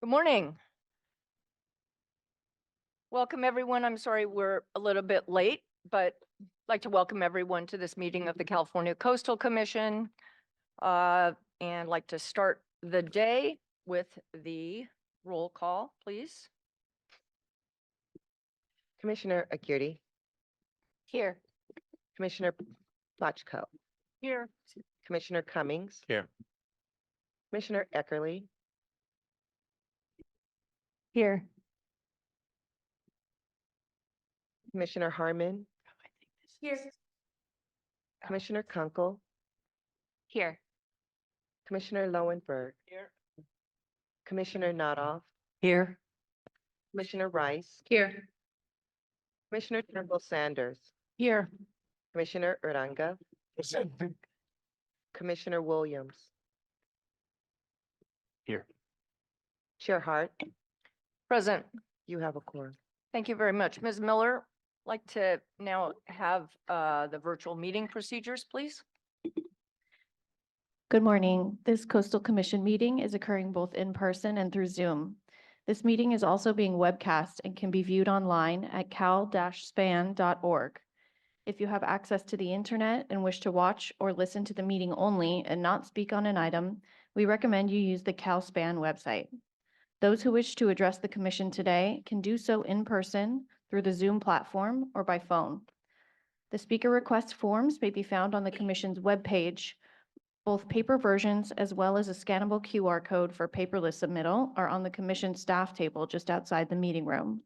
Good morning. Welcome, everyone. I'm sorry we're a little bit late, but I'd like to welcome everyone to this meeting of the California Coastal Commission. And like to start the day with the roll call, please. Commissioner Acuity, Here. Commissioner Botchko, Here. Commissioner Cummings. Here. Commissioner Eckerly, Here. Commissioner Harmon, Here. Commissioner Kunkel, Here. Commissioner Lowenberg. Here. Commissioner Notoff, Here. Commissioner Rice, Here. Commissioner Turnbull Sanders, Here. Commissioner Uranga, Commissioner Williams. Here. Chair Hart, Present. you have a quorum. Thank you very much. Ms. Miller, I'd like to now have the virtual meeting procedures, please. Good morning. This Coastal Commission meeting is occurring both in person and through Zoom. This meeting is also being webcast and can be viewed online at cal-span.org. If you have access to the internet and wish to watch or listen to the meeting only and not speak on an item, we recommend you use the CalSpan website. Those who wish to address the Commission today can do so in person through the Zoom platform or by phone. The speaker request forms may be found on the Commission's webpage. Both paper versions as well as a scannable QR code for paperless submittal are on the Commission staff table just outside the meeting room.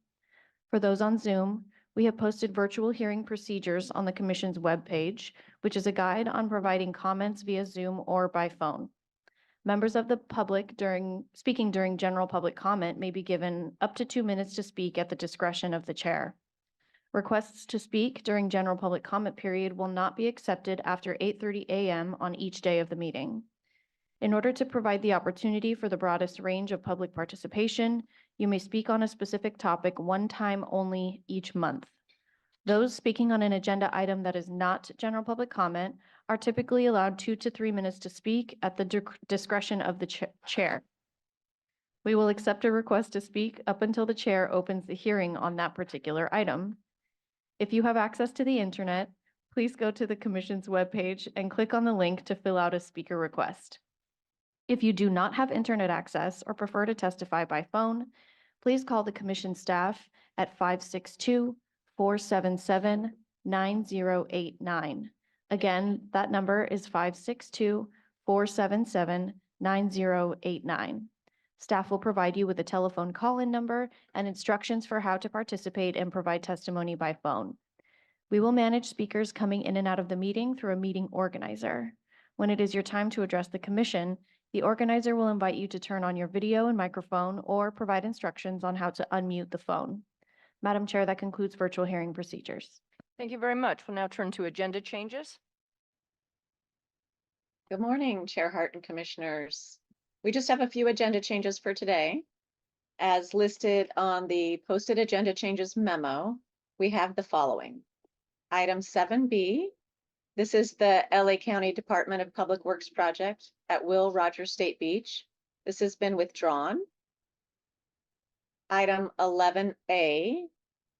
For those on Zoom, we have posted virtual hearing procedures on the Commission's webpage, which is a guide on providing comments via Zoom or by phone. Members of the public speaking during general public comment may be given up to 2 minutes to speak at the discretion of the chair. Requests to speak during general public comment period will not be accepted after 8:30 a.m. on each day of the meeting. In order to provide the opportunity for the broadest range of public participation, you may speak on a specific topic one time only each month. Those speaking on an agenda item that is not general public comment are typically allowed 2 to 3 minutes to speak at the discretion of the chair. We will accept a request to speak up until the chair opens the hearing on that particular item. If you have access to the internet, please go to the Commission's webpage and click on the link to fill out a speaker request. If you do not have internet access or prefer to testify by phone, please call the Commission staff at 562-477-9089. Again, that number is 562-477-9089. Staff will provide you with a telephone call-in number and instructions for how to participate and provide testimony by phone. We will manage speakers coming in and out of the meeting through a meeting organizer. When it is your time to address the Commission, the organizer will invite you to turn on your video and microphone or provide instructions on how to unmute the phone. Madam Chair, that concludes virtual hearing procedures. Thank you very much. We'll now turn to agenda changes. Good morning, Chair Hart and Commissioners. We just have a few agenda changes for today. As listed on the posted agenda changes memo, we have the following. Item 7B, this is the LA County Department of Public Works project at Will Rogers State Beach. This has been withdrawn. Item 11A,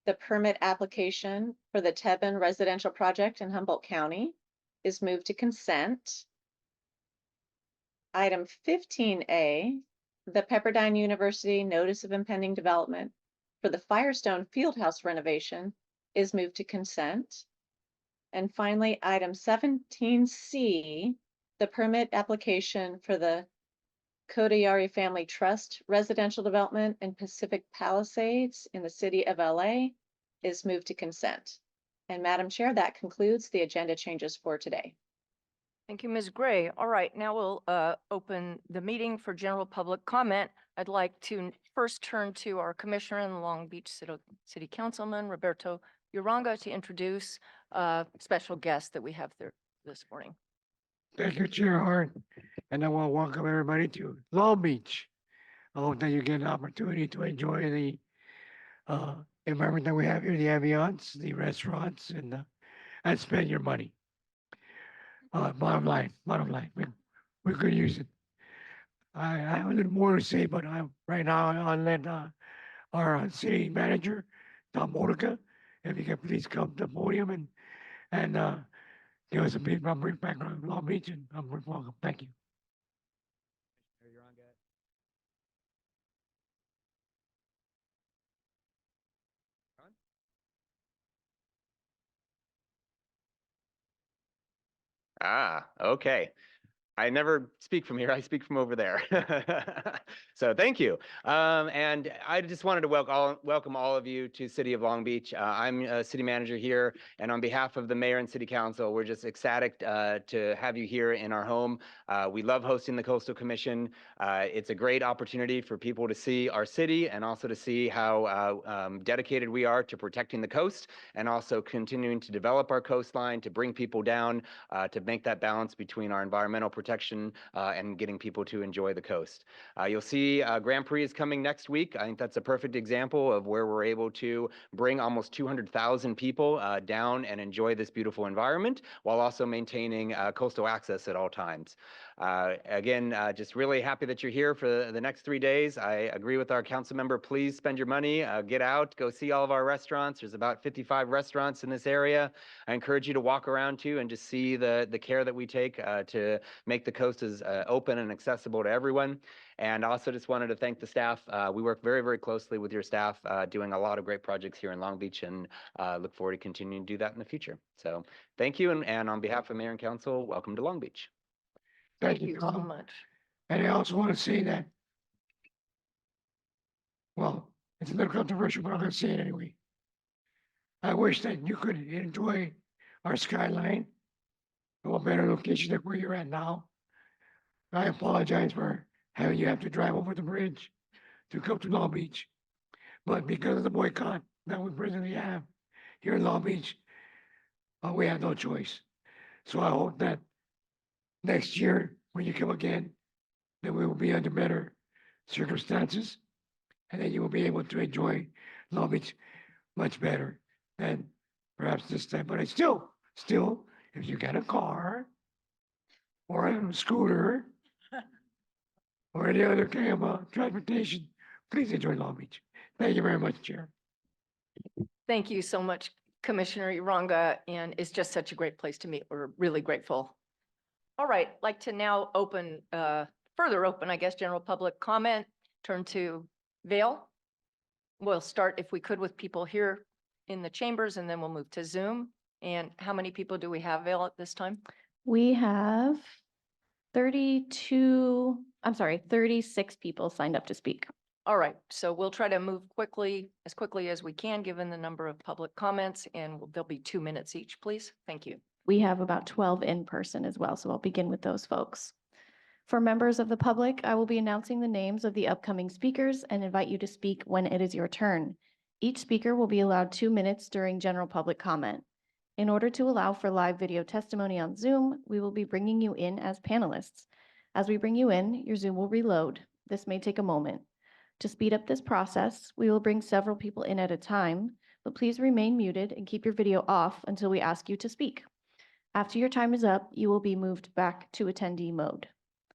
the permit application for the Tebon residential project in Humboldt County is moved to consent. Item 15A, the Pepperdine University Notice of Impending Development for the Firestone Fieldhouse renovation is moved to consent. And finally, item 17C, the permit application for the Kodayari Family Trust residential development in Pacific Palisades in the city of LA is moved to consent. And Madam Chair, that concludes the agenda changes for today. Thank you, Ms. Gray. All right, now we'll open the meeting for general public comment. I'd like to first turn to our Commissioner and Long Beach City Councilman, Roberto Uranga, to introduce a special guest that we have there this morning. Thank you, Chair Hart. And I want to welcome everybody to Long Beach. I hope that you get an opportunity to enjoy the environment that we have here, the ambiance, the restaurants, and spend your money. Bottom line, we could use it. I have a little more to say, but right now I'll let our city manager, Tom Modica, if he can please come to the podium and give us a brief background of Long Beach, and I'm welcome. Thank you. Ah, okay. I never speak from here. I speak from over there. So thank you. And I just wanted to welcome all of you to City of Long Beach. I'm a city manager here, and on behalf of the mayor and city council, we're just ecstatic to have you here in our home. We love hosting the Coastal Commission. It's a great opportunity for people to see our city and also to see how dedicated we are to protecting the coast and also continuing to develop our coastline, to bring people down, to make that balance between our environmental protection and getting people to enjoy the coast. You'll see Grand Prix is coming next week. I think that's a perfect example of where we're able to bring almost 200,000 people down and enjoy this beautiful environment while also maintaining coastal access at all times. Again, just really happy that you're here for the next 3 days. I agree with our council member. Please spend your money, get out, go see all of our restaurants. There's about 55 restaurants in this area. I encourage you to walk around too and just see the care that we take to make the coast as open and accessible to everyone. And also just wanted to thank the staff. We work very, very closely with your staff, doing a lot of great projects here in Long Beach, and look forward to continuing to do that in the future. So thank you, and on behalf of Mayor and Council, welcome to Long Beach. Thank you so Tom. much. And I also want to say that, well, it's a little controversial, but I'm going to say it anyway. I wish that you could enjoy our skyline from a better location than where you're at now. I apologize for having you have to drive over the bridge to come to Long Beach. But because of the boycott that we presently have here in Long Beach, we have no choice. So I hope that next year, when you come again, that we will be under better circumstances, and then you will be able to enjoy Long Beach much better than perhaps this time. But I still, if you got a car or a scooter or any other kind of transportation, please enjoy Long Beach. Thank you very much, Chair. Thank you so much, Commissioner Uranga, and it's just such a great place to meet. We're really grateful. All right, like to now open, further open, I guess, general public comment. Turn to Vale. We'll start, if we could, with people here in the chambers, and then we'll move to Zoom. And how many people do we have, Vale, at this time? We have 36 people signed up to speak. All right, so we'll try to move as quickly as we can, given the number of public comments, and there'll be 2 minutes each, please. Thank you. We have about 12 in person as well, so I'll begin with those folks. For members of the public, I will be announcing the names of the upcoming speakers and invite you to speak when it is your turn. Each speaker will be allowed 2 minutes during general public comment. In order to allow for live video testimony on Zoom, we will be bringing you in as panelists. As we bring you in, your Zoom will reload. This may take a moment. To speed up this process, we will bring several people in at a time, but please remain muted and keep your video off until we ask you to speak. After your time is up, you will be moved back to attendee mode.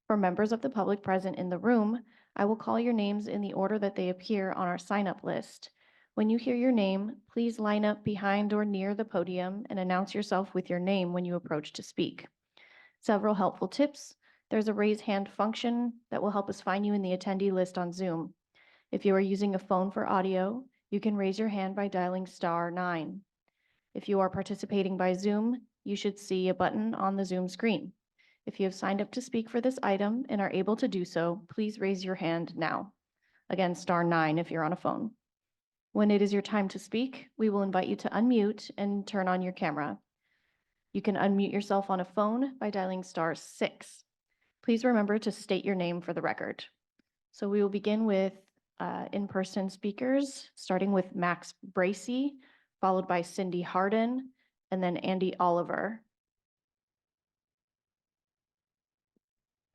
For members of the public present in the room, I will call your names in the order that they appear on our sign-up list. When you hear your name, please line up behind or near the podium and announce yourself with your name when you approach to speak. Several helpful tips. There's a raise hand function that will help us find you in the attendee list on Zoom. If you are using a phone for audio, you can raise your hand by dialing *9. If you are participating by Zoom, you should see a button on the Zoom screen. If you have signed up to speak for this item and are able to do so, please raise your hand now. Again, *9 if you're on a phone. When it is your time to speak, we will invite you to unmute and turn on your camera. You can unmute yourself on a phone by dialing *6. Please remember to state your name for the record. So we will begin with in-person speakers, starting with Max Bracey, followed by Cindy Harden, and then Andy Oliver.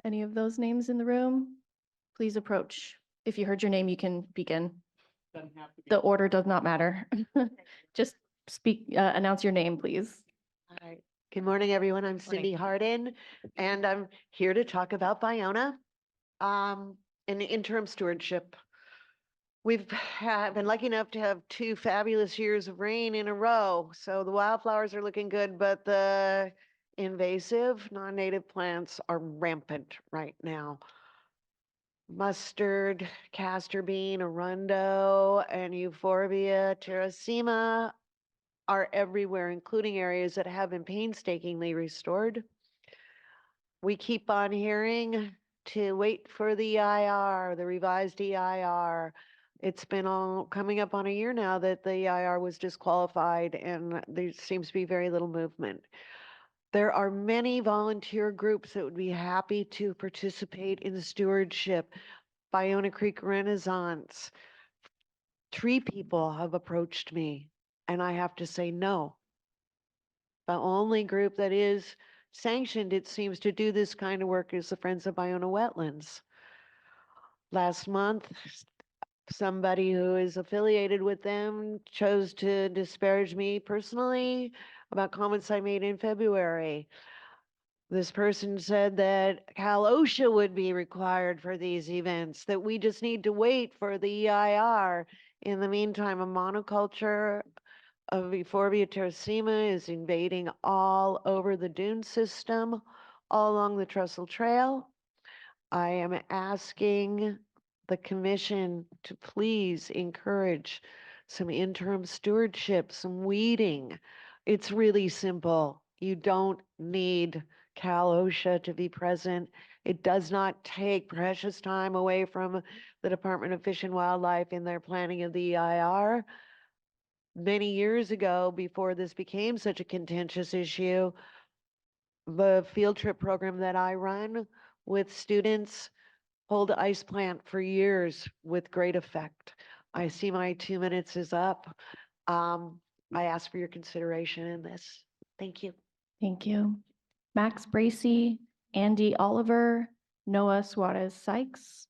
Any of those names in the room? Please approach. If you heard your name, you can begin. The order does not matter. Just speak, announce your name, please. All right. Good morning, everyone. I'm Morning. Cindy Harden, and I'm here to talk about Bayona. in the interim stewardship. We've been lucky enough to have 2 fabulous years of rain in a row, so the wildflowers are looking good, but the invasive non-native plants are rampant right now. Mustard, castor bean, arundo, and euphorbia terracema are everywhere, including areas that have been painstakingly restored. We keep on hearing to wait for the EIR, the revised EIR. It's been coming up on a year now that the EIR was disqualified, and there seems to be very little movement. There are many volunteer groups that would be happy to participate in stewardship. Bayona Creek Renaissance. 3 people have approached me, and I have to say no. The only group that is sanctioned, it seems, to do this kind of work is the Friends of Bayona Wetlands. Last month, somebody who is affiliated with them chose to disparage me personally about comments I made in February. This person said that Cal OSHA would be required for these events, that we just need to wait for the EIR. In the meantime, a monoculture of Euphorbia terracema is invading all over the dune system, all along the Trestle Trail. I am asking the commission to please encourage some interim stewardship, some weeding. It's really simple. You don't need Cal OSHA to be present. It does not take precious time away from the Department of Fish and Wildlife in their planning of the EIR. Many years ago, before this became such a contentious issue, the field trip program that I run with students hold ice plant for years with great effect. I see my 2 minutes is up. I ask for your consideration in this. Thank you. Thank you. Max Bracy, Andy Oliver, Noah Suarez Sykes.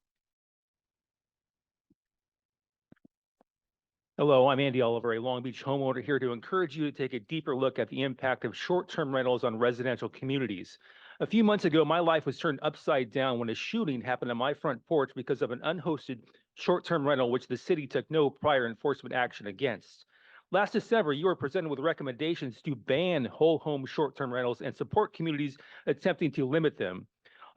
Hello, I'm Andy Oliver, a Long Beach homeowner, here to encourage you to take a deeper look at the impact of short-term rentals on residential communities. A few months ago, my life was turned upside down when a shooting happened on my front porch because of an unhosted short-term rental, which the city took no prior enforcement action against. Last December, you were presented with recommendations to ban whole home short-term rentals and support communities attempting to limit them.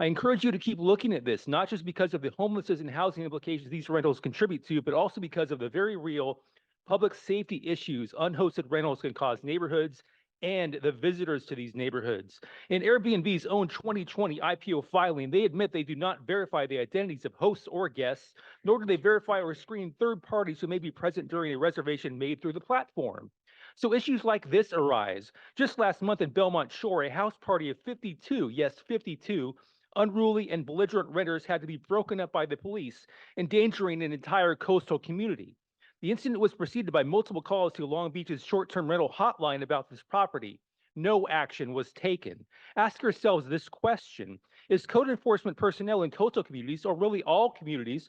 I encourage you to keep looking at this, not just because of the homelessness and housing implications these rentals contribute to, but also because of the very real public safety issues unhosted rentals can cause neighborhoods and the visitors to these neighborhoods. In Airbnb's own 2020 IPO filing, they admit they do not verify the identities of hosts or guests, nor do they verify or screen third parties who may be present during a reservation made through the platform. So issues like this arise. Just last month in Belmont Shore, a house party of 52, yes, 52, unruly and belligerent renters had to be broken up by the police, endangering an entire coastal community. The incident was preceded by multiple calls to Long Beach's short-term rental hotline about this property. No action was taken. Ask yourselves this question: is code enforcement personnel in coastal communities, or really all communities,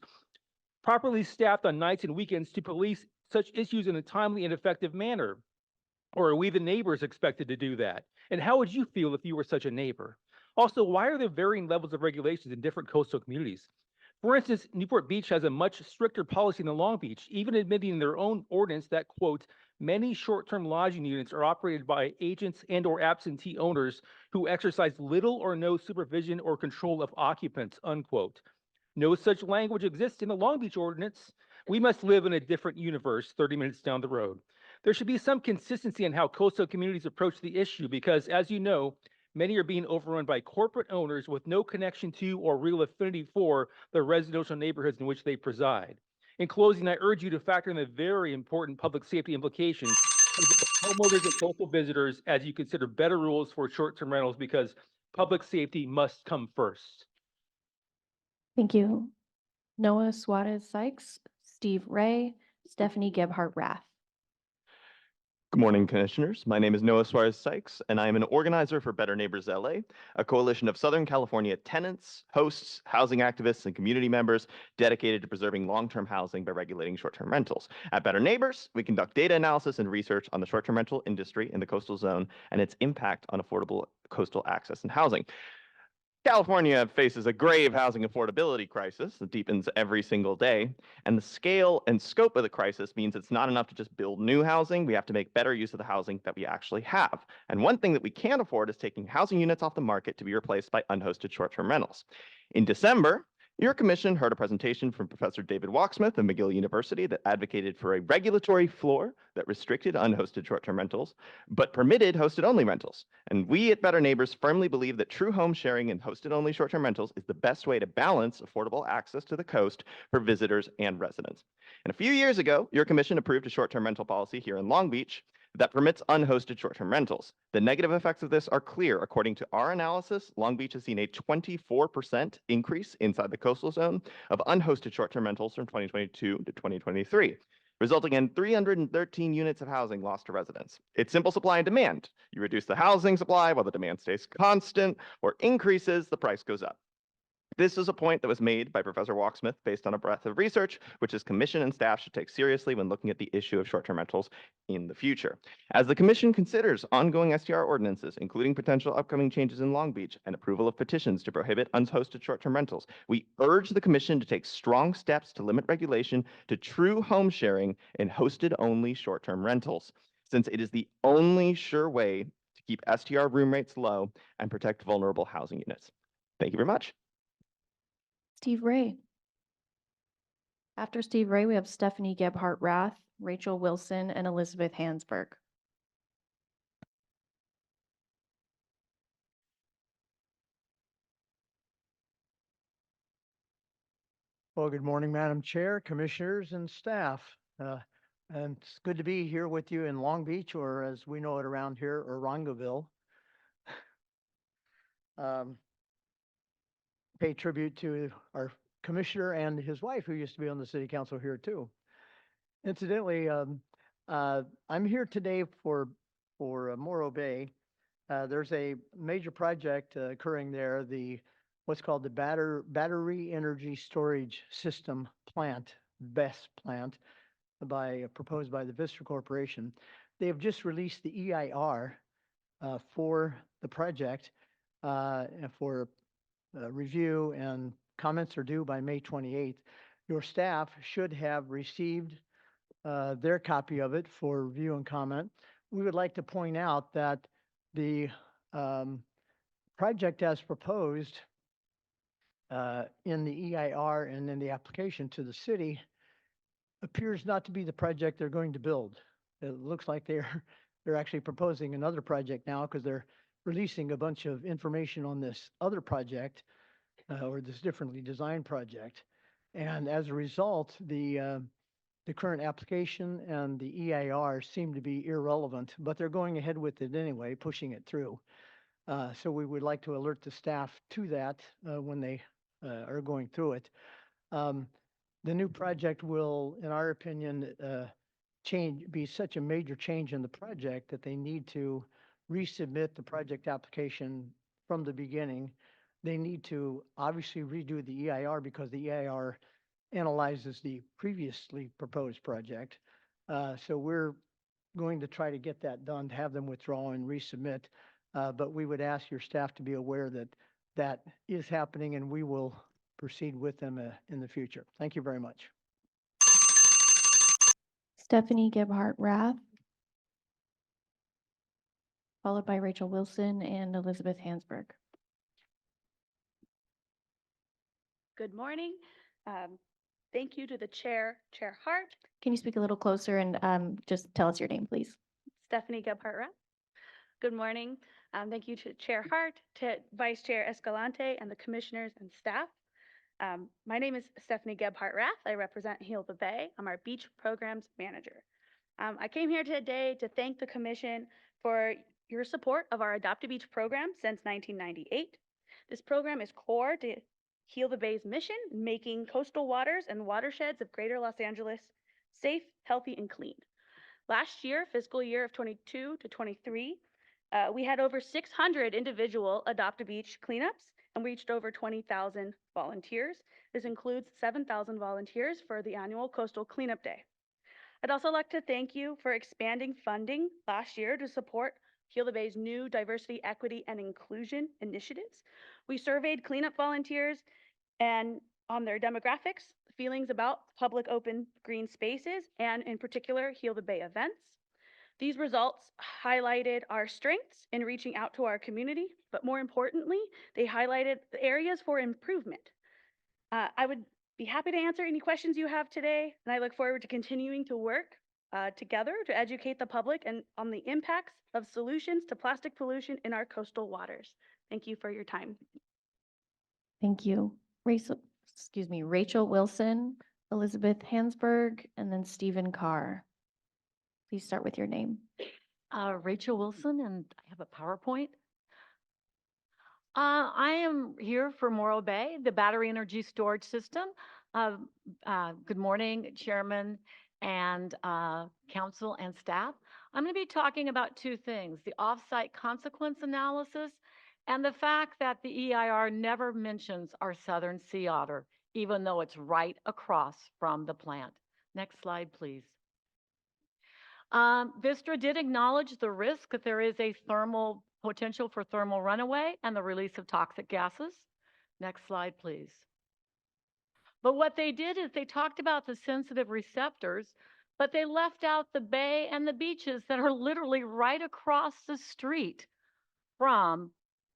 properly staffed on nights and weekends to police such issues in a timely and effective manner? Or are we, the neighbors, expected to do that? And how would you feel if you were such a neighbor? Also, why are there varying levels of regulations in different coastal communities? For instance, Newport Beach has a much stricter policy than Long Beach, even admitting in their own ordinance that, quote, many short-term lodging units are operated by agents and or absentee owners who exercise little or no supervision or control of occupants, unquote. No such language exists in the Long Beach ordinance. We must live in a different universe 30 minutes down the road. There should be some consistency in how coastal communities approach the issue because, as you know, many are being overrun by corporate owners with no connection to or real affinity for the residential neighborhoods in which they preside. In closing, I urge you to factor in the very important public safety implications for both homeowners and coastal visitors as you consider better rules for short-term rentals, because public safety must come first. Thank you. Noah Suarez Sykes, Steve Ray, Stephanie Gebhardt Rath. Good morning, commissioners. My name is Noah Suarez Sykes, and I am an organizer for Better Neighbors LA, a coalition of Southern California tenants, hosts, housing activists, and community members dedicated to preserving long-term housing by regulating short-term rentals. At Better Neighbors, we conduct data analysis and research on the short-term rental industry in the coastal zone and its impact on affordable coastal access and housing. California faces a grave housing affordability crisis that deepens every single day, and the scale and scope of the crisis means it's not enough to just build new housing. We have to make better use of the housing that we actually have. And one thing that we can't afford is taking housing units off the market to be replaced by unhosted short-term rentals. In December, your commission heard a presentation from Professor David Walksmith of McGill University that advocated for a regulatory floor that restricted unhosted short-term rentals, but permitted hosted-only rentals. And we at Better Neighbors firmly believe that true home sharing and hosted-only short-term rentals is the best way to balance affordable access to the coast for visitors and residents. And a few years ago, your commission approved a short-term rental policy here in Long Beach that permits unhosted short-term rentals. The negative effects of this are clear. According to our analysis, Long Beach has seen a 24% increase inside the coastal zone of unhosted short-term rentals from 2022 to 2023, resulting in 313 units of housing lost to residents. It's simple supply and demand. You reduce the housing supply while the demand stays constant or increases, the price goes up. This is a point that was made by Professor Walksmith based on a breadth of research, which his commission and staff should take seriously when looking at the issue of short-term rentals in the future. As the commission considers ongoing STR ordinances, including potential upcoming changes in Long Beach and approval of petitions to prohibit unhosted short-term rentals, we urge the commission to take strong steps to limit regulation to true home sharing and hosted-only short-term rentals, since it is the only sure way to keep STR room rates low and protect vulnerable housing units. Thank you very much. Steve Ray. After Steve Ray, we have Stephanie Gebhardt Rath, Rachel Wilson, and Elizabeth Hansberg. Well, good morning, Madam Chair, Commissioners, and staff. And it's good to be here with you in Long Beach, or as we know it around here, Orangaville. Pay tribute to our commissioner and his wife, who used to be on the city council here too. Incidentally, I'm here today for Morro Bay. There's a major project occurring there, what's called the Battery Energy Storage System Plant, BESS plant, proposed by the Vista Corporation. They have just released the EIR for the project for review, and comments are due by May 28th. Your staff should have received their copy of it for review and comment. We would like to point out that the project as proposed in the EIR and in the application to the city appears not to be the project they're going to build. It looks like they're actually proposing another project now, because they're releasing a bunch of information on this other project or this differently designed project. And as a result, the current application and the EIR seem to be irrelevant, but they're going ahead with it anyway, pushing it through. So we would like to alert the staff to that when they are going through it. The new project will, in our opinion, be such a major change in the project that they need to resubmit the project application from the beginning. They need to obviously redo the EIR, because the EIR analyzes the previously proposed project. So we're going to try to get that done, to have them withdraw and resubmit. But we would ask your staff to be aware that that is happening, and we will proceed with them in the future. Thank you very much. Stephanie Gebhardt Rath, followed by Rachel Wilson and Elizabeth Hansberg. Good morning. Thank you to the chair, Chair Hart, Can you speak a little closer and just tell us your name, please? Stephanie Gebhardt Rath. Good morning. Thank you to Chair Hart, to Vice Chair Escalante, and the commissioners and staff. My name is Stephanie Gebhardt Rath. I represent Heal the Bay. I'm our beach programs manager. I came here today to thank the commission for your support of our Adopt a Beach program since 1998. This program is core to Heal the Bay's mission, making coastal waters and watersheds of Greater Los Angeles safe, healthy, and clean. Last year, fiscal year of 22 to 23, we had over 600 individual Adopt a Beach cleanups and reached over 20,000 volunteers. This includes 7,000 volunteers for the annual Coastal Cleanup Day. I'd also like to thank you for expanding funding last year to support Heal the Bay's new diversity, equity, and inclusion initiatives. We surveyed cleanup volunteers and on their demographics, feelings about public open green spaces, and in particular, Heal the Bay events. These results highlighted our strengths in reaching out to our community, but more importantly, they highlighted the areas for improvement. I would be happy to answer any questions you have today, and I look forward to continuing to work together to educate the public and on the impacts of solutions to plastic pollution in our coastal waters. Thank you for your time. Thank you. Rachel Wilson, Elizabeth Hansberg, and then Stephen Carr. Please start with your name. Rachel Wilson, and I have a PowerPoint. I am here for Morro Bay, the battery energy storage system. Good morning, Chairman and Council and staff. I'm going to be talking about two things, the off-site consequence analysis and the fact that the EIR never mentions our southern sea otter, even though it's right across from the plant. Next slide, please. Vistra did acknowledge the risk that there is a potential for thermal runaway and the release of toxic gases. Next slide, please. But what they did is they talked about the sensitive receptors, but they left out the bay and the beaches that are literally right across the street from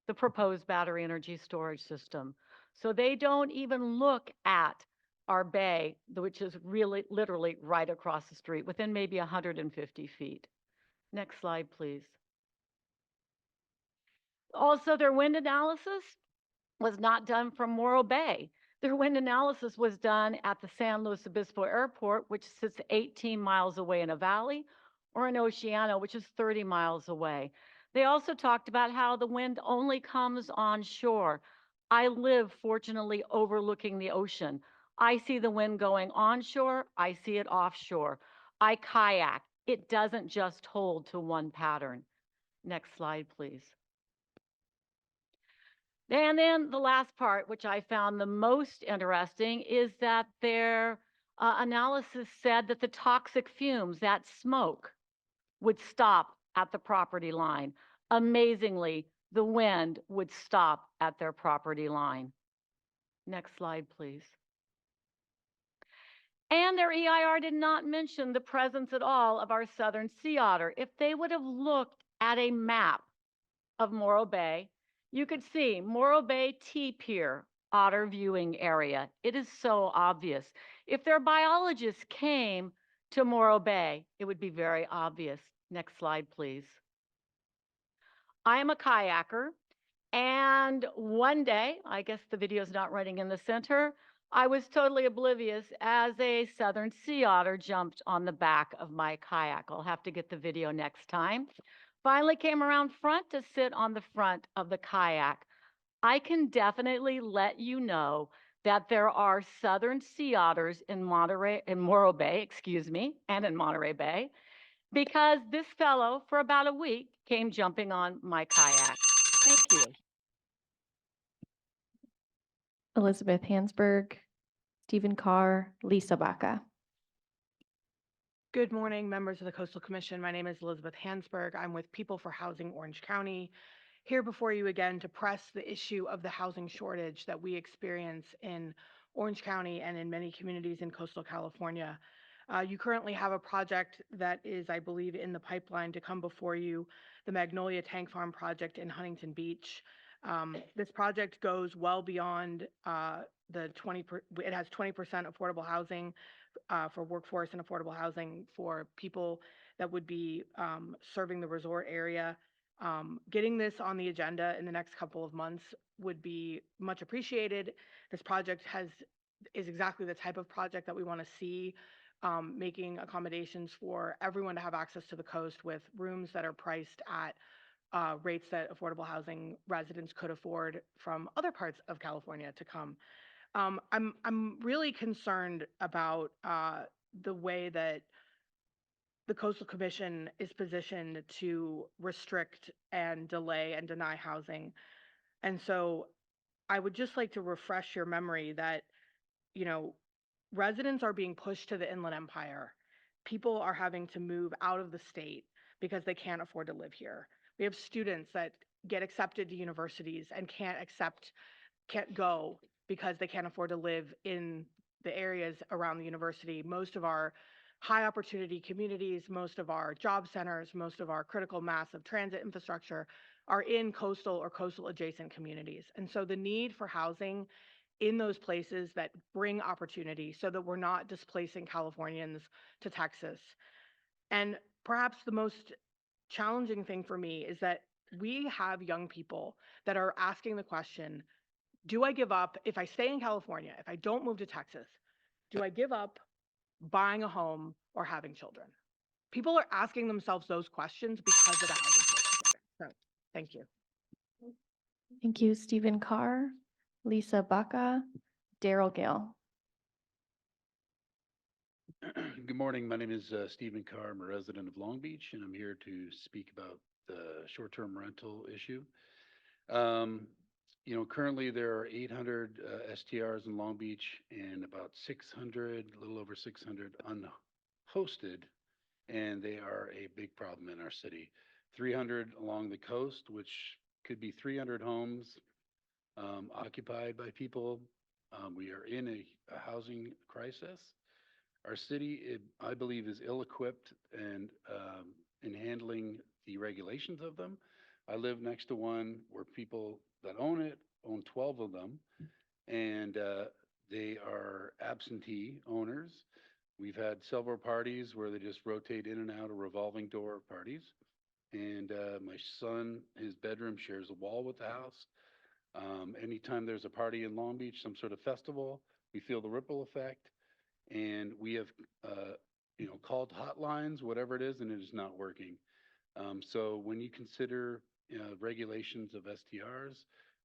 the proposed battery energy storage system. So they don't even look at our bay, which is really literally right across the street, within maybe 150 feet. Next slide, please. Also, their wind analysis was not done from Morro Bay. Their wind analysis was done at the San Luis Obispo Airport, which sits 18 miles away in a valley, or in Oceano, which is 30 miles away. They also talked about how the wind only comes on shore. I live, fortunately, overlooking the ocean. I see the wind going onshore, I see it offshore. I kayak. It doesn't just hold to one pattern. Next slide, please. And then the last part, which I found the most interesting, is that their analysis said that the toxic fumes, that smoke, would stop at the property line. Amazingly, the wind would stop at their property line. Next slide, please. And their EIR did not mention the presence at all of our southern sea otter. If they would have looked at a map of Morro Bay, you could see Morro Bay T-Pier otter viewing area. It is so obvious. If their biologists came to Morro Bay, it would be very obvious. Next slide, please. I am a kayaker, and one day, I guess the video is not running in the center, I was totally oblivious as a southern sea otter jumped on the back of my kayak. I'll have to get the video next time. Finally came around front to sit on the front of the kayak. I can definitely let you know that there are southern sea otters in Morro Bay, and in Monterey Bay, because this fellow for about a week came jumping on my kayak. Thank you. Elizabeth Hansberg, Stephen Carr, Lisa Baca. Good morning, members of the Coastal Commission. My name is Elizabeth Hansberg. I'm with People for Housing Orange County, here before you again to press the issue of the housing shortage that we experience in Orange County and in many communities in coastal California. You currently have a project that is, I believe, in the pipeline to come before you, the Magnolia Tank Farm project in Huntington Beach. This project goes well beyond it has 20% affordable housing for workforce and affordable housing for people that would be serving the resort area. Getting this on the agenda in the next couple of months would be much appreciated. This project is exactly the type of project that we want to see, making accommodations for everyone to have access to the coast with rooms that are priced at rates that affordable housing residents could afford from other parts of California to come. I'm really concerned about the way that the Coastal Commission is positioned to restrict and delay and deny housing. And so I would just like to refresh your memory that, residents are being pushed to the Inland Empire. People are having to move out of the state because they can't afford to live here. We have students that get accepted to universities and can't go because they can't afford to live in the areas around the university. Most of our high opportunity communities, most of our job centers, most of our critical mass of transit infrastructure are in coastal or coastal adjacent communities. And so the need for housing in those places that bring opportunity so that we're not displacing Californians to Texas. And perhaps the most challenging thing for me is that we have young people that are asking the question, do I give up if I stay in California, if I don't move to Texas, do I give up buying a home or having children? People are asking themselves those questions because of the housing shortage. So, thank you. Thank you, Stephen Carr, Lisa Baca, Daryl Gale. Good morning. My name is Stephen Carr. I'm a resident of Long Beach, and I'm here to speak about the short-term rental issue. Currently there are 800 STRs in Long Beach and about 600, a little over 600 unhosted, and they are a big problem in our city. 300 along the coast, which could be 300 homes occupied by people. We are in a housing crisis. Our city, I believe, is ill-equipped and in handling the regulations of them. I live next to one where people that own it own 12 of them, and they are absentee owners. We've had several parties where they just rotate in and out of revolving door parties. And my son, his bedroom shares a wall with the house. Anytime there's a party in Long Beach, some sort of festival, we feel the ripple effect. And we have, called hotlines, whatever it is, and it is not working. So when you consider regulations of STRs,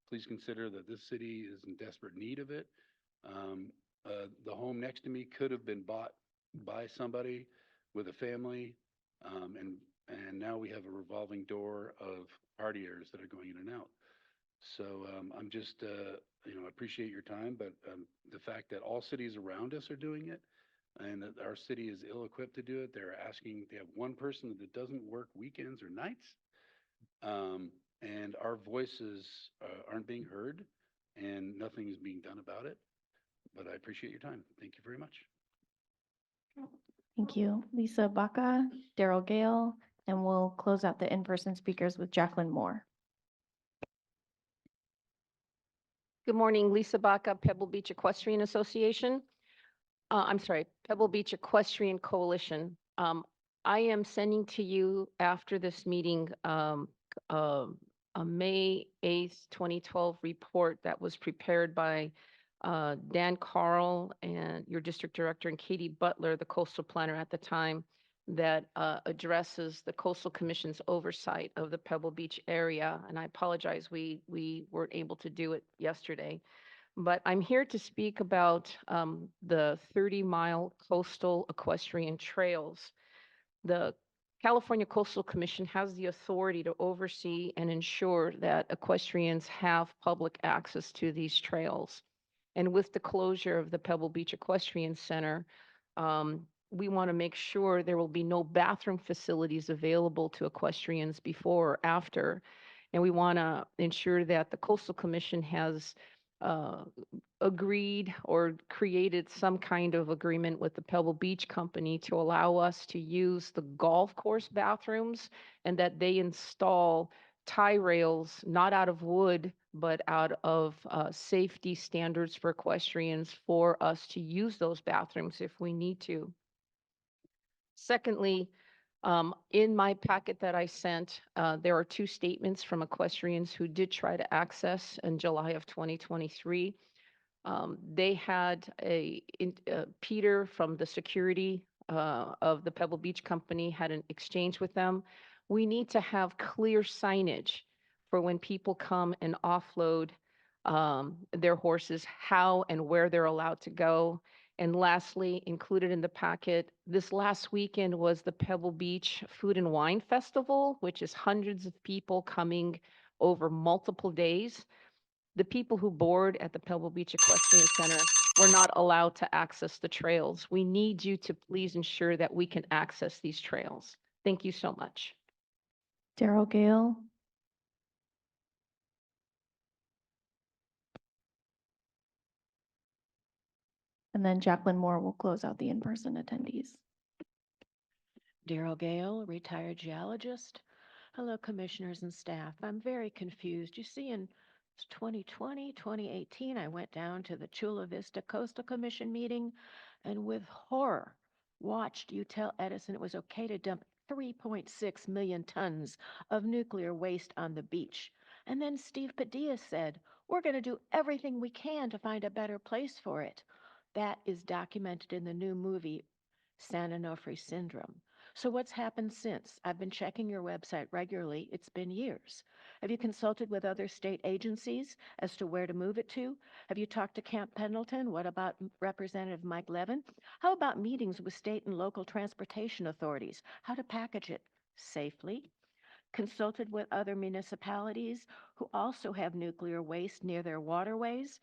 please consider that this city is in desperate need of it. The home next to me could have been bought by somebody with a family, and now we have a revolving door of partiers that are going in and out. So I'm just, I appreciate your time, but the fact that all cities around us are doing it and that our city is ill-equipped to do it, they have one person that doesn't work weekends or nights, and our voices aren't being heard and nothing is being done about it. But I appreciate your time. Thank you very much. Thank you, Lisa Baca, Daryl Gale, and we'll close out the in-person speakers with Jacqueline Moore. Good morning, Lisa Baca, Pebble Beach Equestrian Association. Pebble Beach Equestrian Coalition. I am sending to you after this meeting a May 8th, 2012 report that was prepared by Dan Carl and your district director and Katie Butler, the coastal planner at the time, that addresses the Coastal Commission's oversight of the Pebble Beach area. And I apologize, we weren't able to do it yesterday. But I'm here to speak about the 30-mile coastal equestrian trails. The California Coastal Commission has the authority to oversee and ensure that equestrians have public access to these trails. And with the closure of the Pebble Beach Equestrian Center, we want to make sure there will be no bathroom facilities available to equestrians before or after. And we want to ensure that the Coastal Commission has agreed or created some kind of agreement with the Pebble Beach Company to allow us to use the golf course bathrooms, and that they install tie rails, not out of wood, but out of safety standards for equestrians for us to use those bathrooms if we need to. Secondly, in my packet that I sent, there are two statements from equestrians who did try to access in July of 2023. They had Peter from the security of the Pebble Beach Company had an exchange with them. We need to have clear signage for when people come and offload their horses, how and where they're allowed to go. And lastly, included in the packet, this last weekend was the Pebble Beach Food and Wine Festival, which is hundreds of people coming over multiple days. The people who board at the Pebble Beach Equestrian Center were not allowed to access the trails. We need you to please ensure that we can access these trails. Thank you so much. Daryl Gale. And then Jacqueline Moore will close out the in-person attendees. Daryl Gale, retired geologist. Hello, commissioners and staff. I'm very confused. You see, in 2020, 2018, I went down to the Chula Vista Coastal Commission meeting and with horror watched you tell Edison it was okay to dump 3.6 million tons of nuclear waste on the beach. And then Steve Padilla said, we're going to do everything we can to find a better place for it. That is documented in the new movie, San Onofre Syndrome. So what's happened since? I've been checking your website regularly. It's been years. Have you consulted with other state agencies as to where to move it to? Have you talked to Camp Pendleton? What about Representative Mike Levin? How about meetings with state and local transportation authorities? How to package it safely? Consulted with other municipalities who also have nuclear waste near their waterways?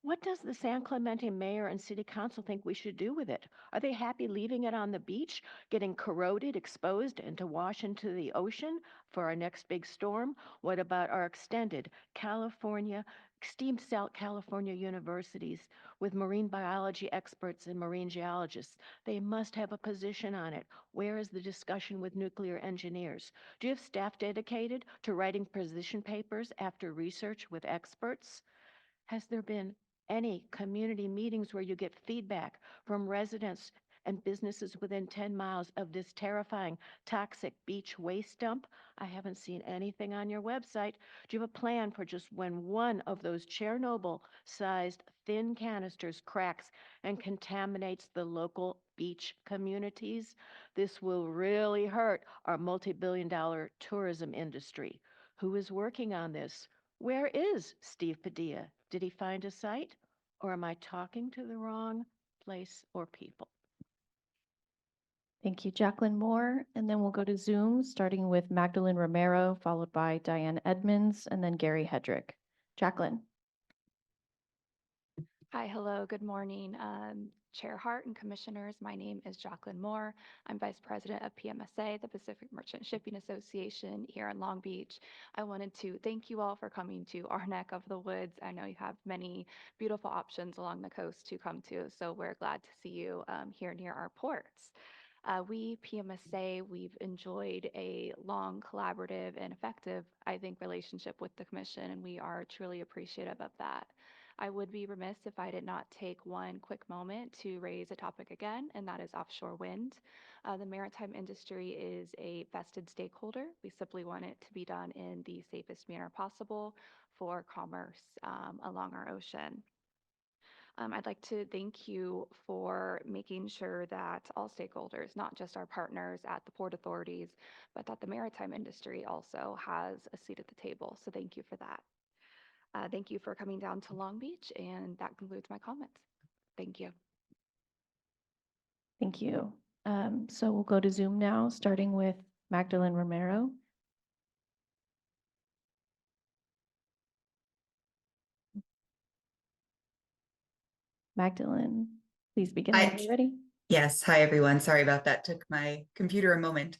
What does the San Clemente mayor and city council think we should do with it? Are they happy leaving it on the beach, getting corroded, exposed, and to wash into the ocean for our next big storm? What about our extended steam South California universities with marine biology experts and marine geologists? They must have a position on it. Where is the discussion with nuclear engineers? Do you have staff dedicated to writing position papers after research with experts? Has there been any community meetings where you get feedback from residents and businesses within 10 miles of this terrifying toxic beach waste dump? I haven't seen anything on your website. Do you have a plan for just when one of those Chernobyl-sized thin canisters cracks and contaminates the local beach communities? This will really hurt our multi-billion-dollar tourism industry. Who is working on this? Where is Steve Padilla? Did he find a site? Or am I talking to the wrong place or people? Thank you, Jacqueline Moore. And then we'll go to Zoom, starting with Magdalene Romero, followed by Diane Edmonds, and then Gary Hedrick. Jacqueline. Hi, hello, good morning. Chair Hart and Commissioners, my name is Jacqueline Moore. I'm Vice President of PMSA, the Pacific Merchant Shipping Association here in Long Beach. I wanted to thank you all for coming to our neck of the woods. I know you have many beautiful options along the coast to come to, so we're glad to see you here near our ports. We, PMSA, we've enjoyed a long, collaborative, and effective, I think, relationship with the Commission, and we are truly appreciative of that. I would be remiss if I did not take one quick moment to raise a topic again, and that is offshore wind. The maritime industry is a vested stakeholder. We simply want it to be done in the safest manner possible for commerce along our ocean. I'd like to thank you for making sure that all stakeholders, not just our partners at the port authorities, but that the maritime industry also has a seat at the table. So thank you for that. Thank you for coming down to Long Beach, and that concludes my comments. Thank you. Thank you. So we'll go to Zoom now, starting with Magdalene Romero. Magdalene, please begin when you're ready. Yes, hi everyone. Sorry about that. Took my computer a moment.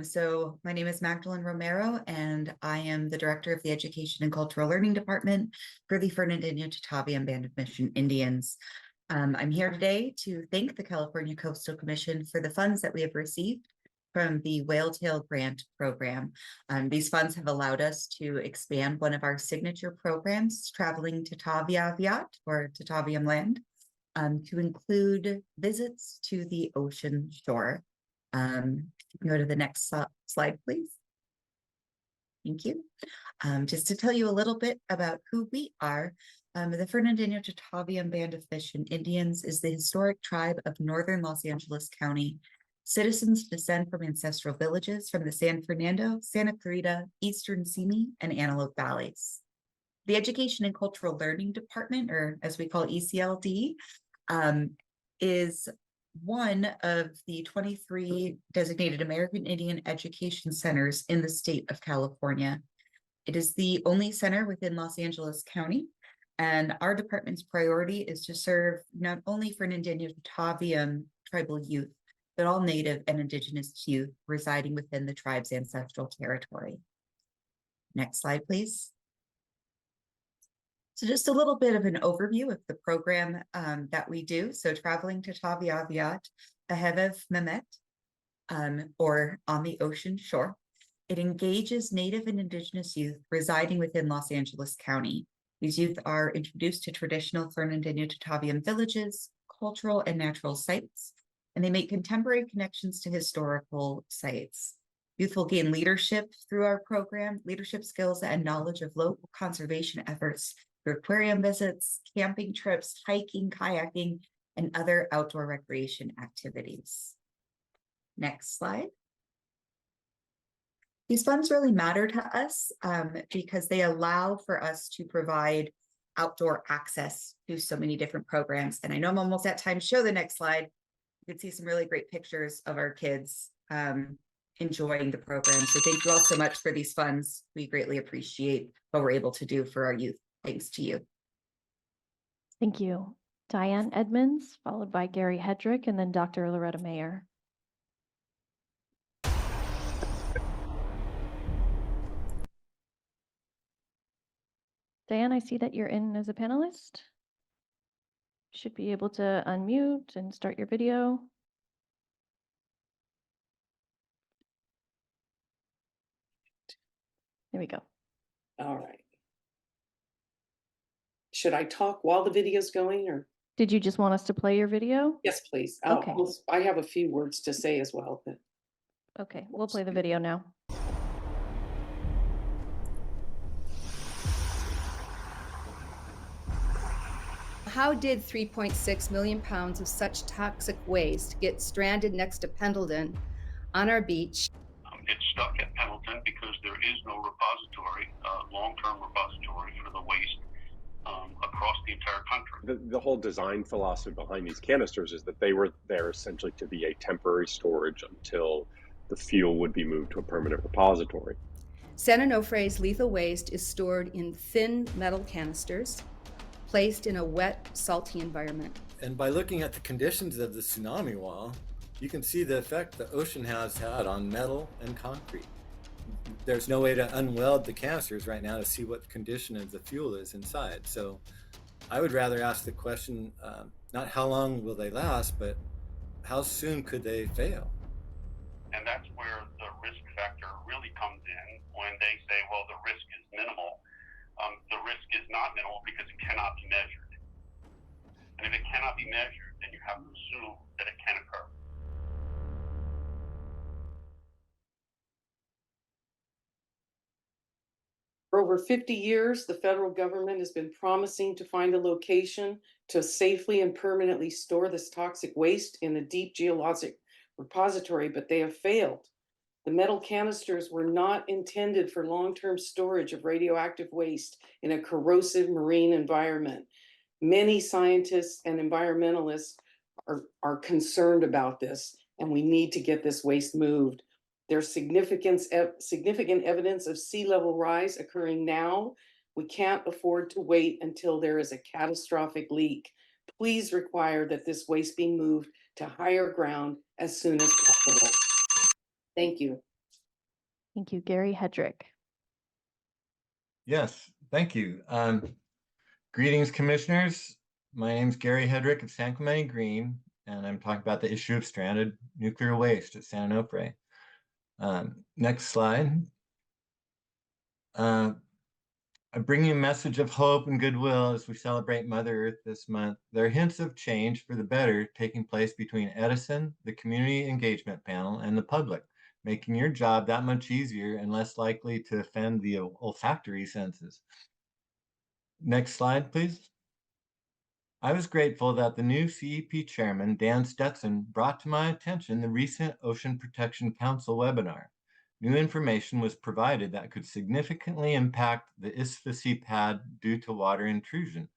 So my name is Magdalene Romero, and I am the Director of the Education and Cultural Learning Department for the Fernandino-Tataviam Band of Mission Indians. I'm here today to thank the California Coastal Commission for the funds that we have received from the Whale Tail Grant Program. These funds have allowed us to expand one of our signature programs, Traveling Tatavia Viat, or Tataviam Land, to include visits to the ocean shore. Go to the next slide, please. Thank you. Just to tell you a little bit about who we are, the Fernandino-Tataviam Band of Mission Indians is the historic tribe of northern Los Angeles County. Citizens descend from ancestral villages from the San Fernando, Santa Clarita, Eastern Simi, and Antelope Valleys. The Education and Cultural Learning Department, or as we call ECLD, is one of the 23 designated American Indian education centers in the state of California. It is the only center within Los Angeles County, and our department's priority is to serve not only Fernandino-Tataviam tribal youth, but all Native and Indigenous youth residing within the tribe's ancestral territory. Next slide, please. So just a little bit of an overview of the program that we do. So traveling to Taviaviat, Ahevev Mehmet, or on the ocean shore. It engages Native and Indigenous youth residing within Los Angeles County. These youth are introduced to traditional Fernandino Tataviam villages, cultural and natural sites, and they make contemporary connections to historical sites. Youth will gain leadership through our program, leadership skills and knowledge of local conservation efforts through aquarium visits, camping trips, hiking, kayaking, and other outdoor recreation activities. Next slide. These funds really matter to us because they allow for us to provide outdoor access to so many different programs. And I know I'm almost at time. Show the next slide. You can see some really great pictures of our kids enjoying the program. So thank you all so much for these funds. We greatly appreciate what we're able to do for our youth. Thanks to you. Thank you. Diane Edmonds, followed by Gary Hedrick, and then Dr. Loretta Mayer. Diane, I see that you're in as a panelist. Should be able to unmute and start your video. There we go. All right. Should I talk while the video's going or? Did you just want us to play your video? Yes, please. Okay. I have a few words to say as well. But Okay, we'll play the video now. How did 3.6 million pounds of such toxic waste get stranded next to Pendleton on our beach? It's stuck at Pendleton because there is no repository, long-term repository for the waste across the entire country. The whole design philosophy behind these canisters is that they were there essentially to be a temporary storage until the fuel would be moved to a permanent repository. San Onofre's lethal waste is stored in thin metal canisters, placed in a wet, salty environment. And by looking at the conditions of the tsunami wall, you can see the effect the ocean has had on metal and concrete. There's no way to unweld the canisters right now to see what the condition of the fuel is inside. So I would rather ask the question, not how long will they last, but how soon could they fail? And that's where the risk factor really comes in when they say, well, the risk is minimal. The risk is not minimal because it cannot be measured. And if it cannot be measured, then you have to assume that it can occur. for over 50 years, the federal government has been promising to find a location to safely and permanently store this toxic waste in a deep geologic repository, but they have failed. The metal canisters were not intended for long-term storage of radioactive waste in a corrosive marine environment. Many scientists and environmentalists are concerned about this, and we need to get this waste moved. There's significant evidence of sea level rise occurring now. We can't afford to wait until there is a catastrophic leak. Please require that this waste be moved to higher ground as soon as possible. Thank you. Thank you, Gary Hedrick. Yes, thank you. Greetings, commissioners. My name is Gary Hedrick of San Clemente Green, and I'm talking about the issue of stranded nuclear waste at San Onofre. Next slide. I bring you a message of hope and goodwill as we celebrate Mother Earth this month. There are hints of change for the better taking place between Edison, the community engagement panel, and the public, making your job that much easier and less likely to offend the olfactory senses. Next slide, please. I was grateful that the new CEP chairman, Dan Stetson, brought to my attention the recent Ocean Protection Council webinar. New information was provided that could significantly impact the Isfasi pad due to water intrusion.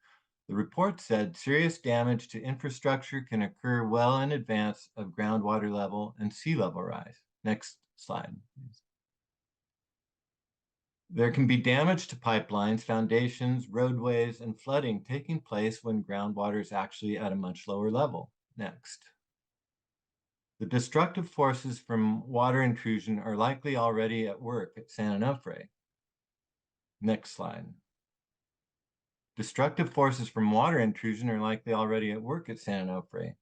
The report said serious damage to infrastructure can occur well in advance of groundwater level and sea level rise. Next slide, please. There can be damage to pipelines, foundations, roadways, and flooding taking place when groundwater is actually at a much lower level. Next. The destructive forces from water intrusion are likely already at work at San Onofre. Next slide. Destructive forces from water intrusion are likely already at work at San Onofre,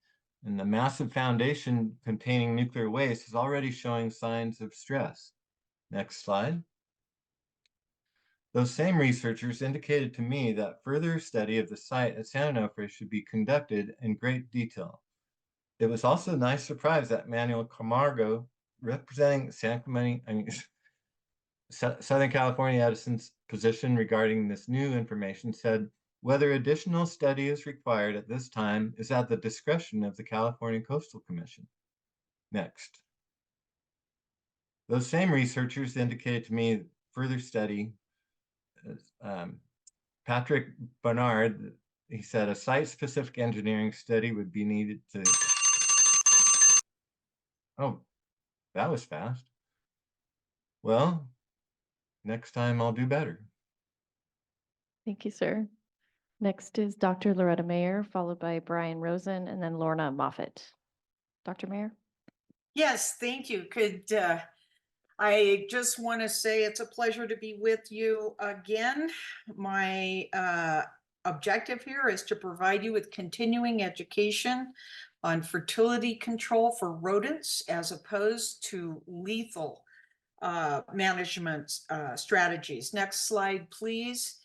and the massive foundation containing nuclear waste is already showing signs of stress. Next slide. Those same researchers indicated to me that further study of the site at San Onofre should be conducted in great detail. It was also a nice surprise that Manuel Camargo, representing Southern California Edison's position regarding this new information, said, whether additional study is required at this time is at the discretion of the California Coastal Commission. Next. Those same researchers indicated to me further study, Patrick Bernard, he said a site-specific engineering study would be needed to, oh, that was fast. Well, next time I'll do better. Thank you, sir. Next is Dr. Loretta Mayer, followed by Brian Rosen, and then Lorna Moffett. Dr. Mayer? Yes, thank you. I just want to say it's a pleasure to be with you again. My objective here is to provide you with continuing education on fertility control for rodents as opposed to lethal management strategies. Next slide, please.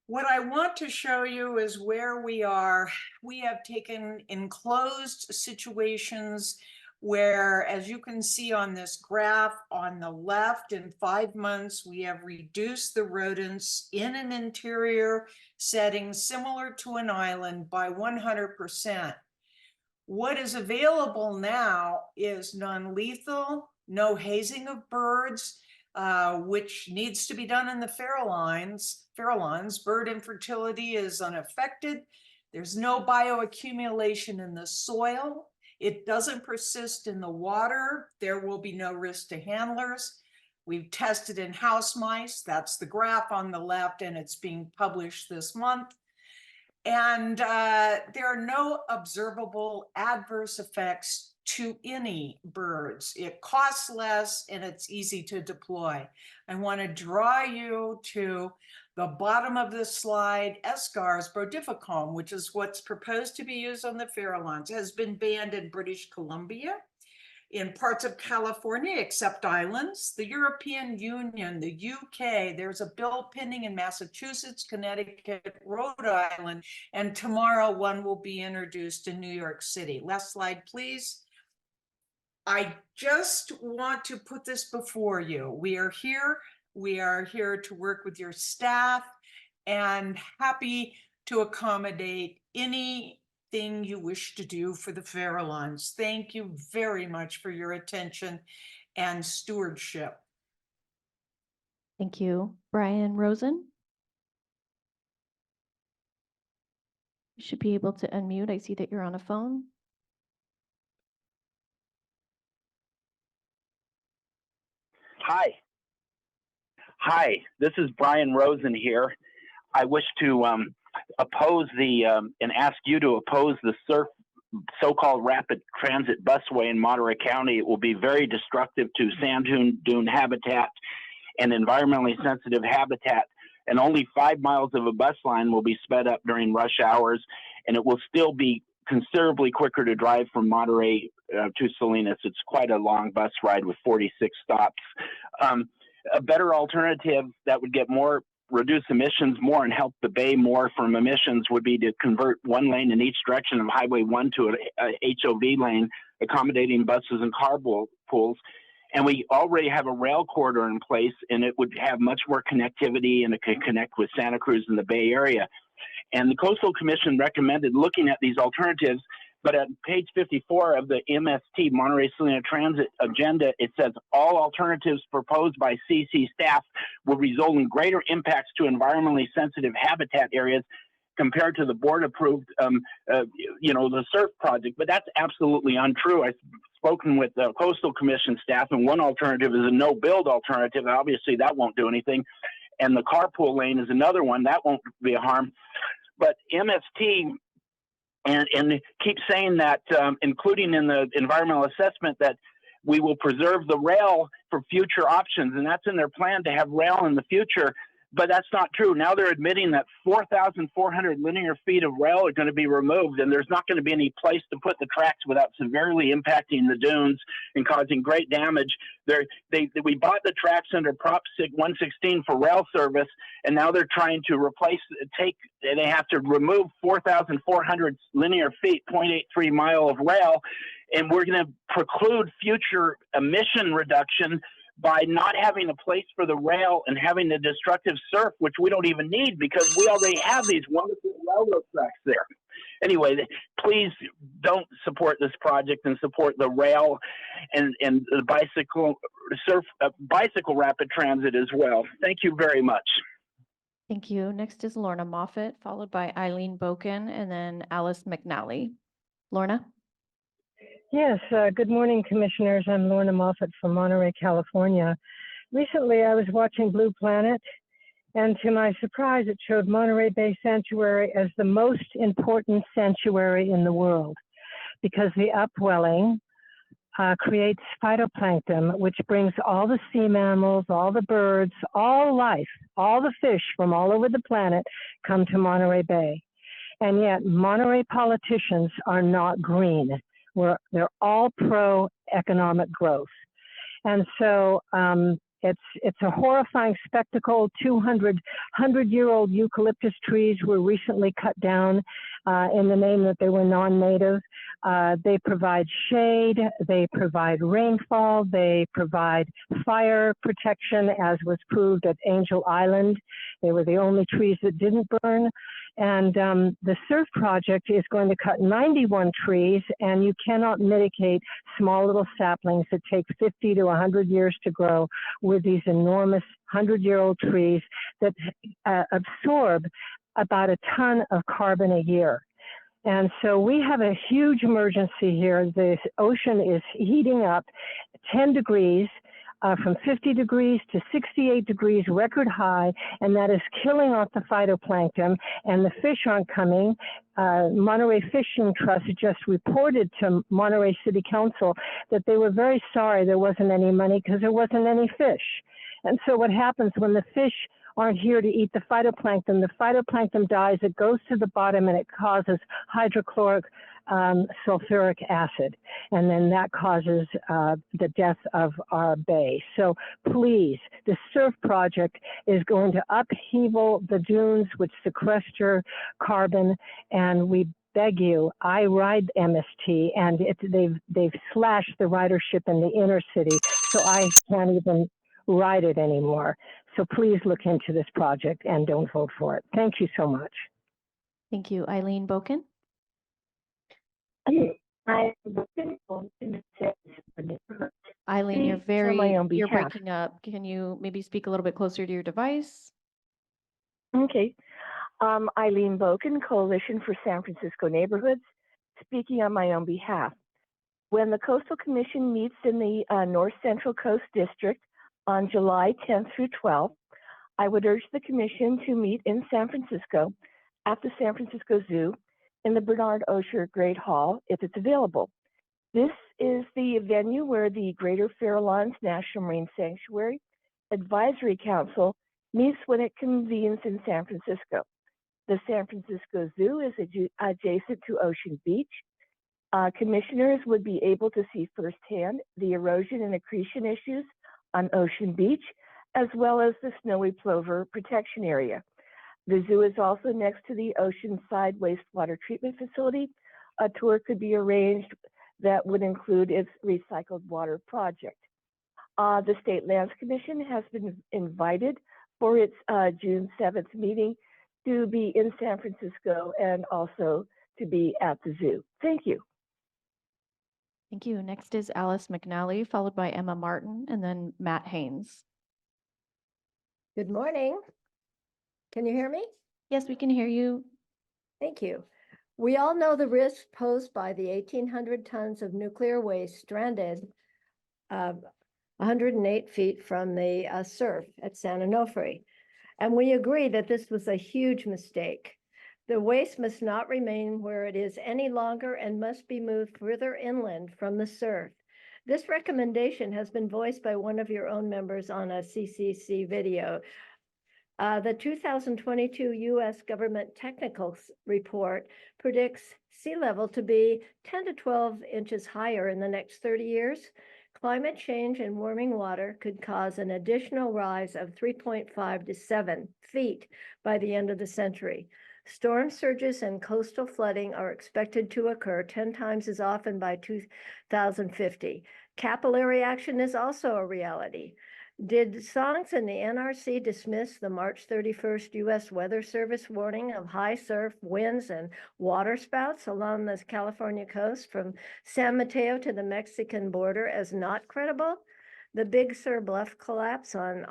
What I want to show you is where we are. We have taken enclosed situations where, as you can see on this graph on the left, in 5 months, we have reduced the rodents in an interior setting similar to an island by 100%. What is available now is non-lethal, no hazing of birds, which needs to be done in the farallons. Bird infertility is unaffected. There's no bioaccumulation in the soil. It doesn't persist in the water. There will be no risk to handlers. We've tested in house mice. That's the graph on the left, and it's being published this month. And there are no observable adverse effects to any birds. It costs less and it's easy to deploy. I want to draw you to the bottom of this slide. Escar's brodifacoum, which is what's proposed to be used on the farallons, has been banned in British Columbia, in parts of California, except islands, the European Union, the UK. There's a bill pending in Massachusetts, Connecticut, Rhode Island, and tomorrow one will be introduced in New York City. Last slide, please. I just want to put this before you. We are here to work with your staff and happy to accommodate anything you wish to do for the farallons. Thank you very much for your attention and stewardship. Thank you. Brian Rosen? You should be able to unmute. I see that you're on a phone. Hi, this is Brian Rosen here. I wish to oppose and ask you to oppose the so-called rapid transit busway in Monterey County. It will be very destructive to sand dune habitat and environmentally sensitive habitat. And only 5 miles of a bus line will be sped up during rush hours, and it will still be considerably quicker to drive from Monterey to Salinas. It's quite a long bus ride with 46 stops. A better alternative that would reduce emissions more and help the bay more from emissions would be to convert one lane in each direction of Highway 1 to a HOV lane, accommodating buses and carpools. And we already have a rail corridor in place, and it would have much more connectivity, and it could connect with Santa Cruz and the Bay Area. And the Coastal Commission recommended looking at these alternatives, but at page 54 of the MST, Monterey Salina Transit Agenda, it says all alternatives proposed by CC staff will result in greater impacts to environmentally sensitive habitat areas compared to the board-approved, the SURF project. But that's absolutely untrue. I've spoken with the Coastal Commission staff, and one alternative is a no-build alternative. Obviously, that won't do anything. And the carpool lane is another one. That won't be a harm. But MST and keep saying that, including in the environmental assessment, that we will preserve the rail for future options, and that's in their plan to have rail in the future. But that's not true. Now they're admitting that 4,400 linear feet of rail are going to be removed, and there's not going to be any place to put the tracks without severely impacting the dunes and causing great damage. We bought the tracks under Prop 116 for rail service, and now they're trying to they have to remove 4,400 linear feet, 0.83 mile of rail, and we're going to preclude future emission reduction by not having a place for the rail and having the destructive surf, which we don't even need because we already have these wonderful railroad tracks there. Anyway, please don't support this project and support the rail and the bicycle rapid transit as well. Thank you very much. Thank you. Next is Lorna Moffett, followed by Eileen Boken, and then Alice McNally. Lorna? Yes, good morning, commissioners. I'm Lorna Moffett from Monterey, California. Recently, I was watching Blue Planet, and to my surprise, it showed Monterey Bay Sanctuary as the most important sanctuary in the world because the upwelling creates phytoplankton, which brings all the sea mammals, all the birds, all life, all the fish from all over the planet come to Monterey Bay. And yet, Monterey politicians are not green. They're all pro-economic growth. And so it's a horrifying spectacle. 100-year-old eucalyptus trees were recently cut down in the name that they were non-native. They provide shade, they provide rainfall, they provide fire protection, as was proved at Angel Island. They were the only trees that didn't burn. And the SURF project is going to cut 91 trees, and you cannot mitigate small little saplings that take 50 to 100 years to grow with these enormous 100-year-old trees that absorb about a ton of carbon a year. And so we have a huge emergency here. The ocean is heating up 10 degrees. From 50 degrees to 68 degrees, record high, and that is killing off the phytoplankton, and the fish aren't coming. Monterey Fishing Trust just reported to Monterey City Council that they were very sorry there wasn't any money because there wasn't any fish. And so what happens when the fish aren't here to eat the phytoplankton dies, it goes to the bottom, and it causes hydrochloric sulfuric acid, and then that causes the death of our bay. So please, the SURF project is going to upheaval the dunes, which sequester carbon, and we beg you, I ride MST, and they've slashed the ridership in the inner city, so I can't even ride it anymore. So please look into this project and don't vote for it. Thank you so much. Thank you. Eileen Boken? Eileen, you're breaking up. Can you maybe speak a little bit closer to your device? Okay. Eileen Boken, Coalition for San Francisco Neighborhoods, speaking on my own behalf. When the Coastal Commission meets in the North Central Coast District on July 10th through 12th, I would urge the Commission to meet in San Francisco at the San Francisco Zoo in the Bernard Osher Great Hall if it's available. This is the venue where the Greater Farallones National Marine Sanctuary Advisory Council meets when it convenes in San Francisco. The San Francisco Zoo is adjacent to Ocean Beach. Commissioners would be able to see firsthand the erosion and accretion issues on Ocean Beach, as well as the snowy plover protection area. The zoo is also next to the Oceanside Wastewater Treatment Facility. A tour could be arranged that would include its recycled water project. The State Lands Commission has been invited for its June 7th meeting to be in San Francisco and also to be at the zoo. Thank you. Thank you. Next is Alice McNally, followed by Emma Martin, and then Matt Haynes. Good morning. Can you hear me? Yes, we can hear you. Thank you. We all know the risk posed by the 1,800 tons of nuclear waste stranded 108 feet from the surf at San Onofre. And we agree that this was a huge mistake The waste must not remain where it is any longer and must be moved further inland from the surf. This recommendation has been voiced by one of your own members on a CCC video. The 2022 U.S. Government Technical Report predicts sea level to be 10 to 12 inches higher in the next 30 years. Climate change and warming water could cause an additional rise of 3.5 to 7 feet by the end of the century. Storm surges and coastal flooding are expected to occur 10 times as often by 2050. Capillary action is also a reality. Did songs in the NRC dismiss the March 31st U.S. Weather Service warning of high surf, winds, and water spouts along the California coast from San Mateo to the Mexican border as not credible? The Big Sur Bluff collapse on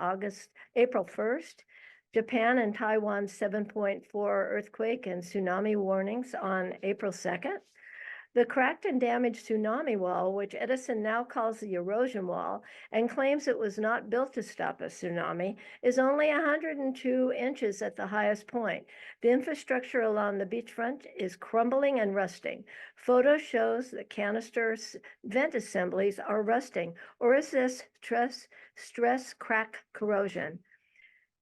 April 1st, Japan and Taiwan's 7.4 earthquake and tsunami warnings on April 2nd, the cracked and damaged tsunami wall, which Edison now calls the erosion wall and claims it was not built to stop a tsunami, is only 102 inches at the highest point. The infrastructure along the beachfront is crumbling and rusting. Photo shows that canister vent assemblies are rusting, or is this stress crack corrosion?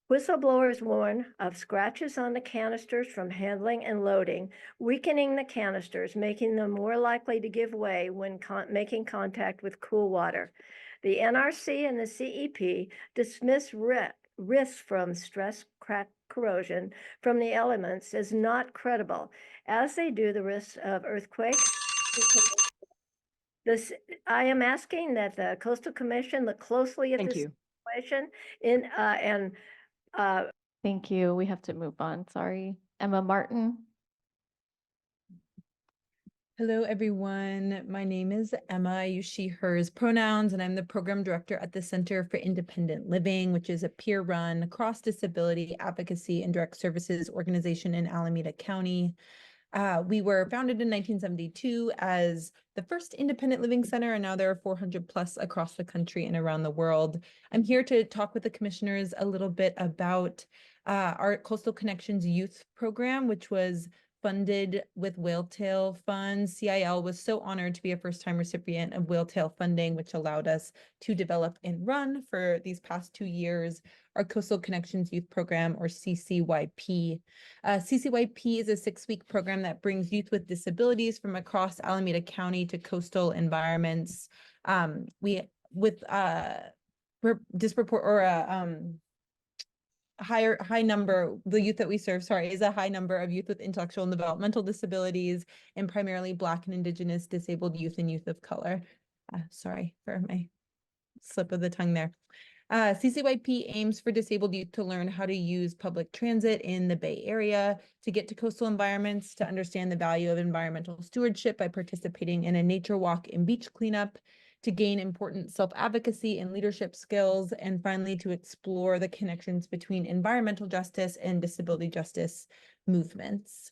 Whistleblowers warn of scratches on the canisters from handling and loading, weakening the canisters, making them more likely to give way when making contact with cool water. The NRC and the CEP dismiss risks from stress crack corrosion from the elements as not credible, as they do the risks of earthquakes. I am asking that the Coastal Commission look closely at this situation Thank you. We have to move on. Sorry. Emma Martin. Hello, everyone. My name is Emma. I use she, hers pronouns, and I'm the program director at the Center for Independent Living, which is a peer-run cross-disability advocacy and direct services organization in Alameda County. We were founded in 1972 as the first independent living center, and now there are 400 plus across the country and around the world. I'm here to talk with the commissioners a little bit about our Coastal Connections Youth Program, which was funded with Whaletail funds. CIL was so honored to be a first-time recipient of Whaletail funding, which allowed us to develop and run for these past 2 years our Coastal Connections Youth Program, or CCYP. CCYP is a 6-week program that brings youth with disabilities from across Alameda County to coastal environments. High number, the youth that we serve, is a high number of youth with intellectual and developmental disabilities, and primarily Black and Indigenous disabled youth and youth of color. Sorry for my slip of the tongue there. CCYP aims for disabled youth to learn how to use public transit in the Bay Area, to get to coastal environments, to understand the value of environmental stewardship by participating in a nature walk and beach cleanup, to gain important self-advocacy and leadership skills, and finally to explore the connections between environmental justice and disability justice movements.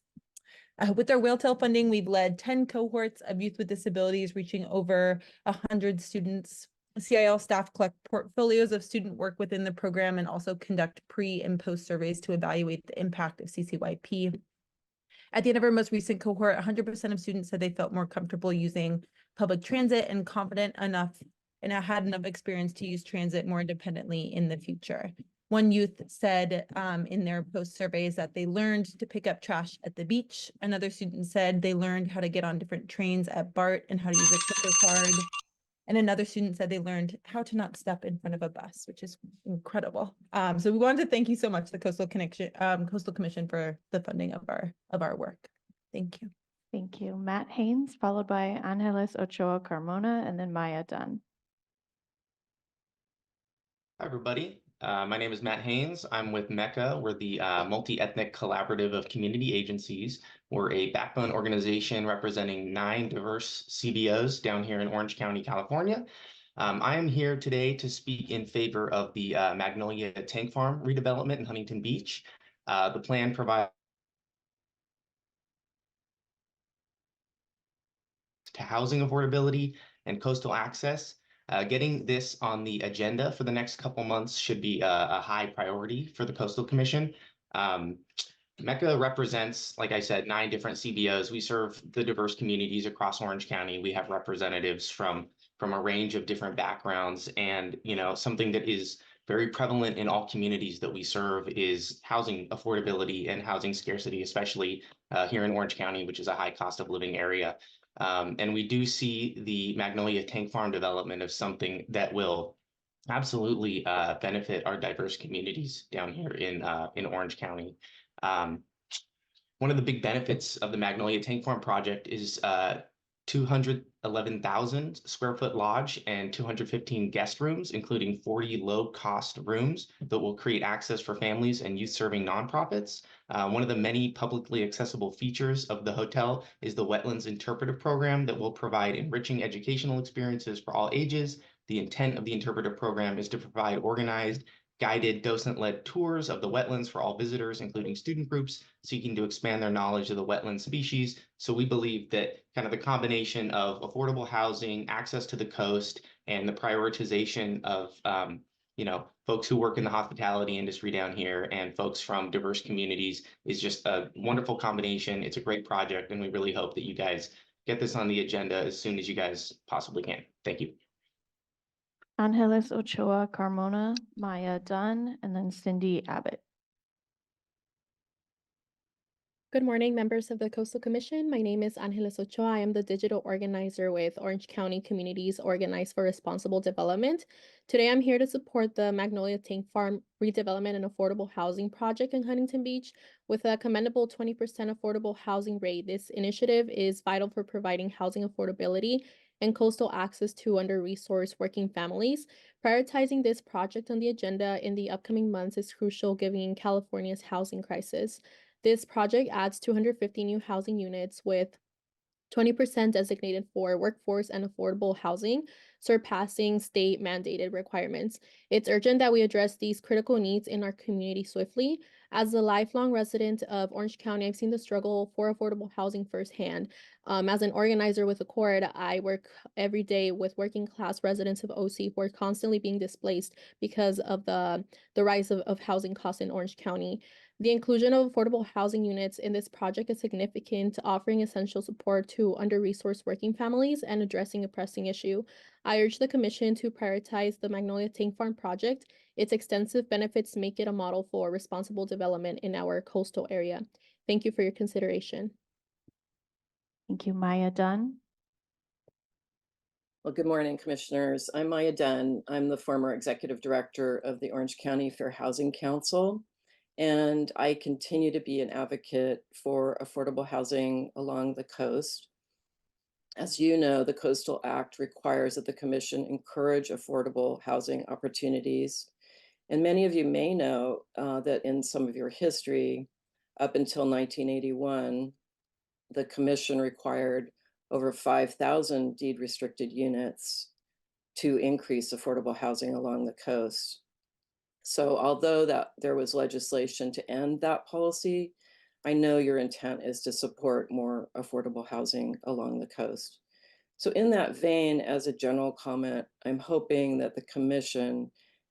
With our Whaletail funding, we've led 10 cohorts of youth with disabilities, reaching over 100 students. CIL staff collect portfolios of student work within the program and also conduct pre and post surveys to evaluate the impact of CCYP. At the end of our most recent cohort, 100% of students said they felt more comfortable using public transit and confident enough and had enough experience to use transit more independently in the future. One youth said in their post surveys that they learned to pick up trash at the beach. Another student said they learned how to get on different trains at BART and how to use a clicker card. And another student said they learned how to not step in front of a bus, which is incredible. So we wanted to thank you so much, the Coastal Commission, for the funding of our work. Thank you. Thank you. Matt Haynes, followed by Angeles Ochoa Carmona, and then Maya Dunn. Hi, everybody. My name is Matt Haynes. I'm with MECA. We're the multi-ethnic collaborative of community agencies. We're a backbone organization representing 9 diverse CBOs down here in Orange County, California. I am here today to speak in favor of the Magnolia Tank Farm redevelopment in Huntington Beach. The plan provides to housing affordability and coastal access. Getting this on the agenda for the next couple months should be a high priority for the Coastal Commission. Mecca represents, like I said, 9 different CBOs. We serve the diverse communities across Orange County. We have representatives from a range of different backgrounds, and something that is very prevalent in all communities that we serve is housing affordability and housing scarcity, especially here in Orange County, which is a high cost of living area. And we do see the Magnolia Tank Farm development as something that will absolutely benefit our diverse communities down here in Orange County. One of the big benefits of the Magnolia Tank Farm project is 211,000 square foot lodge and 215 guest rooms, including 40 low-cost rooms that will create access for families and youth-serving nonprofits. One of the many publicly accessible features of the hotel is the Wetlands Interpretive Program that will provide enriching educational experiences for all ages. The intent of the interpretive program is to provide organized, guided docent-led tours of the wetlands for all visitors, including student groups seeking to expand their knowledge of the wetland species. So we believe that kind of the combination of affordable housing, access to the coast, and the prioritization of folks who work in the hospitality industry down here and folks from diverse communities is just a wonderful combination. It's a great project, and we really hope that you guys get this on the agenda as soon as you guys possibly can. Thank you. Angeles Ochoa Carmona, Maya Dunn, and then Cindy Abbott. Good morning, members of the Coastal Commission. My name is Angeles Ochoa. I am the digital organizer with Orange County Communities Organized for Responsible Development. Today, I'm here to support the Magnolia Tank Farm redevelopment and affordable housing project in Huntington Beach with a commendable 20% affordable housing rate. This initiative is vital for providing housing affordability and coastal access to under-resourced working families. Prioritizing this project on the agenda in the upcoming months is crucial given California's housing crisis. This project adds 250 new housing units with 20% designated for workforce and affordable housing, surpassing state mandated requirements. It's urgent that we address these critical needs in our community swiftly. As a lifelong resident of Orange County, I've seen the struggle for affordable housing firsthand. As an organizer with Accord, I work every day with working class residents of OC who are constantly being displaced because of the rise of housing costs in Orange County. The inclusion of affordable housing units in this project is significant, offering essential support to under-resourced working families and addressing a pressing issue. I urge the Commission to prioritize the Magnolia Tank Farm project. Its extensive benefits make it a model for responsible development in our coastal area. Thank you for your consideration. Thank you, Maya Dunn. Well, good morning, Commissioners. I'm Maya Dunn. I'm the former Executive Director of the Orange County Fair Housing Council, and I continue to be an advocate for affordable housing along the coast. As you know, the Coastal Act requires that the Commission encourage affordable housing opportunities. And many of you may know that in some of your history, up until 1981, the Commission required over 5,000 deed restricted units to increase affordable housing along the coast. So although there was legislation to end that policy, I know your intent is to support more affordable housing along the coast. So in that vein, as a general comment, I'm hoping that the Commission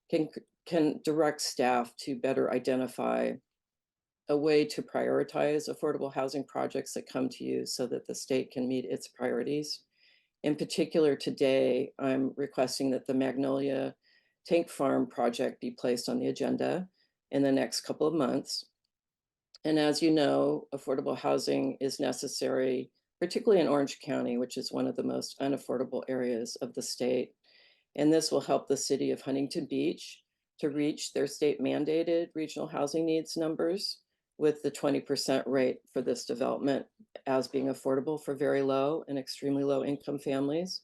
can direct staff to better identify a way to prioritize affordable housing projects that come to you so that the state can meet its priorities. In particular, today, I'm requesting that the Magnolia Tank Farm project be placed on the agenda in the next couple of months. And as you know, affordable housing is necessary, particularly in Orange County, which is one of the most unaffordable areas of the state. And this will help the city of Huntington Beach to reach their state mandated regional housing needs numbers with the 20% rate for this development as being affordable for very low and extremely low income families.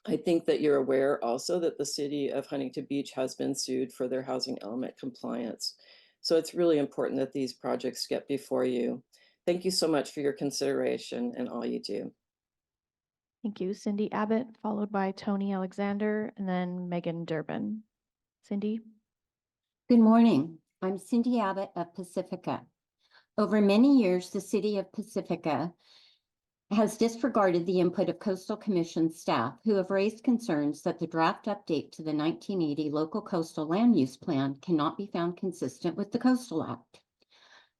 I think that you're aware also that the city of Huntington Beach has been sued for their housing element compliance. So it's really important that these projects get before you. Thank you so much for your consideration and all you do. Thank you, Cindy Abbott, followed by Tony Alexander, and then Megan Durbin. Cindy? Good morning. I'm Cindy Abbott of Pacifica. Over many years, the city of Pacifica has disregarded the input of Coastal Commission staff who have raised concerns that the draft update to the 1980 Local Coastal Land Use Plan cannot be found consistent with the Coastal Act.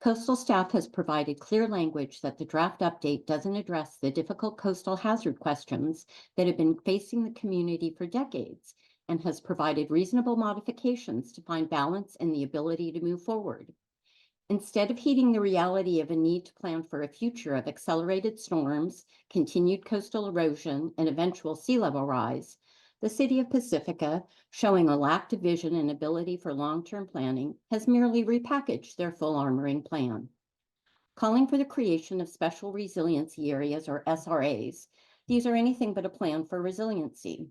Coastal staff has provided clear language that the draft update doesn't address the difficult coastal hazard questions that have been facing the community for decades and has provided reasonable modifications to find balance and the ability to move forward. Instead of heeding the reality of a need to plan for a future of accelerated storms, continued coastal erosion, and eventual sea level rise, the City of Pacifica, showing a lack of vision and ability for long-term planning, has merely repackaged their full armoring plan. Calling for the creation of special resiliency areas, or SRAs, these are anything but a plan for resiliency.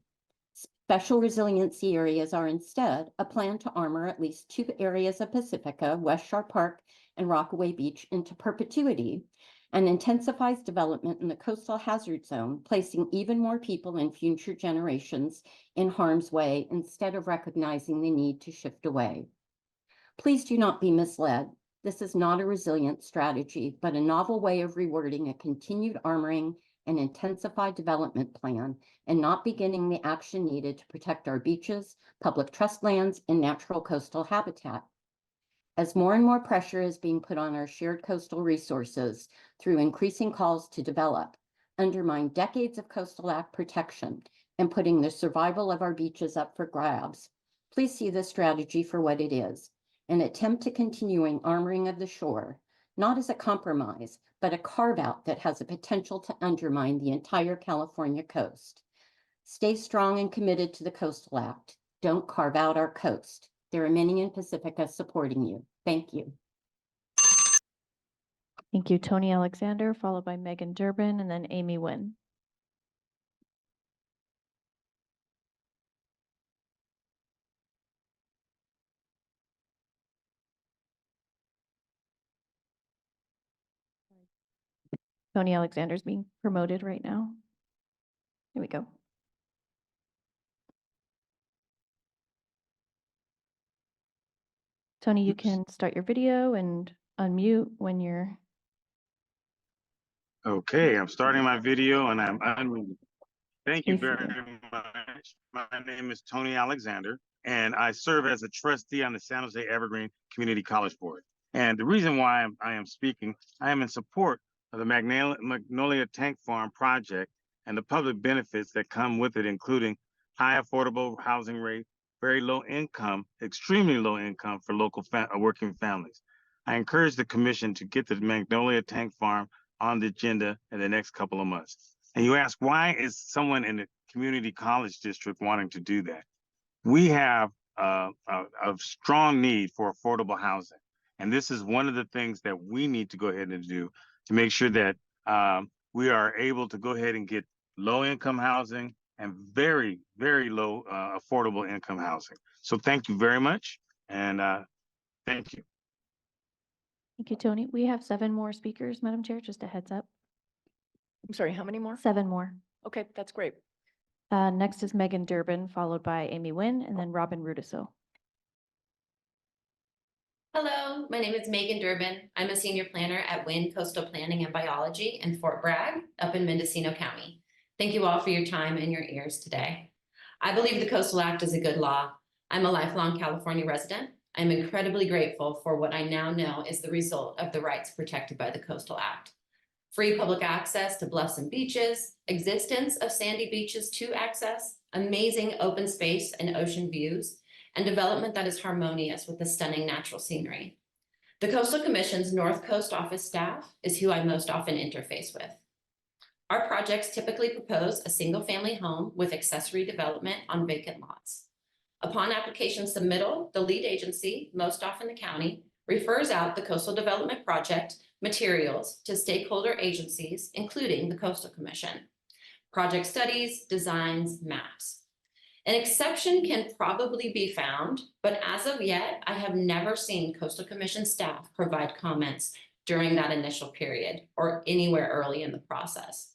Special resiliency areas are instead a plan to armor at least 2 areas of Pacifica, West Shore Park and Rockaway Beach, into perpetuity, and intensifies development in the coastal hazard zone, placing even more people and future generations in harm's way instead of recognizing the need to shift away. Please do not be misled. This is not a resilient strategy, but a novel way of rewording a continued armoring and intensified development plan, and not beginning the action needed to protect our beaches, public trust lands, and natural coastal habitat. As more and more pressure is being put on our shared coastal resources through increasing calls to develop, undermine decades of Coastal Act protection, and putting the survival of our beaches up for grabs, please see this strategy for what it is: an attempt to continuing armoring of the shore, not as a compromise, but a carve-out that has a potential to undermine the entire California coast. Stay strong and committed to the Coastal Act. Don't carve out our coast. There are many in Pacifica supporting you. Thank you. Thank you, Tony Alexander, followed by Megan Durbin and then Amy Nguyen. Tony Alexander's being promoted right now. Here we go. Tony, you can start your video and unmute when you're. Okay, I'm starting my video and I'm unmuted. Thank you Please very begin. much. My name is Tony Alexander, and I serve as a trustee on the San Jose Evergreen Community College Board. And the reason why I am speaking, I am in support of the Magnolia Tank Farm project and the public benefits that come with it, including high affordable housing rate, very low income, extremely low income for local working families. I encourage the commission to get the Magnolia Tank Farm on the agenda in the next couple of months. And you ask, why is someone in the community college district wanting to do that? We have a strong need for affordable housing. And this is one of the things that we need to go ahead and do to make sure that we are able to go ahead and get low income housing and very, very low affordable income housing. So thank you very much. And thank you. Thank you, Tony. We have 7 more speakers, Madam Chair, just a heads up. I'm sorry, how many more? 7 more. Okay, that's great. Next is Megan Durbin, followed by Amy Nguyen, and then Robin Rudiso. Hello, my name is Megan Durbin. I'm a senior planner at WIN Coastal Planning and Biology in Fort Bragg, up in Mendocino County. Thank you all for your time and your ears today. I believe the Coastal Act is a good law. I'm a lifelong California resident. I'm incredibly grateful for what I now know is the result of the rights protected by the Coastal Act. Free public access to bluffs and beaches, existence of sandy beaches to access, amazing open space and ocean views, and development that is harmonious with the stunning natural scenery. The Coastal Commission's North Coast office staff is who I most often interface with. Our projects typically propose a single-family home with accessory development on vacant lots. Upon application submittal, the lead agency, most often the county, refers out the coastal development project materials to stakeholder agencies, including the Coastal Commission. Project studies, designs, maps. An exception can probably be found, but as of yet, I have never seen Coastal Commission staff provide comments during that initial period or anywhere early in the process.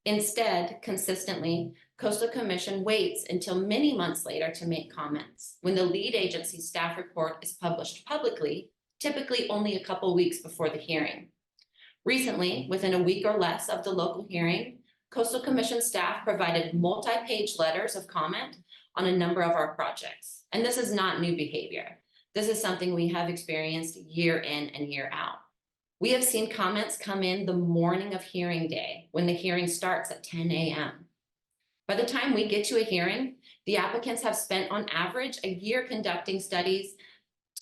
Instead, consistently, Coastal Commission waits until many months later to make comments when the lead agency staff report is published publicly, typically only a couple weeks before the hearing. Recently, within a week or less of the local hearing, Coastal Commission staff provided multi-page letters of comment on a number of our projects. And this is not new behavior. This is something we have experienced year in and year out. We have seen comments come in the morning of hearing day when the hearing starts at 10 a.m. By the time we get to a hearing, the applicants have spent on average a year conducting studies,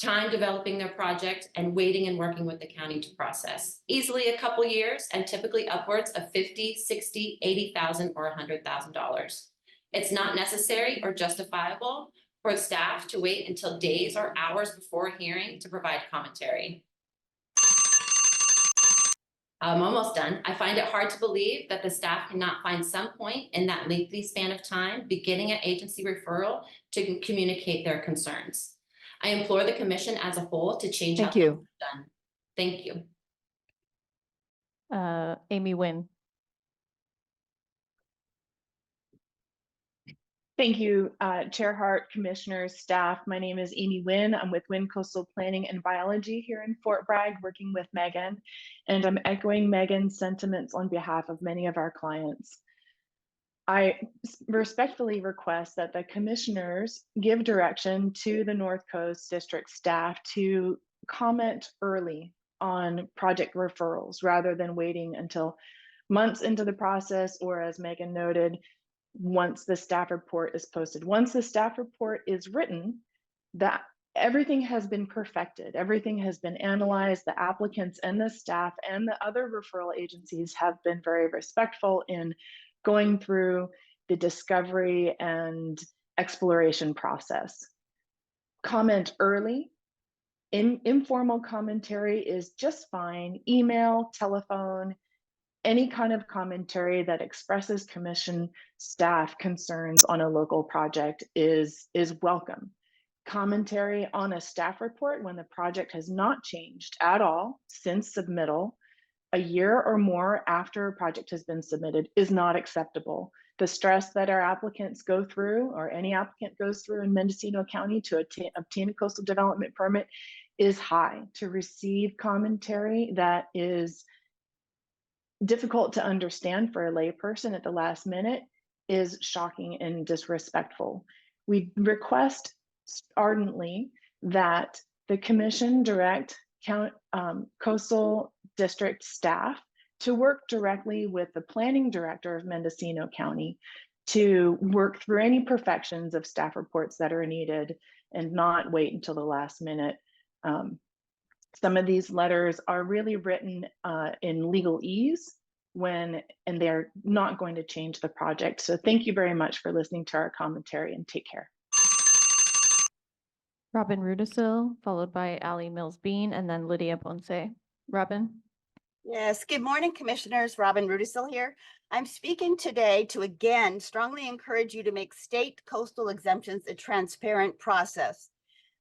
time developing their project, and waiting and working with the county to process. Easily a couple years and typically upwards of $50,000, $60,000, $80,000, or $100,000. It's not necessary or justifiable for staff to wait until days or hours before a hearing to provide commentary. I'm almost done. I find it hard to believe that the staff cannot find some point in that lengthy span of time, beginning at agency referral, to communicate their concerns. I implore the commission as a whole to change how things are done. Thank you. Amy Nguyen. Thank you, Chair Hart, commissioners, staff. My name is Amy Nguyen. I'm with Wynn Coastal Planning and Biology here in Fort Bragg, working with Megan, and I'm echoing Megan's sentiments on behalf of many of our clients. I respectfully request that the commissioners give direction to the North Coast District staff to comment early on project referrals rather than waiting until months into the process, or as Megan noted, once the staff report is posted. Once the staff report is written, that everything has been perfected, everything has been analyzed, the applicants and the staff and the other referral agencies have been very respectful in going through the discovery and exploration process. Comment early. Informal commentary is just fine. Email, telephone, any kind of commentary that expresses commission staff concerns on a local project is welcome. Commentary on a staff report when the project has not changed at all since submittal, a year or more after a project has been submitted, is not acceptable. The stress that our applicants go through, or any applicant goes through in Mendocino County to obtain a coastal development permit, is high. To receive commentary that is difficult to understand for a layperson at the last minute is shocking and disrespectful. We request ardently that the commission direct coastal district staff to work directly with the planning director of Mendocino County to work through any perfections of staff reports that are needed and not wait until the last minute. Some of these letters are really written in legalese and they're not going to change the project. So thank you very much for listening to our commentary, and take care. Robin Rudisil, followed by Ali Mills-Bean, and then Lydia Ponce. Robin? Yes, good morning, commissioners. Robin Rudisil here. I'm speaking today to again strongly encourage you to make state coastal exemptions a transparent process.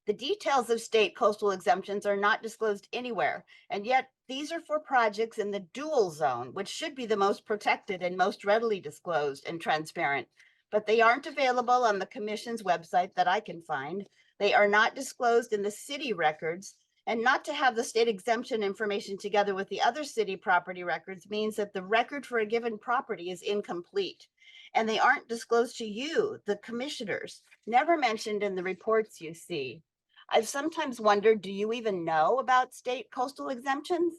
The details of state coastal exemptions are not disclosed anywhere, and yet these are for projects in the dual zone, which should be the most protected and most readily disclosed and transparent. But they aren't available on the commission's website that I can find. They are not disclosed in the city records, and not to have the state exemption information together with the other city property records means that the record for a given property is incomplete. And they aren't disclosed to you, the commissioners, never mentioned in the reports you see. I've sometimes wondered, do you even know about state coastal exemptions?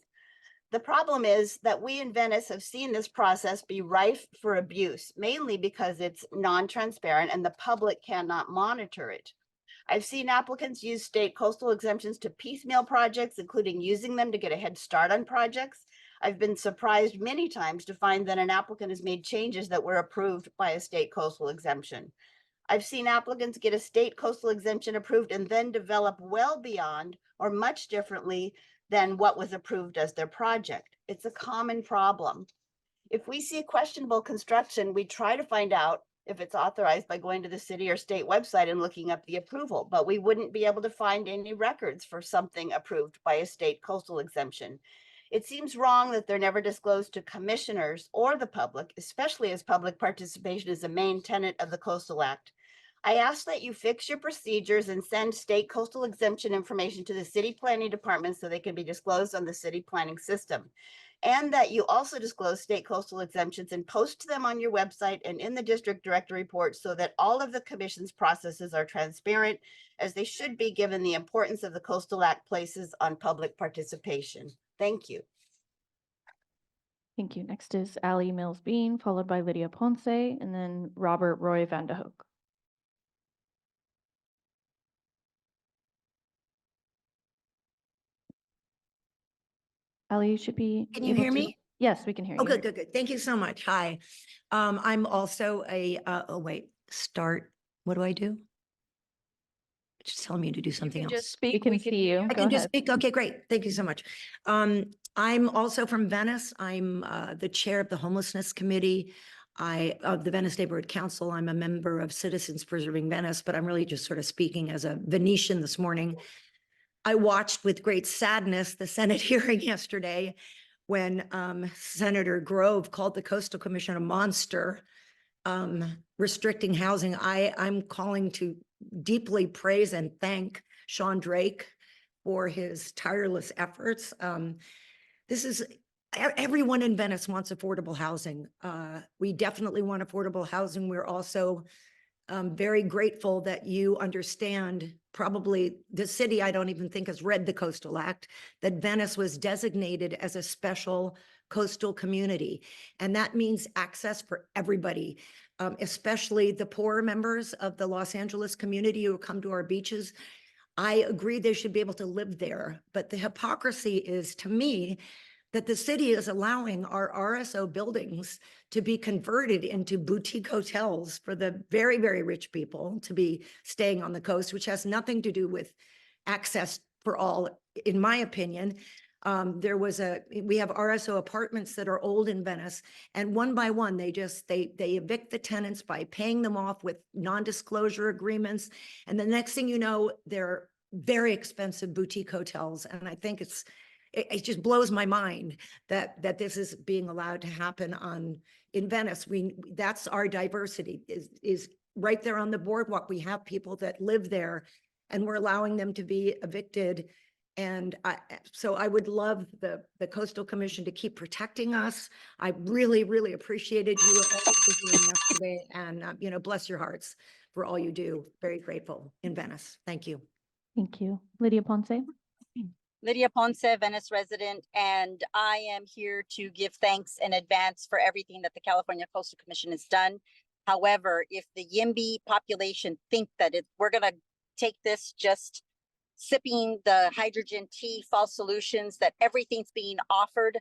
The problem is that we in Venice have seen this process be rife for abuse, mainly because it's non-transparent and the public cannot monitor it. I've seen applicants use state coastal exemptions to piecemeal projects, including using them to get a head start on projects. I've been surprised many times to find that an applicant has made changes that were approved by a state coastal exemption. I've seen applicants get a state coastal exemption approved and then develop well beyond or much differently than what was approved as their project. It's a common problem. If we see questionable construction, we try to find out if it's authorized by going to the city or state website and looking up the approval, but we wouldn't be able to find any records for something approved by a state coastal exemption. It seems wrong that they're never disclosed to commissioners or the public, especially as public participation is a main tenet of the Coastal Act. I ask that you fix your procedures and send state coastal exemption information to the city planning department so they can be disclosed on the city planning system. And that you also disclose state coastal exemptions and post them on your website and in the district director report so that all of the commission's processes are transparent, as they should be given the importance of the Coastal Act places on public participation. Thank you. Thank you. Next is Allie Mills Bean, followed by Lydia Ponce, and then Robert Roy Vanderhoek. Allie, you should be. Can you able hear to- me? Yes, we can hear Oh, you. good, good, good. Thank you so much. Hi. I'm also a, oh wait, start. What do I do? Just tell me to do something else. Just speak. We can see you. I Go can just ahead. speak. Okay, great. Thank you so much. I'm also from Venice. I'm the chair of the homelessness committee. Of the Venice Neighborhood Council. I'm a member of Citizens Preserving Venice, but I'm really just sort of speaking as a Venetian this morning. I watched with great sadness the Senate hearing yesterday when Senator Grove called the Coastal Commission a monster, restricting housing. I'm calling to deeply praise and thank Sean Drake for his tireless efforts. Everyone in Venice wants affordable housing. We definitely want affordable housing. We're also very grateful that you understand, probably the city, I don't even think has read the Coastal Act, that Venice was designated as a special coastal community. And that means access for everybody, especially the poorer members of the Los Angeles community who come to our beaches. I agree they should be able to live there, but the hypocrisy is, to me, that the city is allowing our RSO buildings to be converted into boutique hotels for the very, very rich people to be staying on the coast, which has nothing to do with access for all, in my opinion. We have RSO apartments that are old in Venice, and one by one, they evict the tenants by paying them off with non-disclosure agreements. And the next thing you know, they're very expensive boutique hotels. And I think it just blows my mind that this is being allowed to happen in Venice. That's our diversity is right there on the boardwalk. We have people that live there and we're allowing them to be evicted. And so I would love the Coastal Commission to keep protecting us. I really, really appreciated you all doing yesterday, and bless your hearts for all you do. Very grateful in Venice. Thank you. Thank you. Lydia Ponce. Lydia Ponce, Venice resident, and I am here to give thanks in advance for everything that the California Coastal Commission has done. However, if the YIMBY population think that we're going to take this just sipping the hydrogen tea false solutions, that everything's being offered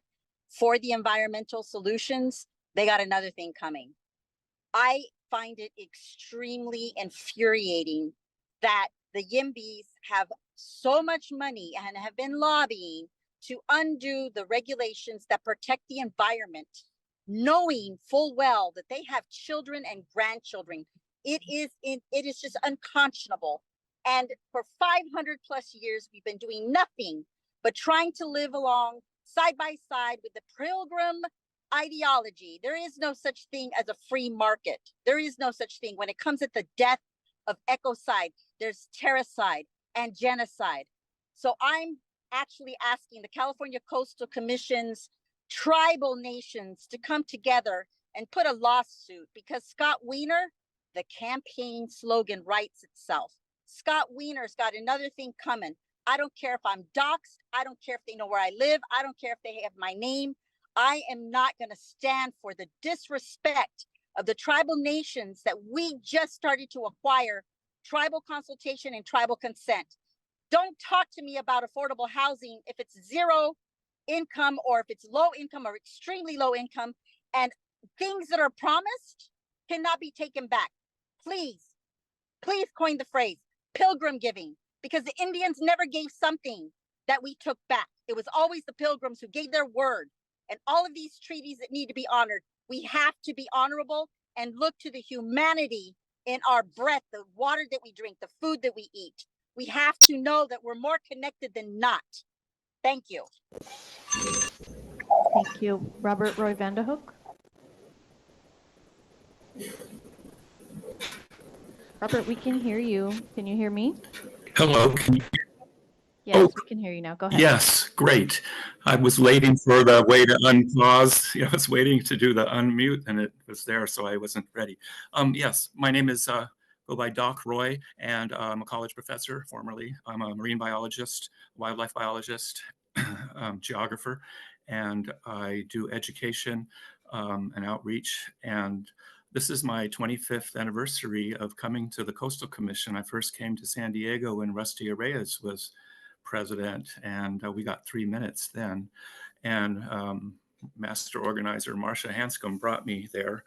for the environmental solutions, they got another thing coming. I find it extremely infuriating that the YIMBYs have so much money and have been lobbying to undo the regulations that protect the environment, knowing full well that they have children and grandchildren. It is just unconscionable. And for 500 plus years, we've been doing nothing but trying to live along side by side with the pilgrim ideology. There is no such thing as a free market. There is no such thing. When it comes at the death of ecocide, there's terracide and genocide. So I'm actually asking the California Coastal Commission's tribal nations to come together and put a lawsuit, because Scott Wiener, the campaign slogan writes itself. Scott Wiener's got another thing coming. I don't care if I'm doxxed. I don't care if they know where I live. I don't care if they have my name. I am not going to stand for the disrespect of the tribal nations that we just started to acquire tribal consultation and tribal consent. Don't talk to me about affordable housing if it's zero income or if it's low income or extremely low income, and things that are promised cannot be taken back. Please coin the phrase pilgrim giving, because the Indians never gave something that we took back. It was always the pilgrims who gave their word. And all of these treaties that need to be honored, we have to be honorable and look to the humanity in our breath, the water that we drink, the food that we eat. We have to know that we're more connected than not. Thank you. Thank you. Robert Roy Vanderhoek. Robert, we can hear you. Can you hear me? Hello. Can you... Yes, we can hear you now. Go ahead. Yes, great. I was waiting for the way to unpause. I was waiting to do the unmute and it was there, so I wasn't ready. Yes, my name is go by Doc Roy, and I'm a college professor formerly. I'm a marine biologist, wildlife biologist, geographer, and I do education and outreach. And this is my 25th anniversary of coming to the Coastal Commission. I first came to San Diego when Rusty Reyes was president, and we got 3 minutes then. And master organizer Marcia Hanscom brought me there.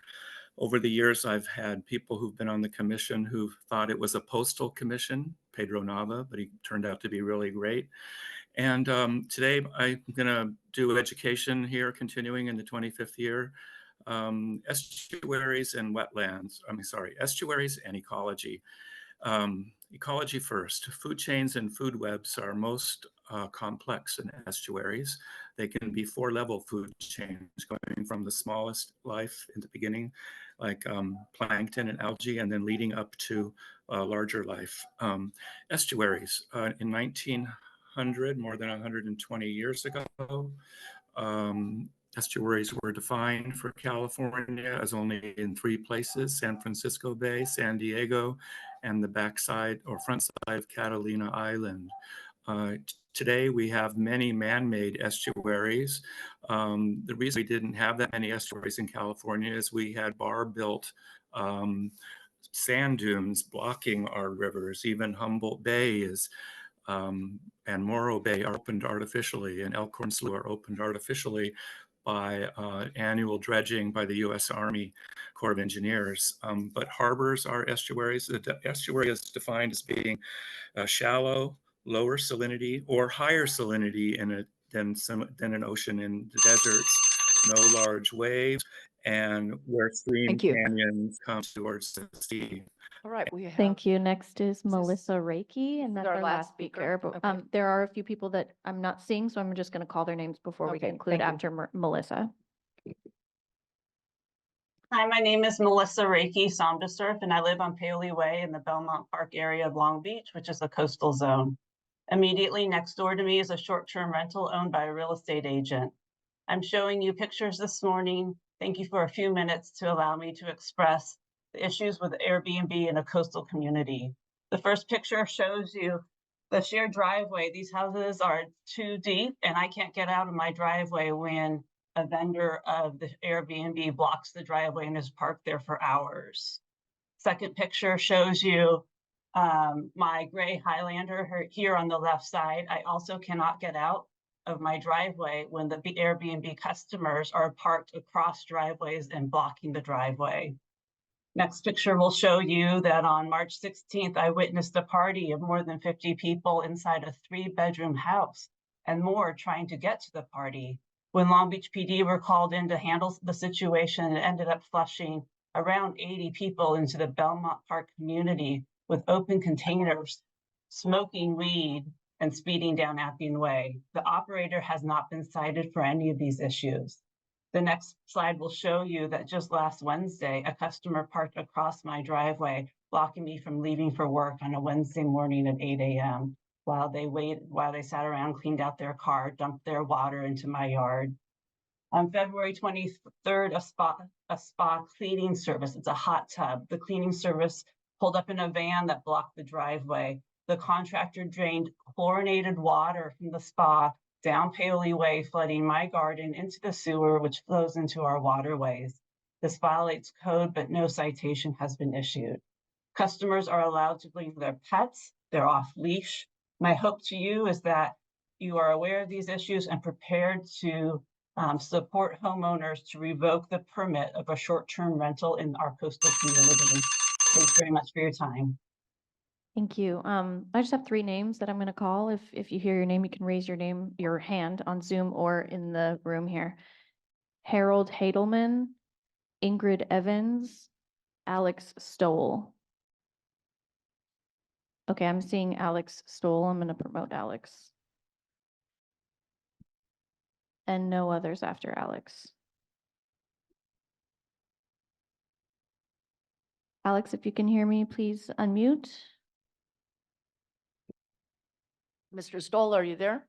Over the years, I've had people who've been on the commission who thought it was a postal commission, Pedro Nava, but he turned out to be really great. And today I'm going to do education here, continuing in the 25th year. Estuaries and wetlands, estuaries and ecology. Ecology first. Food chains and food webs are most complex in estuaries. They can be 4-level food chains, going from the smallest life in the beginning, like plankton and algae, and then leading up to larger life. Estuaries, in 1900, more than 120 years ago, estuaries were defined for California as only in 3 places: San Francisco Bay, San Diego, and the backside or front side of Catalina Island. Today, we have many man-made estuaries. The reason we didn't have that many estuaries in California is we had bar-built sand dunes blocking our rivers. Even Humboldt Bay is and Morro Bay are opened artificially, and Elkhorn Slough are opened artificially by annual dredging by the U.S. Army Corps of Engineers. But harbors are estuaries. The estuary is defined as being shallow, lower salinity, or higher salinity than an ocean in the deserts, no large waves, and where stream canyons come towards the sea. All right, we have. Thank you. Next is Melissa Reiki, and that's our our last last speaker. speaker. But Okay. there are a few people that I'm not seeing, so I'm just going to call their names before we Okay, conclude thank you. after Melissa. Hi, my name is Melissa Reiki Somdasurf, and I live on Paoli Way in the Belmont Park area of Long Beach, which is a coastal zone. Immediately next door to me is a short-term rental owned by a real estate agent. I'm showing you pictures this morning. Thank you for a few minutes to allow me to express the issues with Airbnb in a coastal community. The first picture shows you the shared driveway. These houses are too deep, and I can't get out of my driveway when a vendor of the Airbnb blocks the driveway and is parked there for hours. Second picture shows you my gray Highlander here on the left side. I also cannot get out of my driveway when the Airbnb customers are parked across driveways and blocking the driveway. Next picture will show you that on March 16th, I witnessed a party of more than 50 people inside a 3-bedroom house and more trying to get to the party. When Long Beach PD were called in to handle the situation, it ended up flushing around 80 people into the Belmont Park community with open containers, smoking weed, and speeding down Appian Way. The operator has not been cited for any of these issues. The next slide will show you that just last Wednesday, a customer parked across my driveway, blocking me from leaving for work on a Wednesday morning at 8 a.m. while they sat around, cleaned out their car, dumped their water into my yard. On February 23rd, a spa cleaning service, it's a hot tub. The cleaning service pulled up in a van that blocked the driveway. The contractor drained chlorinated water from the spa down Paoli Way, flooding my garden into the sewer, which flows into our waterways. This violates code, but no citation has been issued. Customers are allowed to bring their pets. They're off leash. My hope to you is that you are aware of these issues and prepared to support homeowners to revoke the permit of a short-term rental in our coastal community. Thanks very much for your time. Thank you. I just have 3 names that I'm going to call. If you hear your name, you can raise your hand on Zoom or in the room here. Harold Hadelman, Ingrid Evans, Alex Stoll. Okay, I'm seeing Alex Stoll. I'm going to promote Alex. And no others after Alex. Alex, if you can hear me, please unmute. Mr. Stoll, are you there?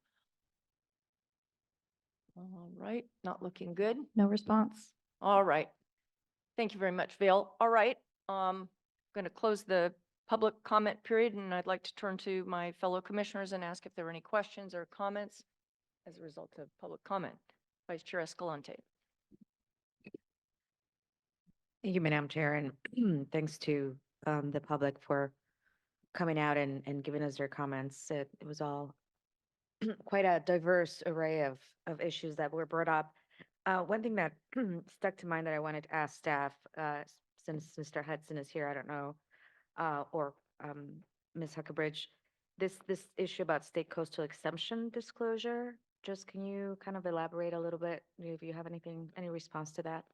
All right, not looking good. No response. All right. Thank you very much, Vale. All right, I'm going to close the public comment period, and I'd like to turn to my fellow commissioners and ask if there are any questions or comments as a result of public comment. Vice Chair Escalante. Thank you, Madam Chair, and thanks to the public for coming out and giving us their comments. It was all quite a diverse array of issues that were brought up. One thing that stuck to mind that I wanted to ask staff, since Mr. Hudson is here, I don't know, or Ms. Huckabridge, this issue about state coastal exemption disclosure, just can you kind of elaborate a little bit if you have any response to that?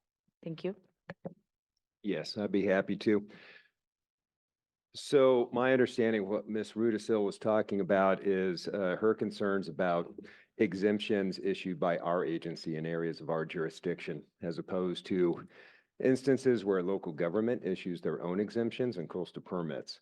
Thank you. Yes, I'd be happy to. So my understanding of what Ms. Rudisil was talking about is her concerns about exemptions issued by our agency in areas of our jurisdiction, as opposed to instances where local government issues their own exemptions and coastal permits.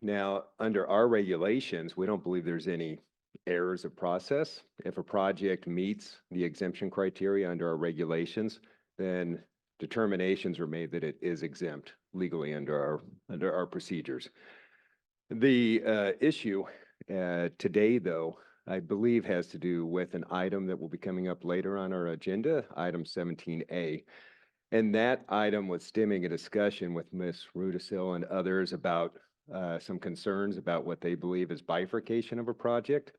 Now, under our regulations, we don't believe there's any errors of process. If a project meets the exemption criteria under our regulations, then determinations are made that it is exempt legally under our procedures. The issue today, though, I believe has to do with an item that will be coming up later on our agenda, item 17A. And that item was stemming a discussion with Ms. Rudisil and others about some concerns about what they believe is bifurcation of a project,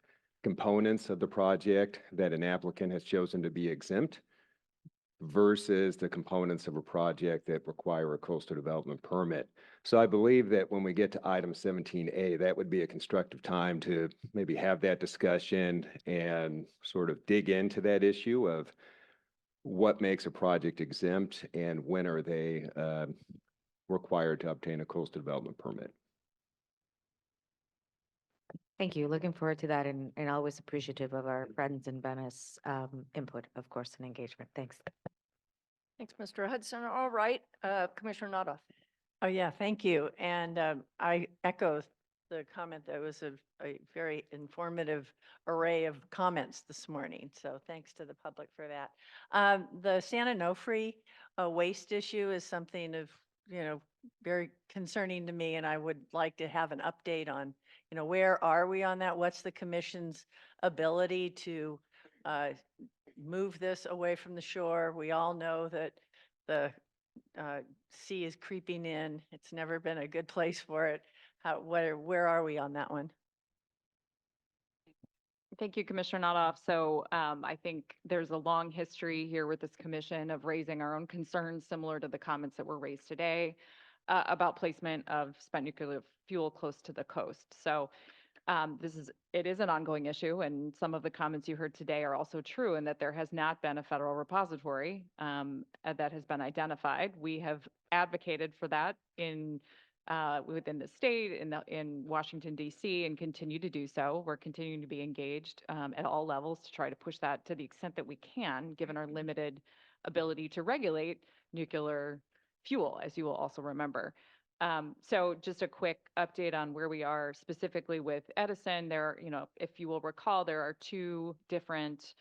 components of the project that an applicant has chosen to be exempt, versus the components of a project that require a coastal development permit. So I believe that when we get to item 17A, that would be a constructive time to maybe have that discussion and sort of dig into that issue of what makes a project exempt and when are they required to obtain a coastal development permit. Thank you. Looking forward to that and always appreciative of our friends in Venice input, of course, and engagement. Thanks. Thanks, Mr. Hudson. All right, Commissioner Nada. Oh, yeah, thank you. And I echo the comment that was a very informative array of comments this morning. So thanks to the public for that. The San Onofre waste issue is something of, very concerning to me, and I would like to have an update on, where are we on that? What's the commission's ability to move this away from the shore? We all know that the sea is creeping in. It's never been a good place for it. Where are we on that one? Thank you, Commissioner Notoff. So I think there's a long history here with this commission of raising our own concerns similar to the comments that were raised today about placement of spent nuclear fuel close to the coast. So it is an ongoing issue, and some of the comments you heard today are also true in that there has not been a federal repository that has been identified. We have advocated for that within the state, in Washington, D.C., and continue to do so. We're continuing to be engaged at all levels to try to push that to the extent that we can, given our limited ability to regulate nuclear fuel, as you will also remember. So just a quick update on where we are specifically with Edison. There, if you will recall, there are two different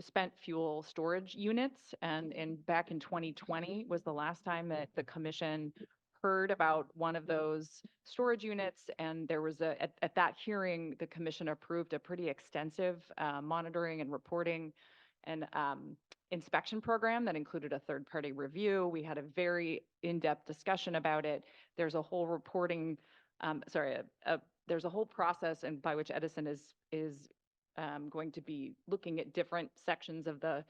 spent fuel storage units, and back in 2020 was the last time that the commission heard about one of those storage units, and there was at that hearing, the commission approved a pretty extensive monitoring and reporting and inspection program that included a third-party review. We had a very in-depth discussion about it. There's a whole reporting, there's a whole process and by which Edison is going to be looking at different sections of the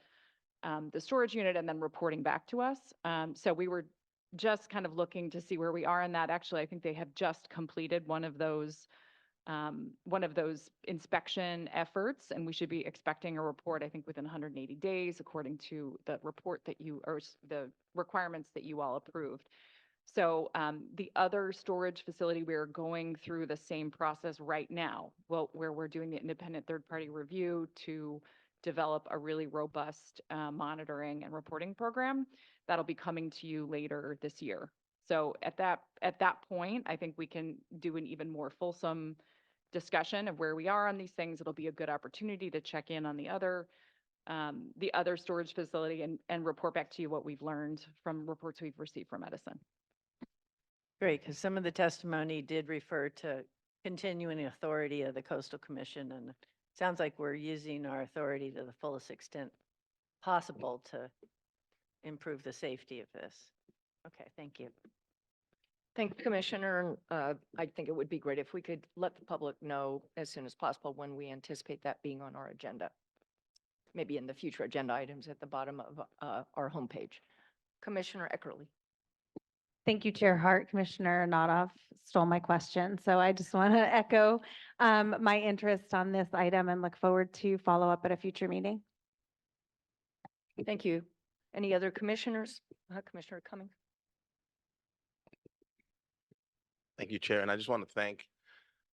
storage unit and then reporting back to us. So we were just kind of looking to see where we are in that. Actually, I think they have just completed one of those inspection efforts, and we should be expecting a report, I think, within 180 days, according to the report that the requirements that you all approved. So the other storage facility, we're going through the same process right now, where we're doing the independent third-party review to develop a really robust monitoring and reporting program that'll be coming to you later this year. So at that point, I think we can do an even more fulsome discussion of where we are on these things. It'll be a good opportunity to check in on the other storage facility and report back to you what we've learned from reports we've received from Edison. Great, because some of the testimony did refer to continuing authority of the Coastal Commission, and sounds like we're using our authority to the fullest extent possible to improve the safety of this. Okay, thank you. Thank you, Commissioner. And I think it would be great if we could let the public know as soon as possible when we anticipate that being on our agenda. Maybe in the future agenda items at the bottom of our homepage. Commissioner Eckerly. Thank you, Chair Hart. Commissioner Nodhoff stole my question. So I just want to echo my interest on this item and look forward to follow up at a future meeting. Thank you. Any other commissioners? Commissioner Cummings. Thank you, Chair. And I just want to thank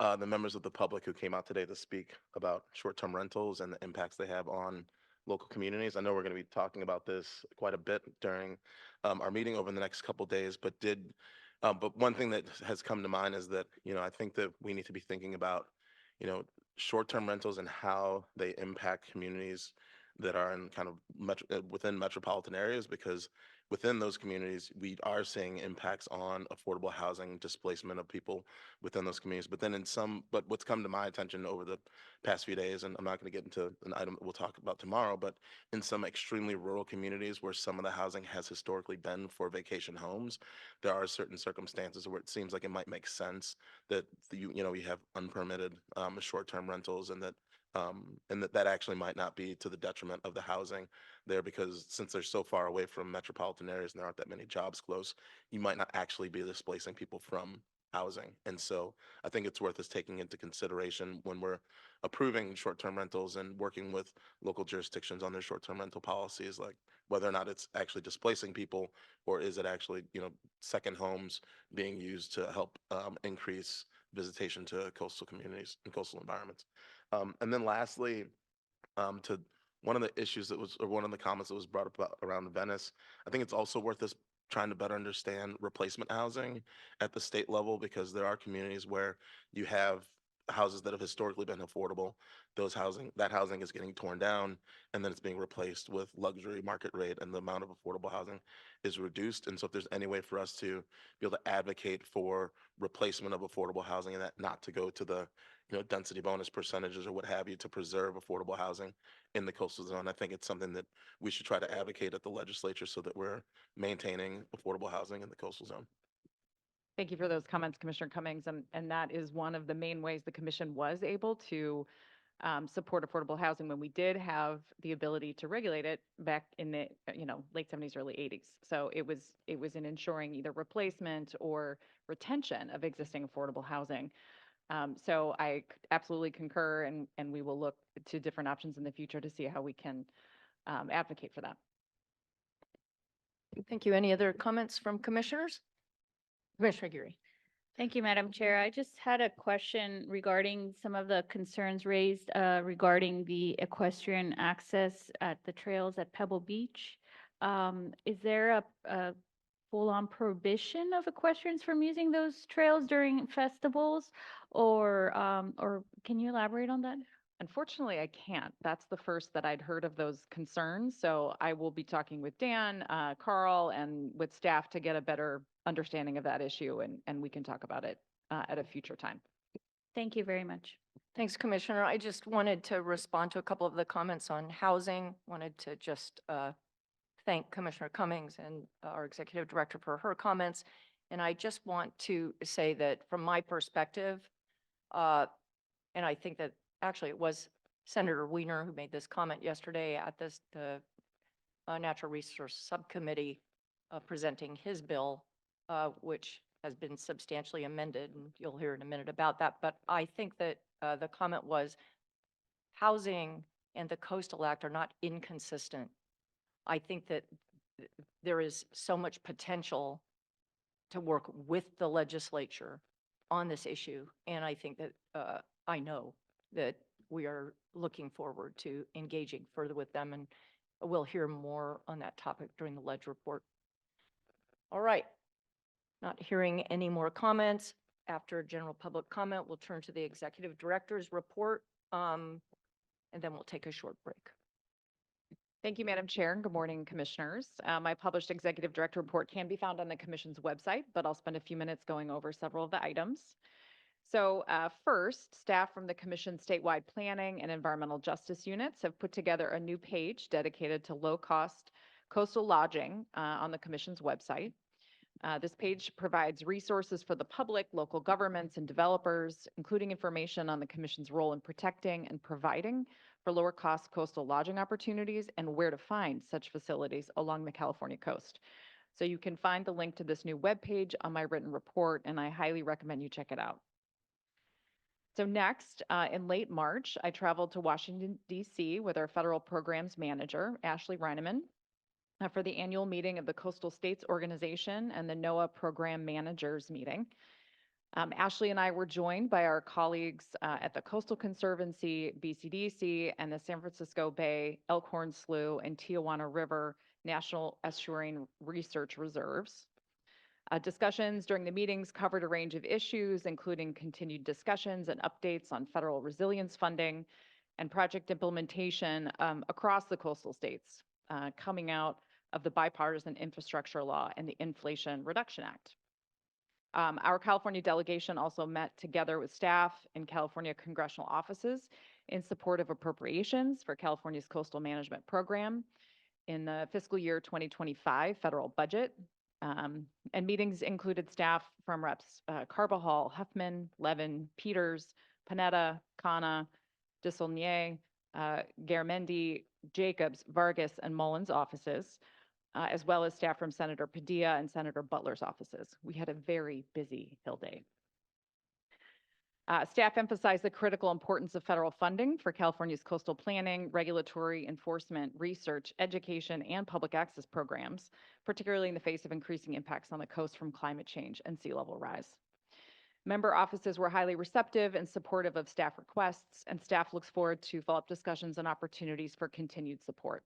the members of the public who came out today to speak about short-term rentals and the impacts they have on local communities. I know we're going to be talking about this quite a bit during our meeting over the next couple of days, but one thing that has come to mind is that, I think that we need to be thinking about, short-term rentals and how they impact communities that are in kind of within metropolitan areas, because within those communities, we are seeing impacts on affordable housing, displacement of people within those communities. But what's come to my attention over the past few days, and I'm not going to get into an item that we'll talk about tomorrow, but in some extremely rural communities where some of the housing has historically been for vacation homes, there are certain circumstances where it seems like it might make sense that we have unpermitted short-term rentals, and that actually might not be to the detriment of the housing there, because since they're so far away from metropolitan areas and there aren't that many jobs close, you might not actually be displacing people from housing. And so I think it's worth us taking into consideration when we're approving short-term rentals and working with local jurisdictions on their short-term rental policies, like whether or not it's actually displacing people, or is it actually, second homes being used to help increase visitation to coastal communities and coastal environments. And then lastly, to one of the issues that was, or one of the comments that was brought up around Venice, I think it's also worth us trying to better understand replacement housing at the state level, because there are communities where you have houses that have historically been affordable. That housing is getting torn down, and then it's being replaced with luxury market rate, and the amount of affordable housing is reduced. And so if there's any way for us to be able to advocate for replacement of affordable housing, and that not to go to the density bonus percentages or what have you, to preserve affordable housing in the coastal zone, I think it's something that we should try to advocate at the legislature so that we're maintaining affordable housing in the coastal zone. Thank you for those comments, Commissioner Cummings. And that is one of the main ways the commission was able to support affordable housing when we did have the ability to regulate it back in the late 70s, early 80s. So it was in ensuring either replacement or retention of existing affordable housing. So I absolutely concur, and we will look to different options in the future to see how we can advocate for that. Thank you. Any other comments from commissioners? Commissioner Geary. Thank you, Madam Chair. I just had a question regarding some of the concerns raised regarding the equestrian access at the trails at Pebble Beach. Is there a full-on prohibition of equestrians from using those trails during festivals, or can you elaborate on that? Unfortunately, I can't. That's the first that I'd heard of those concerns. So I will be talking with Dan, Carl, and with staff to get a better understanding of that issue, and we can talk about it at a future time. Thank you very much. Thanks, Commissioner. I just wanted to respond to a couple of the comments on housing. Wanted to just thank Commissioner Cummings and our executive director for her comments. And I just want to say that from my perspective, and I think that actually it was Senator Wiener who made this comment yesterday at the Natural Resource Subcommittee presenting his bill, which has been substantially amended, and you'll hear in a minute about that. But I think that the comment was housing and the Coastal Act are not inconsistent. I think that there is so much potential to work with the legislature on this issue. And I think that I know that we are looking forward to engaging further with them, and we'll hear more on that topic during the ledge report. All right. Not hearing any more comments. After general public comment, we'll turn to the executive director's report, and then we'll take a short break. Thank you, Madam Chair, and good morning, commissioners. My published executive director report can be found on the commission's website, but I'll spend a few minutes going over several of the items. So first, staff from the Commission's statewide planning and environmental justice units have put together a new page dedicated to low-cost coastal lodging on the Commission's website. This page provides resources for the public, local governments, and developers, including information on the Commission's role in protecting and providing for lower-cost coastal lodging opportunities and where to find such facilities along the California coast. So you can find the link to this new webpage on my written report, and I highly recommend you check it out. So next, in late March, I traveled to Washington, D.C. with our federal programs manager, Ashley Reineman, for the annual meeting of the Coastal States Organization and the NOAA Program Managers meeting. Ashley and I were joined by our colleagues at the Coastal Conservancy, BCDC, and the San Francisco Bay, Elkhorn Slough, and Tijuana River National Estuarine Research Reserves. Discussions during the meetings covered a range of issues, including continued discussions and updates on federal resilience funding and project implementation across the coastal states, coming out of the Bipartisan Infrastructure Law and the Inflation Reduction Act. Our California delegation also met together with staff in California congressional offices in support of appropriations for California's coastal management program in the fiscal year 2025 federal budget. And meetings included staff from Reps Carbajal, Huffman, Levin, Peters, Panetta, Khanna, Desaulniers, Garamendi, Jacobs, Vargas, and Mullins offices, as well as staff from Senator Padilla and Senator Butler's offices. We had a very busy Hill Day. Staff emphasized the critical importance of federal funding for California's coastal planning, regulatory enforcement, research, education, and public access programs, particularly in the face of increasing impacts on the coast from climate change and sea level rise. Member offices were highly receptive and supportive of staff requests, and staff looks forward to follow-up discussions and opportunities for continued support.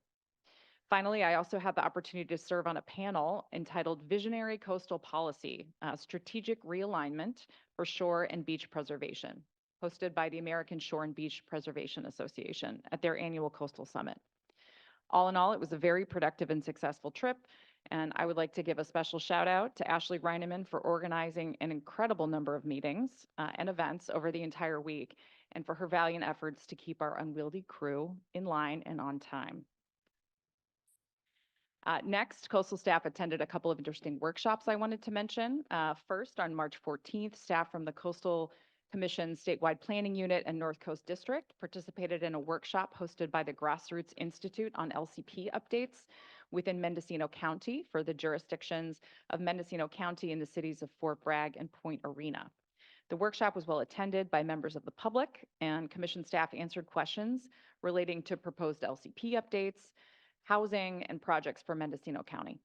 Finally, I also had the opportunity to serve on a panel entitled Visionary Coastal Policy, Strategic Realignment for Shore and Beach Preservation, hosted by the American Shore and Beach Preservation Association at their annual Coastal Summit. All in all, it was a very productive and successful trip, and I would like to give a special shout out to Ashley Reineman for organizing an incredible number of meetings and events over the entire week, and for her valiant efforts to keep our unwieldy crew in line and on time. Next, coastal staff attended a couple of interesting workshops I wanted to mention. First, on March 14th, staff from the Coastal Commission Statewide Planning Unit and North Coast District participated in a workshop hosted by the Grassroots Institute on LCP updates within Mendocino County for the jurisdictions of Mendocino County and the cities of Fort Bragg and Point Arena. The workshop was well attended by members of the public, and Commission staff answered questions relating to proposed LCP updates, housing, and projects for Mendocino County.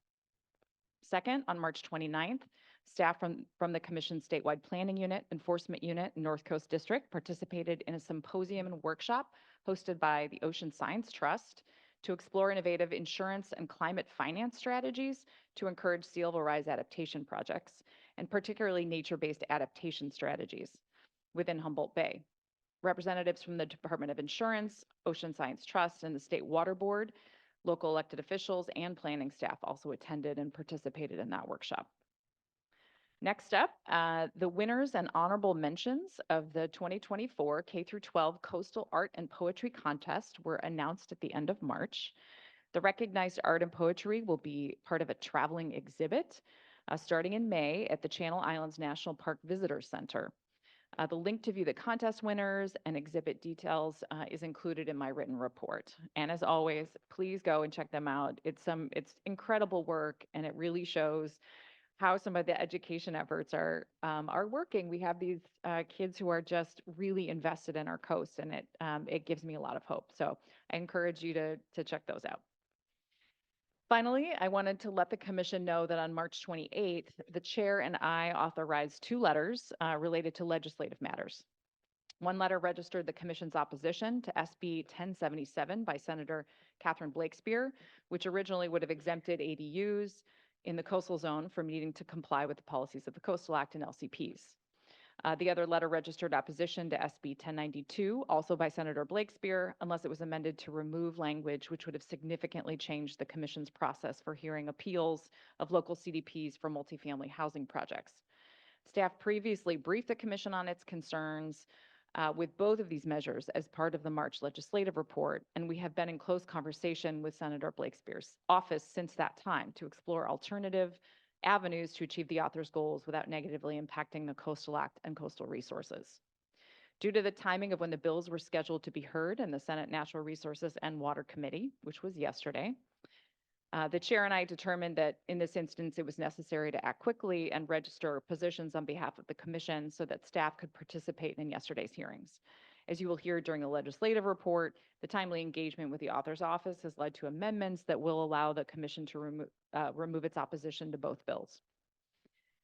Second, on March 29th, staff from the Commission Statewide Planning Unit, Enforcement Unit, and North Coast District participated in a symposium and workshop hosted by the Ocean Science Trust to explore innovative insurance and climate finance strategies to encourage sea level rise adaptation projects, and particularly nature-based adaptation strategies within Humboldt Bay. Representatives from the Department of Insurance, Ocean Science Trust, and the State Water Board, local elected officials, and planning staff also attended and participated in that workshop. Next up, the winners and honorable mentions of the 2024 K-12 Coastal Art and Poetry Contest were announced at the end of March. The recognized art and poetry will be part of a traveling exhibit starting in May at the Channel Islands National Park Visitor Center. The link to view the contest winners and exhibit details is included in my written report. And as always, please go and check them out. It's incredible work, and it really shows how some of the education efforts are working. We have these kids who are just really invested in our coast, and it gives me a lot of hope. So I encourage you to check those out. Finally, I wanted to let the Commission know that on March 28th, the Chair and I authorized 2 letters related to legislative matters. One letter registered the Commission's opposition to SB 1077 by Senator Catherine Blakespear, which originally would have exempted ADUs in the coastal zone from needing to comply with the policies of the Coastal Act and LCPs. The other letter registered opposition to SB 1092, also by Senator Blakespear, unless it was amended to remove language which would have significantly changed the Commission's process for hearing appeals of local CDPs for multifamily housing projects. Staff previously briefed the commission on its concerns with both of these measures as part of the March legislative report, and we have been in close conversation with Senator Blake Spear's office since that time to explore alternative avenues to achieve the author's goals without negatively impacting the Coastal Act and coastal resources. Due to the timing of when the bills were scheduled to be heard in the Senate Natural Resources and Water Committee, which was yesterday, the chair and I determined that in this instance, it was necessary to act quickly and register positions on behalf of the commission so that staff could participate in yesterday's hearings. As you will hear during the legislative report, the timely engagement with the author's office has led to amendments that will allow the commission to remove its opposition to both bills.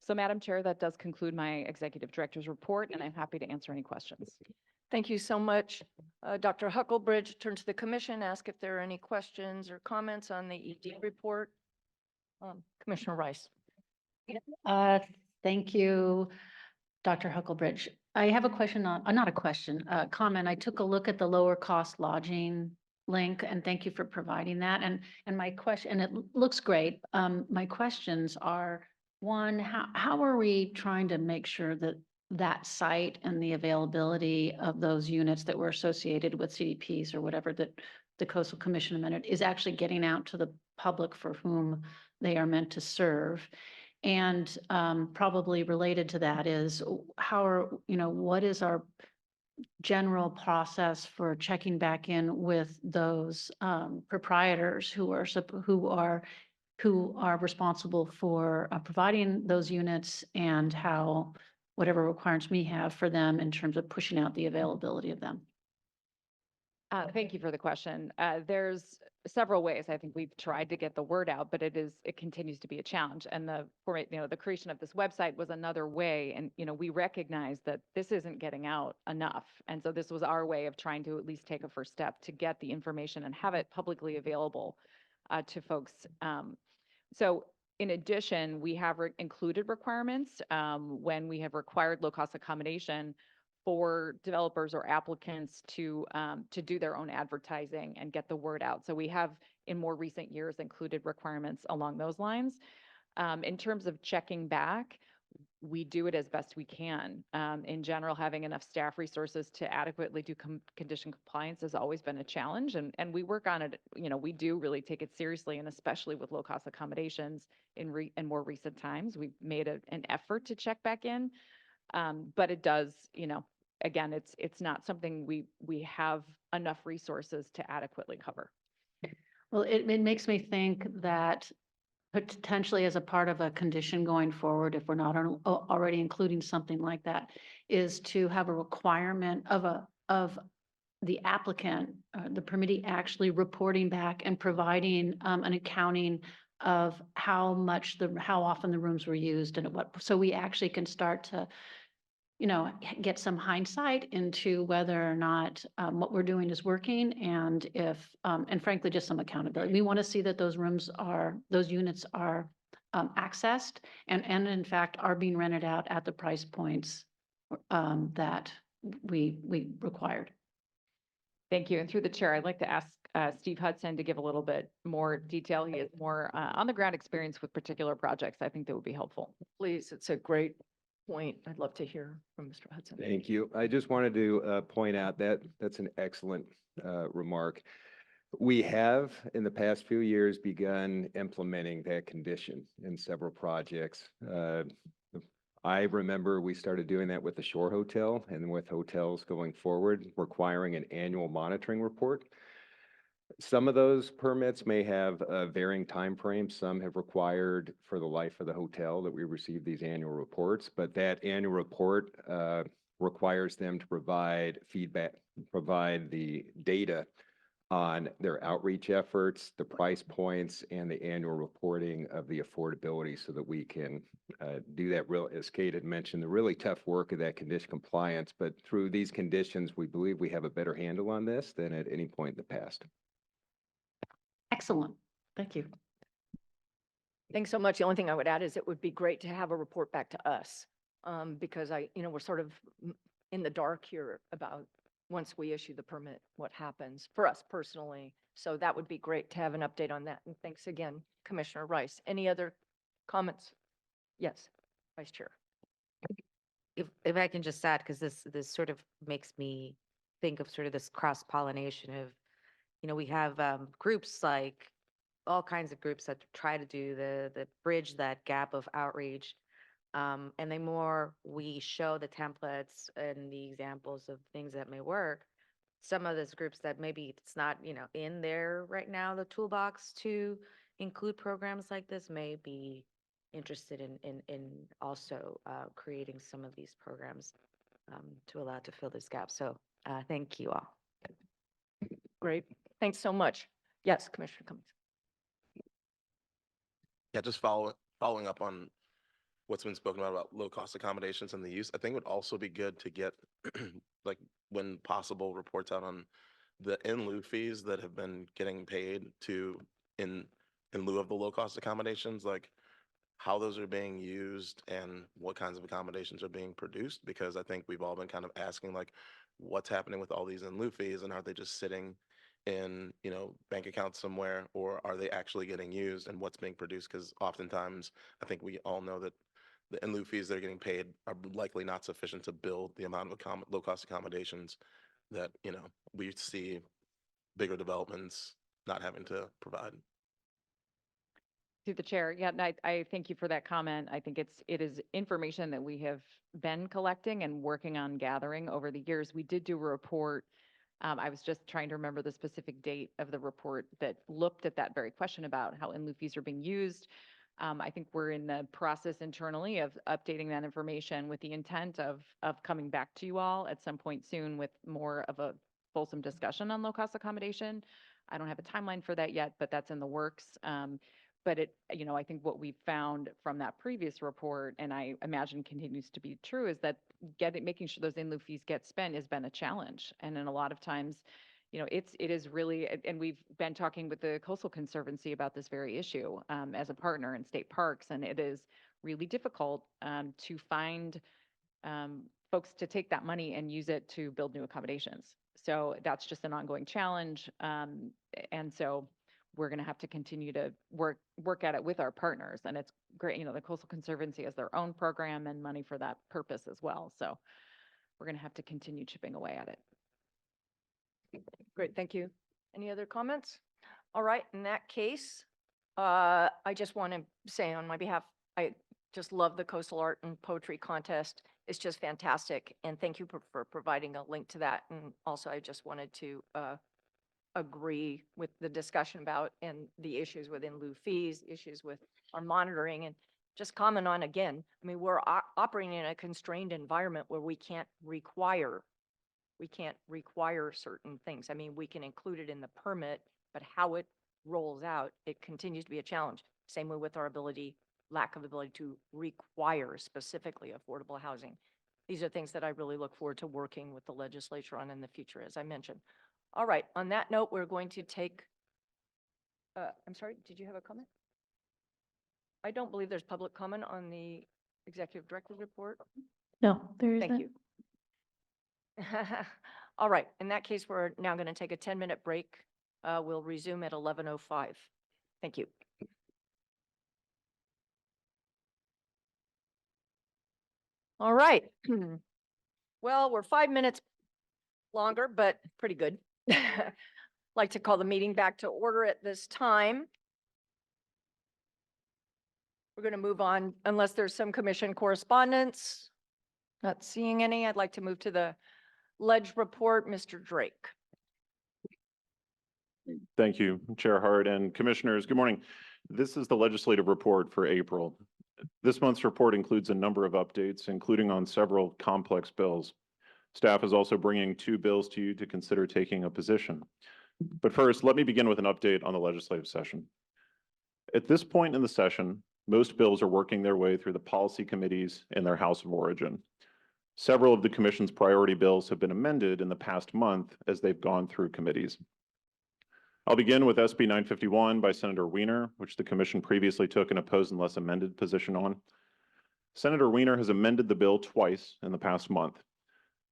So, Madam Chair, that does conclude my executive director's report, and I'm happy to answer any questions. Thank you so much. Dr. Huckelbridge, turn to the commission, ask if there are any questions or comments on the ED report. Commissioner Rice. Thank you, Dr. Huckelbridge. I have a question on, not a question, a comment. I took a look at the lower cost lodging link, and thank you for providing that. And my question, and it looks great. My questions are, one, how are we trying to make sure that that site and the availability of those units that were associated with CDPs or whatever that the Coastal Commission amended is actually getting out to the public for whom they are meant to serve? And probably related to that is what is our general process for checking back in with those proprietors who are responsible for providing those units, and how whatever requirements we have for them in terms of pushing out the availability of them? Thank you for the question. There's several ways I think we've tried to get the word out, but it continues to be a challenge. And the creation of this website was another way. And, we recognize that this isn't getting out enough. And so this was our way of trying to at least take a first step to get the information and have it publicly available to folks. So in addition, we have included requirements when we have required low-cost accommodation for developers or applicants to do their own advertising and get the word out. So we have, in more recent years, included requirements along those lines. In terms of checking back, we do it as best we can. In general, having enough staff resources to adequately do condition compliance has always been a challenge, and we work on it. We do really take it seriously, and especially with low-cost accommodations in more recent times, we've made an effort to check back in, but it does, again, it's not something we have enough resources to adequately cover. Well, it makes me think that potentially as a part of a condition going forward, if we're not already including something like that, is to have a requirement of the applicant, the permittee, actually reporting back and providing an accounting of how often the rooms were used and at what, so we actually can start to get some hindsight into whether or not what we're doing is working, and and frankly, just some accountability. We want to see that those units are accessed and in fact are being rented out at the price points that we required. Thank you. And through the chair, I'd like to ask Steve Hudson to give a little bit more detail. He has more on the ground experience with particular projects. I think that would be helpful. Please, it's a great point. I'd love to hear from Mr. Hudson. Thank you. I just wanted to point out that that's an excellent remark. We have, in the past few years, begun implementing that condition in several projects. I remember we started doing that with the Shore Hotel, and with hotels going forward, requiring an annual monitoring report. Some of those permits may have varying timeframes. Some have required for the life of the hotel that we receive these annual reports, but that annual report requires them to provide feedback, provide the data on their outreach efforts, the price points, and the annual reporting of the affordability, so that we can do that as Kate had mentioned, the really tough work of that condition compliance. But through these conditions, we believe we have a better handle on this than at any point in the past. Excellent. Thank you. Thanks so much. The only thing I would add is it would be great to have a report back to us, because we're sort of in the dark here about once we issue the permit, what happens for us personally. So that would be great to have an update on that. And thanks again, Commissioner Rice. Any other comments? Yes, Vice Chair. if I can just add, because this sort of makes me think of sort of this cross-pollination of, we have groups like all kinds of groups that try to do the bridge that gap of outreach. And the more we show the templates and the examples of things that may work, some of those groups that maybe it's not, in there right now, the toolbox to include programs like this may be interested in also creating some of these programs to allow to fill this gap. So thank you all. Great. Thanks so much. Yes, Commissioner Cummings. Yeah, just following up on what's been spoken about low-cost accommodations and the use. I think it would also be good to get, like, when possible, reports out on the in lieu fees that have been getting paid to in lieu of the low-cost accommodations, like how those are being used and what kinds of accommodations are being produced. Because I think we've all been kind of asking, like, what's happening with all these in lieu fees, and are they just sitting in bank accounts somewhere, or are they actually getting used, and what's being produced? Because oftentimes I think we all know that the in lieu fees that are getting paid are likely not sufficient to build the amount of low-cost accommodations that, we see bigger developments not having to provide. Through the chair, yeah, and I thank you for that comment. I think it is information that we have been collecting and working on gathering over the years. We did do a report. I was just trying to remember the specific date of the report that looked at that very question about how in lieu fees are being used. I think we're in the process internally of updating that information with the intent of coming back to you all at some point soon with more of a fulsome discussion on low-cost accommodation. I don't have a timeline for that yet, but that's in the works. But I think what we found from that previous report, and I imagine continues to be true, is that making sure those in lieu fees get spent has been a challenge. And in a lot of times, it is really, and we've been talking with the Coastal Conservancy about this very issue as a partner in state parks, and it is really difficult to find folks to take that money and use it to build new accommodations. So that's just an ongoing challenge. And so we're going to have to continue to work at it with our partners. And it's great, the Coastal Conservancy has their own program and money for that purpose as well. So we're going to have to continue chipping away at it. Great, thank you. Any other comments? All right, in that case, I just want to say on my behalf, I just love the Coastal Art and Poetry Contest. It's just fantastic. And thank you for providing a link to that. And also, I just wanted to agree with the discussion about and the issues with in lieu fees, issues with our monitoring, and just comment on again, I mean, we're operating in a constrained environment where we can't require certain things. I mean, we can include it in the permit, but how it rolls out, it continues to be a challenge. Same way with our lack of ability to require specifically affordable housing. These are things that I really look forward to working with the legislature on in the future, as I mentioned. All right, on that note, we're going to take, I'm sorry, did you have a comment? I don't believe there's public comment on the executive director's report. No, there isn't. Thank you. All right, in that case, we're now going to take a 10-minute break. We'll resume at 11:05. Thank you. All right. Well, we're 5 minutes longer, but pretty good. Like to call the meeting back to order at this time. We're going to move on unless there's some commission correspondence. Not seeing any. I'd like to move to the ledge report. Mr. Drake. Thank you, Chair Hart and Commissioners. Good morning. This is the legislative report for April. This month's report includes a number of updates, including on several complex bills. Staff is also bringing 2 bills to you to consider taking a position. But first, let me begin with an update on the legislative session. At this point in the session, most bills are working their way through the policy committees in their House of Origin. Several of the Commission's priority bills have been amended in the past month as they've gone through committees. I'll begin with SB 951 by Senator Wiener, which the Commission previously took an opposed unless amended position on. Senator Wiener has amended the bill twice in the past month.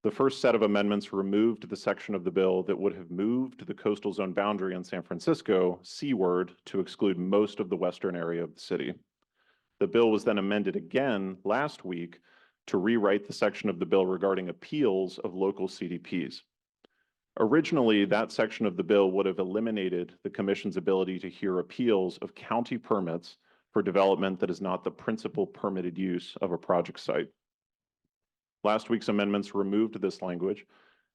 The first set of amendments removed the section of the bill that would have moved the coastal zone boundary in San Francisco seaward to exclude most of the western area of the city. The bill was then amended again last week to rewrite the section of the bill regarding appeals of local CDPs. Originally, that section of the bill would have eliminated the commission's ability to hear appeals of county permits for development that is not the principal permitted use of a project site. Last week's amendments removed this language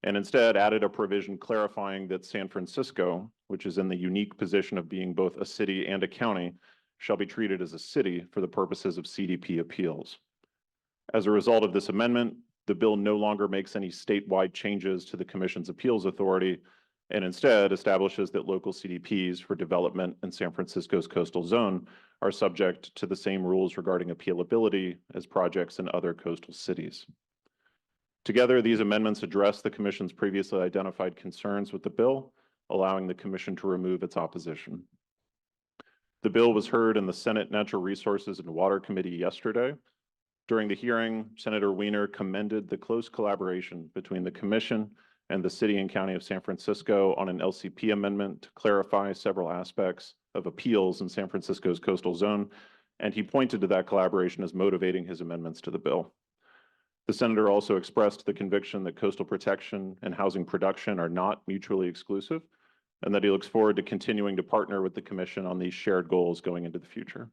and instead added a provision clarifying that San Francisco, which is in the unique position of being both a city and a county, shall be treated as a city for the purposes of CDP appeals. As a result of this amendment, the bill no longer makes any statewide changes to the Commission's appeals authority and instead establishes that local CDPs for development in San Francisco's coastal zone are subject to the same rules regarding appealability as projects in other coastal cities. Together, these amendments address the Commission's previously identified concerns with the bill, allowing the Commission to remove its opposition. The bill was heard in the Senate Natural Resources and Water Committee yesterday. During the hearing, Senator Wiener commended the close collaboration between the Commission and the City and County of San Francisco on an LCP amendment to clarify several aspects of appeals in San Francisco's coastal zone, and he pointed to that collaboration as motivating his amendments to the bill. The senator also expressed the conviction that coastal protection and housing production are not mutually exclusive, and that he looks forward to continuing to partner with the Commission on these shared goals going into the future.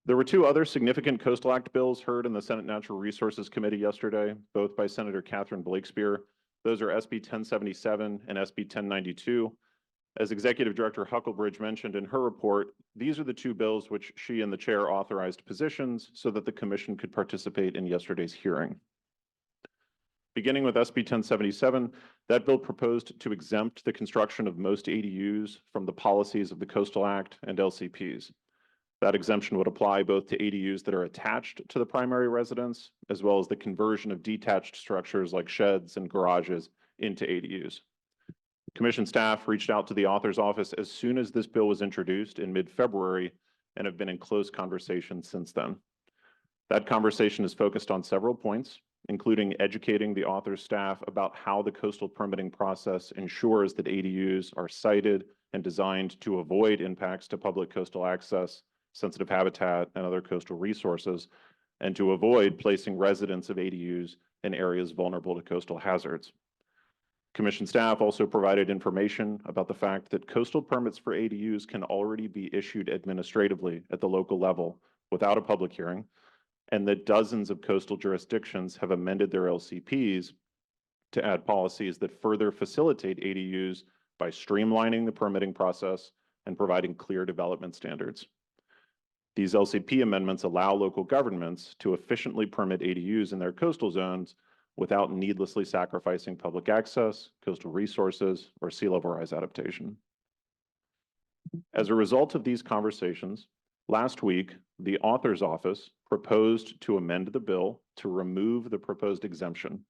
There were two other significant Coastal Act bills heard in the Senate Natural Resources Committee yesterday, both by Senator Catherine Blakespear. Those are SB 1077 and SB 1092. As Executive Director Huckelbridge mentioned in her report, these are the two bills which she and the chair authorized positions so that the Commission could participate in yesterday's hearing. Beginning with SB 1077, that bill proposed to exempt the construction of most ADUs from the policies of the Coastal Act and LCPs. That exemption would apply both to ADUs that are attached to the primary residence, as well as the conversion of detached structures like sheds and garages into ADUs. Commission staff reached out to the author's office as soon as this bill was introduced in mid-February and have been in close conversation since then. That conversation is focused on several points, including educating the author's staff about how the coastal permitting process ensures that ADUs are sited and designed to avoid impacts to public coastal access, sensitive habitat, and other coastal resources, and to avoid placing residents of ADUs in areas vulnerable to coastal hazards. Commission staff also provided information about the fact that coastal permits for ADUs can already be issued administratively at the local level without a public hearing, and that dozens of coastal jurisdictions have amended their LCPs to add policies that further facilitate ADUs by streamlining the permitting process and providing clear development standards. These LCP amendments allow local governments to efficiently permit ADUs in their coastal zones without needlessly sacrificing public access, coastal resources, or sea level rise adaptation. As a result of these conversations, last week, the author's office proposed to amend the bill to remove the proposed exemption,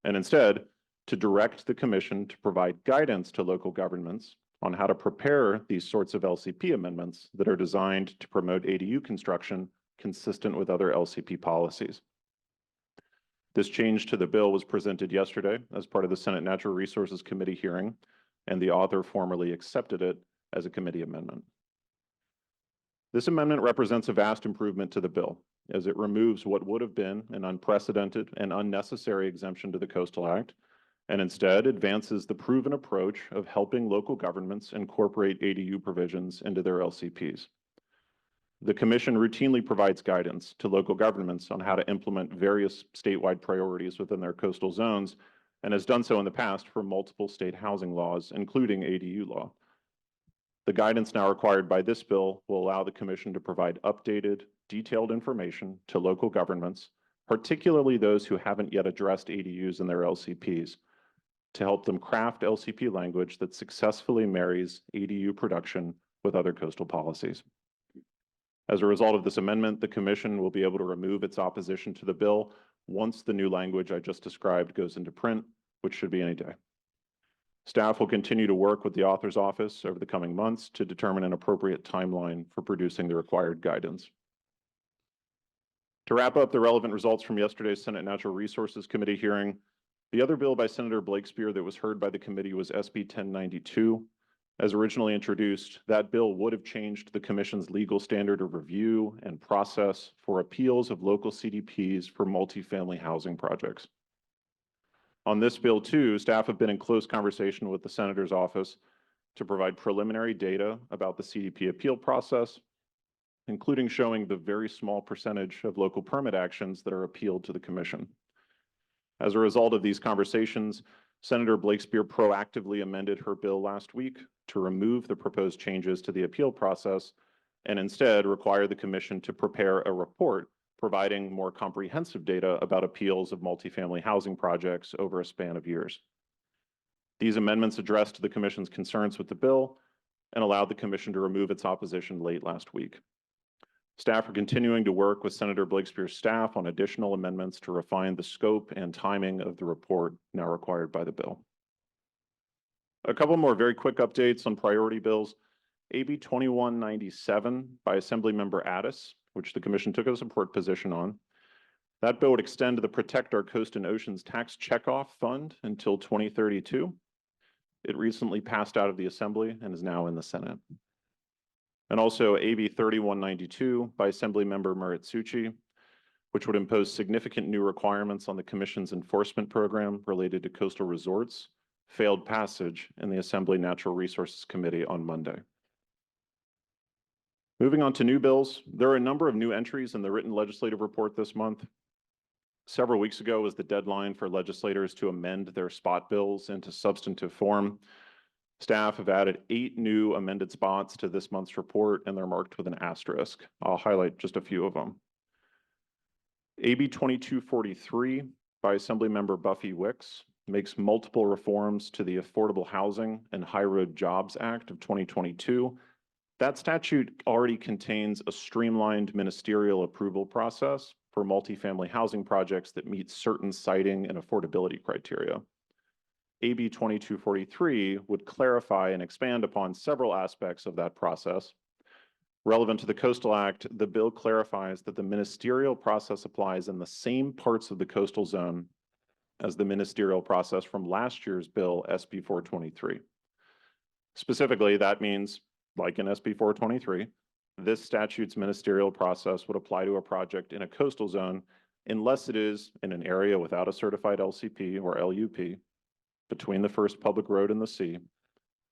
and instead to direct the Commission to provide guidance to local governments on how to prepare these sorts of LCP amendments that are designed to promote ADU construction consistent with other LCP policies. This change to the bill was presented yesterday as part of the Senate Natural Resources Committee hearing, and the author formally accepted it as a committee amendment. This amendment represents a vast improvement to the bill, as it removes what would have been an unprecedented and unnecessary exemption to the Coastal Act, and instead advances the proven approach of helping local governments incorporate ADU provisions into their LCPs. The Commission routinely provides guidance to local governments on how to implement various statewide priorities within their coastal zones, and has done so in the past for multiple state housing laws, including ADU law. The guidance now required by this bill will allow the Commission to provide updated, detailed information to local governments, particularly those who haven't yet addressed ADUs in their LCPs, to help them craft LCP language that successfully marries ADU production with other coastal policies. As a result of this amendment, the Commission will be able to remove its opposition to the bill once the new language I just described goes into print, which should be any day. Staff will continue to work with the author's office over the coming months to determine an appropriate timeline for producing the required guidance. To wrap up the relevant results from yesterday's Senate Natural Resources Committee hearing, the other bill by Senator Blakespear that was heard by the committee was SB 1092. As originally introduced, that bill would have changed the commission's legal standard of review and process for appeals of local CDPs for multifamily housing projects. On this bill too, staff have been in close conversation with the senator's office to provide preliminary data about the CDP appeal process, including showing the very small percentage of local permit actions that are appealed to the commission. As a result of these conversations, Senator Blakespear proactively amended her bill last week to remove the proposed changes to the appeal process and instead require the commission to prepare a report providing more comprehensive data about appeals of multifamily housing projects over a span of years. These amendments addressed the commission's concerns with the bill and allowed the commission to remove its opposition late last week. Staff are continuing to work with Senator Blakespear's staff on additional amendments to refine the scope and timing of the report now required by the bill. A couple more very quick updates on priority bills. AB 2197 by Assemblymember Addis, which the commission took a support position on. That bill would extend the Protect Our Coast and Oceans Tax Checkoff Fund until 2032. It recently passed out of the Assembly and is now in the Senate. And also AB 3192 by Assemblymember Maritsuchi, which would impose significant new requirements on the Commission's enforcement program related to coastal resorts, failed passage in the Assembly Natural Resources Committee on Monday. Moving on to new bills, there are a number of new entries in the written legislative report this month. Several weeks ago was the deadline for legislators to amend their spot bills into substantive form. Staff have added 8 new amended spots to this month's report, and they're marked with an asterisk. I'll highlight just a few of them. AB 2243 by Assemblymember Buffy Wicks makes multiple reforms to the Affordable Housing and High Road Jobs Act of 2022. That statute already contains a streamlined ministerial approval process for multifamily housing projects that meet certain siting and affordability criteria. AB 2243 would clarify and expand upon several aspects of that process. Relevant to the Coastal Act, the bill clarifies that the ministerial process applies in the same parts of the coastal zone as the ministerial process from last year's bill, SB 423. Specifically, that means, like in SB 423, this statute's ministerial process would apply to a project in a coastal zone unless it is in an area without a certified LCP or LUP, between the first public road and the sea,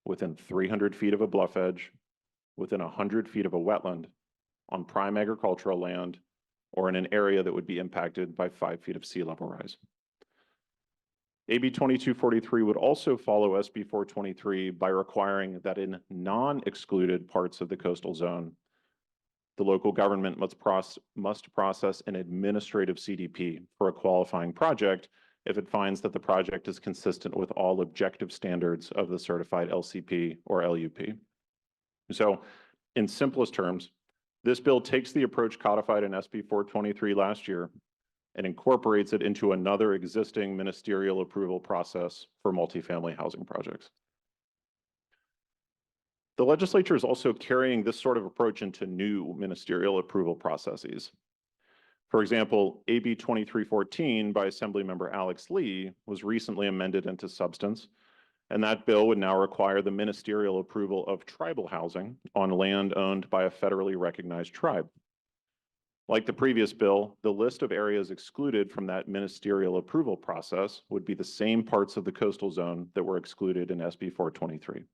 within 300 feet of a bluff edge, within 100 feet of a wetland, on prime agricultural land, or in an area that would be impacted by 5 feet of sea level rise. AB 2243 would also follow SB 423 by requiring that in non-excluded parts of the coastal zone, the local government must process an administrative CDP for a qualifying project if it finds that the project is consistent with all objective standards of the certified LCP or LUP. So in simplest terms, this bill takes the approach codified in SB 423 last year and incorporates it into another existing ministerial approval process for multifamily housing projects. The legislature is also carrying this sort of approach into new ministerial approval processes. For example, AB 2314 by Assemblymember Alex Lee was recently amended into substance, and that bill would now require the ministerial approval of tribal housing on land owned by a federally recognized tribe. Like the previous bill, the list of areas excluded from that ministerial approval process would be the same parts of the coastal zone that were excluded in SB 423.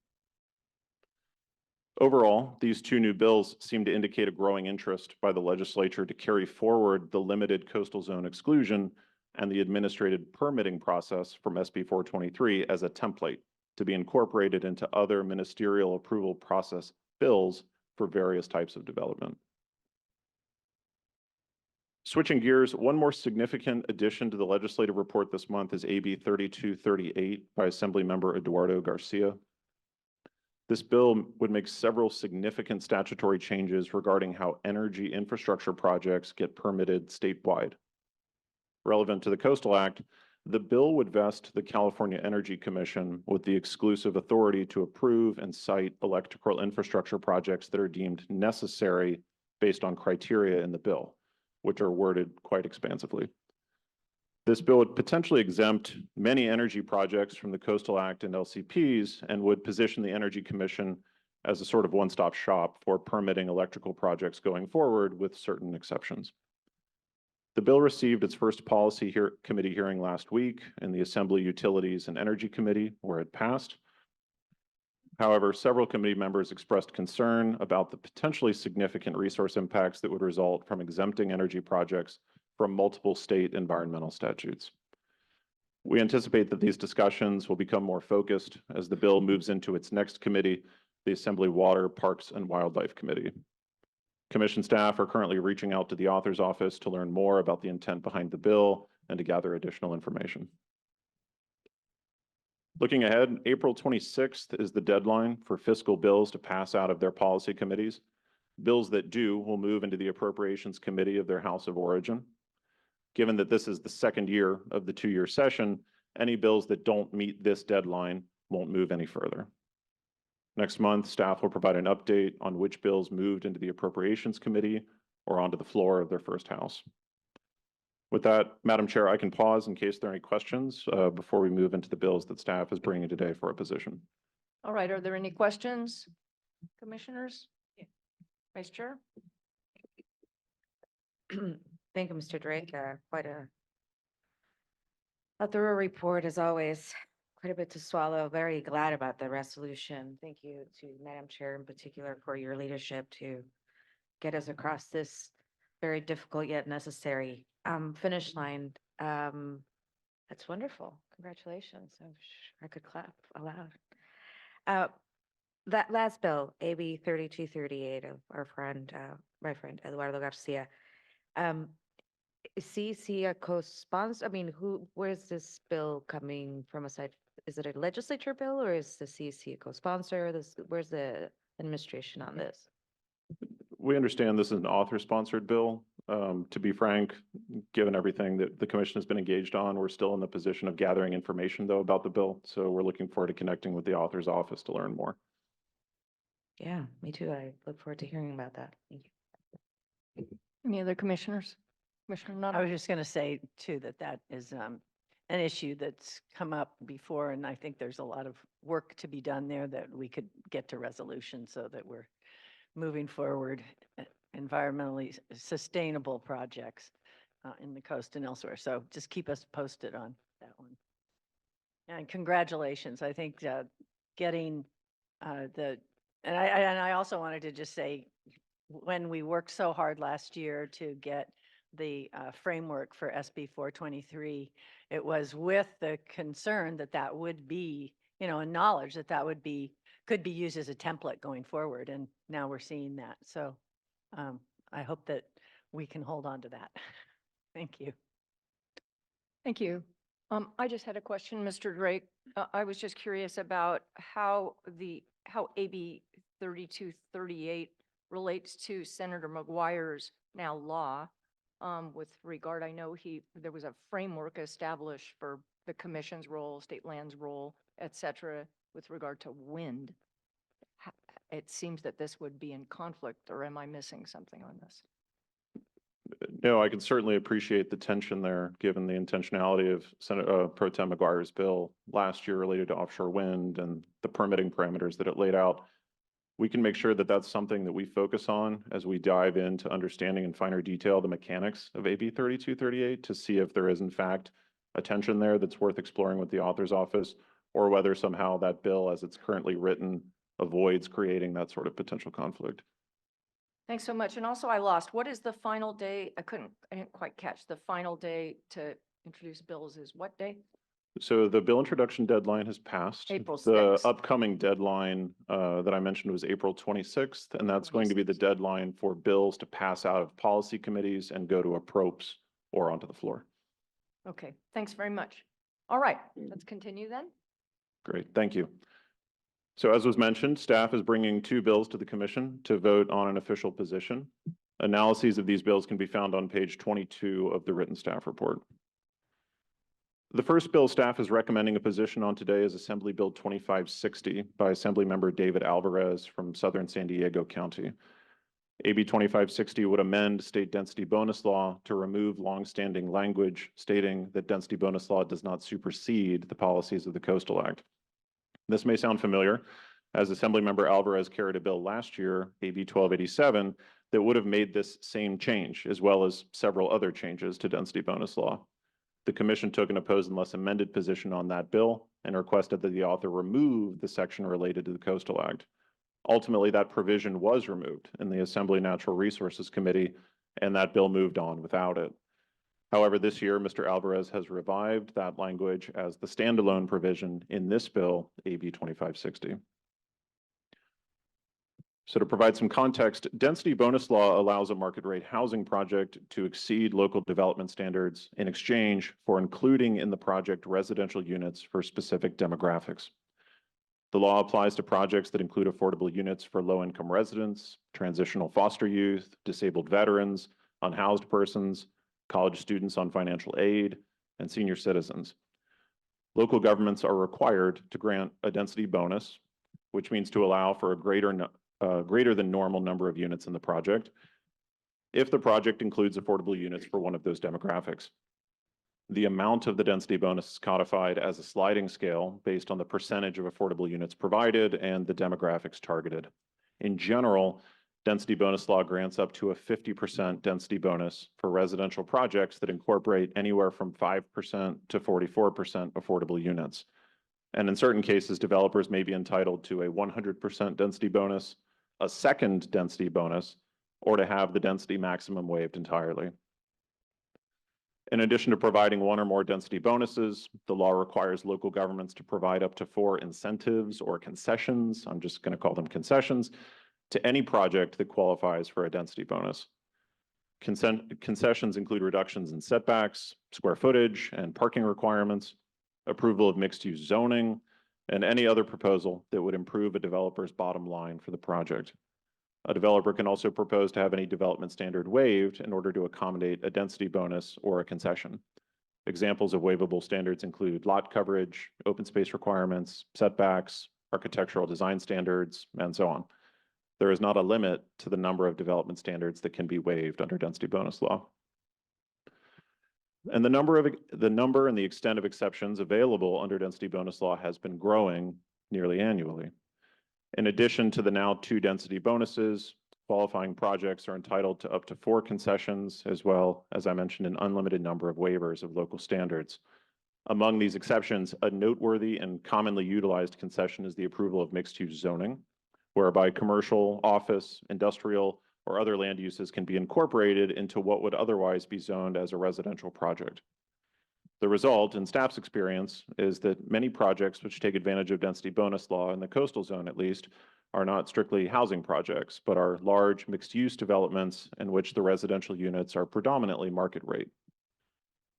Overall, these 2 new bills seem to indicate a growing interest by the legislature to carry forward the limited coastal zone exclusion and the administrative permitting process from SB 423 as a template to be incorporated into other ministerial approval process bills for various types of development. Switching gears, one more significant addition to the legislative report this month is AB 3238 by Assemblymember Eduardo Garcia. This bill would make several significant statutory changes regarding how energy infrastructure projects get permitted statewide. Relevant to the Coastal Act, the bill would vest the California Energy Commission with the exclusive authority to approve and cite electrical infrastructure projects that are deemed necessary based on criteria in the bill, which are worded quite expansively. This bill would potentially exempt many energy projects from the Coastal Act and LCPs and would position the Energy Commission as a sort of one-stop shop for permitting electrical projects going forward with certain exceptions. The bill received its first policy committee hearing last week in the Assembly Utilities and Energy Committee, where it passed. However, several committee members expressed concern about the potentially significant resource impacts that would result from exempting energy projects from multiple state environmental statutes. We anticipate that these discussions will become more focused as the bill moves into its next committee, the Assembly Water, Parks, and Wildlife Committee. Commission staff are currently reaching out to the author's office to learn more about the intent behind the bill and to gather additional information. Looking ahead, April 26th is the deadline for fiscal bills to pass out of their policy committees. Bills that do will move into the Appropriations Committee of their House of Origin. Given that this is the second year of the two-year session, any bills that don't meet this deadline won't move any further. Next month, staff will provide an update on which bills moved into the Appropriations Committee or onto the floor of their first house. With that, Madam Chair, I can pause in case there are any questions before we move into the bills that staff is bringing today for a position. All right, are there any questions, commissioners? Vice Chair? Thank you, Mr. Drake. Quite a thorough report as always. Quite a bit to swallow. Very glad about the resolution. Thank you to Madam Chair in particular for your leadership to get us across this very difficult yet necessary finish line. That's wonderful. Congratulations. I could clap aloud. That last bill, AB 3238 of our friend, my friend Eduardo Garcia. Is CEC a co-sponsor? I mean, where's this bill coming from aside? Is it a legislature bill or is the CEC a co-sponsor? Where's the administration on this? We understand this is an author-sponsored bill. To be frank, given everything that the commission has been engaged on, we're still in the position of gathering information though about the bill. So we're looking forward to connecting with the author's office to learn more. Yeah, me too. I look forward to hearing about that. Thank you. Any other commissioners? Commissioner Nutt? I was just going to say too, that is an issue that's come up before, and I think there's a lot of work to be done there that we could get to resolution so that we're moving forward environmentally sustainable projects in the coast and elsewhere. So just keep us posted on that one. And congratulations. I think getting and I also wanted to just say, when we worked so hard last year to get the framework for SB 423, it was with the concern that that would be, and knowledge that that could be used as a template going forward. And now we're seeing that. So I hope that we can hold on to that. Thank you. Thank you. I just had a question, Mr. Drake. I was just curious about how AB 3238 relates to Senator McGuire's now law with regard, I know there was a framework established for the commission's role, state land's role, et cetera, with regard to wind. It seems that this would be in conflict, or am I missing something on this? No, I can certainly appreciate the tension there, given the intentionality of Senator Pro Tem McGuire's bill last year related to offshore wind and the permitting parameters that it laid out. We can make sure that that's something that we focus on as we dive into understanding in finer detail the mechanics of AB 3238 to see if there is in fact a tension there that's worth exploring with the author's office, or whether somehow that bill as it's currently written avoids creating that sort of potential conflict. Thanks so much. And also I lost, what is the final day? I didn't quite catch the final day to introduce bills is what day? So the bill introduction deadline has passed. April The 6th. upcoming deadline that I mentioned was April 26th, and that's going to be the deadline for bills to pass out of policy committees and go to appropes or onto the floor. Okay, thanks very much. All right, let's continue then. Great, thank you. So as was mentioned, staff is bringing two bills to the commission to vote on an official position. Analyses of these bills can be found on page 22 of the written staff report. The first bill staff is recommending a position on today is Assembly Bill 2560 by Assemblymember David Alvarez from Southern San Diego County. AB 2560 would amend state density bonus law to remove longstanding language stating that density bonus law does not supersede the policies of the Coastal Act. This may sound familiar, as Assemblymember Alvarez carried a bill last year, AB 1287, that would have made this same change, as well as several other changes to density bonus law. The commission took an opposed unless amended position on that bill and requested that the author remove the section related to the Coastal Act. Ultimately, that provision was removed in the Assembly Natural Resources Committee, and that bill moved on without it. However, this year, Mr. Alvarez has revived that language as the standalone provision in this bill, AB 2560. So to provide some context, density bonus law allows a market rate housing project to exceed local development standards in exchange for including in the project residential units for specific demographics. The law applies to projects that include affordable units for low-income residents, transitional foster youth, disabled veterans, unhoused persons, college students on financial aid, and senior citizens. Local governments are required to grant a density bonus, which means to allow for a greater than normal number of units in the project, if the project includes affordable units for one of those demographics. The amount of the density bonus is codified as a sliding scale based on the percentage of affordable units provided and the demographics targeted. In general, density bonus law grants up to a 50% density bonus for residential projects that incorporate anywhere from 5% to 44% affordable units. And in certain cases, developers may be entitled to a 100% density bonus, a second density bonus, or to have the density maximum waived entirely. In addition to providing one or more density bonuses, the law requires local governments to provide up to 4 incentives or concessions, I'm just going to call them concessions, to any project that qualifies for a density bonus. Concessions include reductions in setbacks, square footage, and parking requirements, approval of mixed-use zoning, and any other proposal that would improve a developer's bottom line for the project. A developer can also propose to have any development standard waived in order to accommodate a density bonus or a concession. Examples of waivable standards include lot coverage, open space requirements, setbacks, architectural design standards, and so on. There is not a limit to the number of development standards that can be waived under density bonus law. And the number and the extent of exceptions available under density bonus law has been growing nearly annually. In addition to the now 2 density bonuses, qualifying projects are entitled to up to 4 concessions, as well as I mentioned, an unlimited number of waivers of local standards. Among these exceptions, a noteworthy and commonly utilized concession is the approval of mixed-use zoning, whereby commercial, office, industrial, or other land uses can be incorporated into what would otherwise be zoned as a residential project. The result, in staff's experience, is that many projects which take advantage of density bonus law, in the coastal zone at least, are not strictly housing projects, but are large mixed-use developments in which the residential units are predominantly market rate.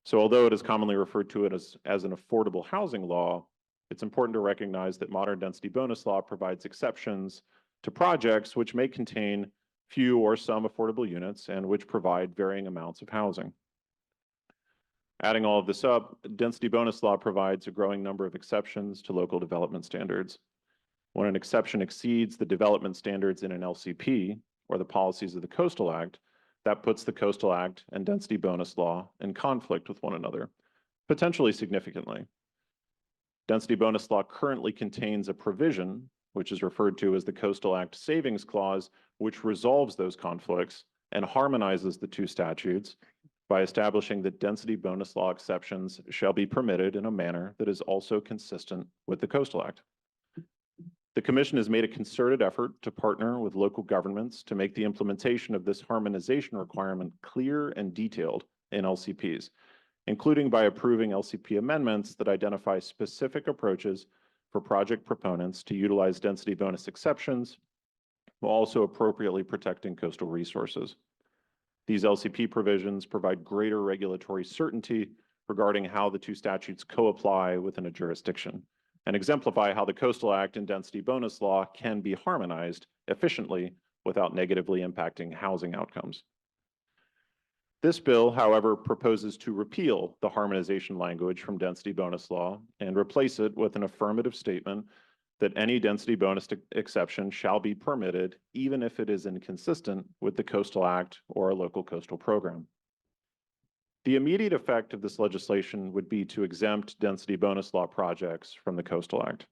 So although it is commonly referred to it as an affordable housing law, it's important to recognize that modern density bonus law provides exceptions to projects which may contain few or some affordable units and which provide varying amounts of housing. Adding all of this up, density bonus law provides a growing number of exceptions to local development standards. When an exception exceeds the development standards in an LCP or the policies of the Coastal Act, that puts the Coastal Act and density bonus law in conflict with one another, potentially significantly. Density bonus law currently contains a provision, which is referred to as the Coastal Act Savings Clause, which resolves those conflicts and harmonizes the 2 statutes by establishing that density bonus law exceptions shall be permitted in a manner that is also consistent with the Coastal Act. The Commission has made a concerted effort to partner with local governments to make the implementation of this harmonization requirement clear and detailed in LCPs, including by approving LCP amendments that identify specific approaches for project proponents to utilize density bonus exceptions while also appropriately protecting coastal resources. These LCP provisions provide greater regulatory certainty regarding how the 2 statutes co-apply within a jurisdiction and exemplify how the Coastal Act and density bonus law can be harmonized efficiently without negatively impacting housing outcomes. This bill, however, proposes to repeal the harmonization language from density bonus law and replace it with an affirmative statement that any density bonus exception shall be permitted even if it is inconsistent with the Coastal Act or a local coastal program. The immediate effect of this legislation would be to exempt density bonus law projects from the Coastal Act.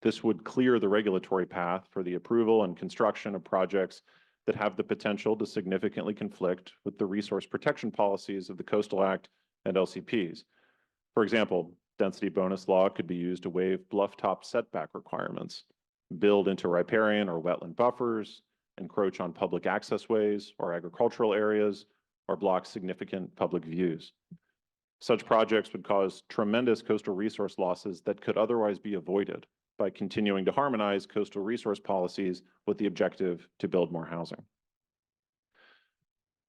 This would clear the regulatory path for the approval and construction of projects that have the potential to significantly conflict with the resource protection policies of the Coastal Act and LCPs. For example, density bonus law could be used to waive bluff top setback requirements, build into riparian or wetland buffers, encroach on public access ways or agricultural areas, or block significant public views. Such projects would cause tremendous coastal resource losses that could otherwise be avoided by continuing to harmonize coastal resource policies with the objective to build more housing.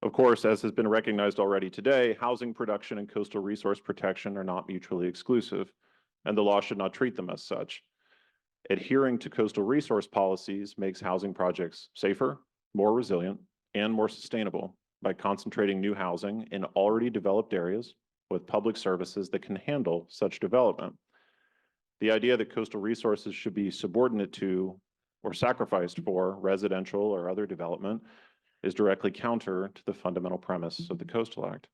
Of course, as has been recognized already today, housing production and coastal resource protection are not mutually exclusive, and the law should not treat them as such. Adhering to coastal resource policies makes housing projects safer, more resilient, and more sustainable by concentrating new housing in already developed areas with public services that can handle such development. The idea that coastal resources should be subordinate to or sacrificed for residential or other development is directly counter to the fundamental premise of the Coastal Act.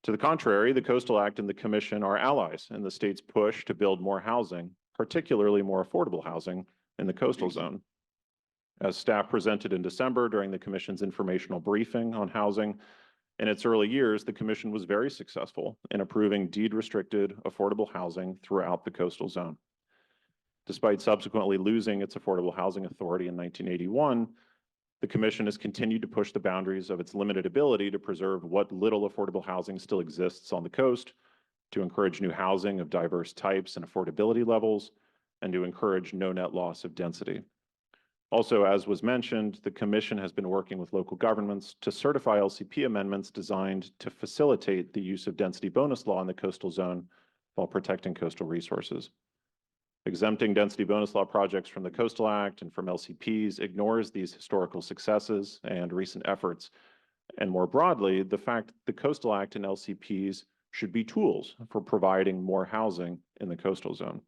To the contrary, the Coastal Act and the Commission are allies in the state's push to build more housing, particularly more affordable housing in the coastal zone. As staff presented in December during the Commission's informational briefing on housing, in its early years, the Commission was very successful in approving deed-restricted affordable housing throughout the coastal zone. Despite subsequently losing its Affordable Housing Authority in 1981, the Commission has continued to push the boundaries of its limited ability to preserve what little affordable housing still exists on the coast, to encourage new housing of diverse types and affordability levels, and to encourage no net loss of density. Also, as was mentioned, the Commission has been working with local governments to certify LCP amendments designed to facilitate the use of density bonus law in the coastal zone while protecting coastal resources. Exempting density bonus law projects from the Coastal Act and from LCPs ignores these historical successes and recent efforts, and more broadly, the fact that the Coastal Act and LCPs should be tools for providing more housing in the coastal zone.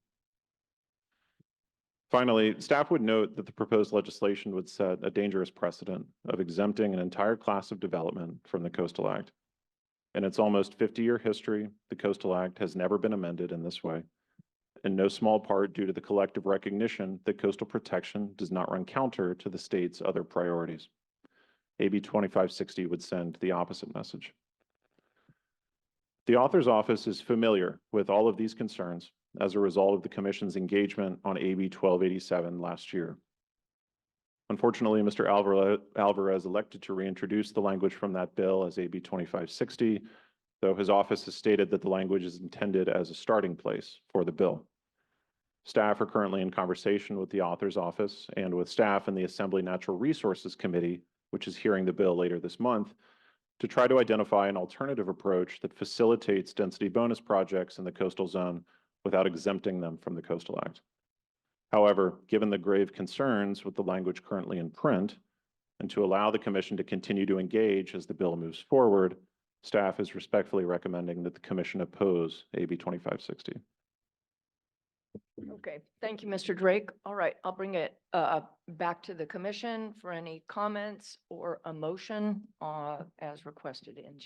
Finally, staff would note that the proposed legislation would set a dangerous precedent of exempting an entire class of development from the Coastal Act. In its almost 50-year history, the Coastal Act has never been amended in this way, in no small part due to the collective recognition that coastal protection does not run counter to the state's other priorities. AB 2560 would send the opposite message. The author's office is familiar with all of these concerns as a result of the Commission's engagement on AB 1287 last year. Unfortunately, Mr. Alvarez elected to reintroduce the language from that bill as AB 2560, though his office has stated that the language is intended as a starting place for the bill. Staff are currently in conversation with the author's office and with staff in the Assembly Natural Resources Committee, which is hearing the bill later this month, to try to identify an alternative approach that facilitates density bonus projects in the coastal zone without exempting them from the Coastal Act. However, given the grave concerns with the language currently in print, and to allow the Commission to continue to engage as the bill moves forward, staff is respectfully recommending that the Commission oppose AB 2560. Okay, thank you, Mr. Drake. All right, I'll bring it back to the commission for any comments or a motion as requested in.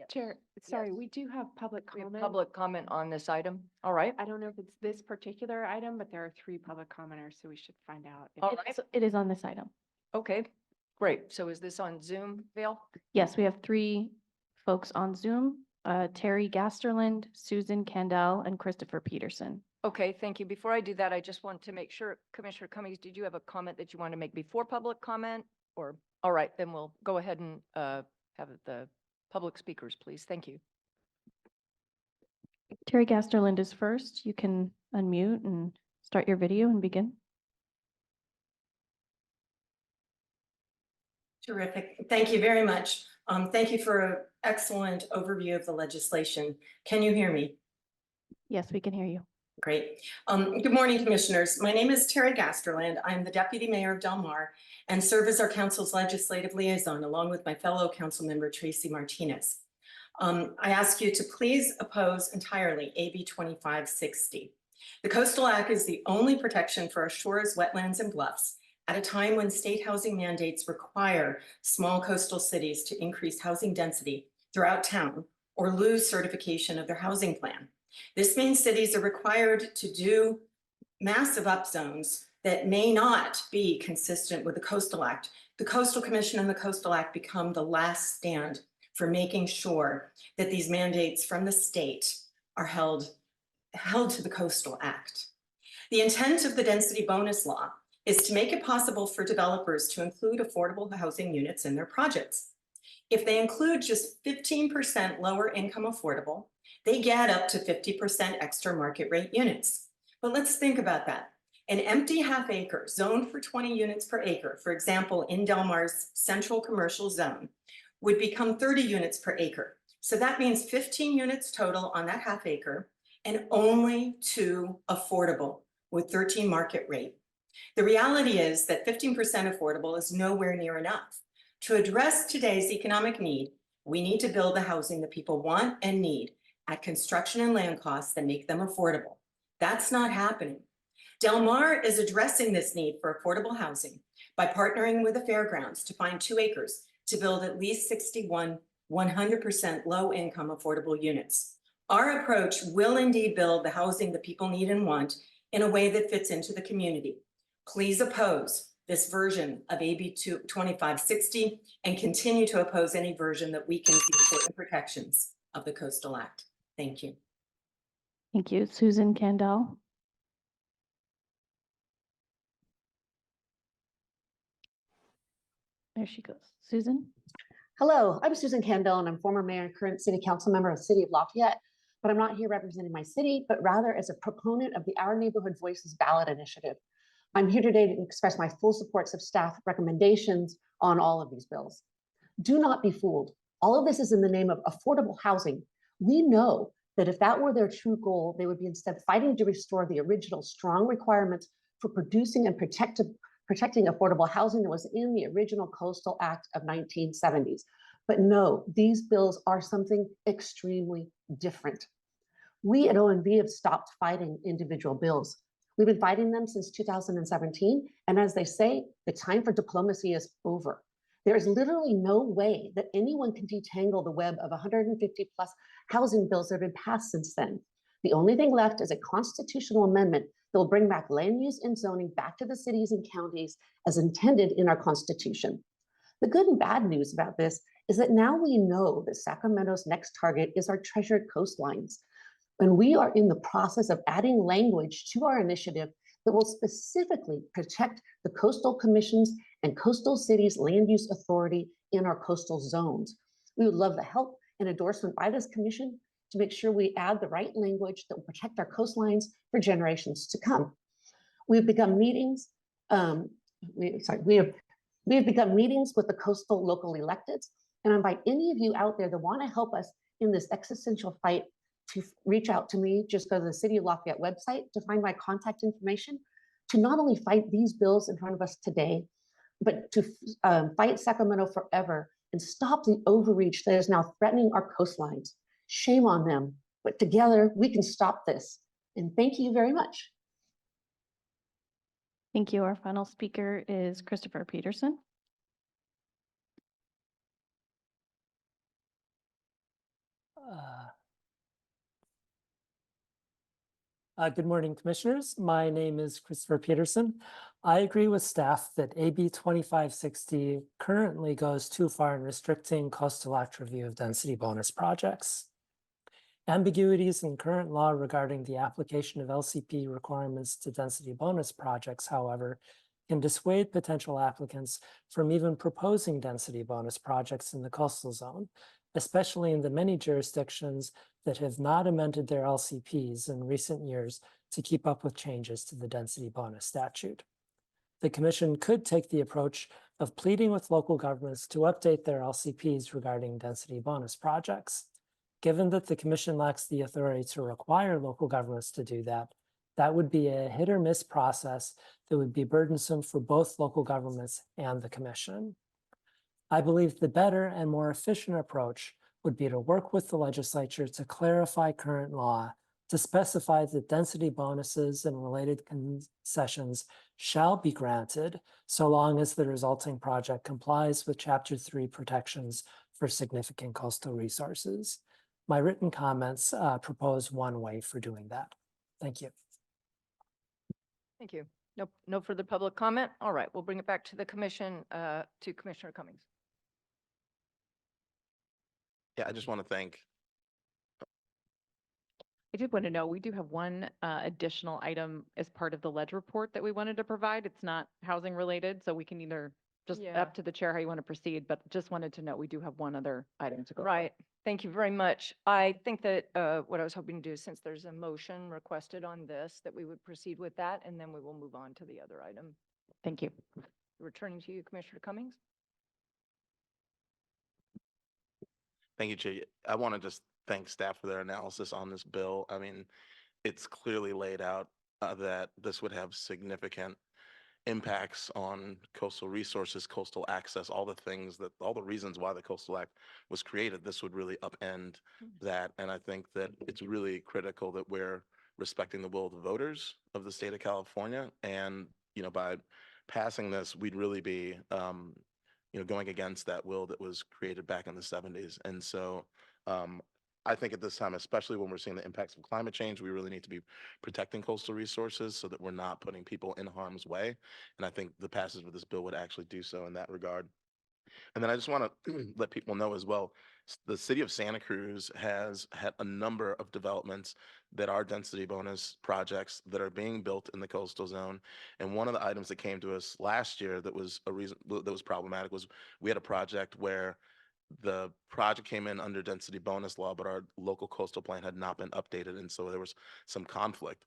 Chair, sorry, we do have public We have comment. public comment on this item. All right. I don't know if it's this particular item, but there are 3 public commenters, so we should find out. if- All right. It is on this item. Okay, great. So is this on Zoom, Vale? Yes, we have 3 folks on Zoom, Terry Gasterland, Susan Candell, and Christopher Peterson. Okay, thank you. Before I do that, I just want to make sure, Commissioner Cummings, did you have a comment that you want to make before public comment? Or, all right, then we'll go ahead and have the public speakers, please. Thank you. Terry Gasterland is first. You can unmute and start your video and begin. Terrific. Thank you very much. Thank you for an excellent overview of the legislation. Can you hear me? Yes, we can hear you. Great. Good morning, Commissioners. My name is Terry Gasterland. I'm the Deputy Mayor of Del Mar and serve as our council's legislative liaison along with my fellow council member Tracy Martinez. I ask you to please oppose entirely AB 2560. The Coastal Act is the only protection for our shores, wetlands, and bluffs at a time when state housing mandates require small coastal cities to increase housing density throughout town or lose certification of their housing plan. This means cities are required to do massive upzones that may not be consistent with the Coastal Act. The Coastal Commission and the Coastal Act become the last stand for making sure that these mandates from the state are held to the Coastal Act. The intent of the density bonus law is to make it possible for developers to include affordable housing units in their projects. If they include just 15% lower income affordable, they get up to 50% extra market rate units. But let's think about that. An empty half acre zoned for 20 units per acre, for example, in Del Mar's central commercial zone, would become 30 units per acre. So that means 15 units total on that half acre and only 2 affordable with 13 market rate. The reality is that 15% affordable is nowhere near enough. To address today's economic need, we need to build the housing that people want and need at construction and land costs that make them affordable. That's not happening. Del Mar is addressing this need for affordable housing by partnering with the fairgrounds to find 2 acres to build at least 61 100% low-income affordable units. Our approach will indeed build the housing that people need and want in a way that fits into the community. Please oppose this version of AB 2560 and continue to oppose any version that weakens the important protections of the Coastal Act. Thank you. Thank you. Susan Candell. There she goes. Susan? Hello, I'm Susan Candell, and I'm former mayor and current city council member of the city of Lafayette, but I'm not here representing my city, but rather as a proponent of the Our Neighborhood Voices ballot initiative. I'm here today to express my full support of staff recommendations on all of these bills. Do not be fooled. All of this is in the name of affordable housing. We know that if that were their true goal, they would be instead fighting to restore the original strong requirements for producing and protecting affordable housing that was in the original Coastal Act of 1970s. But no, these bills are something extremely different. We at ONV have stopped fighting individual bills. We've been fighting them since 2017, and as they say, the time for diplomacy is over. There is literally no way that anyone can detangle the web of 150 plus housing bills that have been passed since then. The only thing left is a constitutional amendment that will bring back land use and zoning back to the cities and counties as intended in our Constitution. The good and bad news about this is that now we know that Sacramento's next target is our treasured coastlines. And we are in the process of adding language to our initiative that will specifically protect the coastal commissions and coastal cities' land use authority in our coastal zones. We would love the help and endorsement by this commission to make sure we add the right language that will protect our coastlines for generations to come. We've begun meetings, we have begun meetings with the coastal local electeds, and I invite any of you out there that want to help us in this existential fight to reach out to me. Just go to the City of Lafayette website to find my contact information to not only fight these bills in front of us today, but to fight Sacramento forever and stop the overreach that is now threatening our coastlines. Shame on them, but together we can stop this. And thank you very much. Thank you. Our final speaker is Christopher Peterson. Good morning, commissioners. My name is Christopher Peterson. I agree with staff that AB 2560 currently goes too far in restricting Coastal Act review of density bonus projects. Ambiguities in current law regarding the application of LCP requirements to density bonus projects, however, can dissuade potential applicants from even proposing density bonus projects in the coastal zone, especially in the many jurisdictions that have not amended their LCPs in recent years to keep up with changes to the density bonus statute. The Commission could take the approach of pleading with local governments to update their LCPs regarding density bonus projects. Given that the Commission lacks the authority to require local governments to do that, that would be a hit or miss process that would be burdensome for both local governments and the Commission. I believe the better and more efficient approach would be to work with the legislature to clarify current law to specify that density bonuses and related concessions shall be granted so long as the resulting project complies with Chapter 3 protections for significant coastal resources. My written comments propose one way for doing that. Thank you. Thank you. No further public comment. All right, we'll bring it back to the commission, to Commissioner Cummings. Yeah, I just want to thank, I did want to know, we do have one additional item as part of the ledge report that we wanted to provide. It's not housing related, so we can either just Yeah. up to the chair how you want to proceed, but just wanted to know we do have one other item to go. Right. Thank you very much. I think that what I was hoping to do, since there's a motion requested on this, that we would proceed with that, and then we will move on to the other item. Thank you. Returning to you, Commissioner Cummings. thank you, Chair. I want to just thank staff for their analysis on this bill. I mean, it's clearly laid out that this would have significant impacts on coastal resources, coastal access, all the reasons why the Coastal Act was created. This would really upend that. And I think that it's really critical that we're respecting the will of the voters of the state of California. And, by passing this, we'd really be, going against that will that was created back in the 70s. And so, I think at this time, especially when we're seeing the impacts of climate change, we really need to be protecting coastal resources so that we're not putting people in harm's way. And I think the passage of this bill would actually do so in that regard. And then I just want to let people know as well, the city of Santa Cruz has had a number of developments that are density bonus projects that are being built in the coastal zone. And one of the items that came to us last year that was problematic was we had a project where the project came in under density bonus law, but our local coastal plan had not been updated. And so there was some conflict.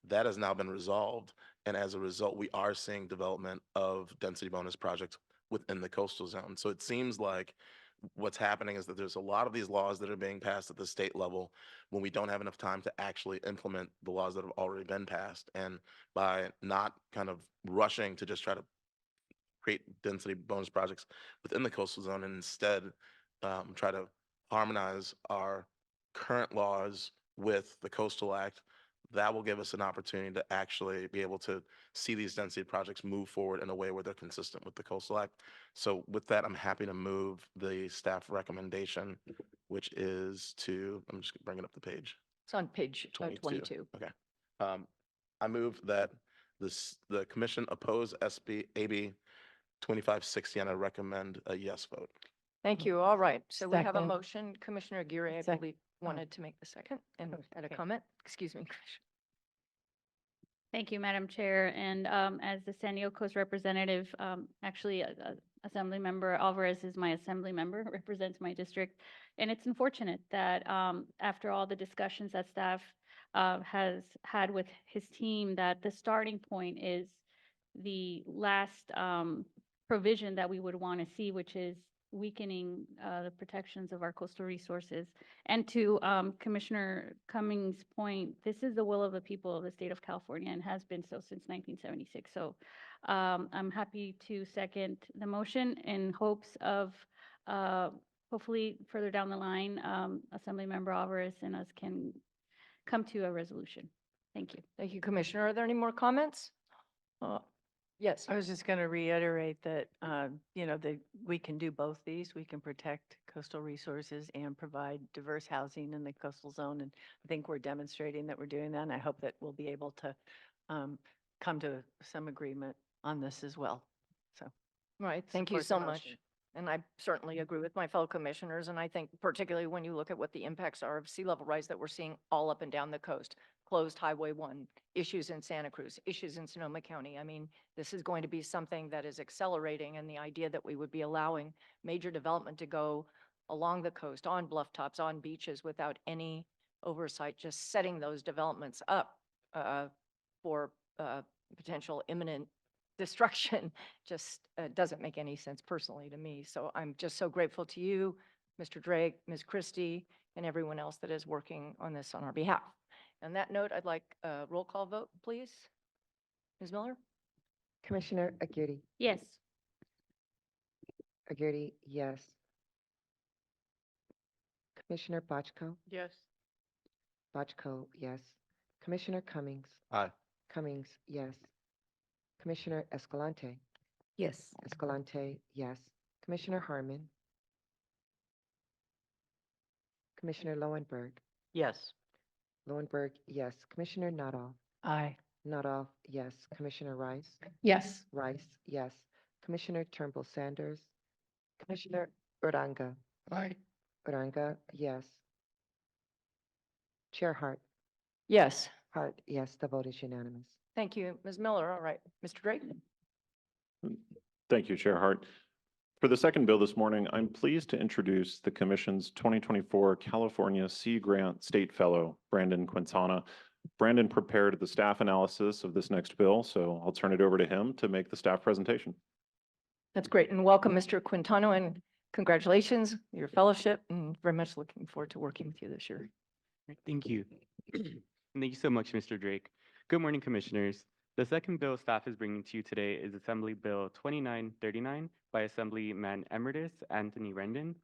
That has now been resolved. And as a result, we are seeing development of density bonus projects within the coastal zone. So it seems like what's happening is that there's a lot of these laws that are being passed at the state level when we don't have enough time to actually implement the laws that have already been passed. And by not kind of rushing to just try to create density bonus projects within the coastal zone and instead try to harmonize our current laws with the Coastal Act, that will give us an opportunity to actually be able to see these density projects move forward in a way where they're consistent with the Coastal Act. So with that, I'm happy to move the staff recommendation, which is I'm just bringing up the page. It's on page 22. Okay. I move that the commission oppose AB 2560, and I recommend a yes vote. Thank you. All right. So we have a Second. motion. Commissioner Aguirre, I believe, wanted to make the second and had a Okay. comment. Excuse me, Commissioner. Thank you, Madam Chair. And as the San Diego Coast representative, actually, Assemblymember Alvarez is my assembly member, represents my district. And it's unfortunate that after all the discussions that staff has had with his team, that the starting point is the last provision that we would want to see, which is weakening the protections of our coastal resources. And to Commissioner Cummings' point, this is the will of the people of the state of California and has been so since 1976. So I'm happy to second the motion in hopes of hopefully further down the line, Assemblymember Alvarez and us can come to a resolution. Thank you. Thank you, Commissioner. Are there any more comments? Yes. I was just going to reiterate that, we can do both these. We can protect coastal resources and provide diverse housing in the coastal zone. And I think we're demonstrating that we're doing that. And I hope that we'll be able to come to some agreement on this as well. So. Right. Thank you support so the much. motion. And I certainly agree with my fellow commissioners. And I think particularly when you look at what the impacts are of sea level rise that we're seeing all up and down the coast, closed Highway 1, issues in Santa Cruz, issues in Sonoma County. I mean, this is going to be something that is accelerating, and the idea that we would be allowing major development to go along the coast, on bluff tops, on beaches without any oversight, just setting those developments up for potential imminent destruction just doesn't make any sense personally to me. So I'm just so grateful to you, Mr. Drake, Ms. Christie, and everyone else that is working on this on our behalf. On that note, I'd like a roll call vote, please. Ms. Miller? Commissioner Aguirre. Yes. Aguirre, yes. Commissioner Bochco, Yes. Bachko, yes. Commissioner Cummings. Aye. Cummings, yes. Commissioner Escalante. Yes. Escalante, yes. Commissioner Harmon. Commissioner Lowenberg. Yes. Lowenberg, yes. Commissioner Nuttall. Aye. Nuttall, yes. Commissioner Rice. Yes. Rice, yes. Commissioner Turnbull Sanders. Commissioner Uranga. Aye. Uranga, yes. Chair Hart. Yes. Hart, yes. The vote is unanimous. Thank you, Ms. Miller. All right, Mr. Drake? Thank you, Chair Hart. For the second bill this morning, I'm pleased to introduce the Commission's 2024 California Sea Grant State Fellow, Brandon Quintana. Brandon prepared the staff analysis of this next bill, so I'll turn it over to him to make the staff presentation. That's great. And welcome, Mr. Quintano, and congratulations, your fellowship, and very much looking forward to working with you this year. Thank you. Thank you so much, Mr. Drake. Good morning, Commissioners. The second bill staff is bringing to you today is Assembly Bill 2939 by Assemblyman Emeritus Anthony Rendon.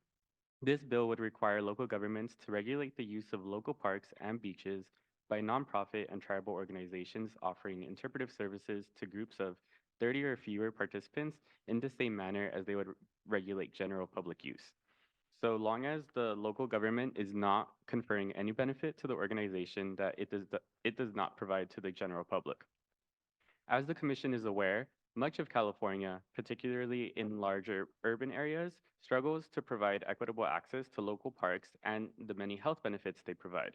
This bill would require local governments to regulate the use of local parks and beaches by nonprofit and tribal organizations offering interpretive services to groups of 30 or fewer participants in the same manner as they would regulate general public use, so long as the local government is not conferring any benefit to the organization that it does not provide to the general public. As the Commission is aware, much of California, particularly in larger urban areas, struggles to provide equitable access to local parks and the many health benefits they provide.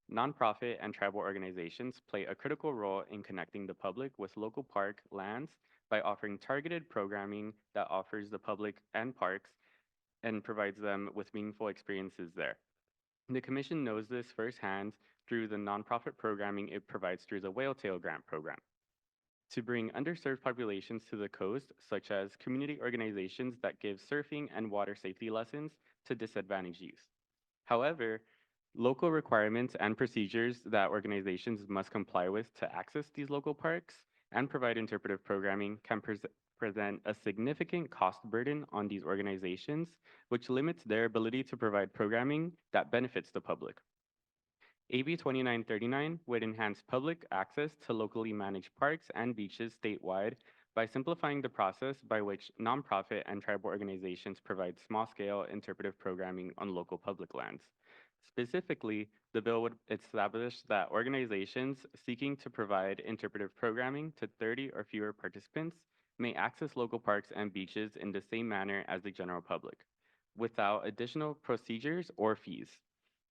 Nonprofit and tribal organizations play a critical role in connecting the public with local park lands by offering targeted programming that offers the public and parks and provides them with meaningful experiences there. The Commission knows this firsthand through the nonprofit programming it provides through the Whale Tail Grant Program. To bring underserved populations to the coast, such as community organizations that give surfing and water safety lessons to disadvantaged youth. However, local requirements and procedures that organizations must comply with to access these local parks and provide interpretive programming can present a significant cost burden on these organizations, which limits their ability to provide programming that benefits the public. AB 2939 would enhance public access to locally managed parks and beaches statewide by simplifying the process by which nonprofit and tribal organizations provide small-scale interpretive programming on local public lands. Specifically, the bill would establish that organizations seeking to provide interpretive programming to 30 or fewer participants may access local parks and beaches in the same manner as the general public, without additional procedures or fees.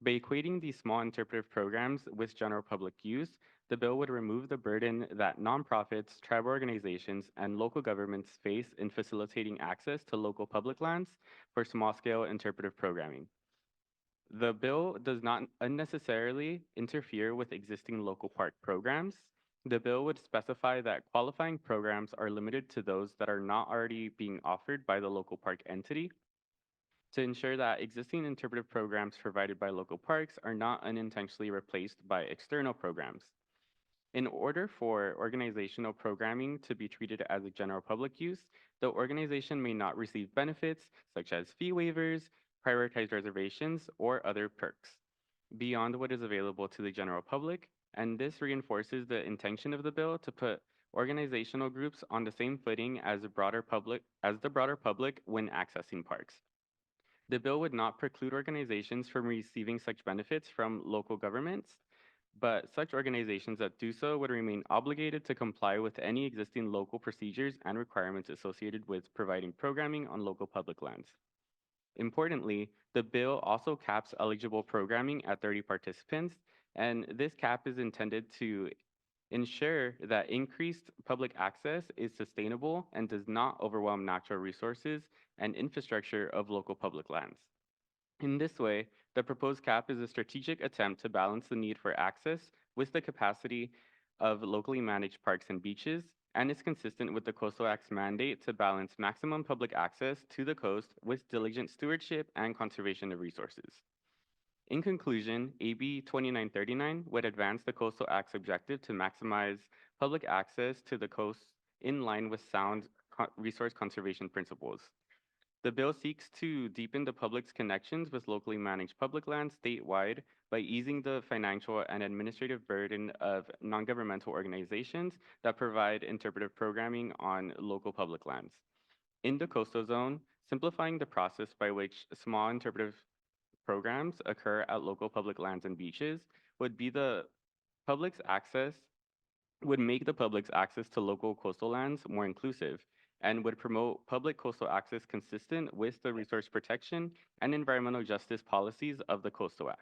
By equating these small interpretive programs with general public use, the bill would remove the burden that nonprofits, tribal organizations, and local governments face in facilitating access to local public lands for small-scale interpretive programming. The bill does not unnecessarily interfere with existing local park programs. The bill would specify that qualifying programs are limited to those that are not already being offered by the local park entity, to ensure that existing interpretive programs provided by local parks are not unintentionally replaced by external programs. In order for organizational programming to be treated as a general public use, the organization may not receive benefits such as fee waivers, prioritized reservations, or other perks beyond what is available to the general public, and this reinforces the intention of the bill to put organizational groups on the same footing as the broader public when accessing parks. The bill would not preclude organizations from receiving such benefits from local governments, but such organizations that do so would remain obligated to comply with any existing local procedures and requirements associated with providing programming on local public lands. Importantly, the bill also caps eligible programming at 30 participants, and this cap is intended to ensure that increased public access is sustainable and does not overwhelm natural resources and infrastructure of local public lands. In this way, the proposed cap is a strategic attempt to balance the need for access with the capacity of locally managed parks and beaches, and is consistent with the Coastal Act's mandate to balance maximum public access to the coast with diligent stewardship and conservation of resources. In conclusion, AB 2939 would advance the Coastal Act's objective to maximize public access to the coast in line with sound resource conservation principles. The bill seeks to deepen the public's connections with locally managed public lands statewide by easing the financial and administrative burden of non-governmental organizations that provide interpretive programming on local public lands. In the coastal zone, simplifying the process by which small interpretive programs occur at local public lands and beaches would be the public's access would make the public's access to local coastal lands more inclusive and would promote public coastal access consistent with the resource protection and environmental justice policies of the Coastal Act.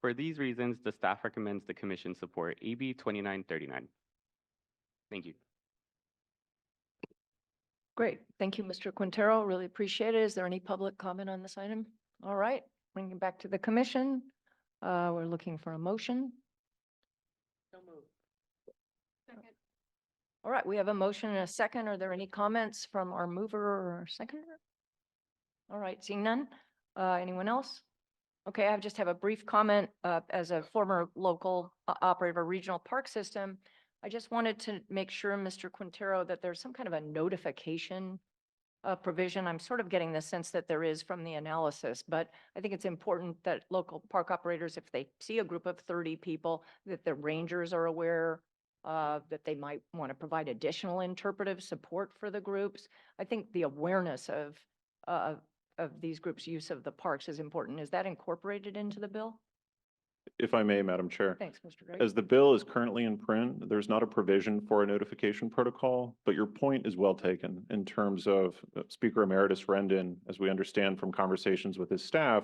For these reasons, the staff recommends the commission support AB 2939. Thank you. Great. Thank you, Mr. Quintero. Really appreciate it. Is there any public comment on this item? All right, bring it back to the commission. We're looking for a motion. All right, we have a motion and a second. Are there any comments from our mover or seconder? All right, seeing none. Anyone else? Okay, I just have a brief comment. As a former local operator of a regional park system, I just wanted to make sure, Mr. Quintero, that there's some kind of a notification provision. I'm sort of getting the sense that there is from the analysis, but I think it's important that local park operators, if they see a group of 30 people, that the rangers are aware that they might want to provide additional interpretive support for the groups. I think the awareness of these groups' use of the parks is important. Is that incorporated into the bill? If I may, Madam Chair. Thanks, Mr. Gray. As the bill is currently in print, there's not a provision for a notification protocol, but your point is well taken in terms of Speaker Emeritus Rendon, as we understand from conversations with his staff,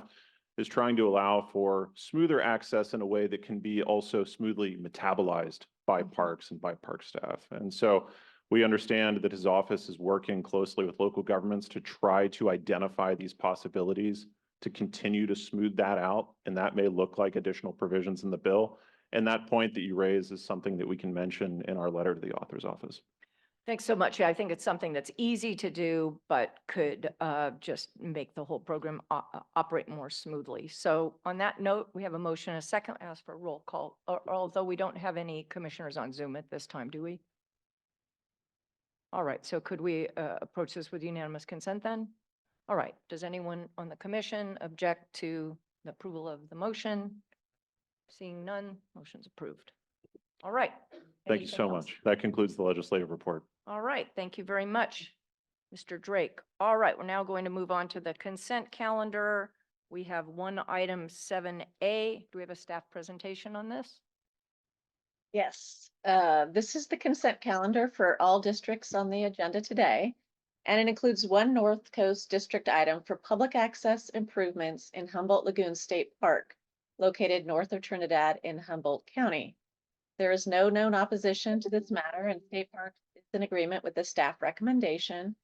is trying to allow for smoother access in a way that can be also smoothly metabolized by parks and by park staff. And so we understand that his office is working closely with local governments to try to identify these possibilities to continue to smooth that out. And that may look like additional provisions in the bill. And that point that you raise is something that we can mention in our letter to the author's office. Thanks so much. Yeah, I think it's something that's easy to do, but could just make the whole program operate more smoothly. So on that note, we have a motion and a second. I ask for a roll call, although we don't have any commissioners on Zoom at this time, do we? All right, so could we approach this with unanimous consent then? All right, does anyone on the commission object to the approval of the motion? Seeing none, motion's approved. All right. Thank you so much. That concludes the legislative report. All right, thank you very much, Mr. Drake. All right, we're now going to move on to the consent calendar. We have one item 7A. Do we have a staff presentation on this? Yes, this is the consent calendar for all districts on the agenda today, and it includes one North Coast District item for public access improvements in Humboldt Lagoon State Park, located north of Trinidad in Humboldt County. There is no known opposition to this matter, and State Park is in agreement with the staff recommendation.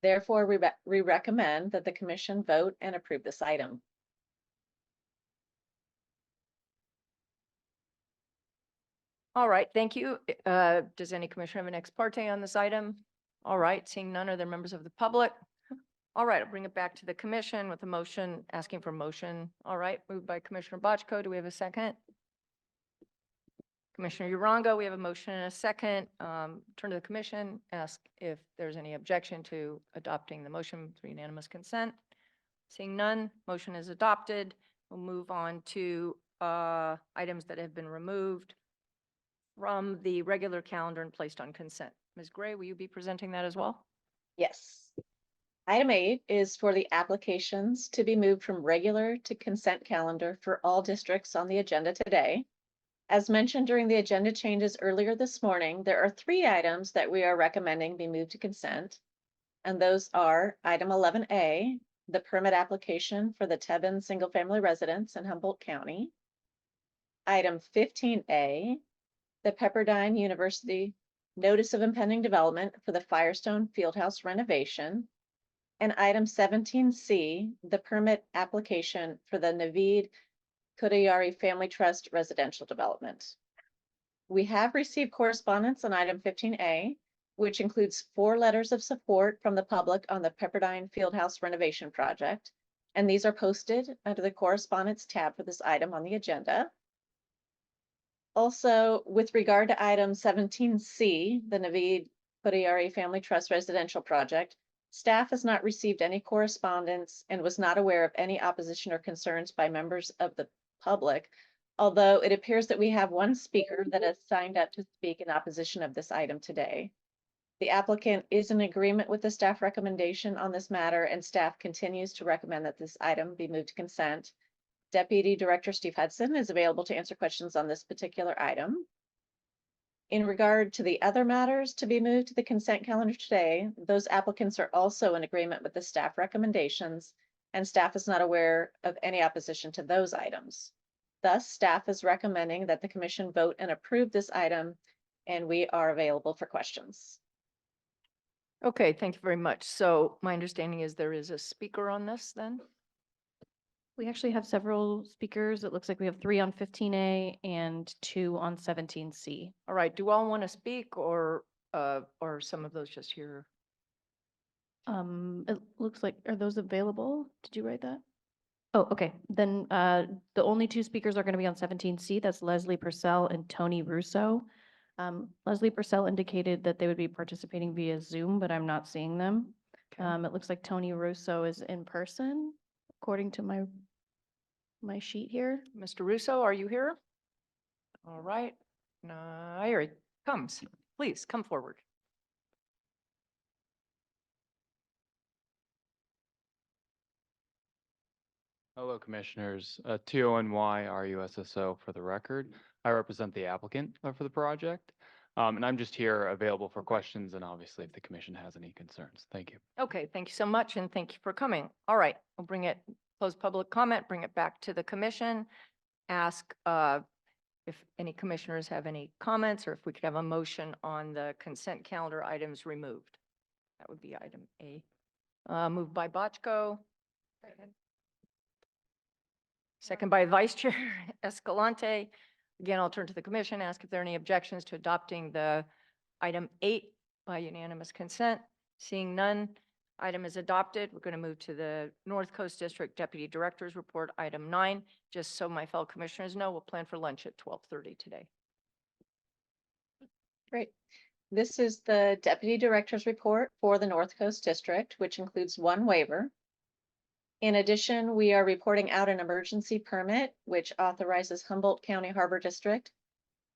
Therefore, we recommend that the commission vote and approve this item. All right, thank you. Does any commissioner have an ex parte on this item? All right, seeing none, are there members of the public? All right, I'll bring it back to the commission with a motion, asking for motion. All right, moved by Commissioner Bochco. Do we have a second? Commissioner Uranga, we have a motion and a second. Turn to the commission, ask if there's any objection to adopting the motion through unanimous consent. Seeing none, motion is adopted. We'll move on to items that have been removed from the regular calendar and placed on consent. Ms. Gray, will you be presenting that as well? Yes. Item 8 is for the applications to be moved from regular to consent calendar for all districts on the agenda today. As mentioned during the agenda changes earlier this morning, there are 3 items that we are recommending be moved to consent. And those are item 11A, the permit application for the Tebon single-family residence in Humboldt County. Item 15A, the Pepperdine University notice of impending development for the Firestone Fieldhouse renovation. And item 17C, the permit application for the Naveed Kudayari Family Trust residential development. We have received correspondence on item 15A, which includes 4 letters of support from the public on the Pepperdine Fieldhouse renovation project. And these are posted under the correspondence tab for this item on the agenda. Also, with regard to item 17C, the Naveed Kudayari Family Trust residential project, staff has not received any correspondence and was not aware of any opposition or concerns by members of the public although it appears that we have one speaker that has signed up to speak in opposition of this item today. The applicant is in agreement with the staff recommendation on this matter, and staff continues to recommend that this item be moved to consent. Deputy Director Steve Hudson is available to answer questions on this particular item. In regard to the other matters to be moved to the consent calendar today, those applicants are also in agreement with the staff recommendations, and staff is not aware of any opposition to those items. Thus, staff is recommending that the commission vote and approve this item, and we are available for questions. Okay, thank you very much. So my understanding is there is a speaker on this then? We actually have several speakers. It looks like we have 3 on 15A and 2 on 17C. All right, do all want to speak or some of those just here? It looks like, are those available? Did you write that? Oh, okay. Then the only 2 speakers are going to be on 17C. That's Leslie Purcell and Tony Russo. Leslie Purcell indicated that they would be participating via Zoom, but I'm not seeing them. It looks like Tony Russo is in person, according to my sheet here. Mr. Russo, are you here? All right, here he comes. Please come forward. Hello, Commissioners. TONY-RUSSO for the record. I represent the applicant for the project, and I'm just here available for questions and obviously if the Commission has any concerns. Thank you. Okay, thank you so much and thank you for coming. All right, we'll bring it, close public comment, bring it back to the commission. Ask if any commissioners have any comments or if we could have a motion on the consent calendar items removed. That would be item A. Moved by Bochco. Second by Vice Chair Escalante. Again, I'll turn to the commission, ask if there are any objections to adopting the item 8 by unanimous consent. Seeing none, item is adopted. We're going to move to the North Coast District Deputy Director's Report, item 9. Just so my fellow commissioners know, we'll plan for lunch at 12:30 today. Great. This is the Deputy Director's Report for the North Coast District, which includes 1 waiver. In addition, we are reporting out an emergency permit, which authorizes Humboldt County Harbor District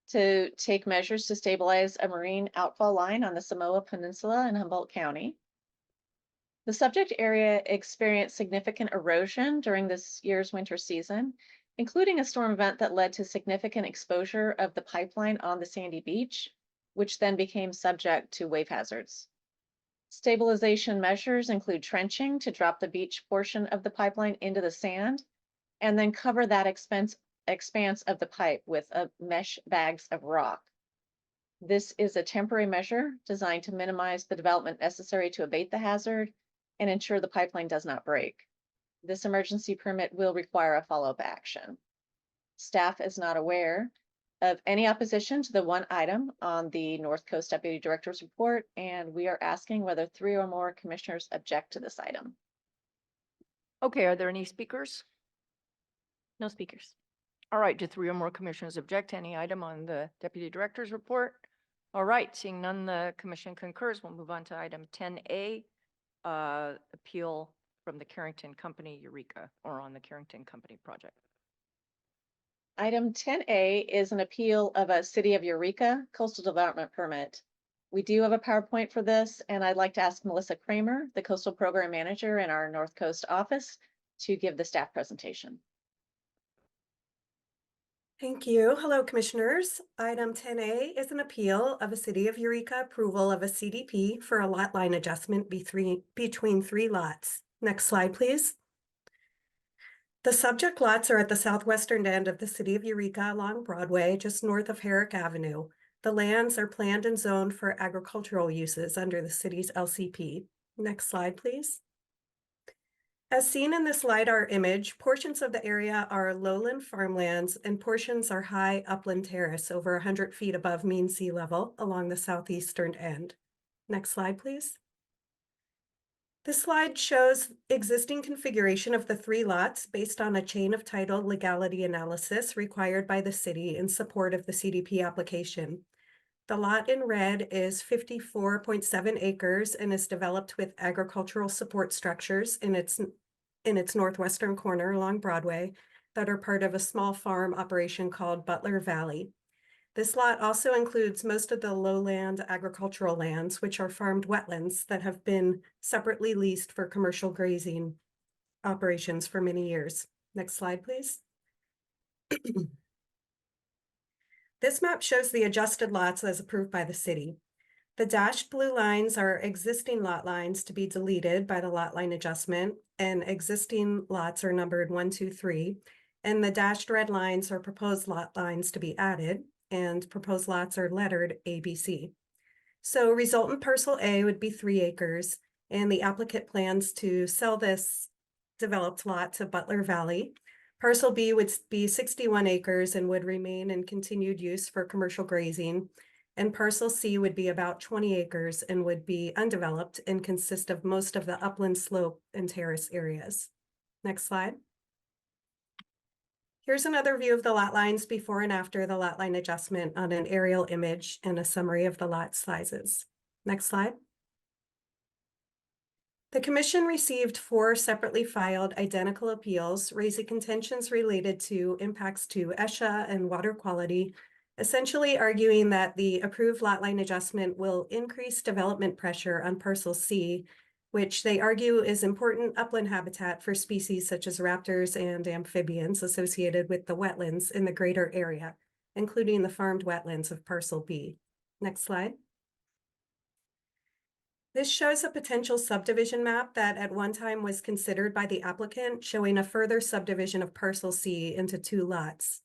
to take measures to stabilize a marine outfall line on the Samoa Peninsula in Humboldt County. The subject area experienced significant erosion during this year's winter season, including a storm event that led to significant exposure of the pipeline on the sandy beach, which then became subject to wave hazards. Stabilization measures include trenching to drop the beach portion of the pipeline into the sand, and then cover that expanse of the pipe with mesh bags of rock. This is a temporary measure designed to minimize the development necessary to abate the hazard and ensure the pipeline does not break. This emergency permit will require a follow-up action. Staff is not aware of any opposition to the 1 item on the North Coast Deputy Director's Report, and we are asking whether 3 or more commissioners object to this item. Okay, are there any speakers? No speakers. All right, do 3 or more commissioners object to any item on the Deputy Director's Report? All right, seeing none, the commission concurs. We'll move on to item 10A, appeal from the Carrington Company, Eureka, or on the Carrington Company project. Item 10A is an appeal of a City of Eureka coastal development permit. We do have a PowerPoint for this, and I'd like to ask Melissa Kramer, the Coastal Program Manager in our North Coast office, to give the staff presentation. Thank you. Hello, Commissioners. Item 10A is an appeal of a City of Eureka approval of a CDP for a lot line adjustment between 3 lots. Next slide, please. The subject lots are at the southwestern end of the City of Eureka along Broadway, just north of Herrick Avenue. The lands are planned and zoned for agricultural uses under the city's LCP. Next slide, please. As seen in this LiDAR image, portions of the area are lowland farmlands and portions are high upland terrace over 100 feet above mean sea level along the southeastern end. Next slide, please. This slide shows existing configuration of the 3 lots based on a chain of title legality analysis required by the city in support of the CDP application. The lot in red is 54.7 acres and is developed with agricultural support structures in its northwestern corner along Broadway. that are part of a small farm operation called Butler Valley. This lot also includes most of the lowland agricultural lands, which are farmed wetlands that have been separately leased for commercial grazing operations for many years. Next slide, please. This map shows the adjusted lots as approved by the city. The dashed blue lines are existing lot lines to be deleted by the lot line adjustment, and existing lots are numbered 1, 2, 3. And the dashed red lines are proposed lot lines to be added, and proposed lots are lettered A, B, C. So resultant parcel A would be 3 acres, and the applicant plans to sell this developed lot to Butler Valley. Parcel B would be 61 acres and would remain in continued use for commercial grazing. And parcel C would be about 20 acres and would be undeveloped and consist of most of the upland slope and terrace areas. Next slide. Here's another view of the lot lines before and after the lot line adjustment on an aerial image and a summary of the lot sizes. Next slide. The commission received 4 separately filed identical appeals raising contentions related to impacts to ESHA and water quality, essentially arguing that the approved lot line adjustment will increase development pressure on parcel C, which they argue is important upland habitat for species such as raptors and amphibians associated with the wetlands in the greater area, including the farmed wetlands of parcel B. Next slide. This shows a potential subdivision map that at one time was considered by the applicant, showing a further subdivision of parcel C into 2 lots.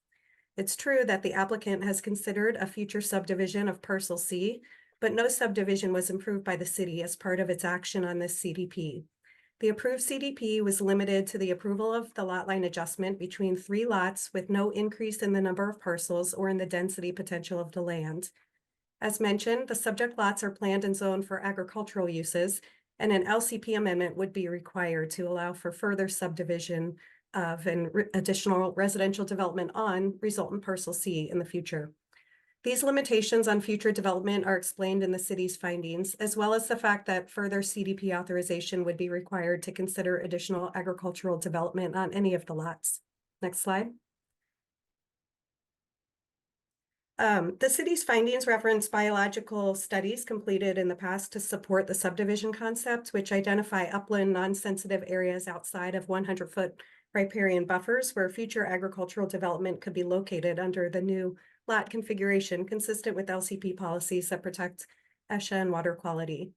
It's true that the applicant has considered a future subdivision of parcel C, but no subdivision was approved by the city as part of its action on this CDP. The approved CDP was limited to the approval of the lot line adjustment between 3 lots with no increase in the number of parcels or in the density potential of the land. As mentioned, the subject lots are planned and zoned for agricultural uses, and an LCP amendment would be required to allow for further subdivision of additional residential development on resultant parcel C in the future. These limitations on future development are explained in the city's findings, as well as the fact that further CDP authorization would be required to consider additional agricultural development on any of the lots. Next slide. The city's findings reference biological studies completed in the past to support the subdivision concept, which identify upland non-sensitive areas outside of 100-foot riparian buffers where future agricultural development could be located under the new lot configuration consistent with LCP policies that protect ESHA and water quality.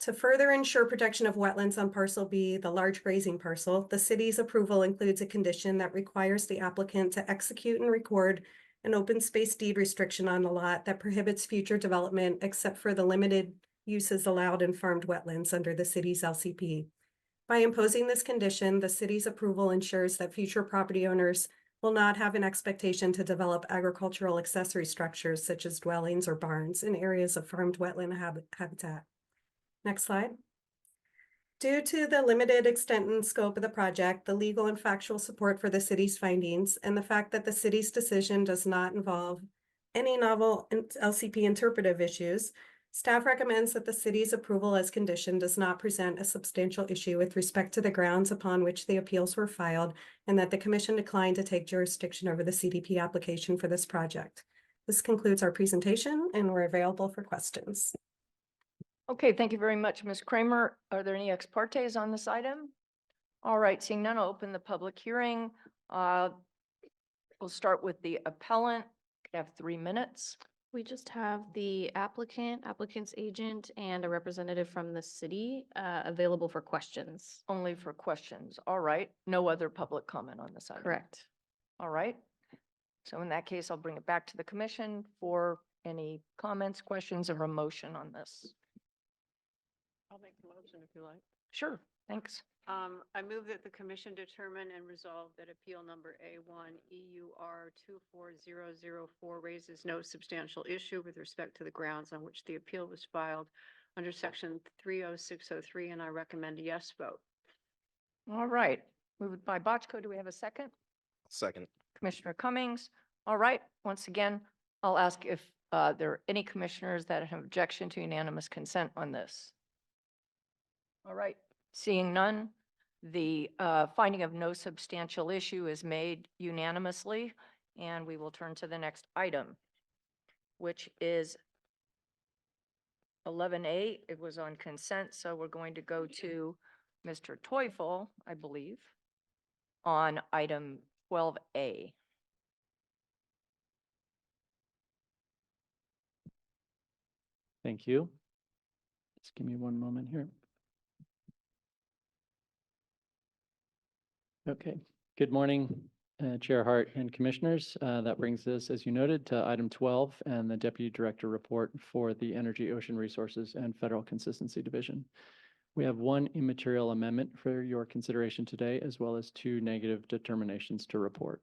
To further ensure protection of wetlands on parcel B, the large grazing parcel, the city's approval includes a condition that requires the applicant to execute and record an open space deed restriction on the lot that prohibits future development except for the limited uses allowed in farmed wetlands under the city's LCP. By imposing this condition, the city's approval ensures that future property owners will not have an expectation to develop agricultural accessory structures such as dwellings or barns in areas of farmed wetland habitat. Next slide. Due to the limited extent and scope of the project, the legal and factual support for the city's findings, and the fact that the city's decision does not involve any novel LCP interpretive issues, staff recommends that the city's approval as conditioned does not present a substantial issue with respect to the grounds upon which the appeals were filed, and that the commission declined to take jurisdiction over the CDP application for this project. This concludes our presentation, and we're available for questions. Okay, thank you very much, Ms. Kramer. Are there any ex partes on this item? All right, seeing none, I'll open the public hearing. We'll start with the appellant. Could have 3 minutes. We just have the applicant's agent, and a representative from the city available for questions. Only for questions. All right. No other public comment on this item. Correct. All right. So in that case, I'll bring it back to the commission for any comments, questions, or a motion on this. I'll make the motion if you like. Sure. Thanks. I move that the commission determine and resolve that appeal number A1 EUR 24004 raises no substantial issue with respect to the grounds on which the appeal was filed under section 30603, and I recommend a yes vote. All right. Moved by Bochco. Do we have a second? Second. Commissioner Cummings. All right. Once again, I'll ask if there are any commissioners that have objection to unanimous consent on this. All right. Seeing none, The finding of no substantial issue is made unanimously, and we will turn to the next item, which is 11A. It was on consent, so we're going to go to Mr. Teufel, I believe, on item 12A. Thank you. Just give me one moment here. Okay, good morning, Chair Hart and Commissioners. That brings us, as you noted, to item 12 and the Deputy Director report for the Energy, Ocean Resources and Federal Consistency Division. We have one immaterial amendment for your consideration today, as well as 2 negative determinations to report.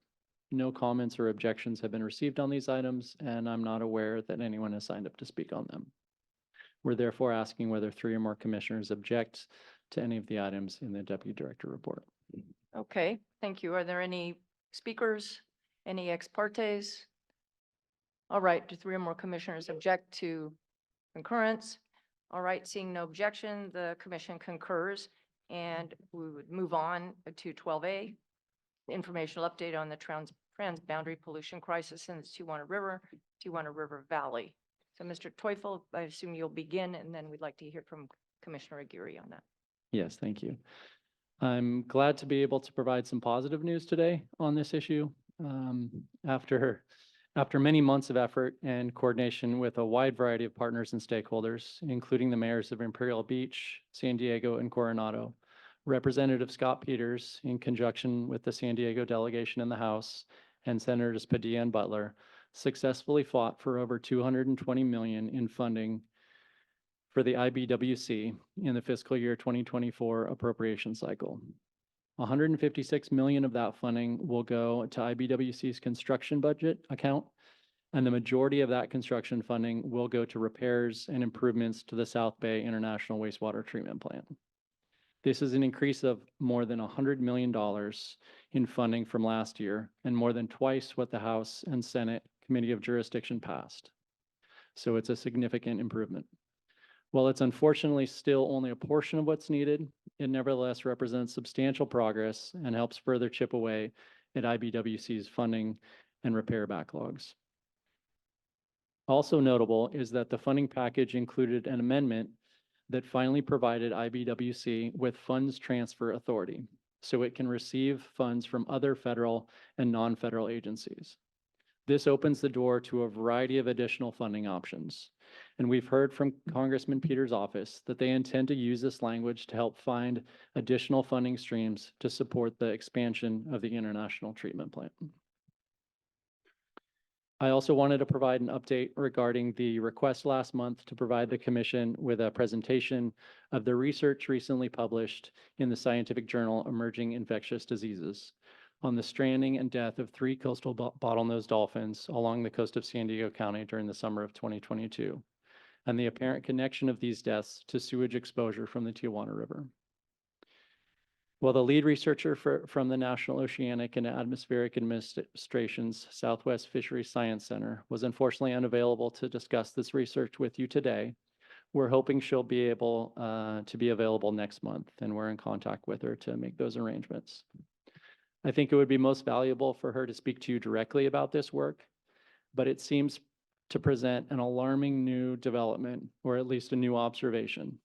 No comments or objections have been received on these items, and I'm not aware that anyone has signed up to speak on them. We're therefore asking whether 3 or more commissioners object to any of the items in the Deputy Director report. Okay, thank you. Are there any speakers, any ex partes? All right, do 3 or more commissioners object to concurrence? All right, seeing no objection, the commission concurs, and we would move on to 12A, the informational update on the transboundary pollution crisis in the Tijuana River Valley. So Mr. Teufel, I assume you'll begin, and then we'd like to hear from Commissioner Aguirre on that. Yes, thank you. I'm glad to be able to provide some positive news today on this issue. After many months of effort and coordination with a wide variety of partners and stakeholders, including the mayors of Imperial Beach, San Diego, and Coronado, Representative Scott Peters, in conjunction with the San Diego delegation in the House, and Senators Padilla and Butler, successfully fought for over $220 million in funding for the IBWC in the fiscal year 2024 appropriation cycle. $156 million of that funding will go to IBWC's construction budget account, and the majority of that construction funding will go to repairs and improvements to the South Bay International Wastewater Treatment Plant. This is an increase of more than $100 million in funding from last year, and more than twice what the House and Senate Committee of Jurisdiction passed. So it's a significant improvement. While it's unfortunately still only a portion of what's needed, it nevertheless represents substantial progress and helps further chip away at IBWC's funding and repair backlogs. Also notable is that the funding package included an amendment that finally provided IBWC with funds transfer authority, so it can receive funds from other federal and non-federal agencies. This opens the door to a variety of additional funding options. And we've heard from Congressman Peters' office that they intend to use this language to help find additional funding streams to support the expansion of the international treatment plant. I also wanted to provide an update regarding the request last month to provide the Commission with a presentation of the research recently published in the scientific journal Emerging Infectious Diseases on the stranding and death of 3 coastal bottlenose dolphins along the coast of San Diego County during the summer of 2022, and the apparent connection of these deaths to sewage exposure from the Tijuana River. While the lead researcher from the National Oceanic and Atmospheric Administration's Southwest Fisheries Science Center was unfortunately unavailable to discuss this research with you today, we're hoping she'll be able to be available next month, and we're in contact with her to make those arrangements. I think it would be most valuable for her to speak to you directly about this work, but it seems to present an alarming new development, or at least a new observation.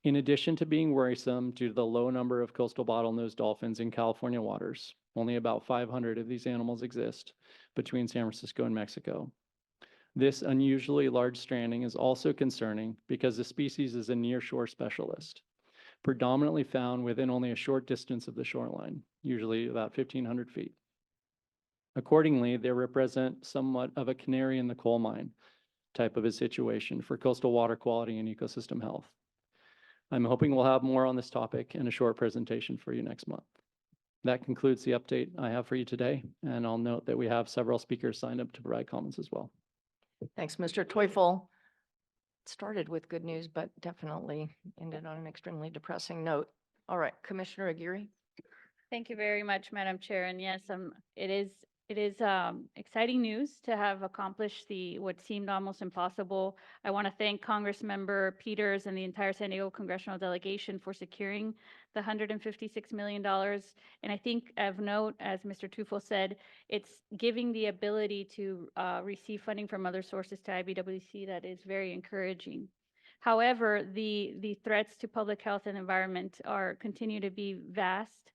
In addition to being worrisome due to the low number of coastal bottlenose dolphins in California waters, only about 500 of these animals exist between San Francisco and Mexico. This unusually large stranding is also concerning because the species is a nearshore specialist, predominantly found within only a short distance of the shoreline, usually about 1,500 feet. Accordingly, they represent somewhat of a canary in the coal mine type of a situation for coastal water quality and ecosystem health. I'm hoping we'll have more on this topic in a short presentation for you next month. That concludes the update I have for you today, and I'll note that we have several speakers signed up to provide comments as well. Thanks, Mr. Teufel. It started with good news, but definitely ended on an extremely depressing note. All right, Commissioner Aguirre. Thank you very much, Madam Chair. And yes, it is It is exciting news to have accomplished what seemed almost impossible. I want to thank Congressmember Peters and the entire San Diego congressional delegation for securing the $156 million. And I think of note, as Mr. Tufo said, it's giving the ability to receive funding from other sources to IBWC that is very encouraging. However, the threats to public health and environment continue to be vast.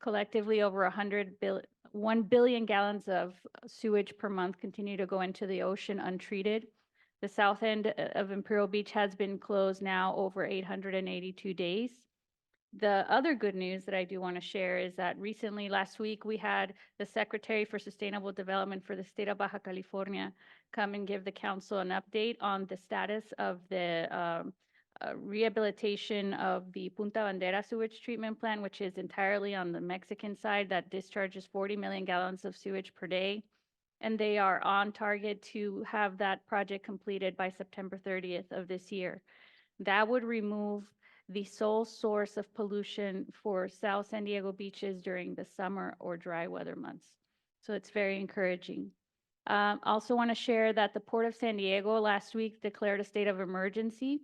Collectively, over 1 billion gallons of sewage per month continue to go into the ocean untreated. The south end of Imperial Beach has been closed now over 882 days. The other good news that I do want to share is that recently, last week, we had the Secretary for Sustainable Development for the state of Baja California come and give the council an update on the status of the rehabilitation of the Punta Bandera sewage treatment plant, which is entirely on the Mexican side that discharges 40 million gallons of sewage per day. And they are on target to have that project completed by September 30th of this year. That would remove the sole source of pollution for South San Diego beaches during the summer or dry weather months. So it's very encouraging. Also want to share that the Port of San Diego last week declared a state of emergency.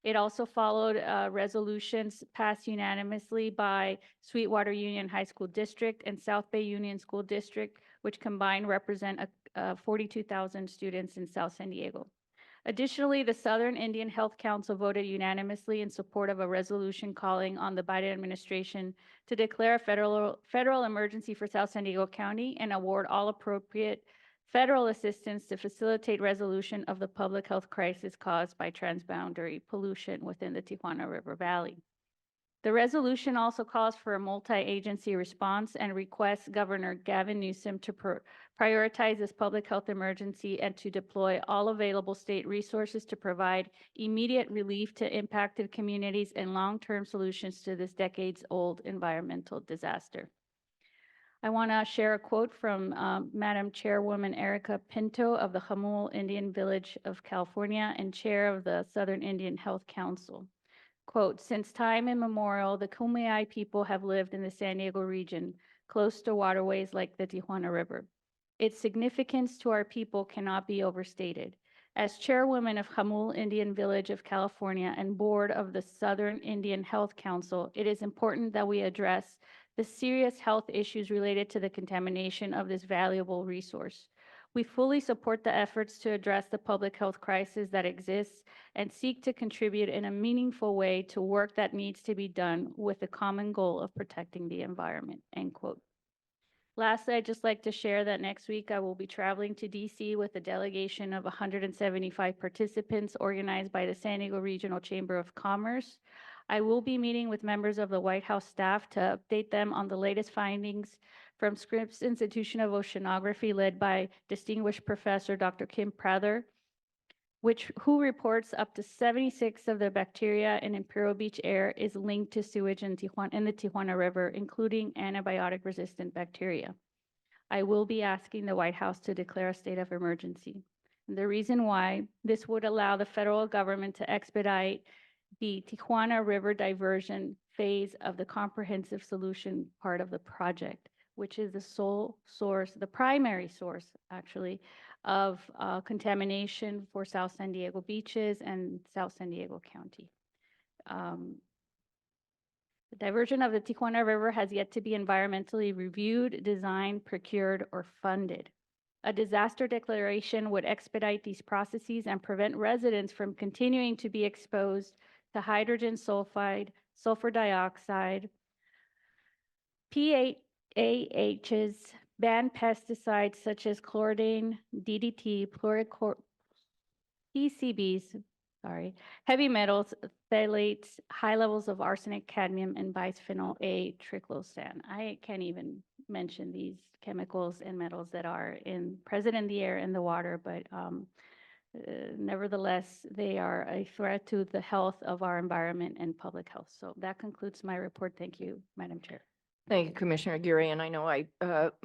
It also followed resolutions passed unanimously by Sweetwater Union High School District and South Bay Union School District, which combined represent 42,000 students in South San Diego. Additionally, the Southern Indian Health Council voted unanimously in support of a resolution calling on the Biden administration to declare a federal emergency for South San Diego County and award all appropriate federal assistance to facilitate resolution of the public health crisis caused by transboundary pollution within the Tijuana River Valley. The resolution also calls for a multi-agency response and requests Governor Gavin Newsom to prioritize this public health emergency and to deploy all available state resources to provide immediate relief to impacted communities and long-term solutions to this decades-old environmental disaster. I want to share a quote from Madam Chairwoman Erica Pinto of the Humboldt Indian Village of California and Chair of the Southern Indian Health Council. Quote, "Since time immemorial, the Kumeyaay people have lived in the San Diego region, close to waterways like the Tijuana River. Its significance to our people cannot be overstated. As chairwoman of Humboldt Indian Village of California and board of the Southern Indian Health Council, it is important that we address the serious health issues related to the contamination of this valuable resource. We fully support the efforts to address the public health crisis that exists and seek to contribute in a meaningful way to work that needs to be done with the common goal of protecting the environment," end quote. Lastly, I'd just like to share that next week I will be traveling to DC with a delegation of 175 participants organized by the San Diego Regional Chamber of Commerce. I will be meeting with members of the White House staff to update them on the latest findings from Scripps Institution of Oceanography, led by distinguished professor Dr. Kim Prather, who reports up to 76 of the bacteria in Imperial Beach air is linked to sewage in the Tijuana River, including antibiotic-resistant bacteria. I will be asking the White House to declare a state of emergency. And the reason why, this would allow the federal government to expedite the Tijuana River diversion phase of the comprehensive solution part of the project, which is the sole source, the primary source, actually, of contamination for South San Diego beaches and South San Diego County. The diversion of the Tijuana River has yet to be environmentally reviewed, designed, procured, or funded. A disaster declaration would expedite these processes and prevent residents from continuing to be exposed to hydrogen sulfide, sulfur dioxide, PAHs, banned pesticides such as chlordane, DDT, PCBs, heavy metals, phthalates, high levels of arsenic, cadmium, and bisphenol A triclosan. I can't even mention these chemicals and metals that are present in the air and the water, but nevertheless, they are a threat to the health of our environment and public health. So that concludes my report. Thank you, Madam Chair. Thank you, Commissioner Aguirre, and I know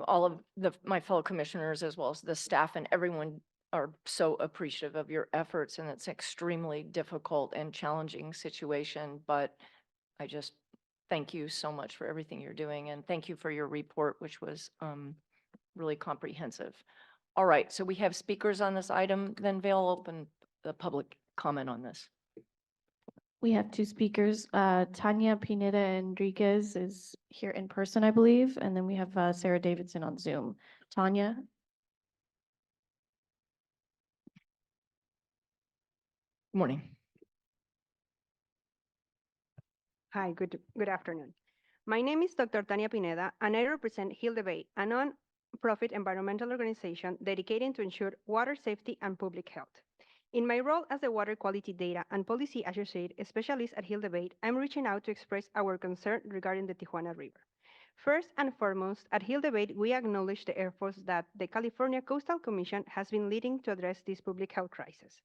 all of my fellow commissioners, as well as the staff and everyone, are so appreciative of your efforts, and it's an extremely difficult and challenging situation, but I just thank you so much for everything you're doing, and thank you for your report, which was really comprehensive. All right, so we have speakers on this item, then Vale, I'll open the public comment on this. We have two speakers. Tanya Pineda Enriquez is here in person, I believe, and then we have Sarah Davidson on Zoom. Tanya? Morning. Hi, good afternoon. My name is Dr. Tania Pineda, and I represent Debate, a non-profit environmental organization dedicated to ensure water safety and public health. In my role as the Water Quality Data and Policy Associate Specialist at Debate, I'm reaching out to express our concern regarding the Tijuana River. First and foremost, at Debate, we acknowledge the efforts that the California Coastal Commission has been leading to address this public health crisis.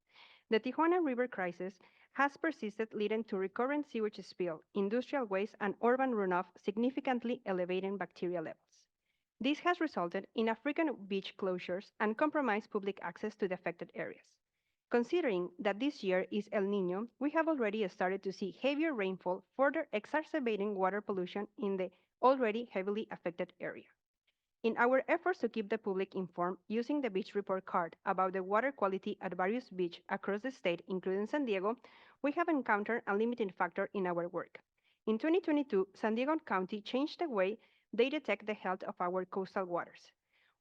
The Tijuana River crisis has persisted, leading to recurrent sewage spill, industrial waste, and urban runoff, significantly elevating bacteria levels. This has resulted in frequent beach closures and compromised public access to the affected areas. Considering that this year is El Niño, we have already started to see heavier rainfall, further exacerbating water pollution in the already heavily affected area. In our efforts to keep the public informed using the beach report card about the water quality at various beaches across the state, including San Diego, we have encountered a limiting factor in our work. In 2022, San Diego County changed the way they detect the health of our coastal waters.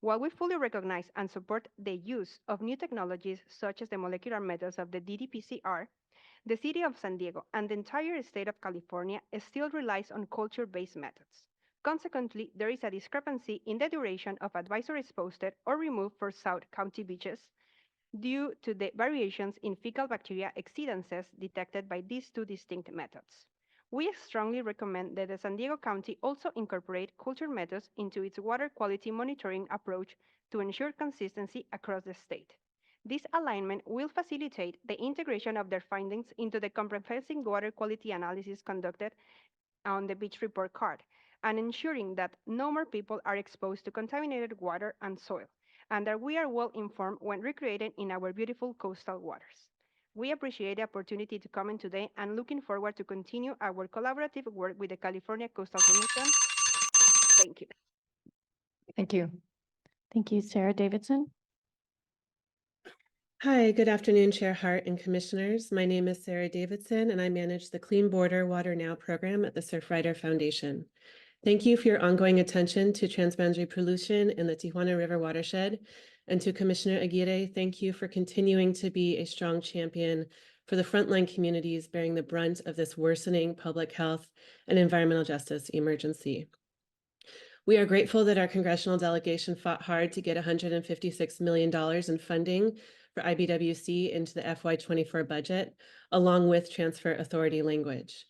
While we fully recognize and support the use of new technologies such as the molecular methods of the ddPCR, the city of San Diego and the entire state of California still relies on culture-based methods. Consequently, there is a discrepancy in the duration of advisories posted or removed for South County beaches due to the variations in fecal bacteria exceedances detected by these two distinct methods. We strongly recommend that the San Diego County also incorporate culture methods into its water quality monitoring approach to ensure consistency across the state. This alignment will facilitate the integration of their findings into the comprehensive water quality analysis conducted on the beach report card, and ensuring that no more people are exposed to contaminated water and soil, and that we are well informed when recreating in our beautiful coastal waters. We appreciate the opportunity to comment today and looking forward to continue our collaborative work with the California Coastal Commission. Thank you. Thank you. Thank you, Sarah Davidson. Hi, good afternoon, Chair Hart and Commissioners. My name is Sarah Davidson, and I manage the Clean Border Water Now program at the Surfrider Foundation. Thank you for your ongoing attention to transboundary pollution in the Tijuana River watershed. And to Commissioner Aguirre, thank you for continuing to be a strong champion for the frontline communities bearing the brunt of this worsening public health and environmental justice emergency. We are grateful that our congressional delegation fought hard to get $156 million in funding for IBWC into the FY24 budget, along with transfer authority language.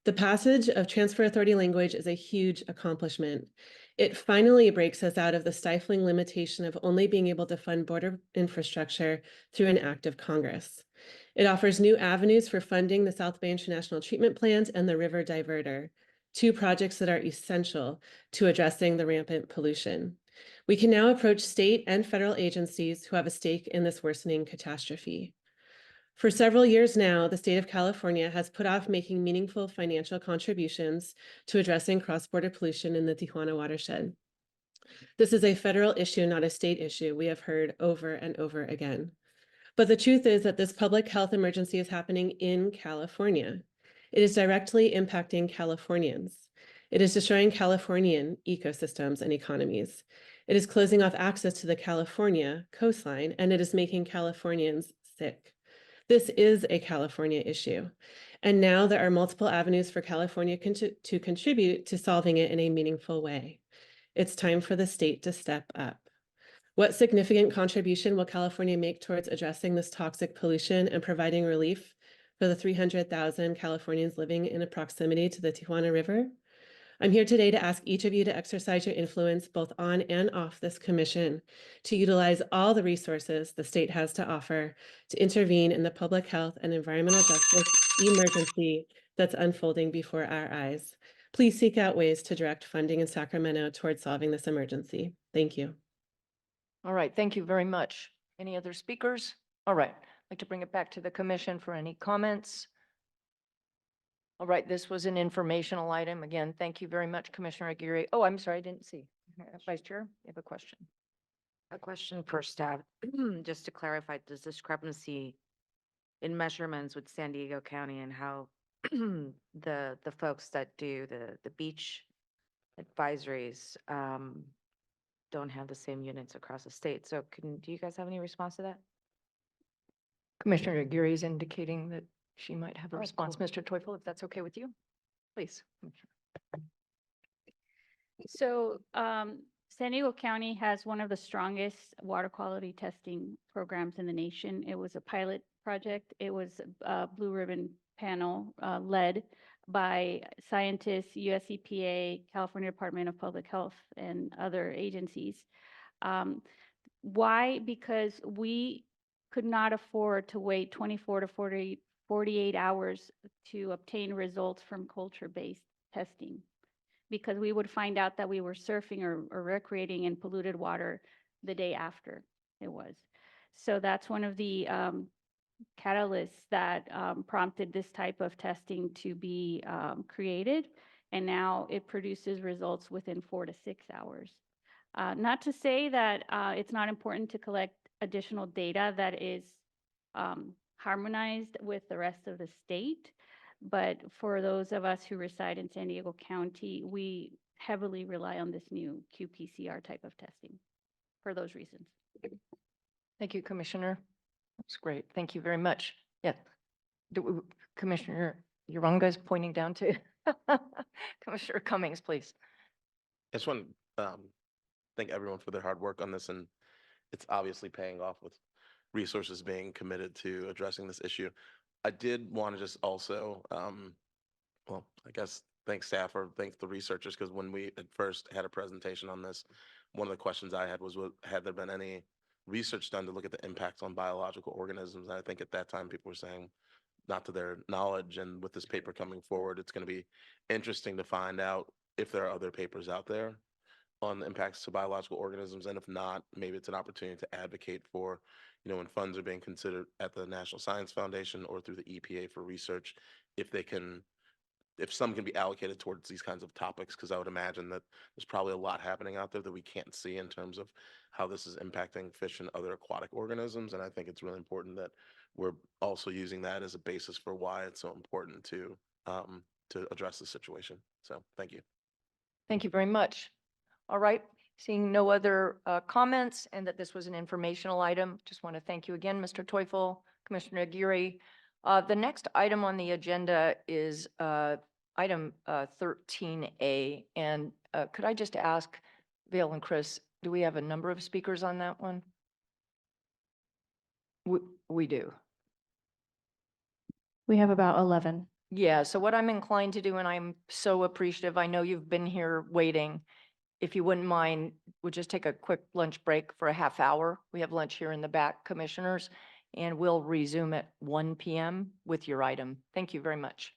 The passage of transfer authority language is a huge accomplishment. It finally breaks us out of the stifling limitation of only being able to fund border infrastructure through an act of Congress. It offers new avenues for funding the South Bay International Treatment Plant and the River Diverter, two projects that are essential to addressing the rampant pollution. We can now approach state and federal agencies who have a stake in this worsening catastrophe. For several years now, the state of California has put off making meaningful financial contributions to addressing cross-border pollution in the Tijuana watershed. This is a federal issue, not a state issue, we have heard over and over again. But the truth is that this public health emergency is happening in California. It is directly impacting Californians. It is destroying Californian ecosystems and economies. It is closing off access to the California coastline, and it is making Californians sick. This is a California issue, and now there are multiple avenues for California to contribute to solving it in a meaningful way. It's time for the state to step up. What significant contribution will California make towards addressing this toxic pollution and providing relief for the 300,000 Californians living in proximity to the Tijuana River? I'm here today to ask each of you to exercise your influence both on and off this commission to utilize all the resources the state has to offer to intervene in the public health and environmental justice emergency that's unfolding before our eyes. Please seek out ways to direct funding in Sacramento towards solving this emergency. Thank you. All right, thank you very much. Any other speakers? All right, I'd like to bring it back to the commission for any comments. All right, this was an informational item. Again, thank you very much, Commissioner Aguirre. Oh, I'm sorry, I didn't see. Vice Chair, you have a question? A question for staff, just to clarify, this discrepancy in measurements with San Diego County and how the folks that do the beach advisories don't have the same units across the state. So do you guys have any response to that? Commissioner Aguirre is indicating that she might have a Oh, response. cool. Mr. Teufel, if that's okay with you, please. So San Diego County has one of the strongest water quality testing programs in the nation. It was a pilot project. It was a Blue Ribbon panel led by scientists, US EPA, California Department of Public Health, and other agencies. Why? Because we could not afford to wait 24 to 48 hours to obtain results from culture-based testing, because we would find out that we were surfing or recreating in polluted water the day after it was. So that's one of the catalysts that prompted this type of testing to be created. And now it produces results within 4 to 6 hours. Not to say that it's not important to collect additional data that is harmonized with the rest of the state. But for those of us who reside in San Diego County, we heavily rely on this new qPCR type of testing for those reasons. Thank you, Commissioner. That's great. Thank you very much. Yeah. Commissioner Uranga is pointing down to Commissioner Cummings, please. I just want to thank everyone for their hard work on this, and it's obviously paying off with resources being committed to addressing this issue. I did want to just also, well, I guess thank staff or thank the researchers, because when we at first had a presentation on this, one of the questions I had was, had there been any research done to look at the impacts on biological organisms? And I think at that time people were saying not to their knowledge. And with this paper coming forward, it's going to be interesting to find out if there are other papers out there on the impacts to biological organisms. And if not, maybe it's an opportunity to advocate for, when funds are being considered at the National Science Foundation or through the EPA for research, if some can be allocated towards these kinds of topics, because I would imagine that there's probably a lot happening out there that we can't see in terms of how this is impacting fish and other aquatic organisms. And I think it's really important that we're also using that as a basis for why it's so important to address the situation. So thank you. Thank you very much. All right, seeing no other comments and that this was an informational item, just want to thank you again, Mr. Teufel, Commissioner Aguirre. The next item on the agenda is item 13A. And could I just ask Vail and Chris, do we have a number of speakers on that one? We do. We have about 11. Yeah, so what I'm inclined to do, and I'm so appreciative, I know you've been here waiting. If you wouldn't mind, we'll just take a quick lunch break for a half hour. We have lunch here in the back, commissioners, and we'll resume at 1 p.m. with your item. Thank you very much.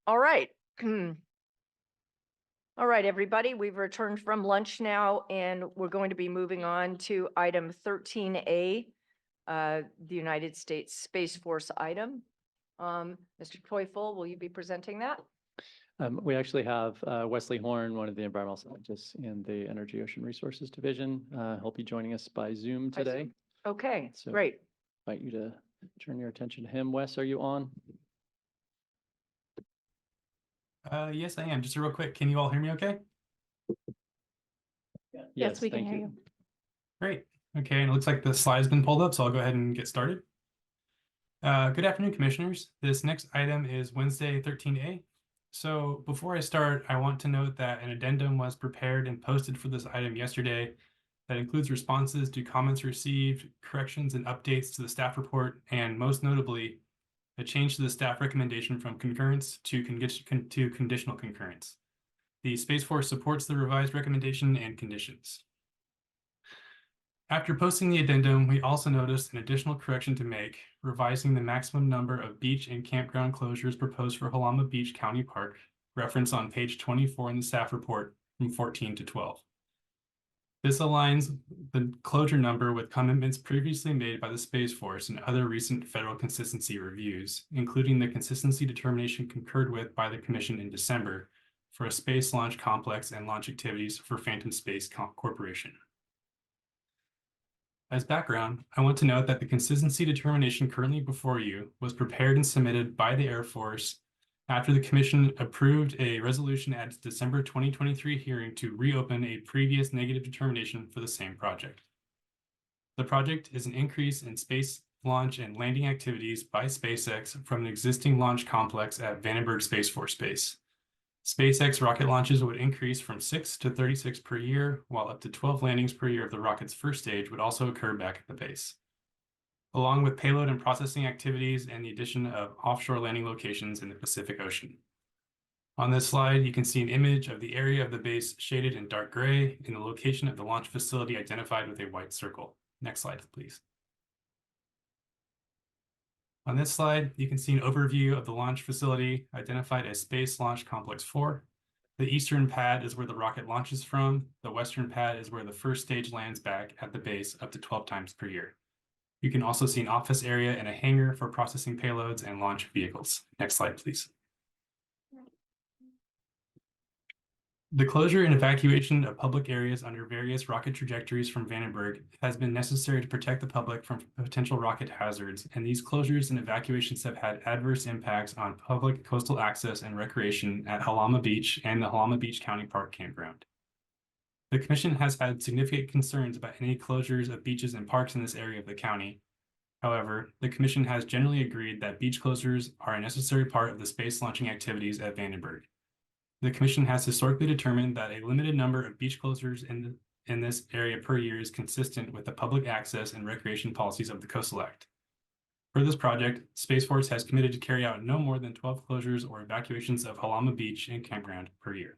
All right. All right, everybody, we've returned from lunch now, and we're going to be moving on to item 13A, the United States Space Force item. Mr. Teufel, will you be presenting that? We actually have Wesley Horn, one of the environmental scientists in the Energy Ocean Resources Division. He'll be joining us by Zoom By today. Zoom. Okay, So great. invite you to turn your attention to him. Wes, are you on? Yes, I am. Just real quick, can you all hear me okay? Yes, we can thank hear you. Great. Okay, and it looks like the slide's been pulled up, so I'll go ahead and get started. Good afternoon, commissioners. This next item is Wednesday 13A. So before I start, I want to note that an addendum was prepared and posted for this item yesterday that includes responses to comments received, corrections and updates to the staff report, and most notably, a change to the staff recommendation from concurrence to conditional concurrence. The Space Force supports the revised recommendation and conditions. After posting the addendum, we also noticed an additional correction to make, revising the maximum number of beach and campground closures proposed for Halama Beach County Park, referenced on page 24 in the staff report, from 14 to 12. This aligns the closure number with commitments previously made by the Space Force and other recent federal consistency reviews, including the consistency determination concurred with by the Commission in December for a space launch complex and launch activities for Phantom Space Corporation. As background, I want to note that the consistency determination currently before you was prepared and submitted by the Air Force after the Commission approved a resolution at its December 2023 hearing to reopen a previous negative determination for the same project. The project is an increase in space launch and landing activities by SpaceX from the existing launch complex at Vandenberg Space Force Base. SpaceX rocket launches would increase from 6 to 36 per year, while up to 12 landings per year of the rocket's first stage would also occur back at the base, along with payload and processing activities and the addition of offshore landing locations in the Pacific Ocean. On this slide, you can see an image of the area of the base shaded in dark gray and the location of the launch facility identified with a white circle. Next slide, please. On this slide, you can see an overview of the launch facility identified as Space Launch Complex 4. The eastern pad is where the rocket launches from. The western pad is where the first stage lands back at the base up to 12 times per year. You can also see an office area and a hangar for processing payloads and launch vehicles. Next slide, please. The closure and evacuation of public areas under various rocket trajectories from Vandenberg has been necessary to protect the public from potential rocket hazards, and these closures and evacuations have had adverse impacts on public coastal access and recreation at Halama Beach and the Halama Beach County Park Campground. The Commission has had significant concerns about any closures of beaches and parks in this area of the county. However, the Commission has generally agreed that beach closures are a necessary part of the space launching activities at Vandenberg. The Commission has historically determined that a limited number of beach closures in this area per year is consistent with the public access and recreation policies of the Coastal Act. For this project, Space Force has committed to carry out no more than 12 closures or evacuations of Halama Beach and campground per year.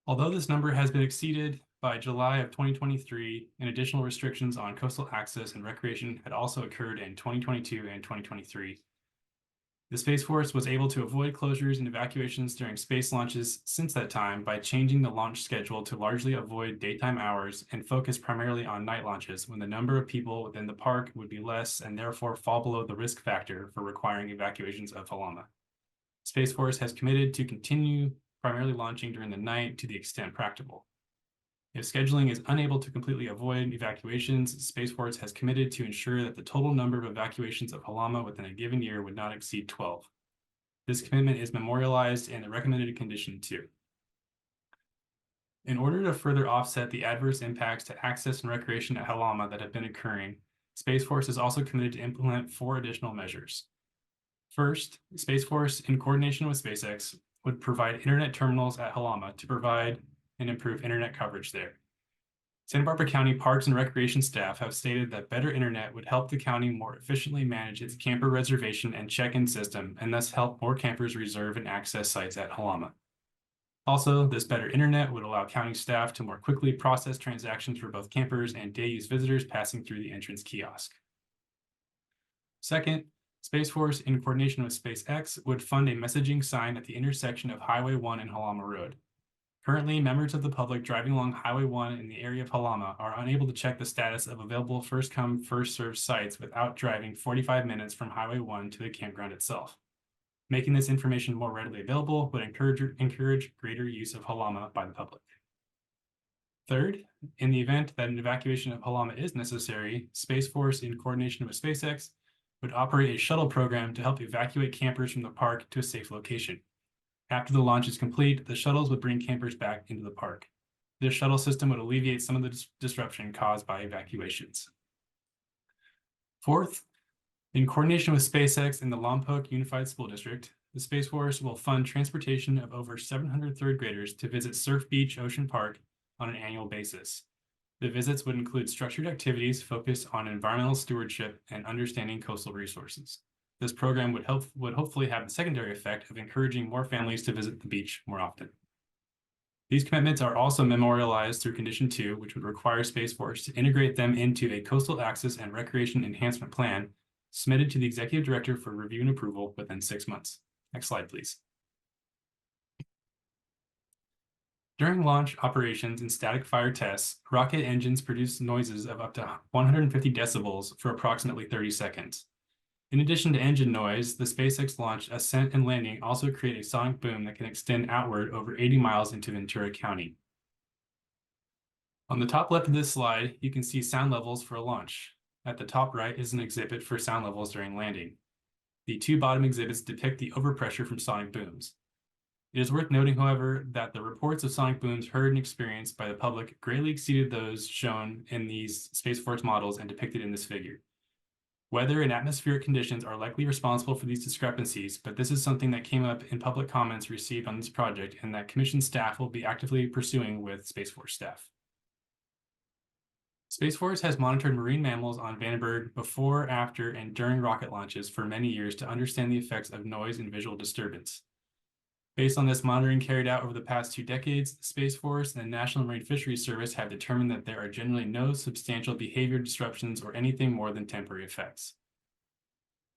Although this number has been exceeded by July of 2023, and additional restrictions on coastal access and recreation had also occurred in 2022 and 2023, the Space Force was able to avoid closures and evacuations during space launches since that time by changing the launch schedule to largely avoid daytime hours and focus primarily on night launches when the number of people within the park would be less and therefore fall below the risk factor for requiring evacuations of Halama. Space Force has committed to continue primarily launching during the night to the extent practicable. If scheduling is unable to completely avoid evacuations, Space Force has committed to ensure that the total number of evacuations of Halama within a given year would not exceed 12. This commitment is memorialized in the recommended condition 2. In order to further offset the adverse impacts to access and recreation at Halama that have been occurring, Space Force is also committed to implement 4 additional measures. First, Space Force, in coordination with SpaceX, would provide internet terminals at Halama to provide and improve internet coverage there. Santa Barbara County Parks and Recreation staff have stated that better internet would help the county more efficiently manage its camper reservation and check-in system, and thus help more campers reserve and access sites at Halama. Also, this better internet would allow county staff to more quickly process transactions for both campers and day-use visitors passing through the entrance kiosk. Second, Space Force, in coordination with SpaceX, would fund a messaging sign at the intersection of Highway 1 and Halama Road. Currently, members of the public driving along Highway 1 in the area of Halama are unable to check the status of available first-come, first-served sites without driving 45 minutes from Highway 1 to the campground itself. Making this information more readily available would encourage greater use of Halama by the public. Third, in the event that an evacuation of Halama is necessary, Space Force, in coordination with SpaceX, would operate a shuttle program to help evacuate campers from the park to a safe location. After the launch is complete, the shuttles would bring campers back into the park. This shuttle system would alleviate some of the disruption caused by evacuations. Fourth, in coordination with SpaceX and the Lompoc Unified School District, the Space Force will fund transportation of over 700 third graders to visit Surf Beach Ocean Park on an annual basis. The visits would include structured activities focused on environmental stewardship and understanding coastal resources. This program would hopefully have the secondary effect of encouraging more families to visit the beach more often. These commitments are also memorialized through Condition 2, which would require Space Force to integrate them into a coastal access and recreation enhancement plan submitted to the Executive Director for review and approval within 6 months. Next slide, please. During launch operations and static fire tests, rocket engines produce noises of up to 150 decibels for approximately 30 seconds. In addition to engine noise, the SpaceX launch, ascent, and landing also create a sonic boom that can extend outward over 80 miles into Ventura County. On the top left of this slide, you can see sound levels for a launch. At the top right is an exhibit for sound levels during landing. The two bottom exhibits depict the overpressure from sonic booms. It is worth noting, however, that the reports of sonic booms heard and experienced by the public greatly exceeded those shown in these Space Force models and depicted in this figure. Weather and atmospheric conditions are likely responsible for these discrepancies, but this is something that came up in public comments received on this project and that Commission staff will be actively pursuing with Space Force staff. Space Force has monitored marine mammals on Vandenberg before, after, and during rocket launches for many years to understand the effects of noise and visual disturbance. Based on this monitoring carried out over the past 2 decades, the Space Force and the National Marine Fisheries Service have determined that there are generally no substantial behavior disruptions or anything more than temporary effects.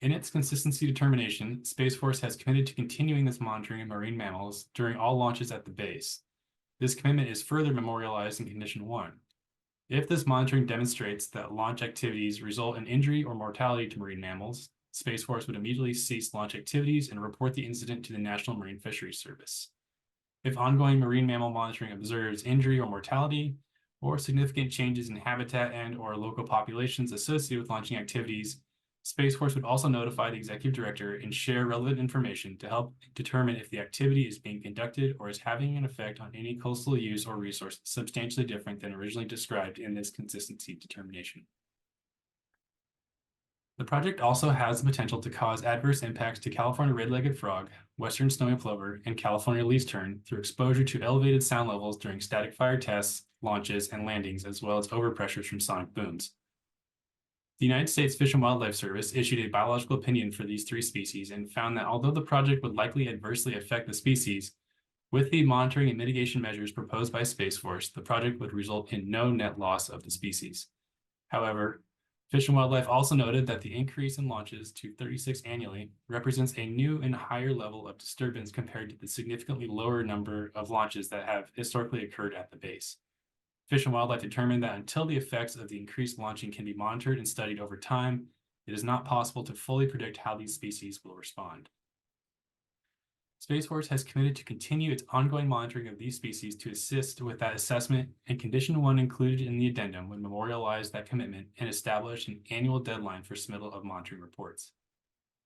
In its consistency determination, Space Force has committed to continuing this monitoring of marine mammals during all launches at the base. This commitment is further memorialized in Condition 1. If this monitoring demonstrates that launch activities result in injury or mortality to marine mammals, Space Force would immediately cease launch activities and report the incident to the National Marine Fisheries Service. If ongoing marine mammal monitoring observes injury or mortality, or significant changes in habitat and/or local populations associated with launching activities, Space Force would also notify the Executive Director and share relevant information to help determine if the activity is being conducted or is having an effect on any coastal use or resource substantially different than originally described in this consistency determination. The project also has the potential to cause adverse impacts to California red-legged frog, western snowy plover, and California least tern through exposure to elevated sound levels during static fire tests, launches, and landings, as well as overpressures from sonic booms. The United States Fish and Wildlife Service issued a biological opinion for these 3 species and found that although the project would likely adversely affect the species, with the monitoring and mitigation measures proposed by Space Force, the project would result in no net loss of the species. However, Fish and Wildlife also noted that the increase in launches to 36 annually represents a new and higher level of disturbance compared to the significantly lower number of launches that have historically occurred at the base. Fish and Wildlife determined that until the effects of the increased launching can be monitored and studied over time, it is not possible to fully predict how these species will respond. Space Force has committed to continue its ongoing monitoring of these species to assist with that assessment, and Condition 1 included in the addendum would memorialize that commitment and establish an annual deadline for submittal of monitoring reports.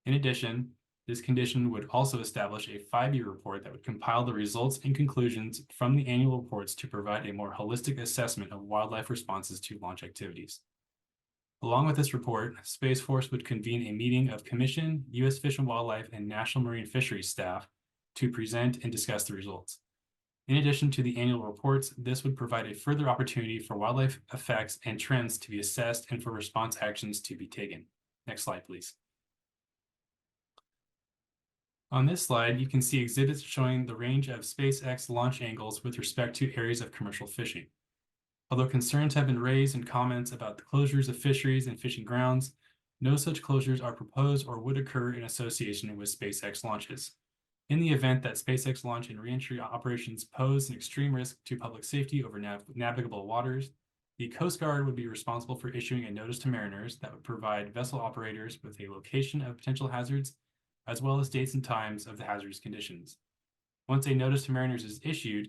In addition, this condition would also establish a 5-year report that would compile the results and conclusions from the annual reports to provide a more holistic assessment of wildlife responses to launch activities. Along with this report, Space Force would convene a meeting of Commission, U.S. Fish and Wildlife, and National Marine Fisheries staff to present and discuss the results. In addition to the annual reports, this would provide a further opportunity for wildlife effects and trends to be assessed and for response actions to be taken. Next slide, please. On this slide, you can see exhibits showing the range of SpaceX launch angles with respect to areas of commercial fishing. Although concerns have been raised in comments about the closures of fisheries and fishing grounds, no such closures are proposed or would occur in association with SpaceX launches. In the event that SpaceX launch and reentry operations pose an extreme risk to public safety over navigable waters, the Coast Guard would be responsible for issuing a notice to mariners that would provide vessel operators with a location of potential hazards, as well as dates and times of the hazardous conditions. Once a notice to mariners is issued,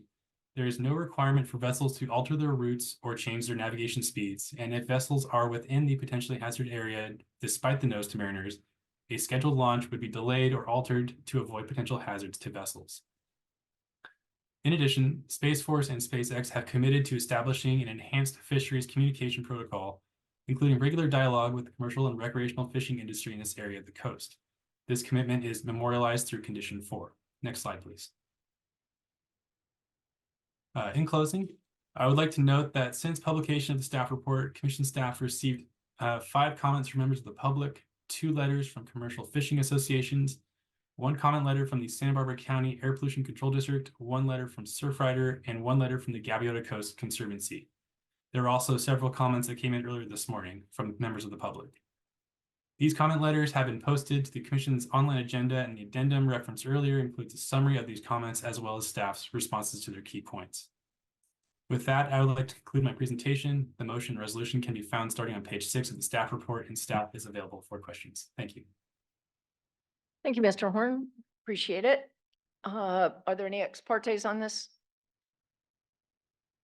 there is no requirement for vessels to alter their routes or change their navigation speeds, and if vessels are within the potentially hazardous area despite the notice to mariners, a scheduled launch would be delayed or altered to avoid potential hazards to vessels. In addition, Space Force and SpaceX have committed to establishing an enhanced fisheries communication protocol, including regular dialogue with the commercial and recreational fishing industry in this area of the coast. This commitment is memorialized through Condition 4. Next slide, please. In closing, I would like to note that since publication of the staff report, Commission staff received 5 comments from members of the public, 2 letters from commercial fishing associations, 1 comment letter from the Santa Barbara County Air Pollution Control District, 1 letter from Surfrider, and 1 letter from the Gaviota Coast Conservancy. There are also several comments that came in earlier this morning from members of the public. These comment letters have been posted to the Commission's online agenda, and the addendum referenced earlier includes a summary of these comments as well as staff's responses to their key points. With that, I would like to conclude my presentation. The motion and resolution can be found starting on page 6 of the staff report, and staff is available for questions. Thank you. Thank you, Mr. Horn. Appreciate it. Are there any ex partes on this?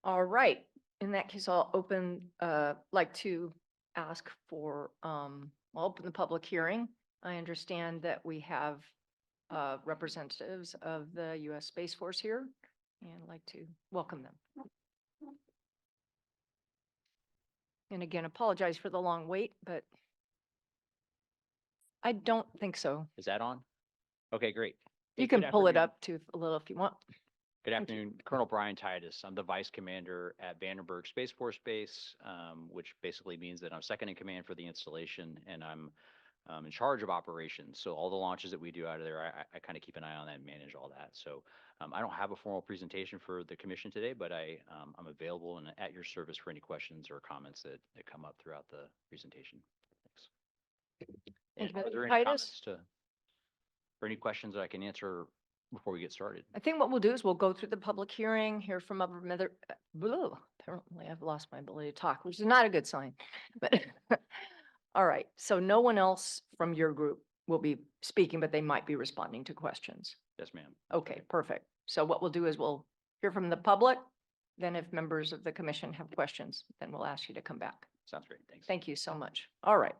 All right. In that case, I'll like to ask for, I'll open the public hearing. I understand that we have representatives of the U.S. Space Force here, and I'd like to welcome them. And again, apologize for the long wait, but I don't think so. Is that on? Okay, great. You Hey, can good pull it afternoon. up to a little if you want. Good afternoon, Colonel Brian Titus. I'm the Vice Commander at Vandenberg Space Force Base, which basically means that I'm second in command for the installation, and I'm in charge of operations. So all the launches that we do out of there, I kind of keep an eye on that and manage all that. So I don't have a formal presentation for the commission today, but I'm available and at your service for any questions or comments that come up throughout the presentation. Thanks. Thank And you, are Mr. there any Titus. comments or any questions that I can answer before we get started? I think what we'll do is we'll go through the public hearing, hear from other, apparently I've lost my ability to talk, which is not a good sign, but all right. So no one else from your group will be speaking, but they might be responding to questions. Yes, ma'am. Okay, perfect. So what we'll do is we'll hear from the public. Then if members of the commission have questions, then we'll ask you to come back. Sounds great. Thanks. Thank you so much. All right.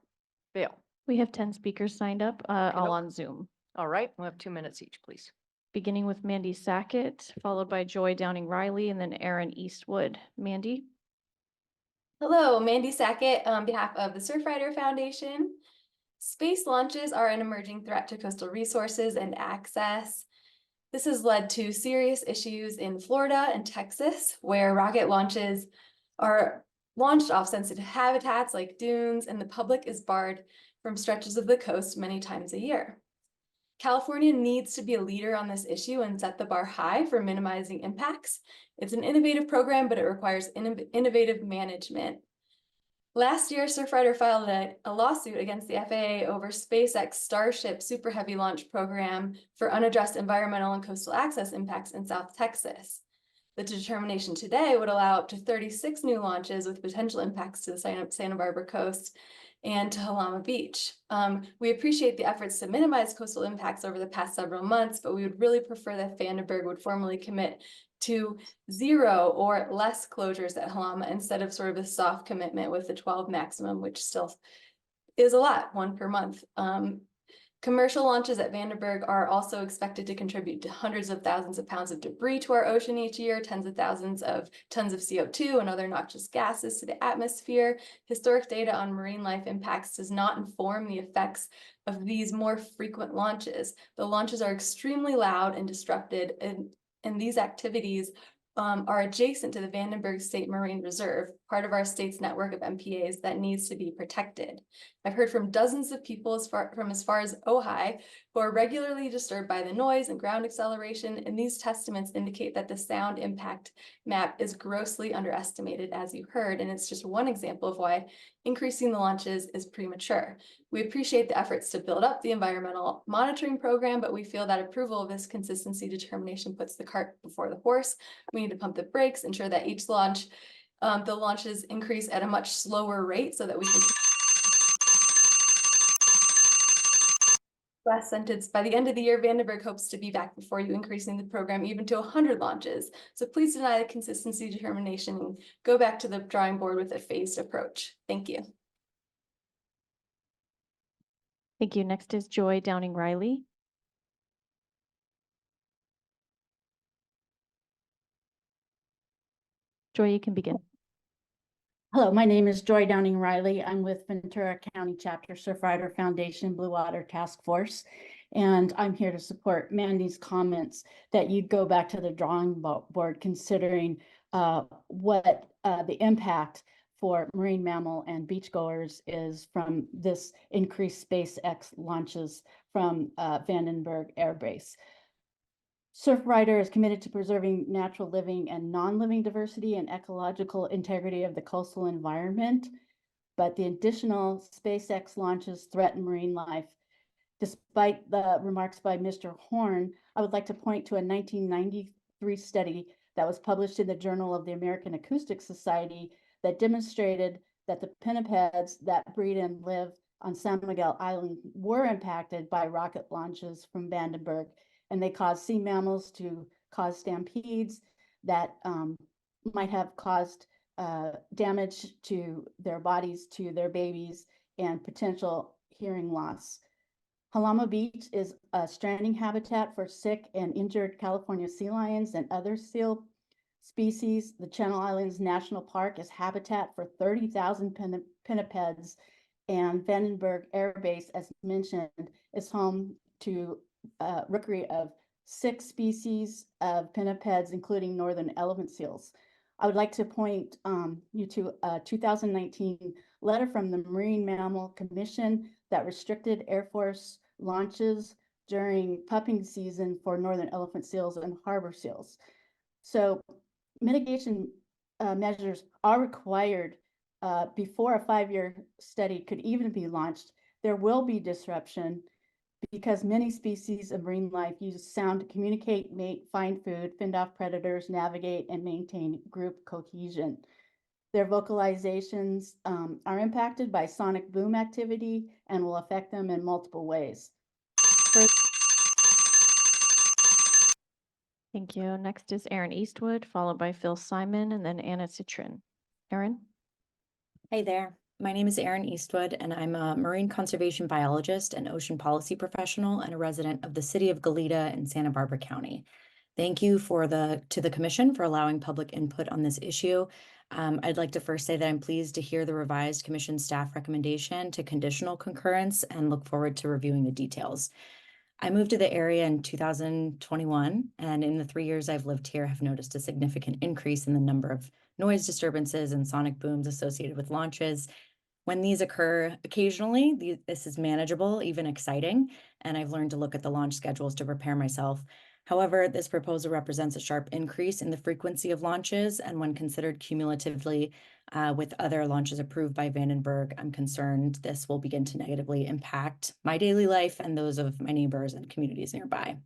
Bill. We have 10 speakers signed up, all Nope. on Zoom. All right. We'll have 2 minutes each, please. Beginning with Mandy Sackett, followed by Joy Downing Riley, and then Aaron Eastwood. Mandy? Hello, Mandy Sackett on behalf of the Surfrider Foundation. Space launches are an emerging threat to coastal resources and access. This has led to serious issues in Florida and Texas, where rocket launches are launched off sensitive habitats like dunes, and the public is barred from stretches of the coast many times a year. California needs to be a leader on this issue and set the bar high for minimizing impacts. It's an innovative program, but it requires innovative management. Last year, Surfrider filed a lawsuit against the FAA over SpaceX Starship Super Heavy Launch Program for unaddressed environmental and coastal access impacts in South Texas. The determination today would allow up to 36 new launches with potential impacts to the Santa Barbara coast and to Halama Beach. We appreciate the efforts to minimize coastal impacts over the past several months, but we would really prefer that Vandenberg would formally commit to 0 or less closures at Halama instead of sort of a soft commitment with the 12 maximum, which still is a lot, 1 per month. Commercial launches at Vandenberg are also expected to contribute to hundreds of thousands of pounds of debris to our ocean each year, tens of thousands of tons of CO2 and other noxious gases to the atmosphere. Historic data on marine life impacts does not inform the effects of these more frequent launches. The launches are extremely loud and disrupted, and these activities are adjacent to the Vandenberg State Marine Reserve, part of our state's network of MPAs that needs to be protected. I've heard from dozens of people from as far as Ojai who are regularly disturbed by the noise and ground acceleration, and these testaments indicate that the sound impact map is grossly underestimated, as you heard, and it's just one example of why increasing the launches is premature. We appreciate the efforts to build up the environmental monitoring program, but we feel that approval of this consistency determination puts the cart before the horse. We need to pump the brakes, ensure that each launch, the launches increase at a much slower rate so that we can. Last sentence, by the end of the year, Vandenberg hopes to be back before you, increasing the program even to 100 launches. So please deny the consistency determination and go back to the drawing board with a phased approach. Thank you. Thank you. Next is Joy Downing Riley. Joy, you can begin. Hello, my name is Joy Downing Riley. I'm with Ventura County Chapter Surfrider Foundation Blue Water Task Force, and I'm here to support Mandy's comments that you'd go back to the drawing board considering what the impact for marine mammal and beachgoers is from this increased SpaceX launches from Vandenberg Air Base. Surfrider is committed to preserving natural living and non-living diversity and ecological integrity of the coastal environment, but the additional SpaceX launches threaten marine life. Despite the remarks by Mr. Horn, I would like to point to a 1993 study that was published in the Journal of the American Acoustic Society that demonstrated that the pinnipeds that breed and live on San Miguel Island were impacted by rocket launches from Vandenberg, and they caused sea mammals to cause stampedes that might have caused damage to their bodies, to their babies, and potential hearing loss. Halama Beach is a stranding habitat for sick and injured California sea lions and other seal species. The Channel Islands National Park is habitat for 30,000 pinnipeds, and Vandenberg Air Base, as mentioned, is home to rookery of 6 species of pinnipeds, including northern elephant seals. I would like to point you to a 2019 letter from the Marine Mammal Commission that restricted Air Force launches during pupping season for northern elephant seals and harbor seals. So mitigation measures are required before a 5-year study could even be launched. There will be disruption because many species of marine life use sound to communicate, mate, find food, fend off predators, navigate, and maintain group cohesion. Their vocalizations are impacted by sonic boom activity and will affect them in multiple ways. Thank you. Next is Aaron Eastwood, followed by Phil Simon, and then Anna Citrin. Aaron? Hey there. My name is Erin Eastwood, and I'm a marine conservation biologist and ocean policy professional and a resident of the city of Goleta in Santa Barbara County. Thank you to the commission for allowing public input on this issue. I'd like to first say that I'm pleased to hear the revised commission staff recommendation to conditional concurrence and look forward to reviewing the details. I moved to the area in 2021, and in the 3 years I've lived here, have noticed a significant increase in the number of noise disturbances and sonic booms associated with launches. When these occur occasionally, this is manageable, even exciting, and I've learned to look at the launch schedules to prepare myself. However, this proposal represents a sharp increase in the frequency of launches, and when considered cumulatively with other launches approved by Vandenberg, I'm concerned this will begin to negatively impact my daily life and those of my neighbors and communities nearby.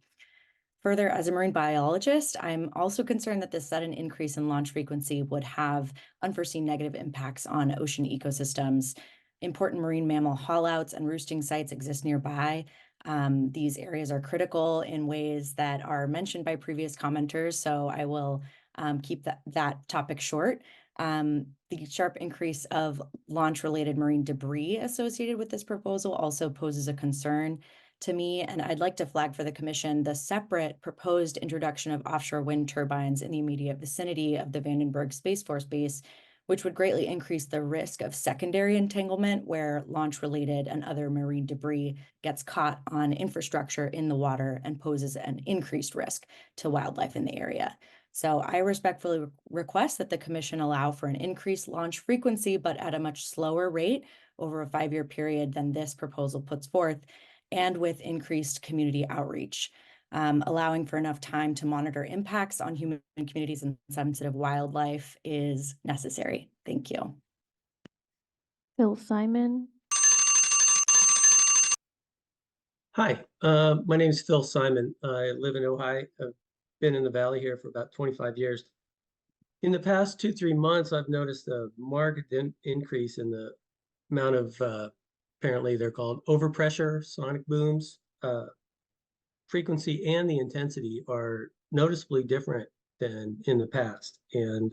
Further, as a marine biologist, I'm also concerned that this sudden increase in launch frequency would have unforeseen negative impacts on ocean ecosystems. Important marine mammal haulouts and roosting sites exist nearby. These areas are critical in ways that are mentioned by previous commenters, so I will keep that topic short. The sharp increase of launch-related marine debris associated with this proposal also poses a concern to me, and I'd like to flag for the commission the separate proposed introduction of offshore wind turbines in the immediate vicinity of the Vandenberg Space Force Base, which would greatly increase the risk of secondary entanglement where launch-related and other marine debris gets caught on infrastructure in the water and poses an increased risk to wildlife in the area. So I respectfully request that the commission allow for an increased launch frequency, but at a much slower rate over a 5-year period than this proposal puts forth, and with increased community outreach, allowing for enough time to monitor impacts on human communities and sensitive wildlife is necessary. Thank you. Phil Simon. Hi, my name is Phil Simon. I live in Ojai. I've been in the valley here for about 25 years. In the past 2-3 months, I've noticed a marked increase in the amount of apparently they're called overpressure sonic booms. Frequency and the intensity are noticeably different than in the past. And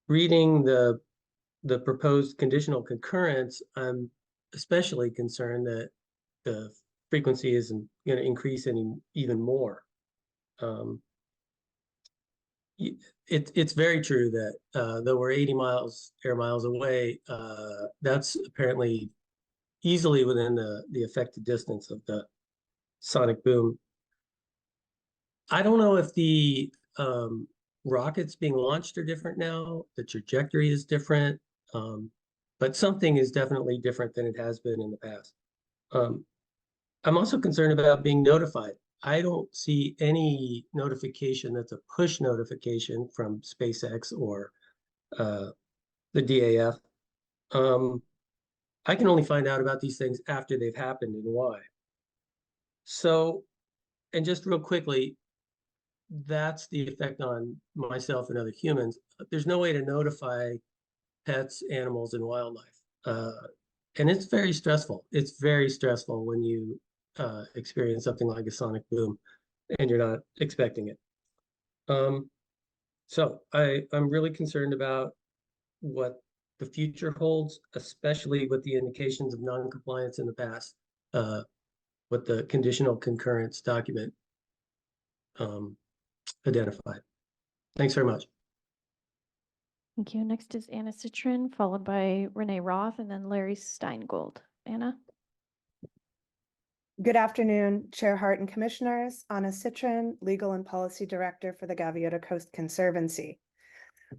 reading the proposed conditional concurrence, I'm especially concerned that the frequency isn't going to increase even more. It's very true that though we're 80 air miles away, that's apparently easily within the affected distance of the sonic boom. I don't know if the rockets being launched are different now, the trajectory is different, but something is definitely different than it has been in the past. I'm also concerned about being notified. I don't see any notification that's a push notification from SpaceX or the DAF. I can only find out about these things after they've happened and why. So, and just real quickly, that's the effect on myself and other humans. There's no way to notify pets, animals, and wildlife. And it's very stressful. It's very stressful when you experience something like a sonic boom and you're not expecting it. So I'm really concerned about what the future holds, especially with the indications of non-compliance in the past, what the conditional concurrence document identified. Thanks very much. Thank you. Next is Anna Citrin, followed by Renee Roth, and then Larry Steingold. Anna? Good afternoon, Chair Hart and Commissioners. Anna Citrin, Legal and Policy Director for the Gaviota Coast Conservancy.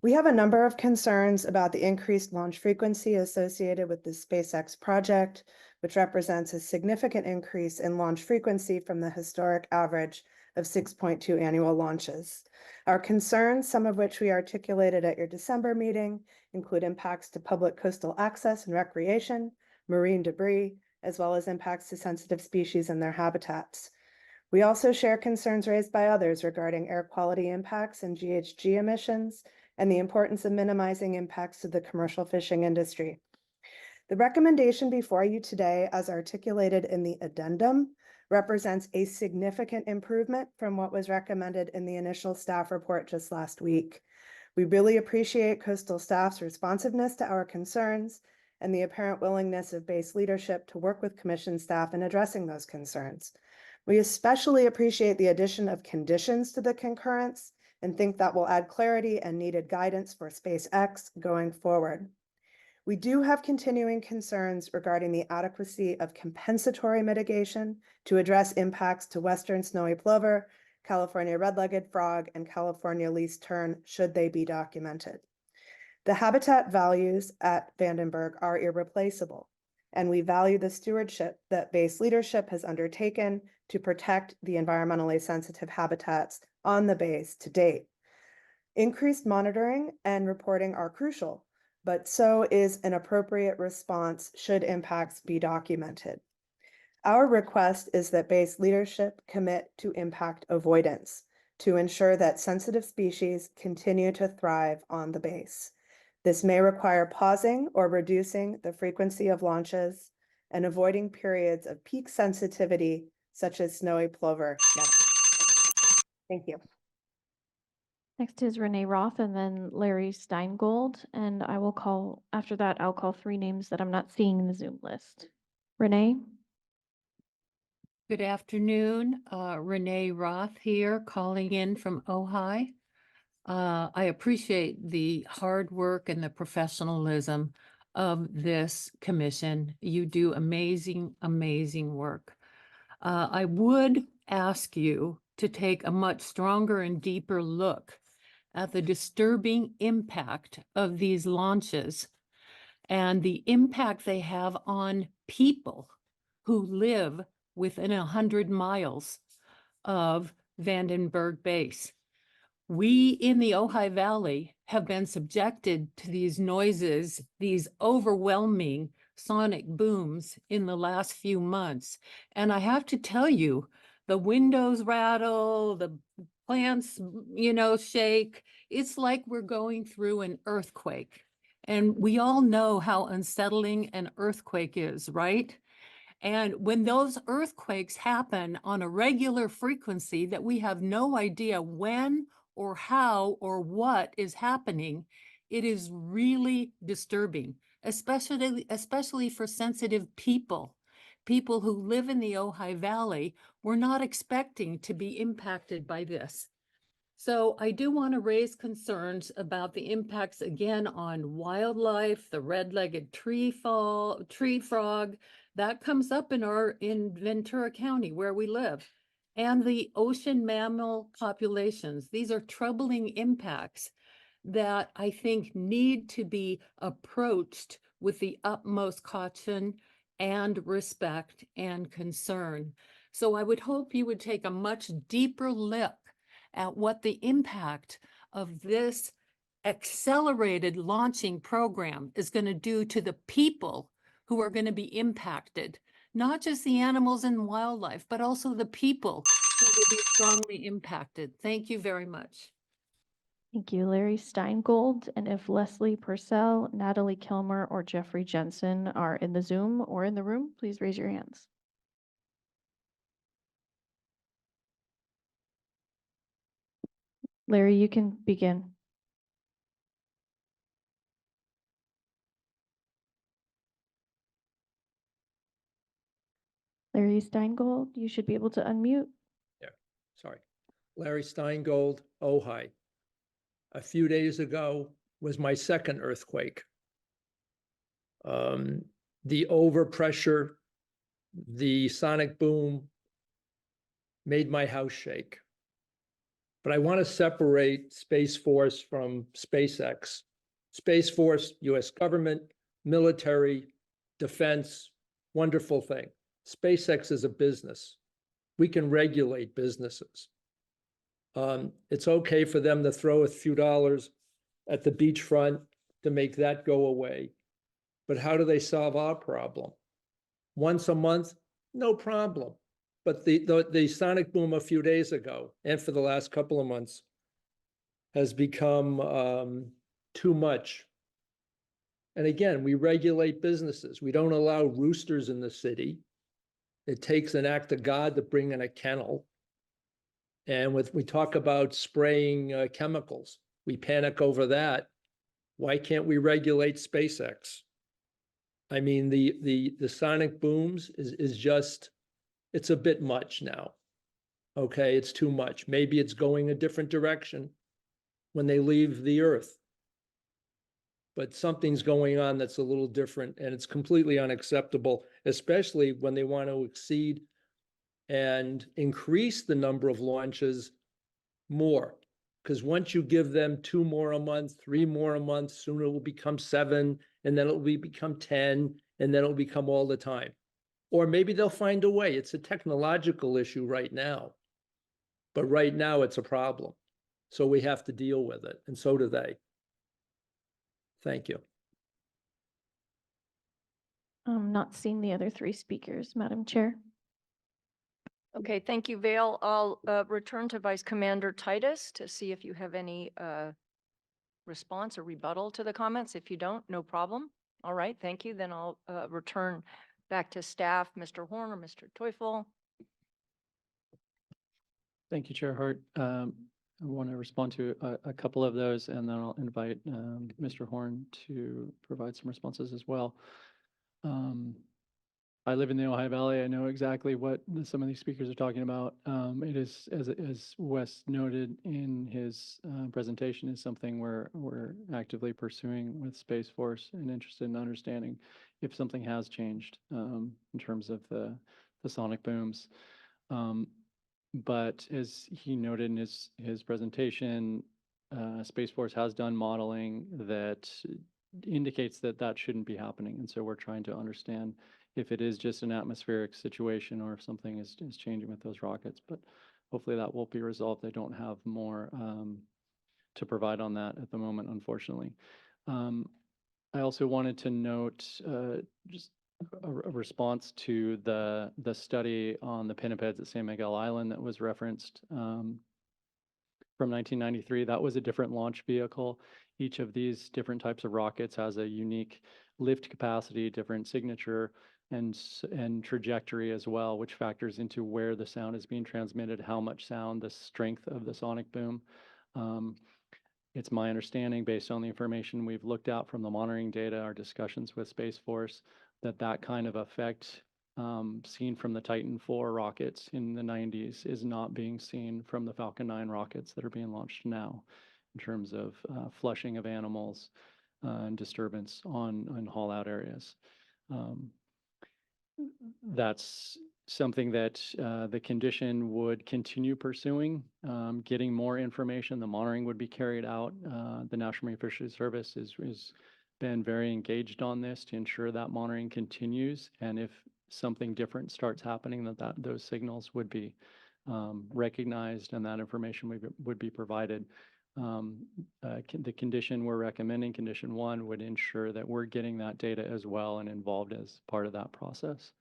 We have a number of concerns about the increased launch frequency associated with the SpaceX project, which represents a significant increase in launch frequency from the historic average of 6.2 annual launches. Our concerns, some of which we articulated at your December meeting, include impacts to public coastal access and recreation, marine debris, as well as impacts to sensitive species and their habitats. We also share concerns raised by others regarding air quality impacts and GHG emissions, and the importance of minimizing impacts to the commercial fishing industry. The recommendation before you today, as articulated in the addendum, represents a significant improvement from what was recommended in the initial staff report just last week. We really appreciate coastal staff's responsiveness to our concerns and the apparent willingness of base leadership to work with commission staff in addressing those concerns. We especially appreciate the addition of conditions to the concurrence and think that will add clarity and needed guidance for SpaceX going forward. We do have continuing concerns regarding the adequacy of compensatory mitigation to address impacts to Western snowy plover, California red-legged frog, and California least tern, should they be documented. The habitat values at Vandenberg are irreplaceable, and we value the stewardship that base leadership has undertaken to protect the environmentally sensitive habitats on the base to date. Increased monitoring and reporting are crucial, but so is an appropriate response should impacts be documented. Our request is that base leadership commit to impact avoidance to ensure that sensitive species continue to thrive on the base. This may require pausing or reducing the frequency of launches and avoiding periods of peak sensitivity, such as snowy plover. Thank you. Next is Renee Roth and then Larry Steingold. And I will call, after that, I'll call three names that I'm not seeing in the Zoom list. Renee? Good afternoon. Renee Roth here, calling in from Ojai. I appreciate the hard work and the professionalism of this commission. You do amazing, amazing work. I would ask you to take a much stronger and deeper look at the disturbing impact of these launches and the impact they have on people who live within 100 miles of Vandenberg Base. We in the Ojai Valley have been subjected to these noises, these overwhelming sonic booms in the last few months. And I have to tell you, the windows rattle, the plants, shake. It's like we're going through an earthquake. And we all know how unsettling an earthquake is, right? And when those earthquakes happen on a regular frequency that we have no idea when or how or what is happening, it is really disturbing, especially for sensitive people who live in the Ojai Valley. We're not expecting to be impacted by this. So I do want to raise concerns about the impacts again on wildlife, the red-legged tree frog, that comes up in Ventura County where we live, and the ocean mammal populations. These are troubling impacts that I think need to be approached with the utmost caution and respect and concern. So I would hope you would take a much deeper look at what the impact of this accelerated launching program is going to do to the people who are going to be impacted, not just the animals and wildlife, but also the people who will be strongly impacted. Thank you very much. Thank you, Larry Steingold. And if Leslie Purcell, Natalie Kilmer, or Jeffrey Jensen are in the Zoom or in the room, please raise your hands. Larry, you can begin. Larry Steingold, you should be able to unmute. Yeah, sorry. Larry Steingold, Ojai. A few days ago was my second earthquake. The overpressure, the sonic boom made my house shake. But I want to separate Space Force from SpaceX. Space Force, US government, military, defense, wonderful thing. SpaceX is a business. We can regulate businesses. It's okay for them to throw a few dollars at the beachfront to make that go away. But how do they solve our problem? Once a month, no problem. But the sonic boom a few days ago, and for the last couple of months, has become too much. And again, we regulate businesses. We don't allow roosters in the city. It takes an act of God to bring in a kennel. And we talk about spraying chemicals. We panic over that. Why can't we regulate SpaceX? I mean, the sonic booms is just, it's a bit much now. Okay, it's too much. Maybe it's going a different direction when they leave the Earth. But something's going on that's a little different, and it's completely unacceptable, especially when they want to exceed and increase the number of launches more. Because once you give them 2 more a month, 3 more a month, soon it will become 7, and then it will become 10, and then it will become all the time. Or maybe they'll find a way. It's a technological issue right now. But right now it's a problem. So we have to deal with it, and so do they. Thank you. I'm not seeing the other 3 speakers, Madam Chair. Okay, thank you, Vale. I'll return to Vice Commander Titus to see if you have any response or rebuttal to the comments. If you don't, no problem. All right, thank you. Then I'll return back to staff, Mr. Horn or Mr. Teufel. Thank you, Chair Hart. I want to respond to a couple of those, and then I'll invite Mr. Horn to provide some responses as well. I live in the Ojai Valley. I know exactly what some of these speakers are talking about. It is, as Wes noted in his presentation, is something we're actively pursuing with Space Force and interested in understanding if something has changed in terms of the sonic booms. But as he noted in his presentation, Space Force has done modeling that indicates that that shouldn't be happening. And so we're trying to understand if it is just an atmospheric situation or if something is changing with those rockets. But hopefully that will be resolved. I don't have more to provide on that at the moment, unfortunately. I also wanted to note just a response to the study on the pinnipeds at San Miguel Island that was referenced from 1993. That was a different launch vehicle. Each of these different types of rockets has a unique lift capacity, different signature, and trajectory as well, which factors into where the sound is being transmitted, how much sound, the strength of the sonic boom. It's my understanding, based on the information we've looked at from the monitoring data, our discussions with Space Force, that kind of effect seen from the Titan IV rockets in the 90s is not being seen from the Falcon 9 rockets that are being launched now in terms of flushing of animals and disturbance on haul-out areas. That's something that the condition would continue pursuing, getting more information. The monitoring would be carried out. The National Marine Fisheries Service is been very engaged on this to ensure that monitoring continues. And if something different starts happening, that those signals would be recognized and that information would be provided. The condition we're recommending, condition 1, would ensure that we're getting that data as well and involved as part of that process.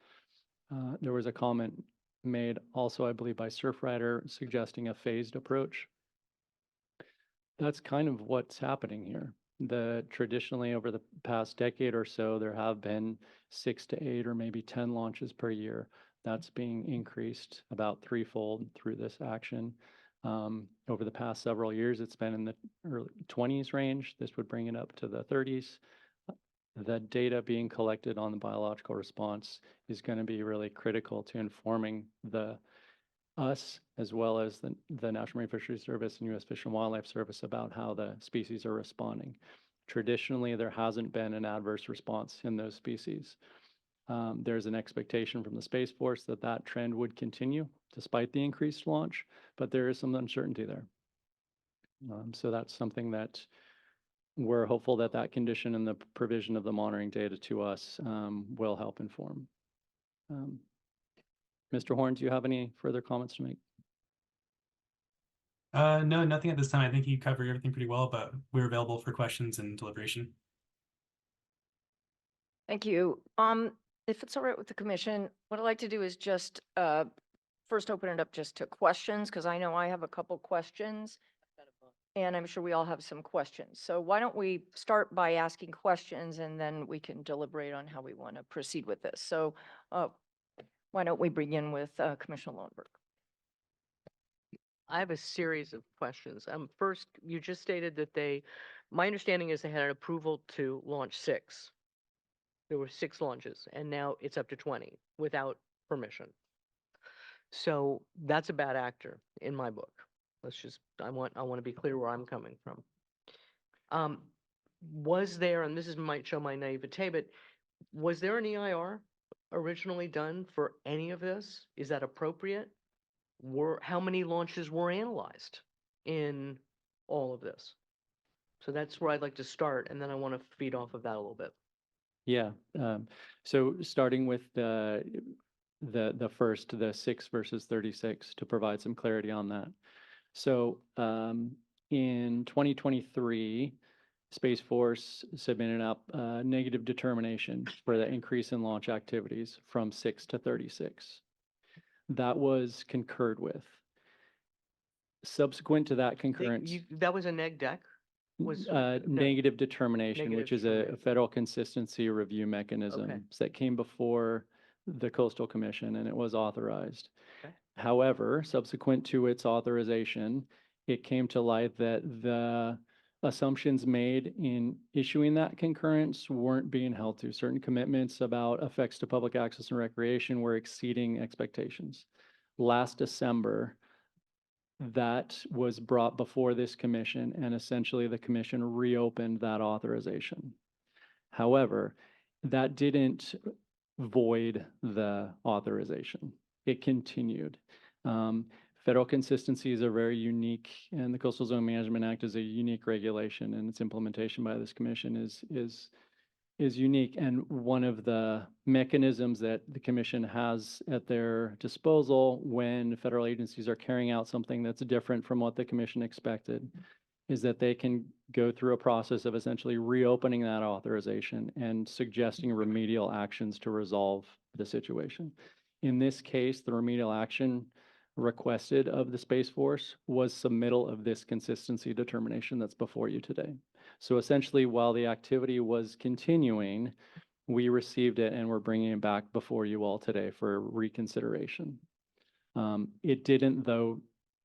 There was a comment made also, I believe, by Surfrider, suggesting a phased approach. That's kind of what's happening here. Traditionally over the past decade or so, there have been 6 to 8 or maybe 10 launches per year. That's being increased about threefold through this action. Over the past several years, it's been in the early 20s range. This would bring it up to the 30s. The data being collected on the biological response is going to be really critical to informing us as well as the National Marine Fisheries Service and U.S. Fish and Wildlife Service about how the species are responding. Traditionally, there hasn't been an adverse response in those species. There's an expectation from the Space Force that that trend would continue despite the increased launch, but there is some uncertainty there. So that's something that we're hopeful that that condition and the provision of the monitoring data to us will help inform. Mr. Horn, do you have any further comments to make? No, nothing at this time. I think you covered everything pretty well, but we're available for questions and deliberation. Thank you. If it's all right with the commission, what I'd like to do is just first open it up just to questions, because I know I have a couple questions. And I'm sure we all have some questions. So why don't we start by asking questions and then we can deliberate on how we want to proceed with this. So why don't we begin with Commissioner Lowenberg? I have a series of questions. First, you just stated that my understanding is they had an approval to launch 6. There were 6 launches, and now it's up to 20 without permission. So that's a bad actor in my book. I want to be clear where I'm coming from. Was there, and might show my naivete, but was there an EIR originally done for any of this? Is that appropriate? How many launches were analyzed in all of this? So that's where I'd like to start, and then I want to feed off of that a little bit. Yeah. So starting with the 6 versus 36 to provide some clarity on that. So in 2023, Space Force submitted up a negative determination for the increase in launch activities from 6 to 36. That was concurred with. Subsequent to that concurrence. That was a neg deck? Negative determination, Negative which is a federal consistency review mechanism that came before the Coastal Commission, and it was authorized. Okay. However, subsequent to its authorization, it came to light that the assumptions made in issuing that concurrence weren't being held to. Certain commitments about effects to public access and recreation were exceeding expectations. Last December, that was brought before this commission, and essentially the commission reopened that authorization. However, that didn't void the authorization. It continued. Federal consistencies are very unique, and the Coastal Zone Management Act is a unique regulation, and its implementation by this commission is unique. And one of the mechanisms that the commission has at their disposal when federal agencies are carrying out something that's different from what the commission expected is that they can go through a process of essentially reopening that authorization and suggesting remedial actions to resolve the situation. In this case, the remedial action requested of the Space Force was submittal of this consistency determination that's before you today. So essentially, while the activity was continuing, we received it and we're bringing it back before you all today for reconsideration. It didn't, though,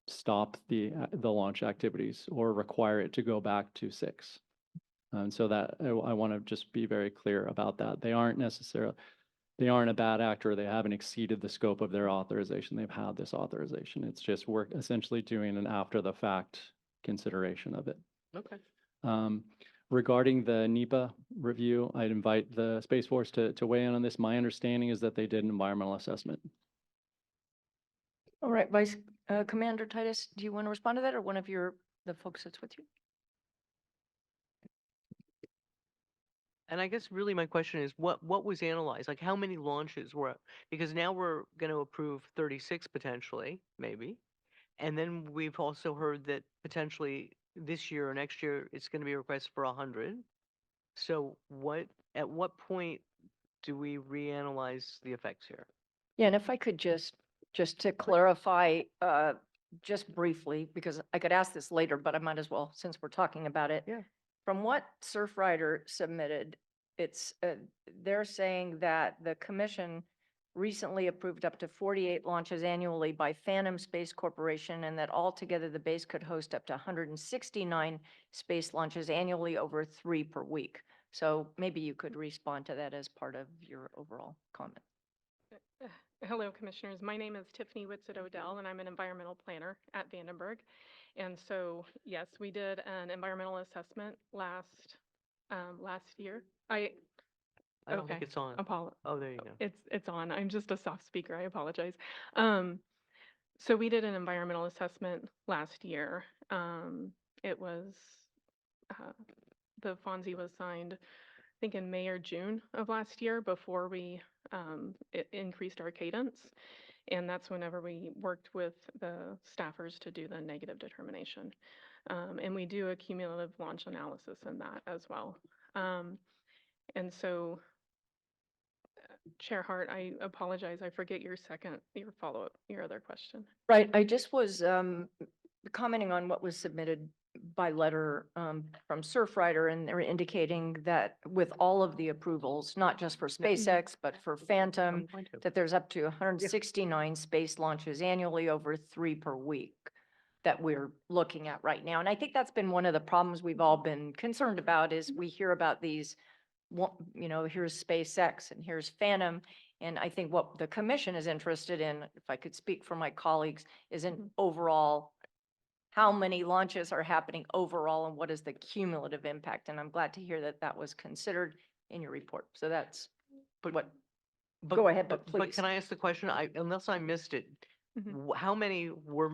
stop the launch activities or require it to go back to 6. And so that I want to just be very clear about that. They aren't a bad actor. They haven't exceeded the scope of their authorization. They've had this authorization. It's just we're essentially doing an after the fact consideration of it. Okay. Regarding the NEPA review, I'd invite the Space Force to weigh in on this. My understanding is that they did an environmental assessment. All right, Vice Commander Titus, do you want to respond to that, or one of the folks that's with you? And I guess really my question is, what was analyzed? Like how many launches were, because now we're going to approve 36 potentially, maybe. And then we've also heard that potentially this year or next year, it's going to be a request for 100. So at what point do we reanalyze the effects here? Yeah, and if I could just just to clarify, just briefly, because I could ask this later, but I might as well, since we're talking about it. Yeah. From what Surfrider submitted, it's, they're saying that the commission recently approved up to 48 launches annually by Phantom Space Corporation, and that altogether the base could host up to 169 space launches annually over 3 per week. So maybe you could respond to that as part of your overall comment. Hello, Commissioners. My name is Tiffany Whitsitt-Odell, and I'm an environmental planner at Vandenberg. And so, yes, we did an environmental assessment last year. I don't think it's on. Oh, there you go. It's on. I'm just a soft speaker. I apologize. So we did an environmental assessment last year. It was the FONSI was signed, I think, in May or June of last year before we increased our cadence. And that's whenever we worked with the staffers to do the negative determination. And we do a cumulative launch analysis in that as well. And so, Chair Hart, I apologize. I forget your follow-up, your other question. Right. I just was commenting on what was submitted by letter from Surfrider, and they're indicating that with all of the approvals, not just for SpaceX, but for Phantom, that there's up to 169 space launches annually over 3 per week that we're looking at right now. And I think that's been one of the problems we've all been concerned about, is we hear about these, you know, here's SpaceX and here's Phantom. And I think what the commission is interested in, if I could speak for my colleagues, is an overall, how many launches are happening overall and what is the cumulative impact? And I'm glad to hear that that was considered in your report. So that's what, go ahead, but please. But can I ask the question? Unless I missed it, how many were,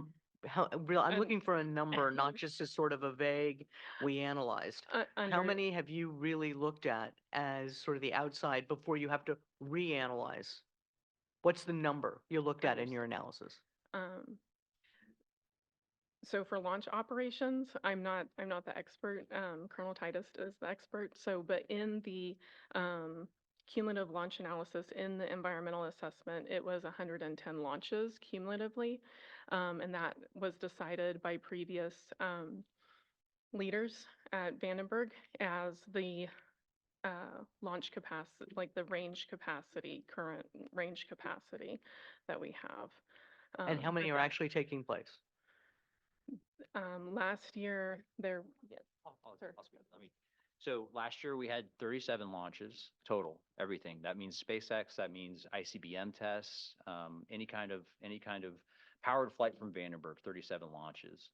I'm looking for a number, not just as sort of a vague, we analyzed. How many have you really looked at as sort of the outside before you have to reanalyze? What's the number you looked at in your analysis? So for launch operations, I'm not the expert. Colonel Titus is the expert. So, but in the cumulative launch analysis in the environmental assessment, it was 110 launches cumulatively, and that was decided by previous leaders at Vandenberg as the launch capacity, like the current range capacity that we have. And how many are actually taking place? Last year, So last year we had 37 launches total, everything. That means SpaceX, that means ICBM tests, any kind of powered flight from Vandenberg, 37 launches.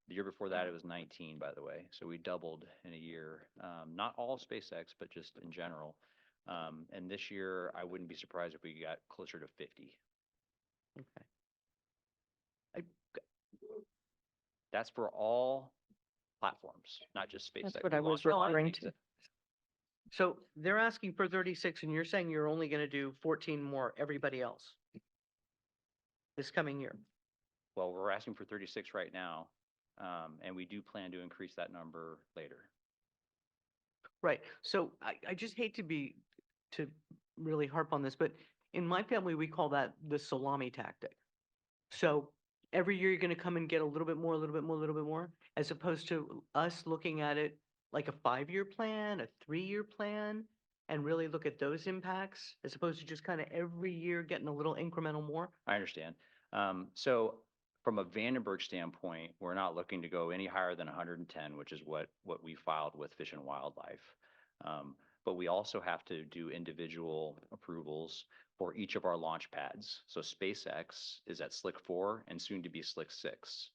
The year before that, it was 19, by the way. So we doubled in a year. Not all SpaceX, but just in general. And this year, I wouldn't be surprised if we got closer to 50. Okay. That's for all platforms, not just SpaceX. That's what I was referring to. So they're asking for 36 and you're saying you're only going to do 14 more everybody else this coming year? Well, we're asking for 36 right now, and we do plan to increase that number later. Right. So I just hate to really harp on this, but in my family, we call that the salami tactic. So every year you're going to come and get a little bit more, a little bit more, a little bit more, as opposed to us looking at it like a 5-year plan, a 3-year plan, and really look at those impacts, as opposed to just kind of every year getting a little incremental more. I understand. So from a Vandenberg standpoint, we're not looking to go any higher than 110, which is what we filed with Fish and Wildlife. But we also have to do individual approvals for each of our launch pads. So SpaceX is at Slick 4 and soon to be Slick 6.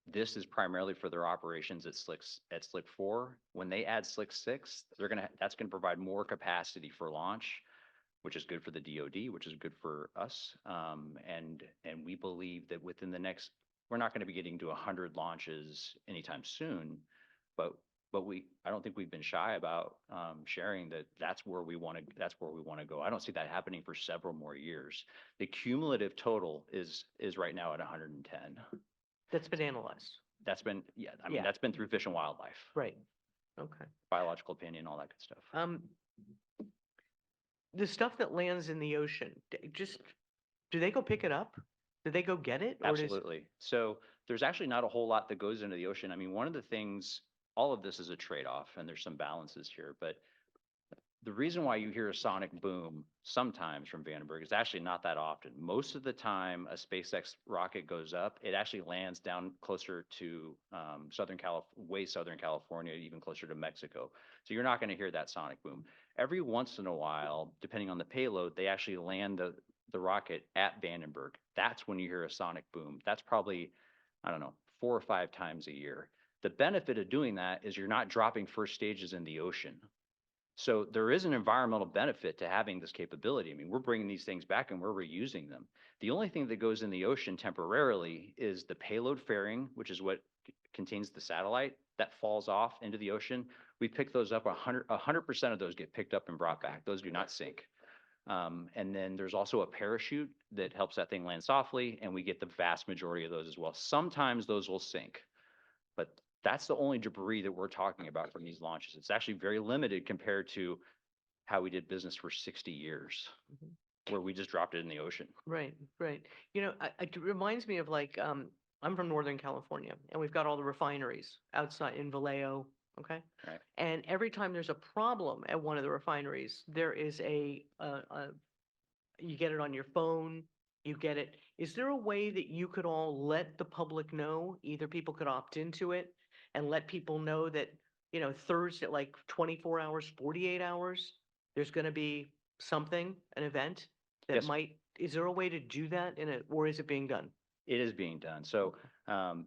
This is primarily for their operations at Slick 4. When they add Slick 6, that's gonna provide more capacity for launch, which is good for the DoD, which is good for us. And we believe that within the next, we're not gonna be getting to 100 launches anytime soon, but I don't think we've been shy about sharing that that's where we want to go. I don't see that happening for several more years. The cumulative total is right now at 110. That's been analyzed. That's been, that's been through Fish and Wildlife. Right. Okay. Biological opinion, all that good stuff. The stuff that lands in the ocean, just do they go pick it up? Do they go get it? Or does- Absolutely. So there's actually not a whole lot that goes into the ocean. I mean, one of the things, all of this is a trade-off, and there's some balances here, but the reason why you hear a sonic boom sometimes from Vandenberg is actually not that often. Most of the time a SpaceX rocket goes up, it actually lands down closer to way Southern California, even closer to Mexico. So you're not going to hear that sonic boom. Every once in a while, depending on the payload, they actually land the rocket at Vandenberg. That's when you hear a sonic boom. That's probably, I don't know, 4 or 5 times a year. The benefit of doing that is you're not dropping first stages in the ocean. So there is an environmental benefit to having this capability. I mean, we're bringing these things back and we're reusing them. The only thing that goes in the ocean temporarily is the payload fairing, which is what contains the satellite that falls off into the ocean. We pick those up, 100% of those get picked up and brought back. Those do not sink. And then there's also a parachute that helps that thing land softly, and we get the vast majority of those as well. Sometimes those will sink, but that's the only debris that we're talking about from these launches. It's actually very limited compared to how we did business for 60 years, where we just dropped it in the ocean. Right, right. You know, it reminds me of like, I'm from Northern California, and we've got all the refineries outside in Vallejo, okay? Right. And every time there's a problem at one of the refineries, there is you get it on your phone, you get it. Is there a way that you could all let the public know? Either people could opt into it and let people know that, you know, Thursday, like 24 hours, 48 hours, there's going to be something, an event that Yes. might, is there a way to do that or is it being done? It is being done. So,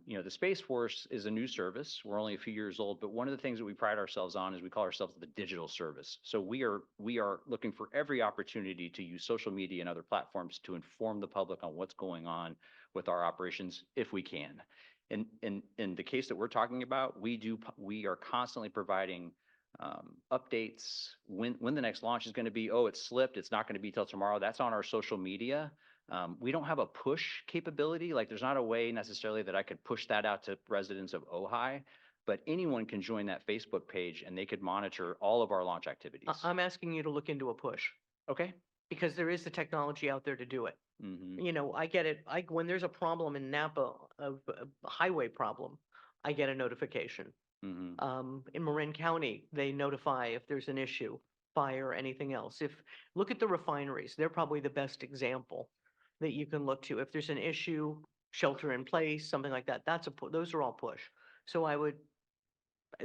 you know, the Space Force is a new service. We're only a few years old, but one of the things that we pride ourselves on is we call ourselves the digital service. So we are looking for every opportunity to use social media and other platforms to inform the public on what's going on with our operations if we can. In the case that we're talking about, we are constantly providing updates when the next launch is going to be. Oh, it slipped. It's not going to be till tomorrow. That's on our social media. We don't have a push capability. Like there's not a way necessarily that I could push that out to residents of Ojai, but anyone can join that Facebook page and they could monitor all of our launch activities. I'm asking you to look into a push. Okay. Because there is the technology out there to do it. Mm-hmm. You know, I get it. When there's a problem in Napa, a highway problem, I get a notification. Mm-hmm. In Marin County, they notify if there's an issue, fire, anything else. Look at the refineries, they're probably the best example that you can look to. If there's an issue, shelter in place, something like that, those are all push. So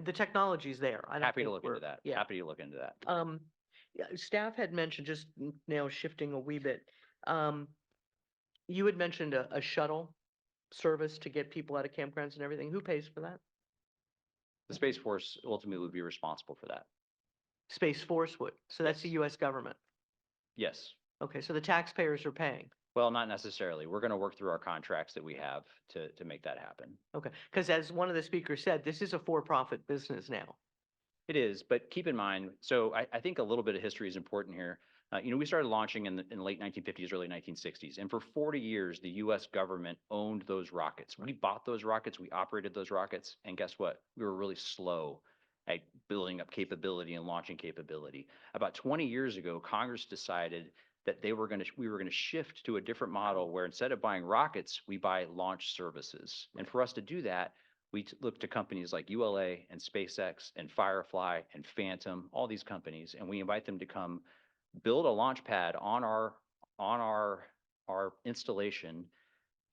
the technology's there. I don't Happy to think look we're- into that. Yeah. Happy to look into that. Yeah, staff had mentioned, just now shifting a wee bit, you had mentioned a shuttle service to get people out of campgrounds and everything. Who pays for that? The Space Force ultimately would be responsible for that. Space Force would. So that's the US government. Yes. Okay, so the taxpayers are paying. Well, not necessarily. We're going to work through our contracts that we have to make that happen. Okay, because as one of the speakers said, this is a for-profit business now. It is, but keep in mind, so I think a little bit of history is important here. You know, we started launching in the late 1950s, early 1960s, and for 40 years, the US government owned those rockets. We bought those rockets, we operated those rockets, and guess what? We were really slow at building up capability and launching capability. About 20 years ago, Congress decided that we were going to shift to a different model where instead of buying rockets, we buy launch services. And for us to do that, we look to companies like ULA and SpaceX and Firefly and Phantom, all these companies, and we invite them to come build a launch pad on our installation.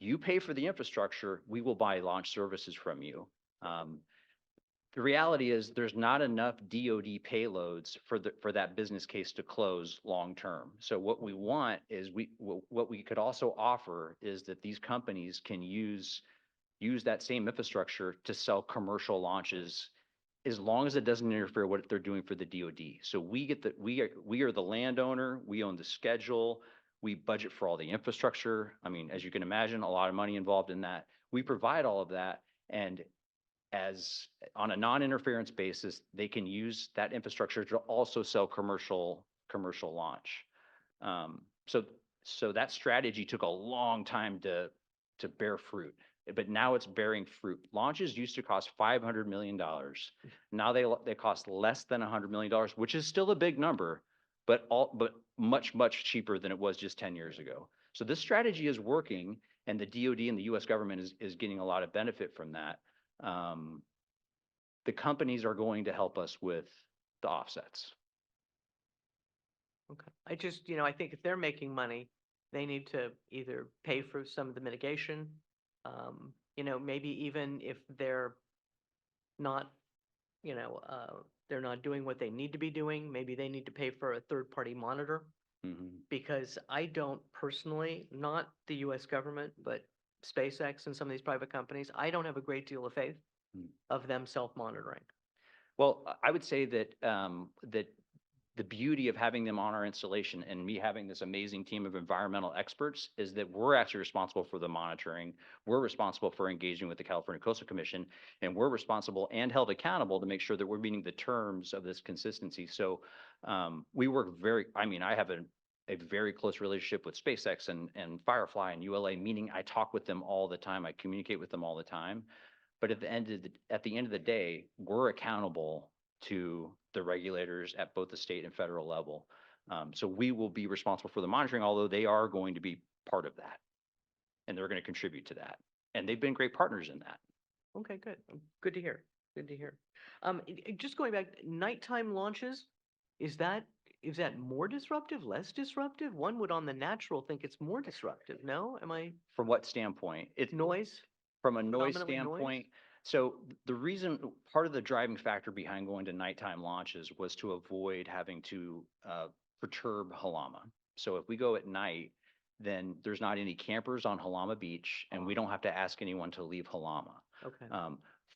You pay for the infrastructure, we will buy launch services from you. The reality is there's not enough DoD payloads for that business case to close long term. So what we want is what we could also offer is that these companies can use that same infrastructure to sell commercial launches as long as it doesn't interfere with what they're doing for the DoD. So we are the landowner, we own the schedule, we budget for all the infrastructure. I mean, as you can imagine, a lot of money involved in that. We provide all of that, and as on a non-interference basis, they can use that infrastructure to also sell commercial launch. So that strategy took a long time to bear fruit, but now it's bearing fruit. Launches used to cost $500 million. Now they cost less than $100 million, which is still a big number, but much, much cheaper than it was just 10 years ago. So this strategy is working, and the DoD and the US government is getting a lot of benefit from that. The companies are going to help us with the offsets. Okay. I just, you know, I think if they're making money, they need to either pay for some of the mitigation. You know, maybe even if they're not, you know, they're not doing what they need to be doing, maybe they need to pay for a third-party monitor. Because I don't personally, not the US government, but SpaceX and some of these private companies, I don't have a great deal of faith of them self-monitoring. Well, I would say that that the beauty of having them on our installation and me having this amazing team of environmental experts is that we're actually responsible for the monitoring. We're responsible for engaging with the California Coastal Commission, and we're responsible and held accountable to make sure that we're meeting the terms of this consistency. So we work I have a very close relationship with SpaceX and Firefly and ULA, meaning I talk with them all the time. I communicate with them all the time. But at the end of the day, we're accountable to the regulators at both the state and federal level. So we will be responsible for the monitoring, although they are going to be part of that. And they're going to contribute to that. And they've been great partners in that. Okay, good. Good to hear. Good to hear. Just going back, nighttime launches, is that more disruptive, less disruptive? One would on the natural think it's more disruptive, no? Am I? From what standpoint? It's noise? From a noise Predominantly noise? standpoint. So the reason, part of the driving factor behind going to nighttime launches was to avoid having to perturb Halama. So if we go at night, then there's not any campers on Halama Beach, and we don't have to ask anyone to leave Halama. Okay.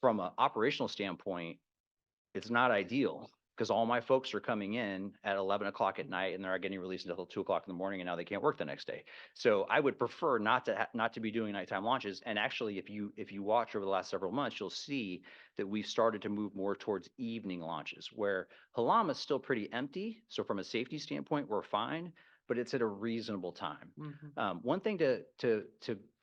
From an operational standpoint, it's not ideal because all my folks are coming in at 11 o'clock at night and they're not getting released until 2 o'clock in the morning, and now they can't work the next day. So I would prefer not to be doing nighttime launches. And actually, if you watch over the last several months, you'll see that we've started to move more towards evening launches, where Halama is still pretty empty. So from a safety standpoint, we're fine, but it's at a reasonable time. One thing to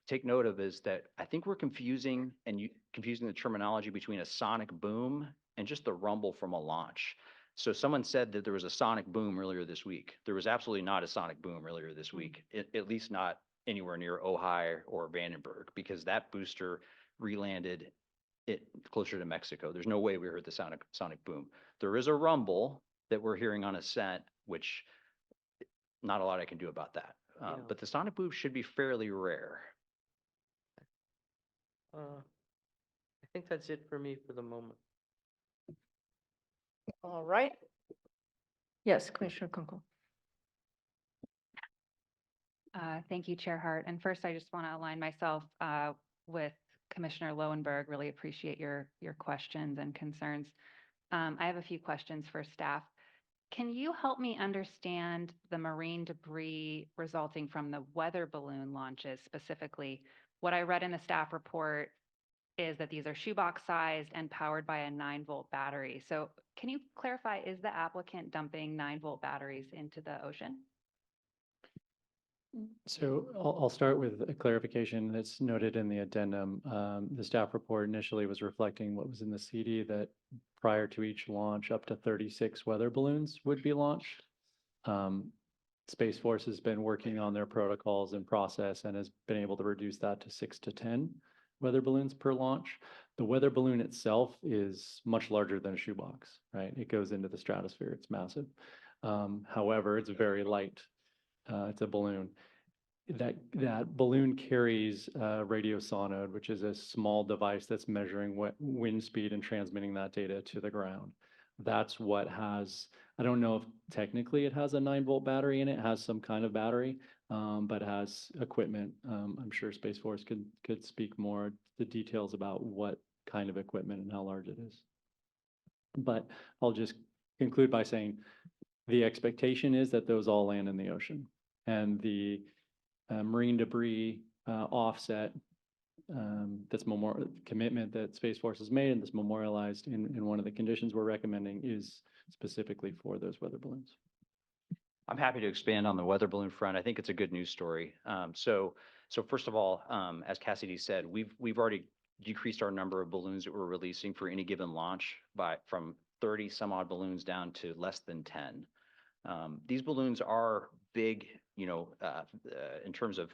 take note of is that I think we're confusing the terminology between a sonic boom and just the rumble from a launch. So someone said that there was a sonic boom earlier this week. There was absolutely not a sonic boom earlier this week, at least not anywhere near Ojai or Vandenberg, because that booster relanded it closer to Mexico. There's no way we heard the sonic boom. There is a rumble that we're hearing on ascent, which not a lot I can do about that. But the sonic boom should be fairly rare. I think that's it for me for the moment. All right. Yes, Commissioner Kunkel. Thank you, Chair Hart. And first, I just want to align myself with Commissioner Lowenberg. Really appreciate your questions and concerns. I have a few questions for staff. Can you help me understand the marine debris resulting from the weather balloon launches specifically? What I read in the staff report is that these are shoebox sized and powered by a 9-volt battery. So can you clarify, is the applicant dumping 9-volt batteries into the ocean? So I'll start with a clarification that's noted in the addendum. The staff report initially was reflecting what was in the CD, that prior to each launch, up to 36 weather balloons would be launched. Space Force has been working on their protocols and process and has been able to reduce that to 6 to 10 weather balloons per launch. The weather balloon itself is much larger than a shoebox, right? It goes into the stratosphere, it's massive. However, it's very light. It's a balloon. That balloon carries a radiosonode, which is a small device that's measuring wind speed and transmitting that data to the ground. That's what has, I don't know if technically it has a 9-volt battery in it, has some kind of battery, but has equipment. I'm sure Space Force could speak more the details about what kind of equipment and how large it is. But I'll just conclude by saying the expectation is that those all land in the ocean, and the marine debris offset that's commitment that Space Force has made and that's memorialized in one of the conditions we're recommending is specifically for those weather balloons. I'm happy to expand on the weather balloon front. I think it's a good news story. So first of all, as Cassidy said, we've already decreased our number of balloons that we're releasing for any given launch from 30 some odd balloons down to less than 10. These balloons are big, in terms of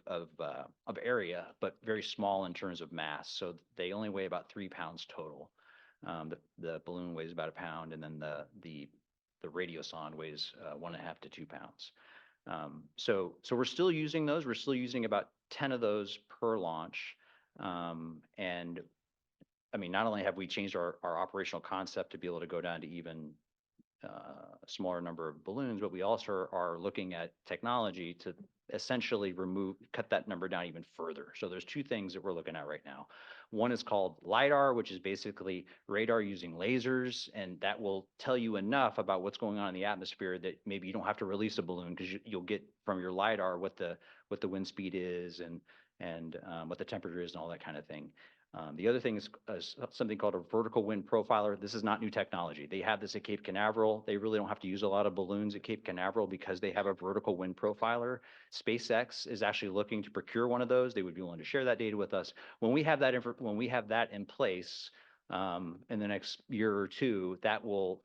area, but very small in terms of mass. So they only weigh about 3 pounds total. The balloon weighs about a pound, and then the radiosonde weighs 1.5 to 2 pounds. So we're still using those. We're still using about 10 of those per launch. And I mean, not only have we changed our operational concept to be able to go down to even a smaller number of balloons, but we also are looking at technology to essentially cut that number down even further. So there's two things that we're looking at right now. One is called LiDAR, which is basically radar using lasers, and that will tell you enough about what's going on in the atmosphere that maybe you don't have to release a balloon, because you'll get from your LiDAR what the wind speed is and what the temperature is and all that kind of thing. The other thing is something called a vertical wind profiler. This is not new technology. They have this at Cape Canaveral. They really don't have to use a lot of balloons at Cape Canaveral because they have a vertical wind profiler. SpaceX is actually looking to procure one of those. They would be willing to share that data with us. When we have that in place in the next year or two, that will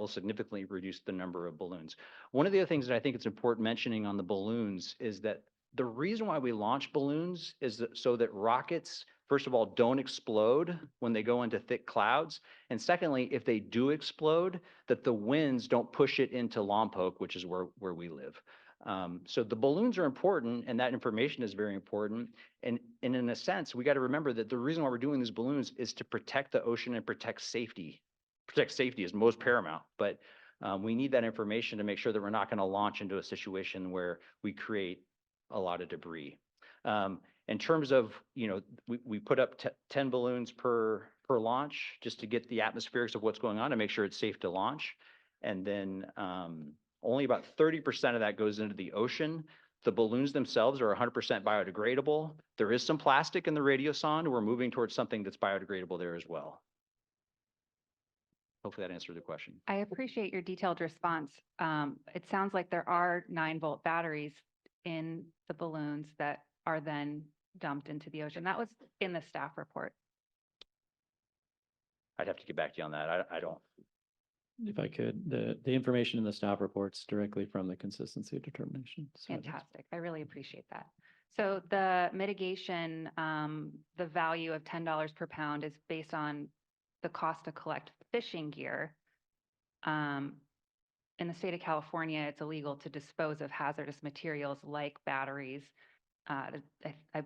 significantly reduce the number of balloons. One of the other things that I think it's important mentioning on the balloons is that the reason why we launch balloons is so that rockets, first of all, don't explode when they go into thick clouds. And secondly, if they do explode, that the winds don't push it into Lompoc, which is where we live. So the balloons are important, and that information is very important. And in a sense, we got to remember that the reason why we're doing these balloons is to protect the ocean and protect safety. Protect safety is most paramount, but we need that information to make sure that we're not going to launch into a situation where we create a lot of debris. In terms of, we put up 10 balloons per launch just to get the atmospherics of what's going on and make sure it's safe to launch. And then only about 30% of that goes into the ocean. The balloons themselves are 100% biodegradable. There is some plastic in the radiosonde. We're moving towards something that's biodegradable there as well. Hopefully that answered the question. I appreciate your detailed response. It sounds like there are 9-volt batteries in the balloons that are then dumped into the ocean. That was in the staff report. I'd have to get back to you on that. I don't. If I could, the information in the staff reports directly from the consistency determination. So Fantastic. I really appreciate that. So the mitigation, the value of $10 per pound is based on the cost to collect fishing gear. In the state of California, it's illegal to dispose of hazardous materials like batteries. I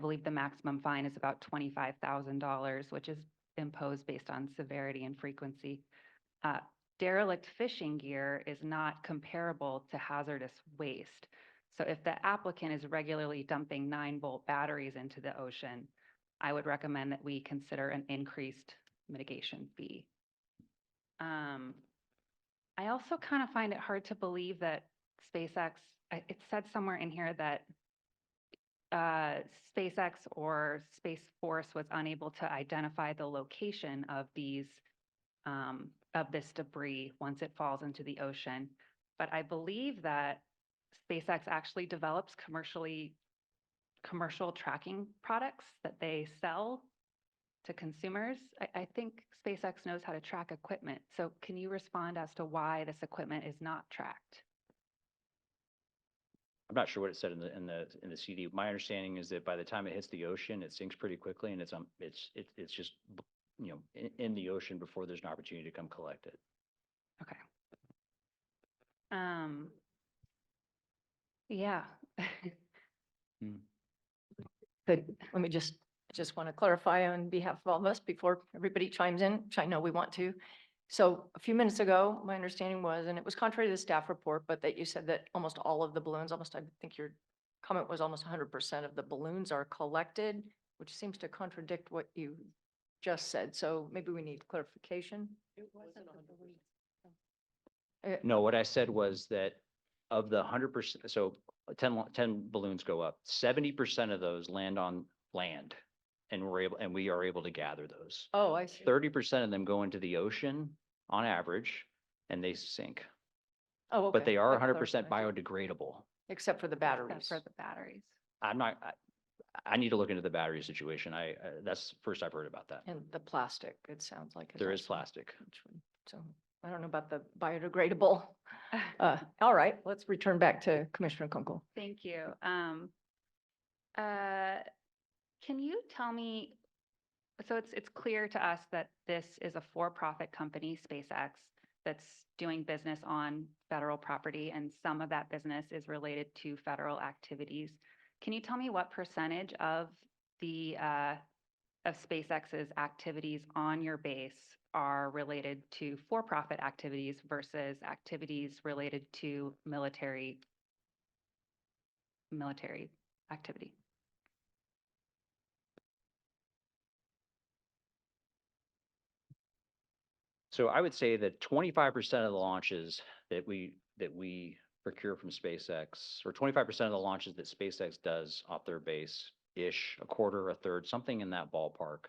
believe the maximum fine is about $25,000, which is imposed based on severity and frequency. Derelict fishing gear is not comparable to hazardous waste. So if the applicant is regularly dumping 9-volt batteries into the ocean, I would recommend that we consider an increased mitigation fee. I also kind of find it hard to believe that SpaceX, it said somewhere in here that SpaceX or Space Force was unable to identify the location of this debris once it falls into the ocean. But I believe that SpaceX actually develops commercial tracking products that they sell to consumers. I think SpaceX knows how to track equipment. So can you respond as to why this equipment is not tracked? I'm not sure what it said in the CD. My understanding is that by the time it hits the ocean, it sinks pretty quickly, and it's just in the ocean before there's an opportunity to come collect it. Okay. Yeah. Good. Let me just want to clarify on behalf of all of us before everybody chimes in, which I know we want to. So a few minutes ago, my understanding was, and it was contrary to the staff report, but that you said that almost all of the balloons, I think your comment was almost 100% of the balloons are collected, which seems to contradict what you just said. So maybe we need clarification. It wasn't No, what I said was that of the 100%, so 10 balloons go up, 70% of those land on land, and we are able to gather those. Oh, I see. 30% of them go into the ocean on average, and they sink. Oh, okay. But they are That 100% clarifies. biodegradable. Except for the batteries. Except for the batteries. I need to look into the battery situation. That's first I've heard about that. And the plastic, it sounds like. There is also- plastic. So I don't know about the biodegradable. All right, let's return back to Commissioner Kunkel. Thank you. Can you tell me, so it's clear to us that this is a for-profit company, SpaceX, that's doing business on federal property, and some of that business is related to federal activities. Can you tell me what percentage of the of SpaceX's activities on your base are related to for-profit activities versus activities related to military activity? So I would say that 25% of the launches that we procure from SpaceX, or 25% of the launches that SpaceX does off their base-ish, a quarter, a third, something in that ballpark,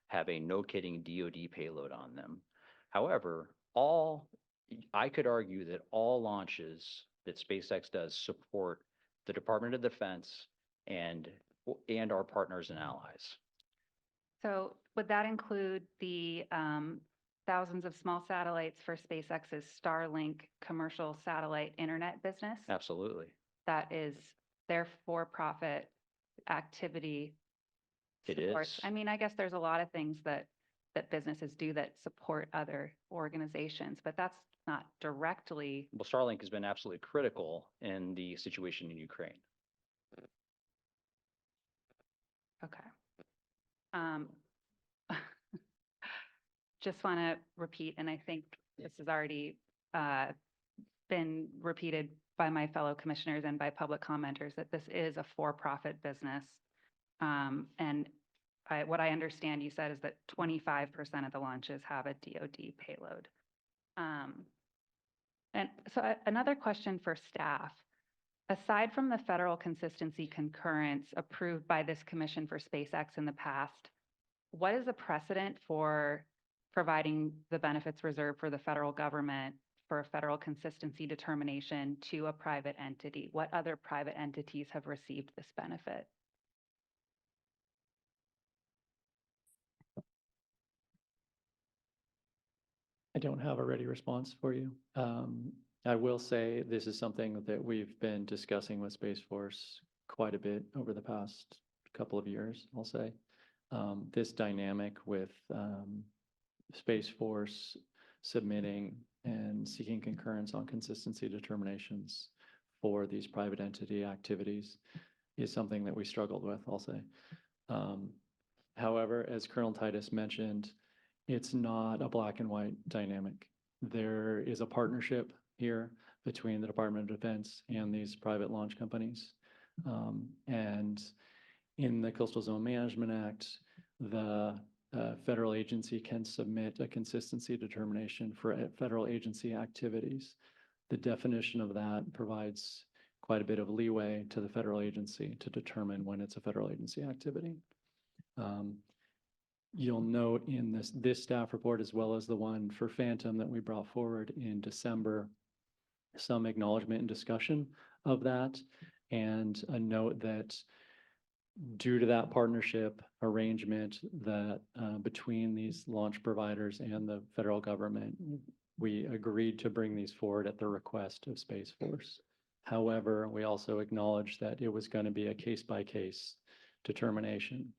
have a no-kidding DoD payload on them. However, I could argue that all launches that SpaceX does support the Department of Defense and our partners and allies. So would that include the thousands of small satellites for SpaceX's Starlink commercial satellite internet business? Absolutely. That is their for-profit activity. It supports- is. I mean, I guess there's a lot of things that businesses do that support other organizations, but that's not directly. Well, Starlink has been absolutely critical in the situation in Ukraine. Okay. Just want to repeat, and I think this has already been repeated by my fellow commissioners and by public commenters, that this is a for-profit business. And what I understand you said is that 25% of the launches have a DoD payload. And so another question for staff. Aside from the federal consistency concurrence approved by this commission for SpaceX in the past, what is the precedent for providing the benefits reserved for the federal government for a federal consistency determination to a private entity? What other private entities have received this benefit? I don't have a ready response for you. I will say this is something that we've been discussing with Space Force quite a bit over the past couple of years, I'll say. This dynamic with Space Force submitting and seeking concurrence on consistency determinations for these private entity activities is something that we struggled with, I'll say. However, as Colonel Titus mentioned, it's not a black and white dynamic. There is a partnership here between the Department of Defense and these private launch companies. And in the Coastal Zone Management Act, the federal agency can submit a consistency determination for federal agency activities. The definition of that provides quite a bit of leeway to the federal agency to determine when it's a federal agency activity. You'll note in this staff report, as well as the one for Phantom that we brought forward in December, some acknowledgement and discussion of that, and a note that due to that partnership arrangement that between these launch providers and the federal government, we agreed to bring these forward at the request of Space Force. However, we also acknowledged that it was going to be a case-by-case determination.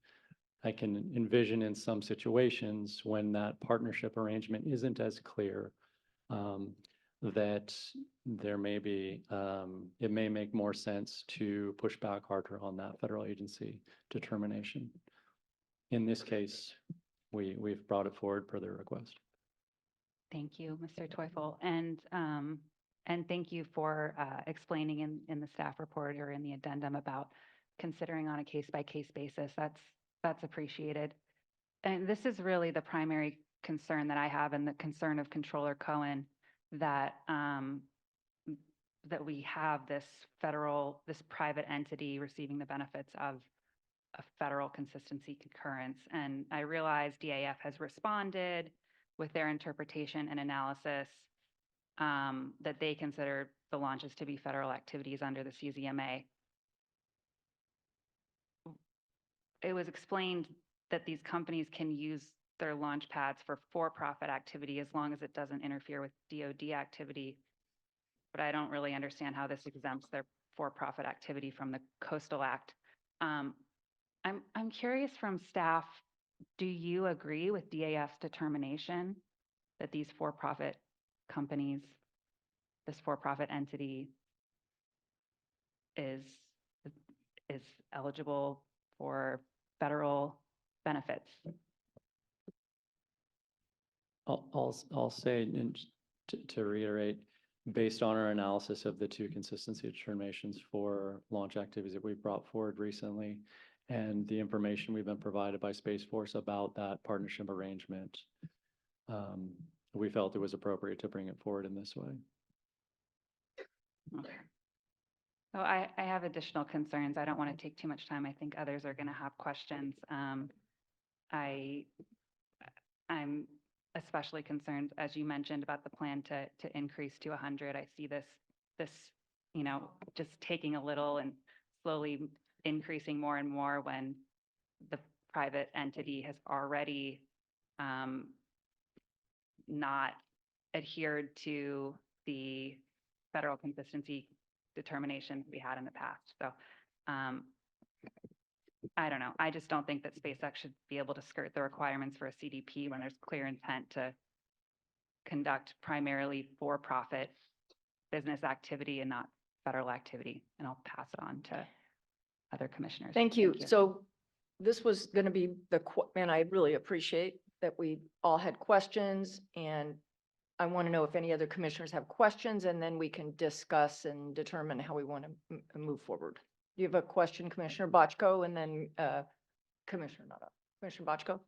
I can envision in some situations when that partnership arrangement isn't as clear, that there may be, it may make more sense to push back harder on that federal agency determination. In this case, we've brought it forward per their request. Thank you, Mr. Teufel. And thank you for explaining in the staff report or in the addendum about considering on a case-by-case basis. That's appreciated. And this is really the primary concern that I have, and the concern of Controller Cohen, that that we have this private entity receiving the benefits of a federal consistency concurrence. And I realize DAF has responded with their interpretation and analysis that they consider the launches to be federal activities under the CZMA. It was explained that these companies can use their launch pads for for-profit activity as long as it doesn't interfere with DoD activity. But I don't really understand how this exempts their for-profit activity from the Coastal Act. I'm curious from staff, do you agree with DAF's determination that these for-profit companies, this for-profit entity is eligible for federal benefits? I'll say, and to reiterate, based on our analysis of the two consistency determinations for launch activities that we've brought forward recently, and the information we've been provided by Space Force about that partnership arrangement, we felt it was appropriate to bring it forward in this way. Okay. So I have additional concerns. I don't want to take too much time. I think others are going to have questions. I'm especially concerned, as you mentioned, about the plan to increase to 100. I see this, you know, just taking a little and slowly increasing more and more when the private entity has already not adhered to the federal consistency determination we had in the past. So I don't know. I just don't think that SpaceX should be able to skirt the requirements for a CDP when there's clear intent to conduct primarily for-profit business activity and not federal activity. And I'll pass it on to other commissioners. Thank you. So this was going to be and I really appreciate that we all had questions, and I want to know if any other commissioners have questions, and then we can discuss and determine how we want to move forward. You have a question, Commissioner Bochco, and then Commissioner Nada. Commissioner Bochco?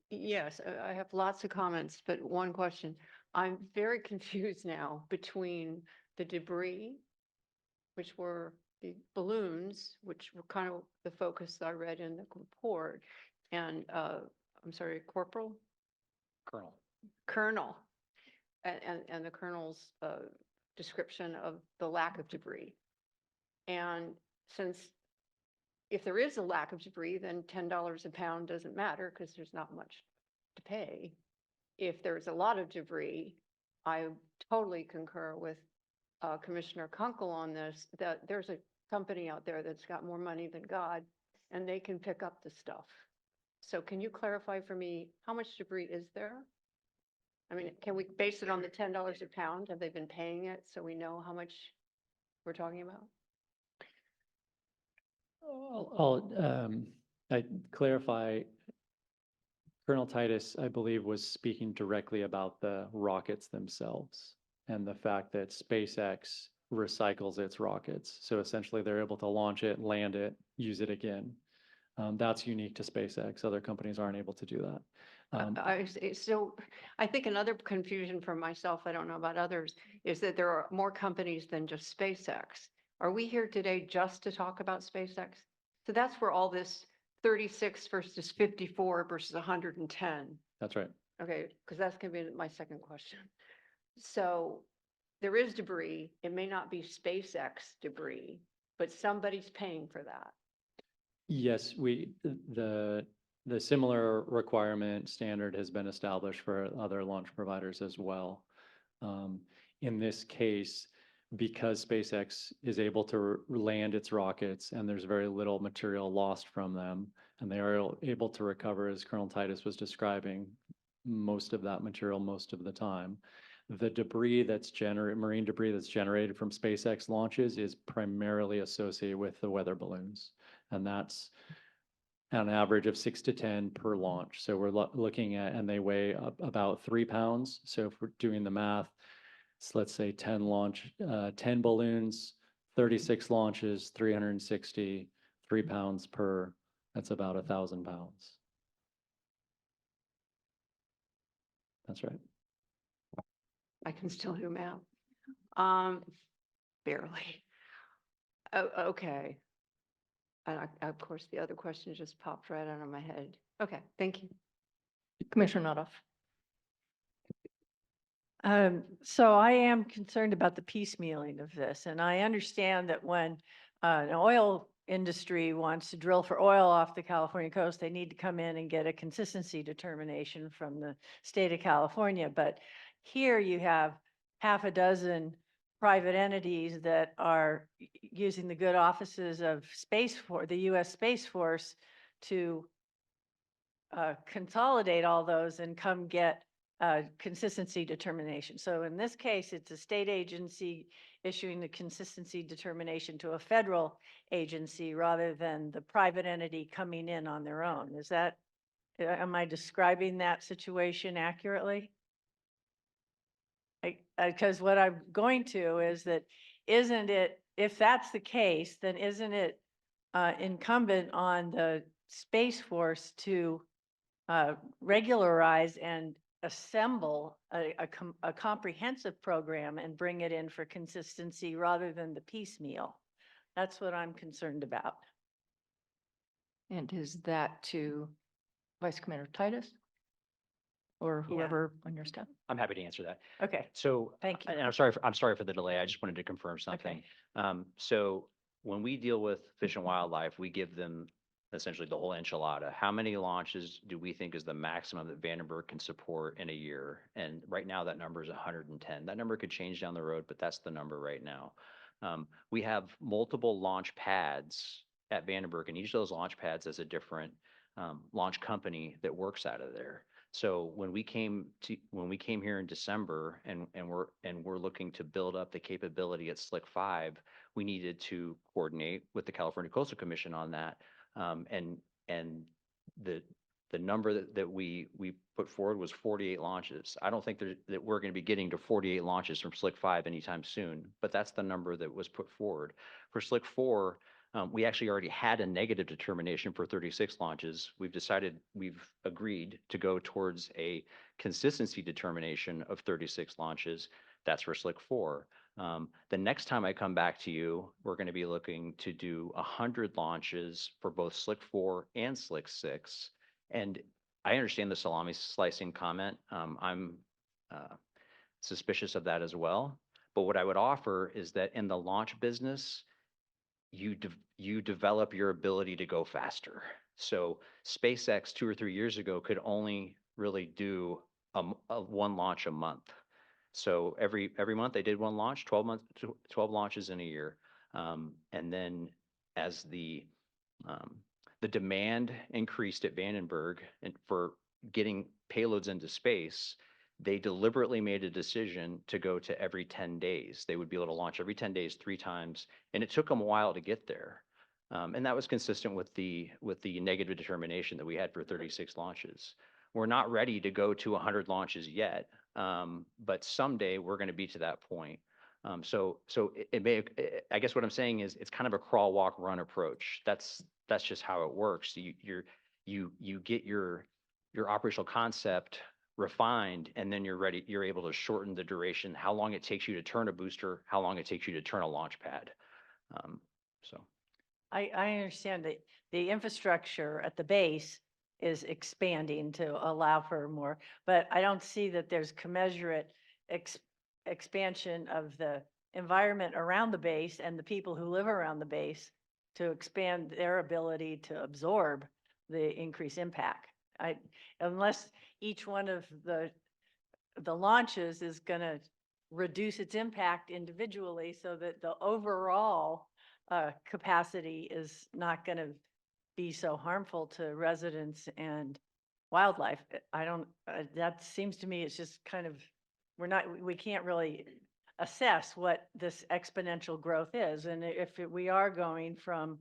Yes, I have lots of comments, but one question. I'm very confused now between the debris, which were the balloons, which were kind of the focus I read in the report, and I'm sorry, Colonel, and the Colonel's description of the lack of debris. And since if there is a lack of debris, then $10 a pound doesn't matter because there's not much to pay. If there's a lot of debris, I totally concur with Commissioner Kunkel on this, that there's a company out there that's got more money than God, and they can pick up the stuff. So can you clarify for me, how much debris is there? I mean, can we base it on the $10 a pound? Have they been paying it so we know how much we're talking about? I clarify, Colonel Titus, I believe, was speaking directly about the rockets themselves and the fact that SpaceX recycles its rockets. So essentially they're able to launch it, land it, use it again. That's unique to SpaceX. Other companies aren't able to do that. So I think another confusion for myself, I don't know about others, is that there are more companies than just SpaceX. Are we here today just to talk about SpaceX? So that's where all this 36 versus 54 versus 110. That's right. Okay, because that's going to be my second question. So there is debris. It may not be SpaceX debris, but somebody's paying for that. Yes, the similar requirement standard has been established for other launch providers as well. In this case, because SpaceX is able to land its rockets and there's very little material lost from them, and they are able to recover, as Colonel Titus was describing, most of that material most of the time. The debris that's marine debris that's generated from SpaceX launches is primarily associated with the weather balloons. And that's an average of 6 to 10 per launch. So we're looking at, and they weigh about 3 pounds. So if we're doing the math, so let's say 10 balloons, 36 launches, 360, 3 pounds per, that's about 1,000 pounds. That's right. I can still do math. Barely. Oh, okay. And of course, the other question just popped right out of my head. Okay, thank you. Commissioner Nuttall. So I am concerned about the piecemealing of this, and I understand that when an oil industry wants to drill for oil off the California coast, they need to come in and get a consistency determination from the state of California. But here you have half a dozen private entities that are using the good offices of the U.S. Space Force to consolidate all those and come get consistency determination. So in this case, it's a state agency issuing the consistency determination to a federal agency rather than the private entity coming in on their own. Am I describing that situation accurately? Because what I'm going to is that, if that's the case, then isn't it incumbent on the Space Force to regularize and assemble a comprehensive program and bring it in for consistency rather than the piecemeal? That's what I'm concerned about. And is that to Vice Commander Titus? Or Yeah. whoever on your staff? I'm happy to answer that. Okay, So, thank you. and I'm sorry for the delay. I just wanted to confirm something. Okay. So when we deal with Fish and Wildlife, we give them essentially the whole enchilada. How many launches do we think is the maximum that Vandenberg can support in a year? And right now that number is 110. That number could change down the road, but that's the number right now. We have multiple launch pads at Vandenberg, and each of those launch pads has a different launch company that works out of there. So when we came here in December and we're looking to build up the capability at Slick 5, we needed to coordinate with the California Coastal Commission on that. And the number that we put forward was 48 launches. I don't think that we're going to be getting to 48 launches from Slick 5 anytime soon, but that's the number that was put forward. For Slick 4, we actually already had a negative determination for 36 launches. We've agreed to go towards a consistency determination of 36 launches. That's for Slick 4. The next time I come back to you, we're going to be looking to do 100 launches for both Slick 4 and Slick 6. And I understand the salami slicing comment. I'm suspicious of that as well. But what I would offer is that in the launch business, you develop your ability to go faster. So SpaceX 2 or 3 years ago could only really do one launch a month. So every month they did one launch, 12 launches in a year. And then as the demand increased at Vandenberg and for getting payloads into space, they deliberately made a decision to go to every 10 days. They would be able to launch every 10 days, 3 times, and it took them a while to get there. And that was consistent with the negative determination that we had for 36 launches. We're not ready to go to 100 launches yet, but someday we're going to be to that point. So I guess what I'm saying is it's kind of a crawl, walk, run approach. That's just how it works. You get your operational concept refined, and then you're able to shorten the duration, how long it takes you to turn a booster, how long it takes you to turn a launch pad. So I understand that the infrastructure at the base is expanding to allow for more, but I don't see that there's commensurate expansion of the environment around the base and the people who live around the base to expand their ability to absorb the increased impact. Unless each one of the launches is going to reduce its impact individually so that the overall capacity is not going to be so harmful to residents and wildlife. That seems to me it's just kind of, we can't really assess what this exponential growth is. And if we are going from,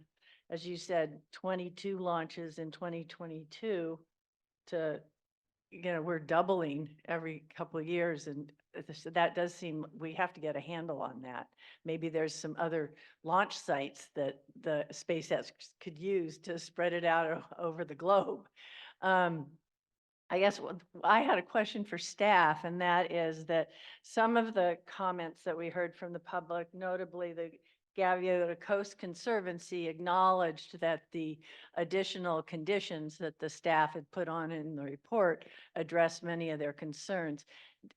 as you said, 22 launches in 2022 to, we're doubling every couple of years. And that does seem, we have to get a handle on that. Maybe there's some other launch sites that the SpaceX could use to spread it out over the globe. I guess I had a question for staff, and that is that some of the comments that we heard from the public, notably the Gaviota Coast Conservancy, acknowledged that the additional conditions that the staff had put on in the report addressed many of their concerns.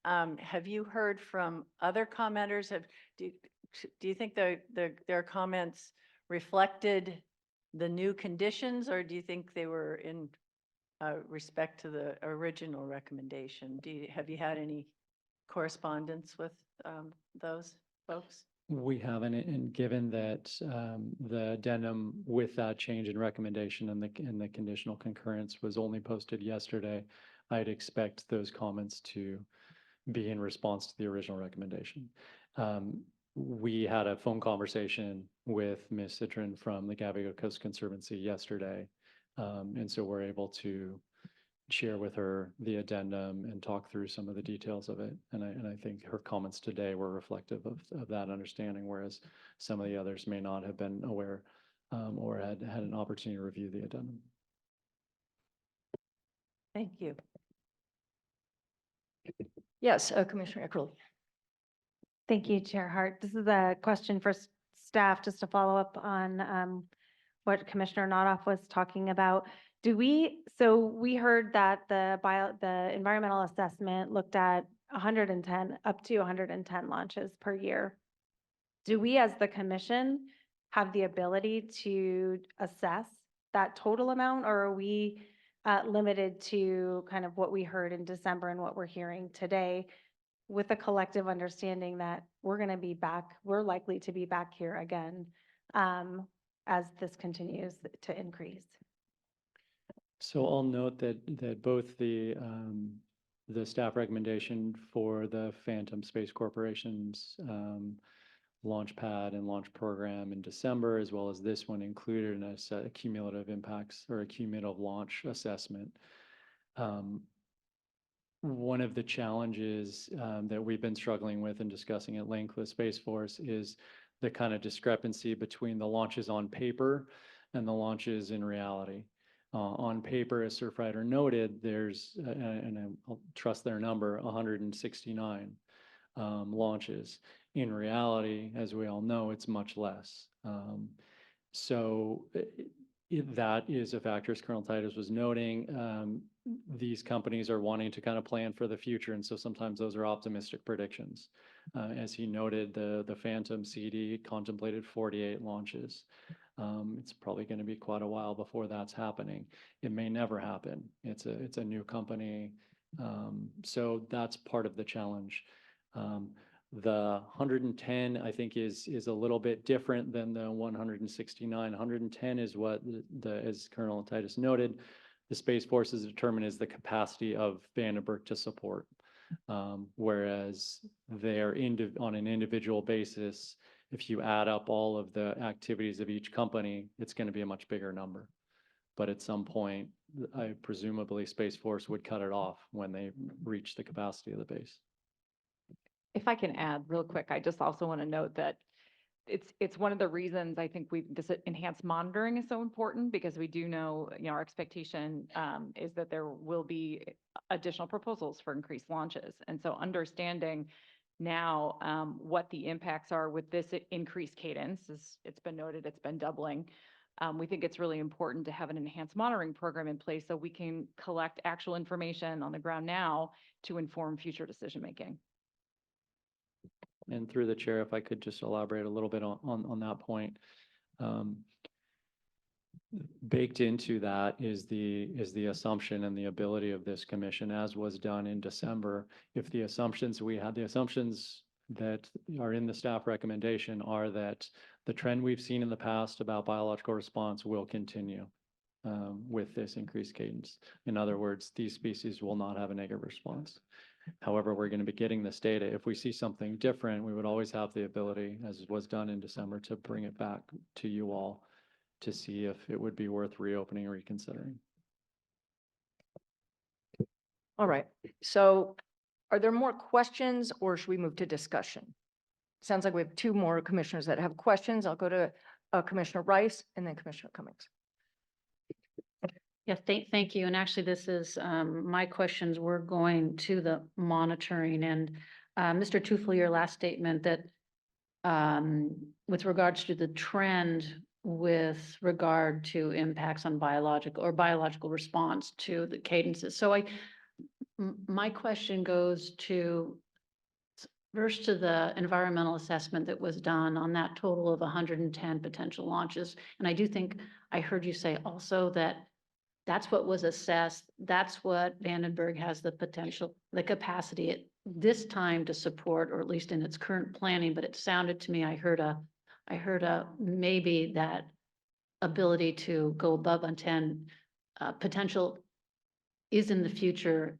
Have you heard from other commenters? Do you think their comments reflected the new conditions, or do you think they were in respect to the original recommendation? Have you had any correspondence with those folks? We haven't, and given that the addendum with that change in recommendation and the conditional concurrence was only posted yesterday, I'd expect those comments to be in response to the original recommendation. We had a phone conversation with Ms. Citron from the Gaviota Coast Conservancy yesterday. And so we're able to share with her the addendum and talk through some of the details of it. And I think her comments today were reflective of that understanding, whereas some of the others may not have been aware or had an opportunity to review the addendum. Thank you. Yes, Commissioner Eckerly. Thank you, Chair Hart. This is a question for staff, just to follow up on what Commissioner Notoff was talking about. So we heard that the environmental assessment looked at 110, up to 110 launches per year. Do we, as the commission, have the ability to assess that total amount, or are we limited to kind of what we heard in December and what we're hearing today, with a collective understanding that we're likely to be back here again as this continues to increase? So I'll note that both the staff recommendation for the Phantom Space Corporation's launch pad and launch program in December, as well as this one, included a cumulative impacts or a cumulative launch assessment. One of the challenges that we've been struggling with and discussing at length with Space Force is the kind of discrepancy between the launches on paper and the launches in reality. On paper, as Surfrider noted, there's, and I'll trust their number, 169 launches. In reality, as we all know, it's much less. So that is a factor, as Colonel Titus was noting. These companies are wanting to kind of plan for the future, and so sometimes those are optimistic predictions. As he noted, the Phantom CD contemplated 48 launches. It's probably going to be quite a while before that's happening. It may never happen. It's a new company, so that's part of the challenge. The 110, I think, is a little bit different than the 169. 110 is what as Colonel Titus noted, the Space Force is determined as the capacity of Vandenberg to support, whereas they're on an individual basis. If you add up all of the activities of each company, it's going to be a much bigger number. But at some point, presumably Space Force would cut it off when they reach the capacity of the base. If I can add real quick, I just also want to note that it's one of the reasons I think this enhanced monitoring is so important, because we do know, our expectation is that there will be additional proposals for increased launches. And so understanding now what the impacts are with this increased cadence, as it's been noted, it's been doubling. We think it's really important to have an enhanced monitoring program in place so we can collect actual information on the ground now to inform future decision-making. And through the chair, if I could just elaborate a little bit on that point. Baked into that is the assumption and the ability of this commission, as was done in December. If the assumptions that are in the staff recommendation are that the trend we've seen in the past about biological response will continue with this increased cadence. In other words, these species will not have a negative response. However, we're going to be getting this data. If we see something different, we would always have the ability, as was done in December, to bring it back to you all to see if it would be worth reopening or reconsidering. All right. So are there more questions, or should we move to discussion? Sounds like we have two more commissioners that have questions. I'll go to Commissioner Rice and then Commissioner Cummings. Yes, thank you. And actually, this is my questions were going to the monitoring, and Mr. Tufel, your last statement that with regards to the trend with regard to impacts on biological response to the cadences. So my question goes to versus to the environmental assessment that was done on that total of 110 potential launches. And I do think I heard you say also that that's what was assessed. That's what Vandenberg has the potential, the capacity at this time to support, or at least in its current planning. But it sounded to me, I heard a maybe that ability to go above on 10 potential is in the future,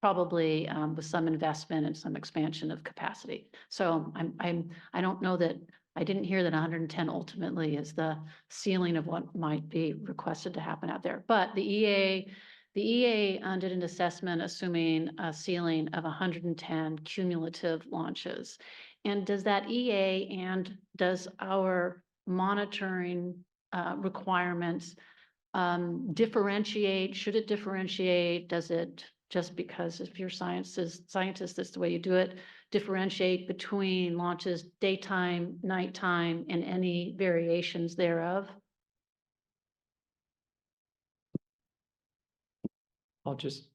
probably with some investment and some expansion of capacity. So I don't know that, I didn't hear that 110 ultimately is the ceiling of what might be requested to happen out there. But the EA did an assessment assuming a ceiling of 110 cumulative launches. And does that EA and does our monitoring requirements differentiate? Should it differentiate? Does it, just because if you're scientist, that's the way you do it, differentiate between launches daytime, nighttime, and any variations thereof? I'll just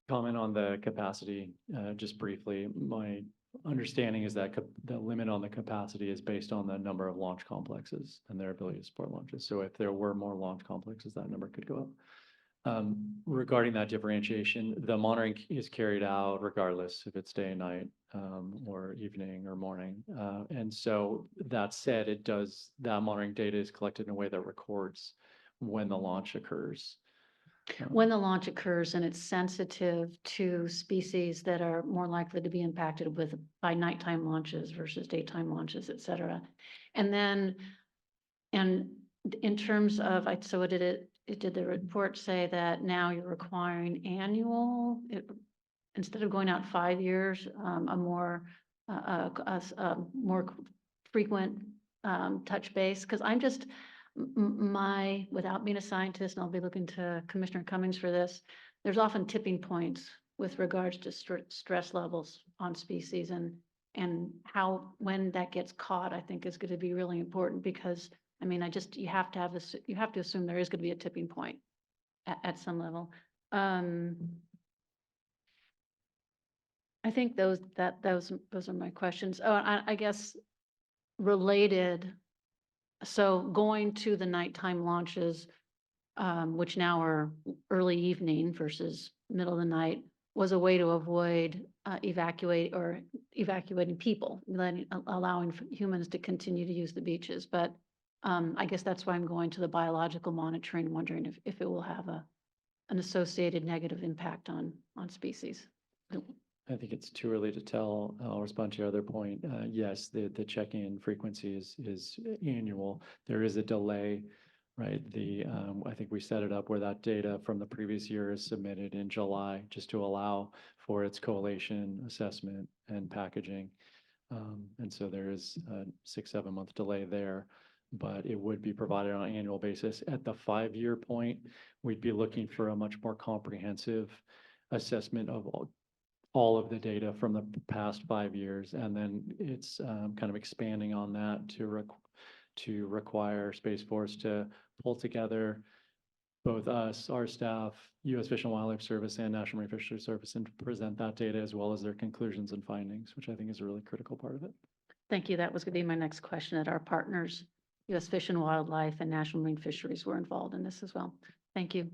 comment on the capacity, just briefly. My understanding is that the limit on the capacity is based on the number of launch complexes and their ability to support launches. So if there were more launch complexes, that number could go up. Regarding that differentiation, the monitoring is carried out regardless if it's day and night, or evening or morning. And so that said, that monitoring data is collected in a way that records when the launch occurs. When the launch occurs, and it's sensitive to species that are more likely to be impacted by nighttime launches versus daytime launches, et cetera. And then, and in terms of, so did the report say that now you're requiring annual, instead of going out 5 years, a more frequent touch base? Because I'm just, without being a scientist, and I'll be looking to Commissioner Cummings for this, there's often tipping points with regards to stress levels on species, and how, when that gets caught, I think is going to be really important, because I mean, you have to have this, you have to assume there is going to be a tipping point at some level. I think those are my questions. Oh, I guess related. So going to the nighttime launches, which now are early evening versus middle of the night, was a way to avoid evacuating people, allowing humans to continue to use the beaches. But I guess that's why I'm going to the biological monitoring, wondering if it will have an associated negative impact on species. I think it's too early to tell. I'll respond to your other point. Yes, the check-in frequency is annual. There is a delay, right? I think we set it up where that data from the previous year is submitted in July, just to allow for its collation, assessment, and packaging. And so there is a 6-7 month delay there, but it would be provided on an annual basis. At the 5-year point, we'd be looking for a much more comprehensive assessment of all of the data from the past 5 years, and then it's kind of expanding on that to require Space Force to pull together both us, our staff, U.S. Fish and Wildlife Service, and National Marine Fisheries Service, and to present that data as well as their conclusions and findings, which I think is a really critical part of it. Thank you. That was going to be my next question, that our partners, U.S. Fish and Wildlife and National Marine Fisheries, were involved in this as well. Thank you.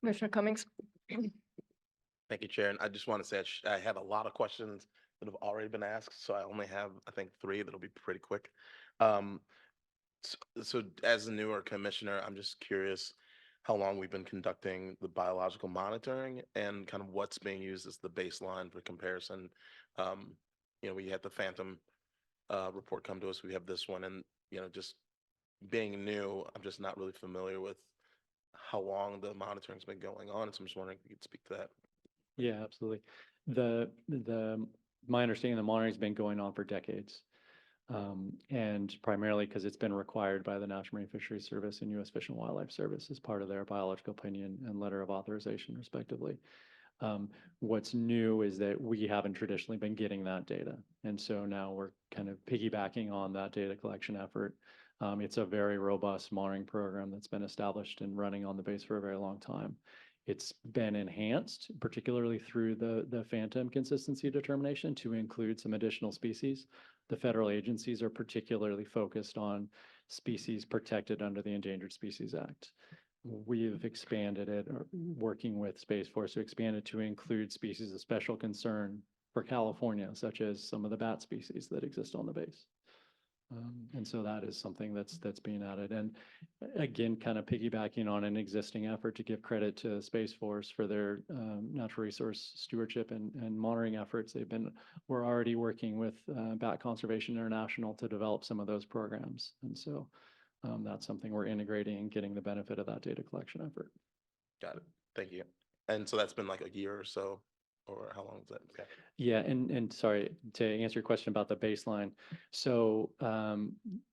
Commissioner Cummings? Thank you, Chair. And I just want to say I have a lot of questions that have already been asked, so I only have, I think, 3 that'll be pretty quick. So as a newer commissioner, I'm just curious how long we've been conducting the biological monitoring and kind of what's being used as the baseline for comparison. We had the Phantom report come to us. We have this one, and just being new, I'm just not really familiar with how long the monitoring's been going on. So I'm just wondering if you could speak to that. Yeah, absolutely. My understanding, the monitoring has been going on for decades. And primarily because it's been required by the National Marine Fisheries Service and U.S. Fish and Wildlife Service as part of their biological opinion and letter of authorization, respectively. What's new is that we haven't traditionally been getting that data. And so now we're kind of piggybacking on that data collection effort. It's a very robust monitoring program that's been established and running on the base for a very long time. It's been enhanced, particularly through the phantom consistency determination to include some additional species. The federal agencies are particularly focused on species protected under the Endangered Species Act. We've expanded it, or working with Space Force to expand it to include species of special concern for California, such as some of the bat species that exist on the base. And so that is something that's being added. And again, kind of piggybacking on an existing effort to give credit to Space Force for their natural resource stewardship and monitoring efforts. We're already working with Bat Conservation International to develop some of those programs. And so that's something we're integrating and getting the benefit of that data collection effort. Got it. Thank you. And so that's been like a year or so, or how long is that? Okay. Yeah, and sorry, to answer your question about the baseline. So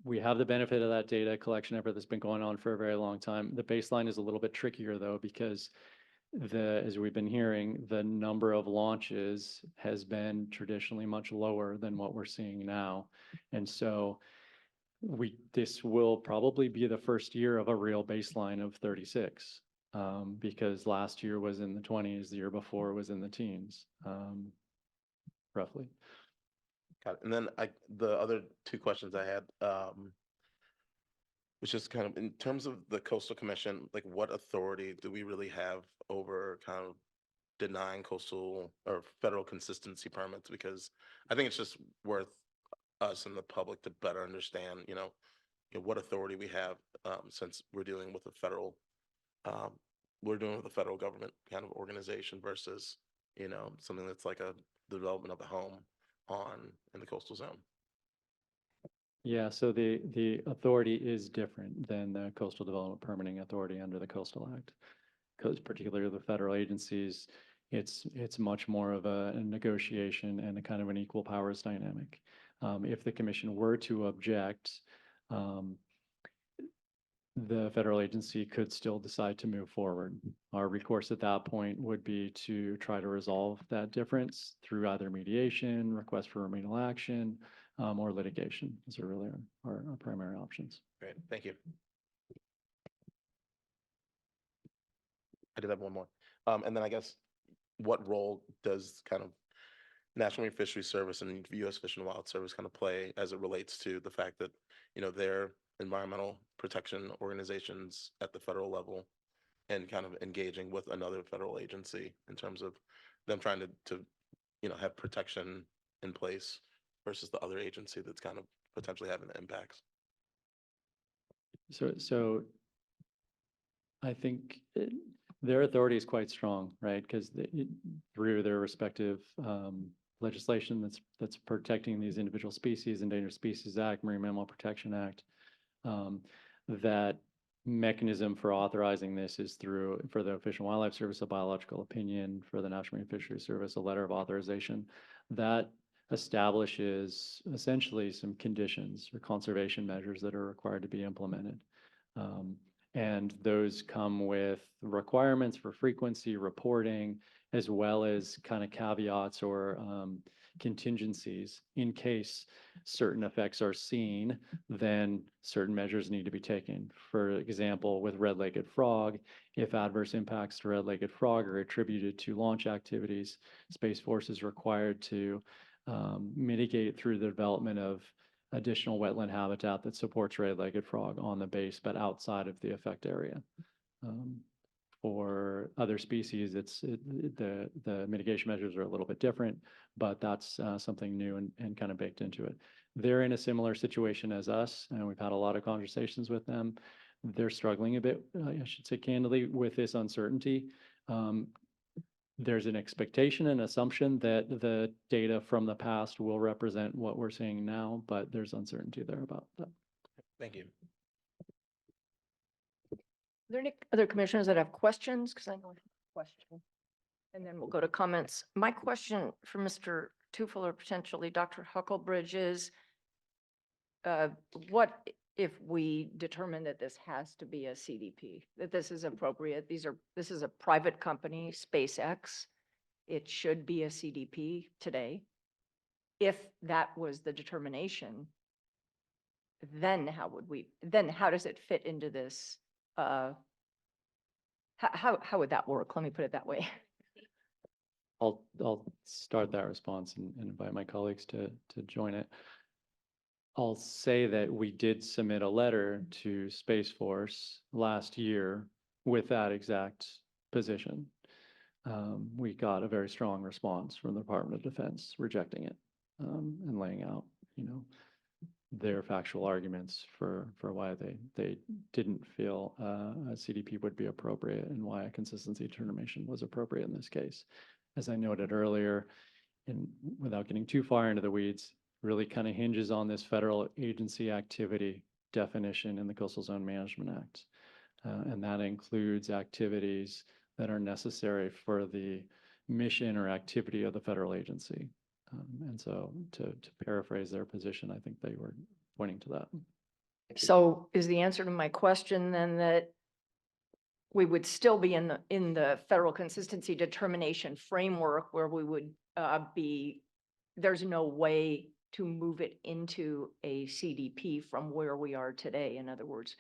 we have the benefit of that data collection effort that's been going on for a very long time. The baseline is a little bit trickier though, because as we've been hearing, the number of launches has been traditionally much lower than what we're seeing now. And so this will probably be the first year of a real baseline of 36. Because last year was in the 20s, the year before was in the teens, roughly. Got it. And then the other two questions I had, was just kind of in terms of the Coastal Commission, like what authority do we really have over kind of denying coastal or federal consistency permits? Because I think it's just worth us and the public to better understand, what authority we have, since we're dealing with a federal government kind of organization versus, something that's like the development of a home in the coastal zone. Yeah, so the authority is different than the Coastal Development Permitting Authority under the Coastal Act. Because particularly the federal agencies, it's much more of a negotiation and a kind of an equal powers dynamic. If the commission were to object, the federal agency could still decide to move forward. Our recourse at that point would be to try to resolve that difference through either mediation, request for remedial action, or litigation. Those are really our primary options. Great, thank you. I did have one more. And then I guess, what role does kind of National Marine Fisheries Service and U.S. Fish and Wildlife Service kind of play as it relates to the fact that, they're environmental protection organizations at the federal level and kind of engaging with another federal agency in terms of them trying to have protection in place versus the other agency that's kind of potentially having the impacts? So I think their authority is quite strong, right? Because through their respective legislation that's protecting these individual species, Endangered Species Act, Marine Mammal Protection Act, that mechanism for authorizing this is for the Fish and Wildlife Service, a biological opinion, for the National Marine Fisheries Service, a letter of authorization that establishes essentially some conditions or conservation measures that are required to be implemented. And those come with requirements for frequency reporting, as well as kind of caveats or contingencies. In case certain effects are seen, then certain measures need to be taken. For example, with red-legged frog, if adverse impacts to red-legged frog are attributed to launch activities, Space Force is required to mitigate through the development of additional wetland habitat that supports red-legged frog on the base, but outside of the effect area. For other species, the mitigation measures are a little bit different, but that's something new and kind of baked into it. They're in a similar situation as us, and we've had a lot of conversations with them. They're struggling a bit, I should say candidly, with this uncertainty. There's an expectation and assumption that the data from the past will represent what we're seeing now, but there's uncertainty there about that. Thank you. Are there any other commissioners that have questions? Because I know I have a question. And then we'll go to comments. My question for Mr. Tufel or potentially Dr. Hucklebridge is, what if we determine that this has to be a CDP, that this is appropriate? This is a private company, SpaceX. It should be a CDP today. If that was the determination, then how does it fit into this how would that work? Let me put it that way. I'll start that response and invite my colleagues to join it. I'll say that we did submit a letter to Space Force last year with that exact position. We got a very strong response from the Department of Defense rejecting it, and laying out, their factual arguments for why they didn't feel a CDP would be appropriate and why a consistency determination was appropriate in this case. As I noted earlier, and without getting too far into the weeds, really kind of hinges on this federal agency activity definition in the Coastal Zone Management Act. And that includes activities that are necessary for the mission or activity of the federal agency. And so to paraphrase their position, I think they were pointing to that. So is the answer to my question then that we would still be in the federal consistency determination framework where we would there's no way to move it into a CDP from where we are today? In other words,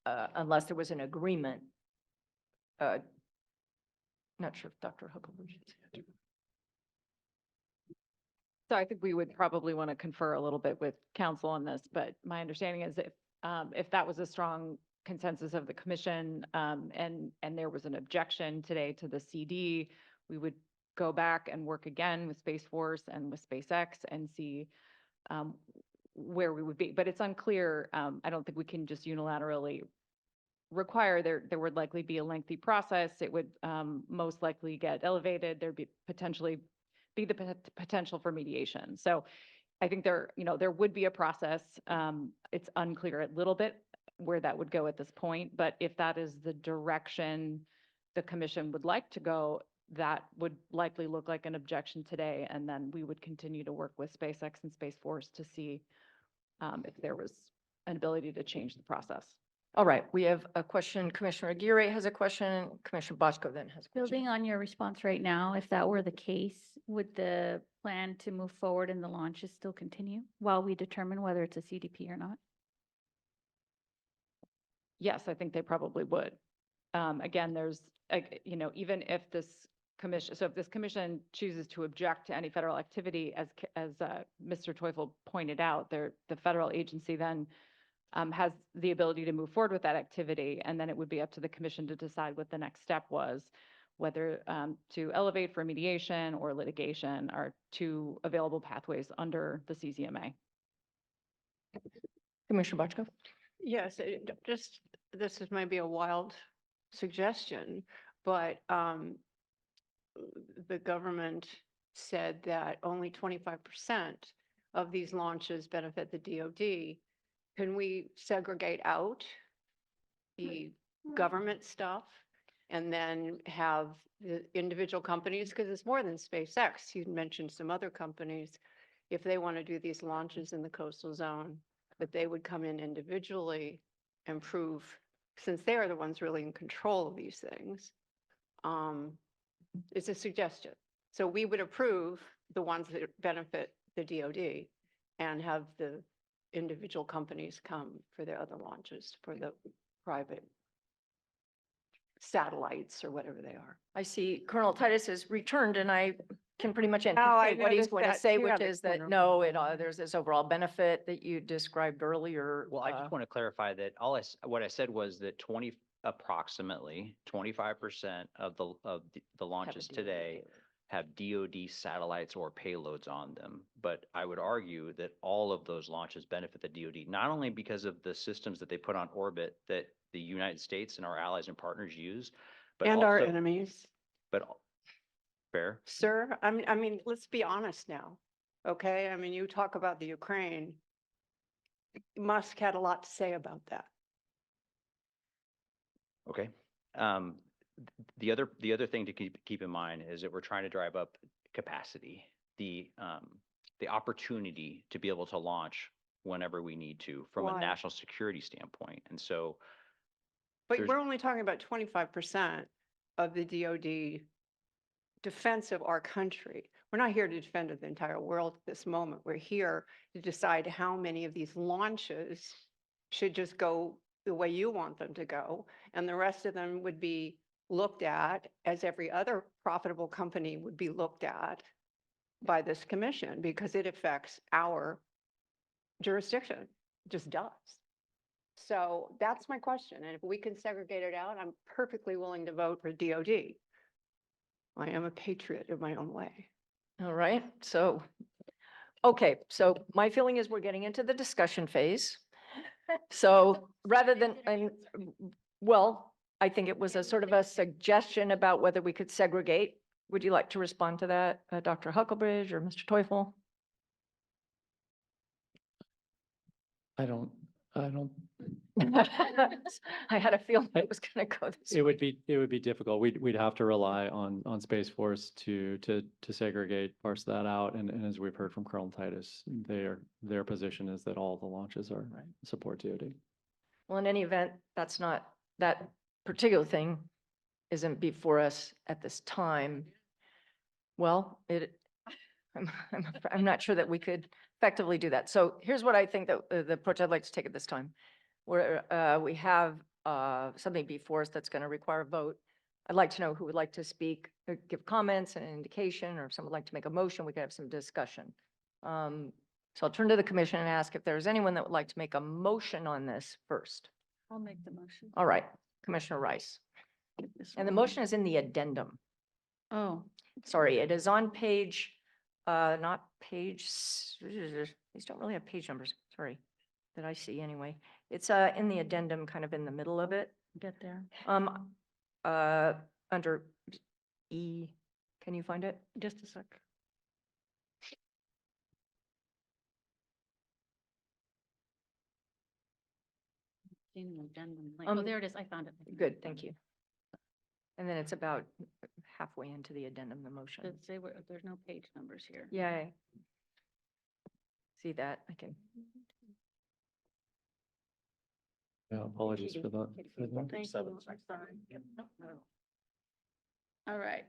unless there was an agreement. Not sure if Dr. Huckleberry should say it. So I think we would probably want to confer a little bit with council on this, but my understanding is if that was a strong consensus of the commission, and there was an objection today to the CD, we would go back and work again with Space Force and with SpaceX and see where we would be. But it's unclear. I don't think we can just unilaterally require. There would likely be a lengthy process. It would most likely get elevated. There'd be potentially be the potential for mediation. So I think there would be a process. It's unclear a little bit where that would go at this point, but if that is the direction the commission would like to go, that would likely look like an objection today, and then we would continue to work with SpaceX and Space Force to see if there was an ability to change the process. All right, we have a question. Commissioner Aguirre has a question. Commissioner Bochco then has a question. Building on your response right now, if that were the case, would the plan to move forward in the launches still continue while we determine whether it's a CDP or not? Yes, I think they probably would. Again, there's, even if this commission, so if this commission chooses to object to any federal activity, as Mr. Teufel pointed out, the federal agency then has the ability to move forward with that activity, and then it would be up to the commission to decide what the next step was, whether to elevate for mediation or litigation are two available pathways under the CZMA. Commissioner Bochco? Yes, this is maybe a wild suggestion, but the government said that only 25% of these launches benefit the DoD. Can we segregate out the government stuff and then have the individual companies, because it's more than SpaceX. You mentioned some other companies, if they want to do these launches in the coastal zone, but they would come in individually and prove, since they are the ones really in control of these things. It's a suggestion. So we would approve the ones that benefit the DoD and have the individual companies come for their other launches for the private satellites or whatever they are. I see Colonel Titus has returned, and I can pretty much I anticipate what he's noticed going to that say, too which on the is that corner. no, there's this overall benefit that you described earlier. Well, I just want to clarify that what I said was that approximately 25% of the launches today have DoD satellites or payloads on them. But I would argue that all of those launches benefit the DoD, not only because of the systems that they put on orbit that the United States and our allies and partners use, but And our also- enemies. But fair. Sir, I mean, let's be honest now, okay? I mean, you talk about the Ukraine. Musk had a lot to say about that. Okay. The other thing to keep in mind is that we're trying to drive up capacity, the opportunity to be able to launch whenever we need to from Why? a national security standpoint. And so But we're only talking about 25% of the DoD defense of our country. We're not here to defend the entire world at this moment. We're here to decide how many of these launches should just go the way you want them to go, and the rest of them would be looked at as every other profitable company would be looked at by this commission because it affects our jurisdiction, just does. So that's my question. And if we can segregate it out, I'm perfectly willing to vote for DOD. I am a patriot in my own way. All right, so, okay, so my feeling is we're getting into the discussion phase. So rather than, well, I think it was a sort of a suggestion about whether we could segregate. Would you like to respond to that, Dr. Huckelbridge or Mr. Teufel? I don't, I had a feeling it was going to go this it way. would be difficult. We'd have to rely on Space Force to segregate, parse that out. And as we've heard from Colonel Titus, their position is that all the launches are support DoD. Well, in any event, that's not, that particular thing isn't before us at this time. Well, I'm not sure that we could effectively do that. So here's what I think that the approach I'd like to take at this time. Where we have something before us that's going to require a vote. I'd like to know who would like to speak, or give comments and an indication, or if someone would like to make a motion, we could have some discussion. So I'll turn to the commission and ask if there's anyone that would like to make a motion on this first. I'll make the motion. All right, Commissioner Rice. And the motion is in the addendum. Oh, Sorry, it is on page, not page, these don't really have page numbers, sorry, that I see anyway. It's in the addendum, kind of in the middle of it. get there. Under E, can you find it? Just a sec. Seen an addendum link. Oh, there it is. I found it. Good, thank you. And then it's about halfway into the addendum, the motion. Does it say where, there's no page numbers here. Yeah. See that? I can. Yeah, apologies for that. Thank you. I'm sorry. All right.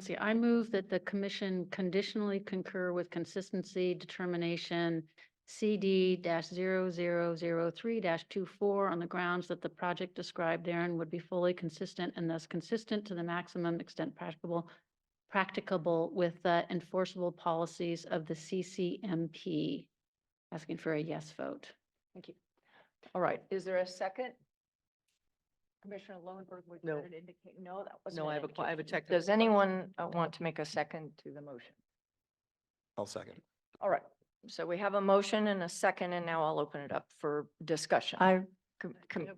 See, I move that the commission conditionally concur with consistency determination CD-0003-24 on the grounds that the project described therein would be fully consistent and thus consistent to the maximum extent practicable with the enforceable policies of the CCMP. Asking for a yes vote. Thank you. All right, is there a second? Commissioner Lowenberg, would No. that indicate, no, that wasn't. No, an I have a indication. technical Does anyone want to make a second to the motion? I'll second. All right, so we have a motion and a second, and now I'll open it up for discussion. I have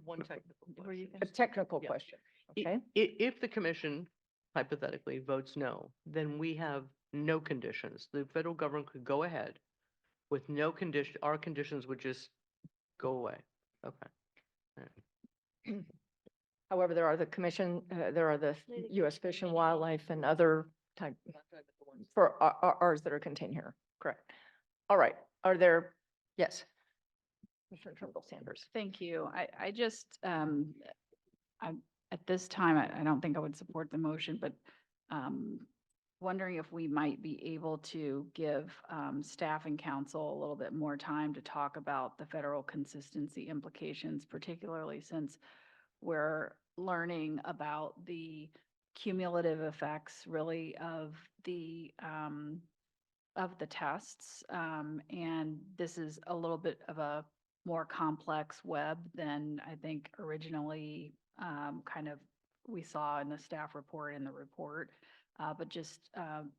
one technical Were you question. A technical Yeah. question, I- okay? If the commission hypothetically votes no, then we have no conditions. The federal government could go ahead with no condition, our conditions would just go away. Okay. However, there are the commission, there are the U.S. Fish and Wildlife and other type for ours that are contained here, correct? All right, are there, yes? Commissioner Turnbull Sanders. Thank you. I just, I'm, at this time, I don't think I would support the motion, but wondering if we might be able to give staff and council a little bit more time to talk about the federal consistency implications, particularly since we're learning about the cumulative effects really of the tests. And this is a little bit of a more complex web than I think originally kind of we saw in the staff report and the report. But just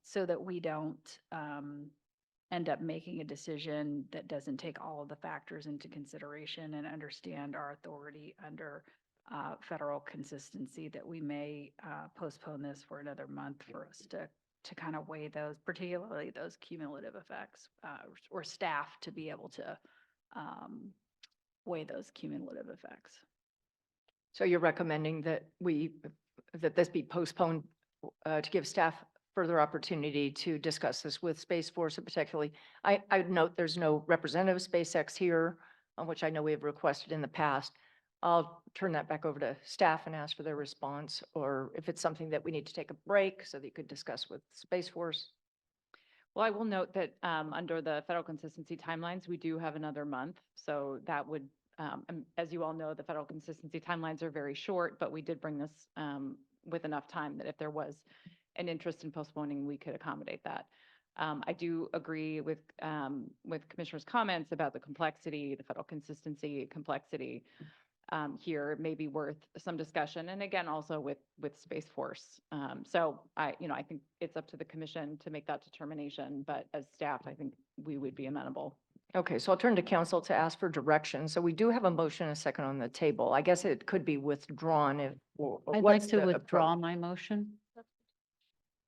so that we don't end up making a decision that doesn't take all of the factors into consideration and understand our authority under federal consistency, that we may postpone this for another month for us to kind of weigh those, particularly those cumulative effects, or staff to be able to weigh those cumulative effects. So you're recommending that this be postponed to give staff further opportunity to discuss this with Space Force, and particularly, I would note there's no representative of SpaceX here, on which I know we have requested in the past. I'll turn that back over to staff and ask for their response, or if it's something that we need to take a break so that you could discuss with Space Force. Well, I will note that under the federal consistency timelines, we do have another month. So that would and as you all know, the federal consistency timelines are very short, but we did bring this with enough time that if there was an interest in postponing, we could accommodate that. I do agree with Commissioner's comments about the complexity, the federal consistency complexity. Here it may be worth some discussion, and again, also with Space Force. So I think it's up to the commission to make that determination, but as staff, I think we would be amenable. Okay, so I'll turn to council to ask for direction. So we do have a motion and a second on the table. I guess it could be withdrawn if. I'd like what's to the withdraw approach? my motion.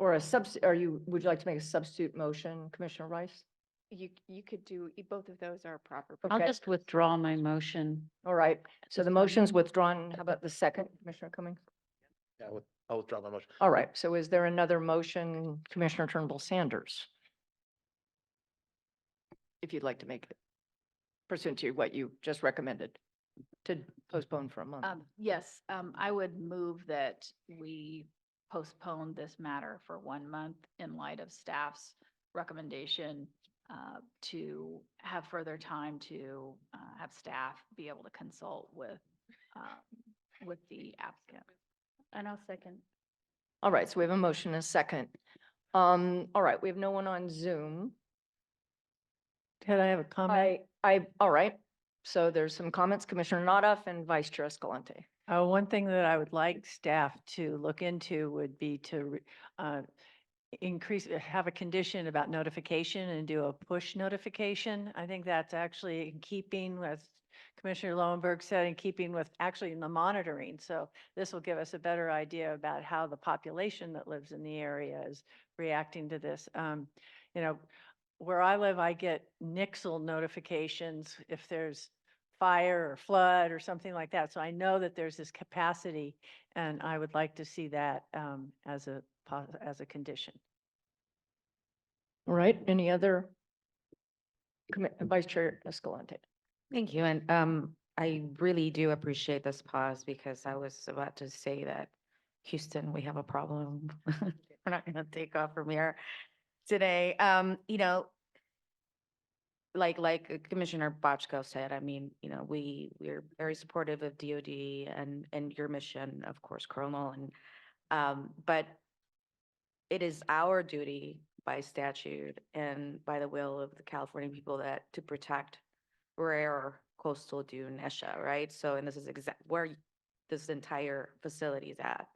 Or would you like to make a substitute motion, Commissioner Rice? You could do, both of those are proper. I'll Okay. just withdraw my motion. All right, so the motion's withdrawn. How about the second, Commissioner Cummings? Yeah, I'll withdraw my motion. All right, so is there another motion, Commissioner Turnbull Sanders? If you'd like to make it pursuant to what you just recommended to postpone for a month. Yes, I would move that we postpone this matter for 1 month in light of staff's recommendation to have further time to have staff be able to consult with the applicant. And I'll second. All right, so we have a motion and a second. All right, we have no one on Zoom. Can I have a comment? All right, so there's some comments, Commissioner Nottoff and Vice Chair Escalante. One thing that I would like staff to look into would be to have a condition about notification and do a push notification. I think that's actually in keeping with Commissioner Lowenberg said, in keeping with actually in the monitoring. So this will give us a better idea about how the population that lives in the area is reacting to this. Where I live, I get Nixle notifications if there's fire or flood or something like that. So I know that there's this capacity, and I would like to see that as a condition. All right, any other? Vice Chair Escalante. Thank you. And I really do appreciate this pause because I was about to say that Houston, we have a problem. We're not going to take off from here today. Like Commissioner Bochco said, I mean, we're very supportive of DoD and your mission, of course, Colonel, but it is our duty by statute and by the will of the California people to protect rare coastal dune ESHA, right? So, and this is where this entire facility is at.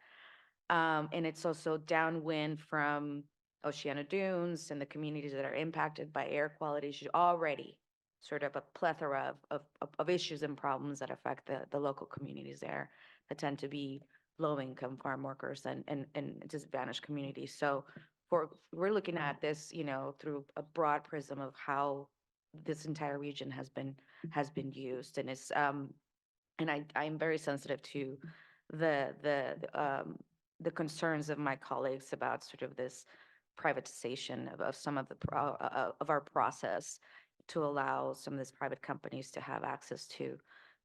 And it's also downwind from Oceana Dunes and the communities that are impacted by air quality issues already, sort of a plethora of issues and problems that affect the local communities there that tend to be low-income farm workers and disadvantaged communities. So we're looking at this, through a broad prism of how this entire region has been used, and it's and I'm very sensitive to the concerns of my colleagues about sort of this privatization of some of of our process to allow some of these private companies to have access to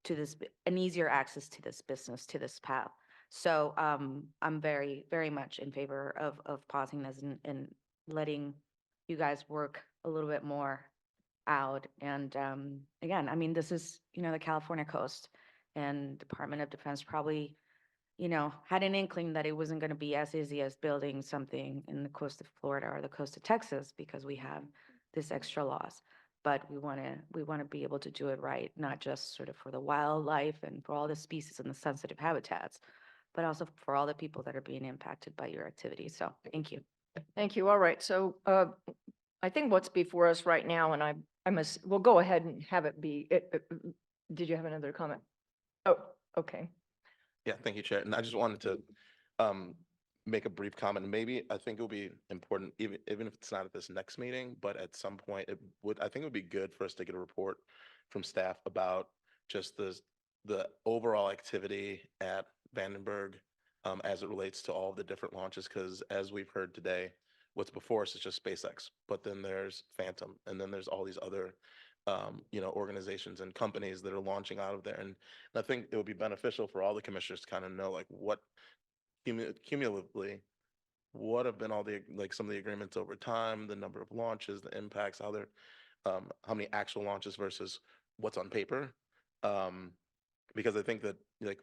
this, an easier access to this business, to this path. So I'm very, very much in favor of pausing this and letting you guys work a little bit more out. And again, I mean, this is, the California coast, and Department of Defense probably, had an inkling that it wasn't going to be as easy as building something in the coast of Florida or the coast of Texas, because we have this extra laws. But we want to be able to do it right, not just sort of for the wildlife and for all the species and the sensitive habitats, but also for all the people that are being impacted by your activities. So thank you. Thank you. All right. So I think what's before us right now, and we'll go ahead and have it be. Did you have another comment? Oh, okay. Yeah, thank you, Chair. And I just wanted to make a brief comment. Maybe I think it would be important, even if it's not at this next meeting, but at some point I think it would be good for us to get a report from staff about just the overall activity at Vandenberg as it relates to all the different launches. Because as we've heard today, what's before us is just SpaceX, but then there's Phantom, and then there's all these other organizations and companies that are launching out of there. And I think it would be beneficial for all the commissioners to kind of know, like, what cumulatively, what have been all the, like, some of the agreements over time, the number of launches, the impacts, how many actual launches versus what's on paper. Because I think that like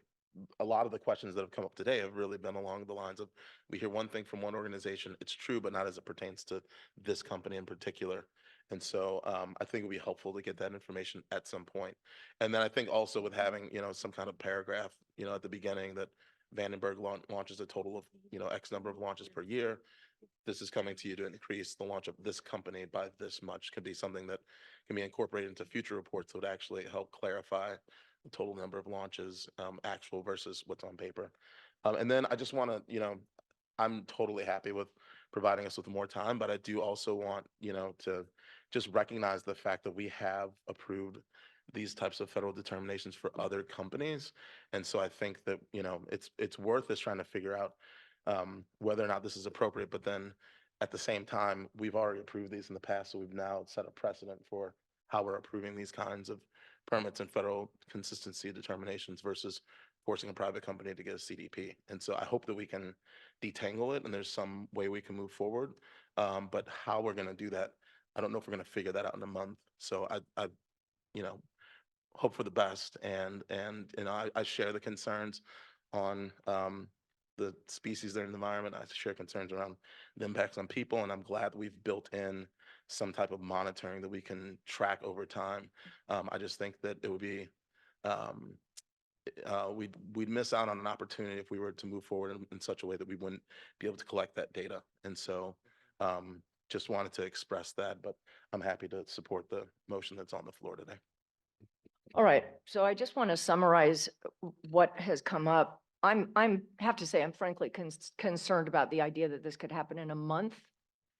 a lot of the questions that have come up today have really been along the lines of, we hear one thing from one organization, it's true, but not as it pertains to this company in particular. And so I think it would be helpful to get that information at some point. And then I think also with having, some kind of paragraph, at the beginning that Vandenberg launches a total of, X number of launches per year. This is coming to you to increase the launch of this company by this much, could be something that can be incorporated into future reports that would actually help clarify the total number of launches, actual versus what's on paper. And then I just want to, I'm totally happy with providing us with more time, but I do also want, to just recognize the fact that we have approved these types of federal determinations for other companies. And so I think that, it's worth us trying to figure out whether or not this is appropriate, but then at the same time, we've already approved these in the past, so we've now set a precedent for how we're approving these kinds of permits and federal consistency determinations versus forcing a private company to get a CDP. And so I hope that we can detangle it and there's some way we can move forward. But how we're going to do that, I don't know if we're going to figure that out in a month. So I hope for the best. And I share the concerns on the species that are in the environment. I share concerns around the impacts on people, and I'm glad that we've built in some type of monitoring that we can track over time. I just think that it would be, we'd miss out on an opportunity if we were to move forward in such a way that we wouldn't be able to collect that data. And so just wanted to express that, but I'm happy to support the motion that's on the floor today. All right, so I just want to summarize what has come up. Have to say, I'm frankly concerned about the idea that this could happen in a month.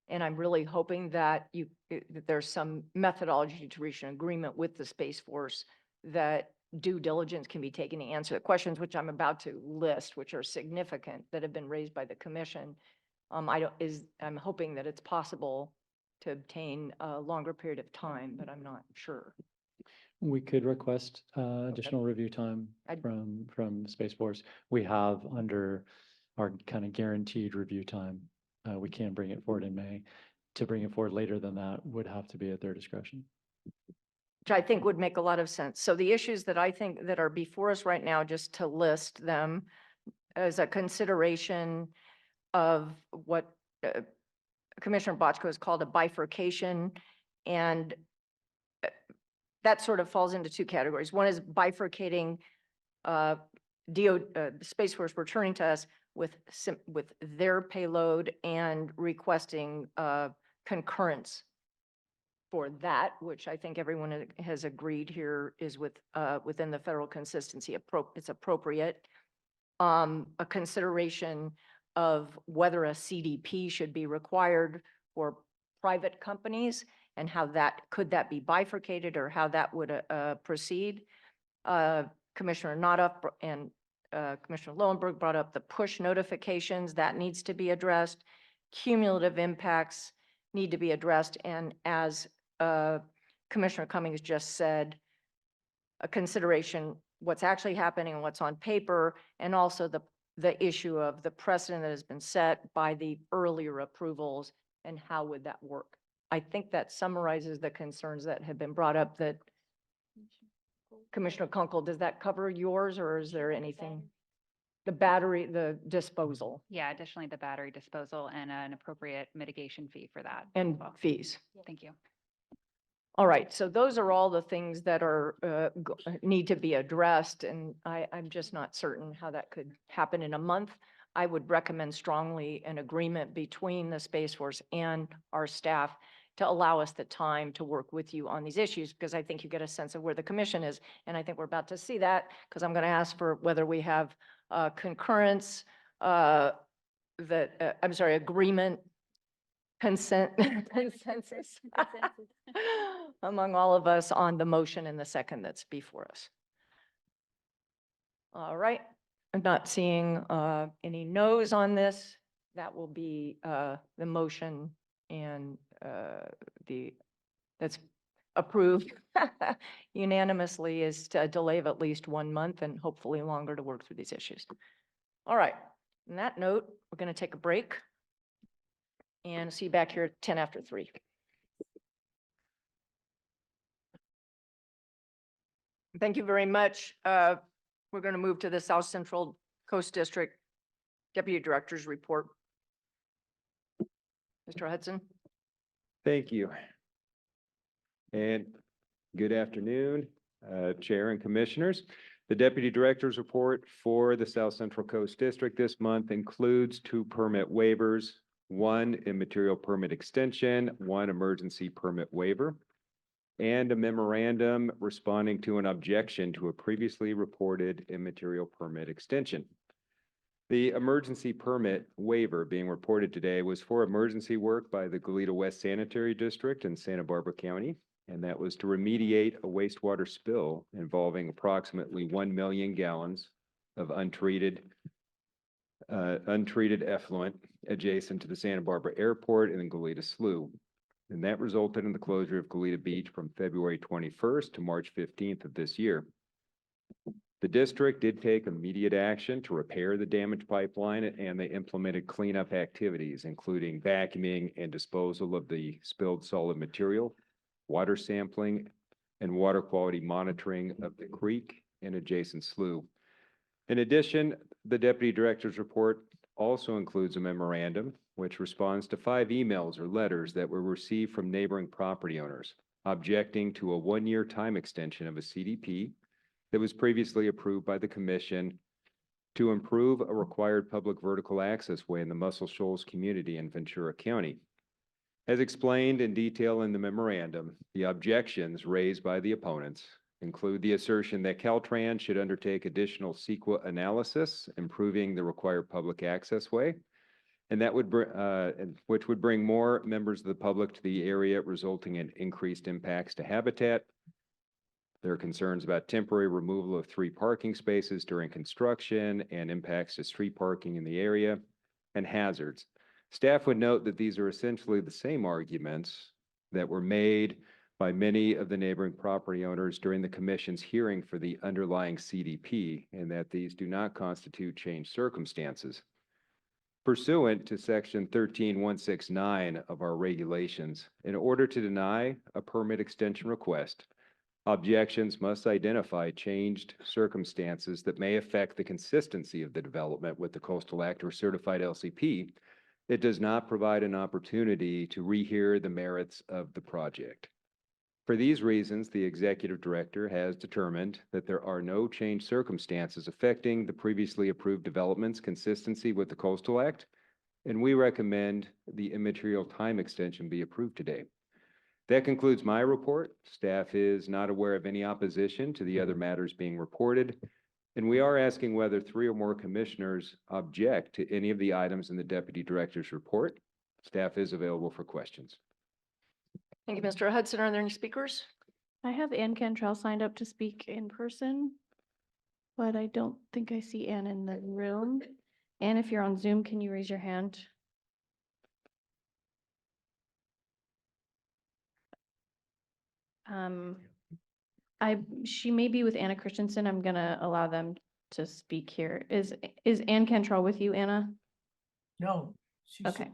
And I'm really hoping that that there's some methodology to reach an agreement with the Space Force that due diligence can be taken to answer the questions, which I'm about to list, which are significant, that have been raised by the commission. I'm hoping that it's possible to obtain a longer period of time, but I'm not sure. We could request additional review time from Space Force. We have under our kind of guaranteed review time. We can bring it forward in May. To bring it forward later than that would have to be at their discretion. Which I think would make a lot of sense. So the issues that I think that are before us right now, just to list them as a consideration of what Commissioner Bochco has called a bifurcation, and that sort of falls into two categories. One is bifurcating Space Force returning to us with their payload and requesting concurrence for that, which I think everyone has agreed here is within the federal consistency. It's appropriate. A consideration of whether a CDP should be required for private companies and how that could be bifurcated or how that would proceed. Commissioner Notoff and Commissioner Lowenberg brought up the push notifications that needs to be addressed. Cumulative impacts need to be addressed. And as Commissioner Cummings just said, a consideration what's actually happening and what's on paper, and also the issue of the precedent that has been set by the earlier approvals and how would that work. I think that summarizes the concerns that have been brought up. That Commissioner Kunkel, does that cover yours, or is there anything? The battery, the disposal. Yeah, additionally, the battery disposal and an appropriate mitigation fee for that. And fees. Thank you. All right, so those are all the things that are need to be addressed, and I'm just not certain how that could happen in a month. I would recommend strongly an agreement between the Space Force and our staff to allow us the time to work with you on these issues, because I think you get a sense of where the commission is. And I think we're about to see that, because I'm going to ask for whether we have concurrence, agreement, consensus among all of us on the motion and the second that's before us. All right. I'm not seeing any no's on this. That will be the motion, and that's approved unanimously is to delay of at least 1 month and hopefully longer to work through these issues. All right. On that note, we're going to take a break and see you back here at 10 after 3. Thank you very much. We're going to move to the South Central Coast District Deputy Director's report. Mr. Hudson? Thank you. And good afternoon, Chair and Commissioners. The Deputy Director's report for the South Central Coast District this month includes 2 permit waivers, 1 immaterial permit extension, 1 emergency permit waiver, and a memorandum responding to an objection to a previously reported immaterial permit extension. The emergency permit waiver being reported today was for emergency work by the Goleta West Sanitary District in Santa Barbara County, and that was to remediate a wastewater spill involving approximately 1 million gallons of untreated effluent adjacent to the Santa Barbara Airport and the Goleta Slough. And that resulted in the closure of Goleta Beach from February 21st to March 15th of this year. The district did take immediate action to repair the damaged pipeline, and they implemented cleanup activities, including vacuuming and disposal of the spilled solid material, water sampling, and water quality monitoring of the creek and adjacent slough. In addition, the Deputy Director's report also includes a memorandum which responds to 5 emails or letters that were received from neighboring property owners objecting to a 1-year time extension of a CDP that was previously approved by the Commission to improve a required public vertical access way in the Muscle Shoals community in Ventura County. As explained in detail in the memorandum, the objections raised by the opponents include the assertion that Caltrans should undertake additional CEQA analysis, improving the required public access way, and that would which would bring more members of the public to the area, resulting in increased impacts to habitat. There are concerns about temporary removal of 3 parking spaces during construction and impacts to street parking in the area and hazards. Staff would note that these are essentially the same arguments that were made by many of the neighboring property owners during the Commission's hearing for the underlying CDP, and that these do not constitute changed circumstances. Pursuant to Section 13169 of our regulations, in order to deny a permit extension request, objections must identify changed circumstances that may affect the consistency of the development with the Coastal Act or certified LCP. It does not provide an opportunity to rehear the merits of the project. For these reasons, the Executive Director has determined that there are no changed circumstances affecting the previously approved development's consistency with the Coastal Act, and we recommend the immaterial time extension be approved today. That concludes my report. Staff is not aware of any opposition to the other matters being reported, and we are asking whether 3 or more commissioners object to any of the items in the Deputy Director's report. Staff is available for questions. Thank you, Mr. Hudson. Are there any speakers? I have Ann Cantrell signed up to speak in person, but I don't think I see Ann in the room. Ann, if you're on Zoom, can you raise your hand? She may be with Anna Christensen. I'm gonna allow them to speak here. Is Ann Cantrell with you, Anna? No. Okay.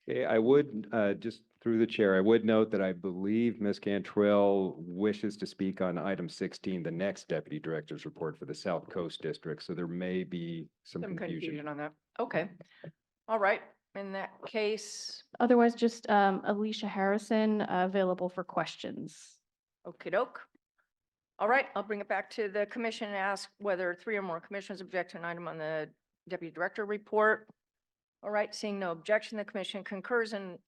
Okay, I would, just through the chair, I would note that I believe Ms. Cantrell wishes to speak on item 16, the next Deputy Director's report for the South Coast District, so there may be some confusion. On that. Okay. All right. In that case, Otherwise, just Alicia Harrison, available for questions. okey doke. All right, I'll bring it back to the commission and ask whether 3 or more commissioners object to an item on the Deputy Director report. All right, seeing no objection, the commission concurs, and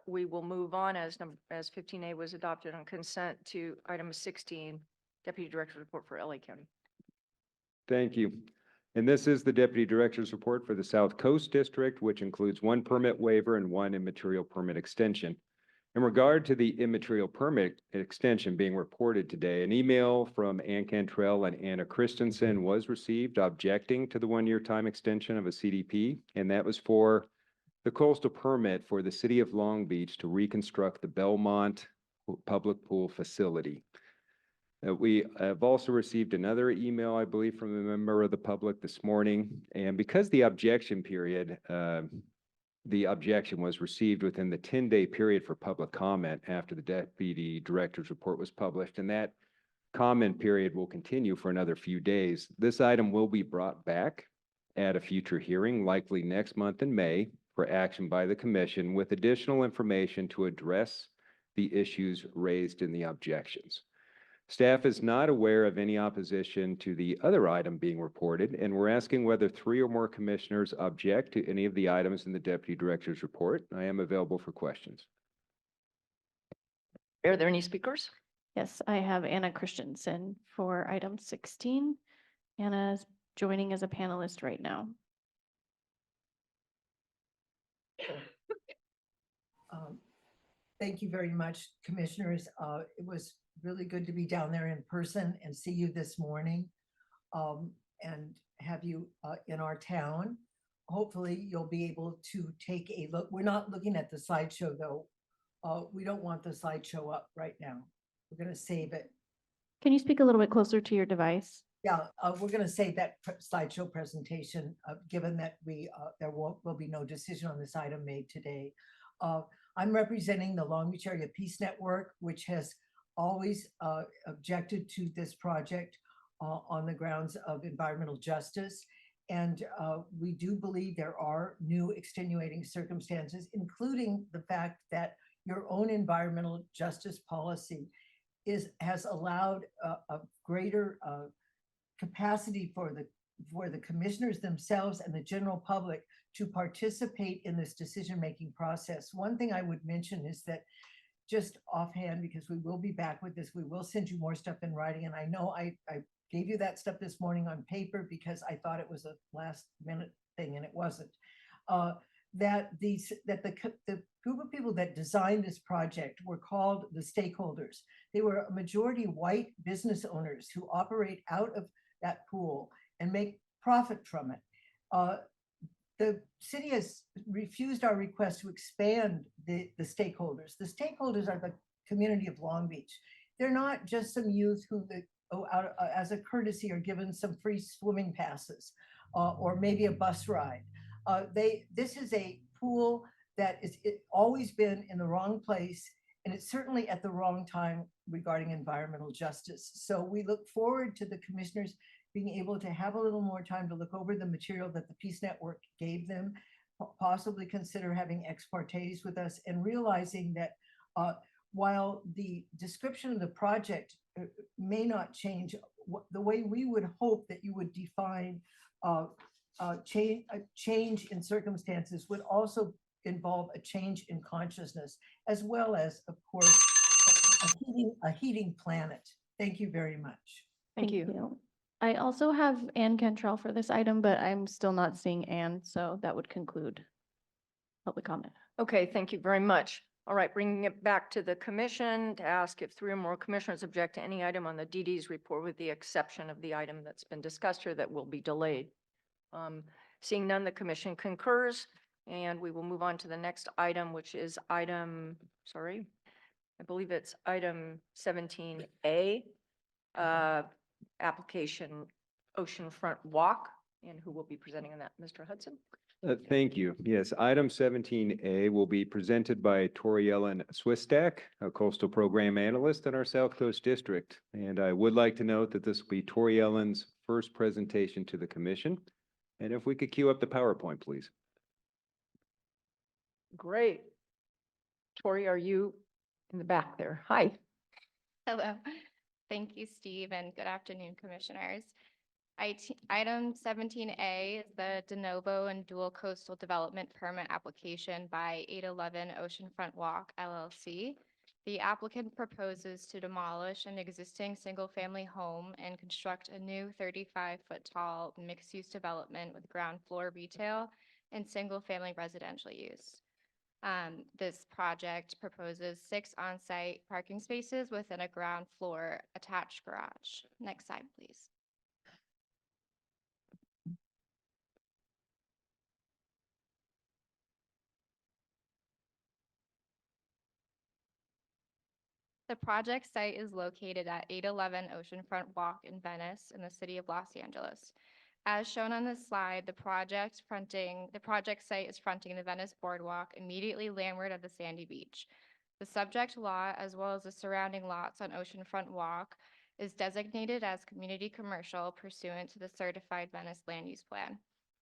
we will move on as 15A was adopted on consent to item 16, Deputy Director's report for LA County. Thank you. And this is the Deputy Director's report for the South Coast District, which includes 1 permit waiver and 1 immaterial permit extension. In regard to the immaterial permit extension being reported today, an email from Ann Cantrell and Anna Christensen was received objecting to the 1-year time extension of a CDP, and that was for the coastal permit for the City of Long Beach to reconstruct the Belmont Public Pool Facility. We have also received another email, I believe, from a member of the public this morning, and because the objection period, the objection was received within the 10-day period for public comment after the Deputy Director's report was published, and that comment period will continue for another few days. This item will be brought back at a future hearing, likely next month in May, for action by the commission with additional information to address the issues raised in the objections. Staff is not aware of any opposition to the other item being reported, and we're asking whether 3 or more commissioners object to any of the items in the Deputy Director's report. I am available for questions. Are there any speakers? Yes, I have Anna Christensen for item 16. Anna is joining as a panelist right now. Thank you very much, commissioners. It was really good to be down there in person and see you this morning and have you in our town. Hopefully you'll be able to take a look. We're not looking at the slideshow though. We don't want the slideshow up right now. We're going to save it. Can you speak a little bit closer to your device? Yeah, we're going to save that slideshow presentation, given that there will be no decision on this item made today. I'm representing the Long Beach Area Peace Network, which has always objected to this project on the grounds of environmental justice. And we do believe there are new extenuating circumstances, including the fact that your own environmental justice policy has allowed a greater capacity for the commissioners themselves and the general public to participate in this decision-making process. One thing I would mention is that, just offhand, because we will be back with this, we will send you more stuff in writing. And I know I gave you that stuff this morning on paper because I thought it was a last minute thing and it wasn't. That the group of people that designed this project were called the stakeholders. They were a majority white business owners who operate out of that pool and make profit from it. The city has refused our request to expand the stakeholders. The stakeholders are the community of Long Beach. They're not just some youth who as a courtesy are given some free swimming passes or maybe a bus ride. This is a pool that is always been in the wrong place, and it's certainly at the wrong time regarding environmental justice. So we look forward to the commissioners being able to have a little more time to look over the material that the Peace Network gave them, possibly consider having ex partes with us, and realizing that while the description of the project may not change, the way we would hope that you would define a change in circumstances would also involve a change in consciousness, as well as, of course, a heating planet. Thank you very much. Thank you. I also have Ann Cantrell for this item, but I'm still not seeing Ann, so that would conclude public comment. Okay, thank you very much. All right, bringing it back to the commission to ask if 3 or more commissioners object to any item on the DD's report with the exception of the item that's been discussed here that will be delayed. Seeing none, the commission concurs, and we will move on to the next item, which is item, sorry, I believe it's item 17A, application Oceanfront Walk, and who will be presenting on that? Mr. Hudson? Thank you. Yes, item 17A will be presented by Tori Ellen Swistak, a coastal program analyst in our South Coast District. And I would like to note that this will be Tori Ellen's first presentation to the commission. And if we could queue up the PowerPoint, please. Great. Tori, are you in the back there? Hi. Hello. Thank you, Steve, and good afternoon, commissioners. Item 17A is the de novo and dual coastal development permit application by 811 Oceanfront Walk LLC. The applicant proposes to demolish an existing single-family home and construct a new 35-foot tall mixed-use development with ground floor retail and single-family residential use. This project proposes 6 on-site parking spaces within a ground floor attached garage. Next slide, please. The project site is located at 811 Oceanfront Walk in Venice in the city of Los Angeles. As shown on this slide, the project site is fronting the Venice Boardwalk immediately landward of the sandy beach. The subject lot, as well as the surrounding lots on Oceanfront Walk, is designated as community commercial pursuant to the Certified Venice Land Use Plan.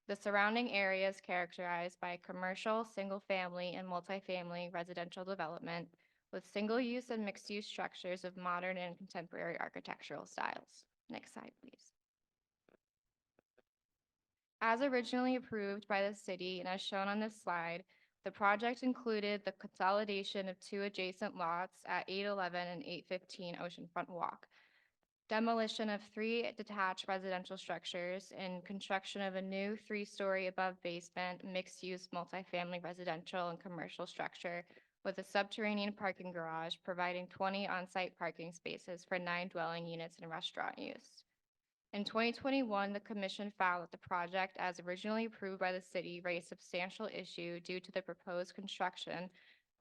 The surrounding area is characterized by commercial, single-family, and multifamily residential development with single-use and mixed-use structures of modern and contemporary architectural styles. Next slide, please. As originally approved by the city and as shown on this slide, the project included the consolidation of 2 adjacent lots at 811 and 815 Oceanfront Walk, demolition of 3 detached residential structures, and construction of a new 3-story above basement mixed-use multifamily residential and commercial structure with a subterranean parking garage providing 20 on-site parking spaces for 9 dwelling units and restaurant use. In 2021, the commission found that the project, as originally approved by the city, raised substantial issue due to the proposed construction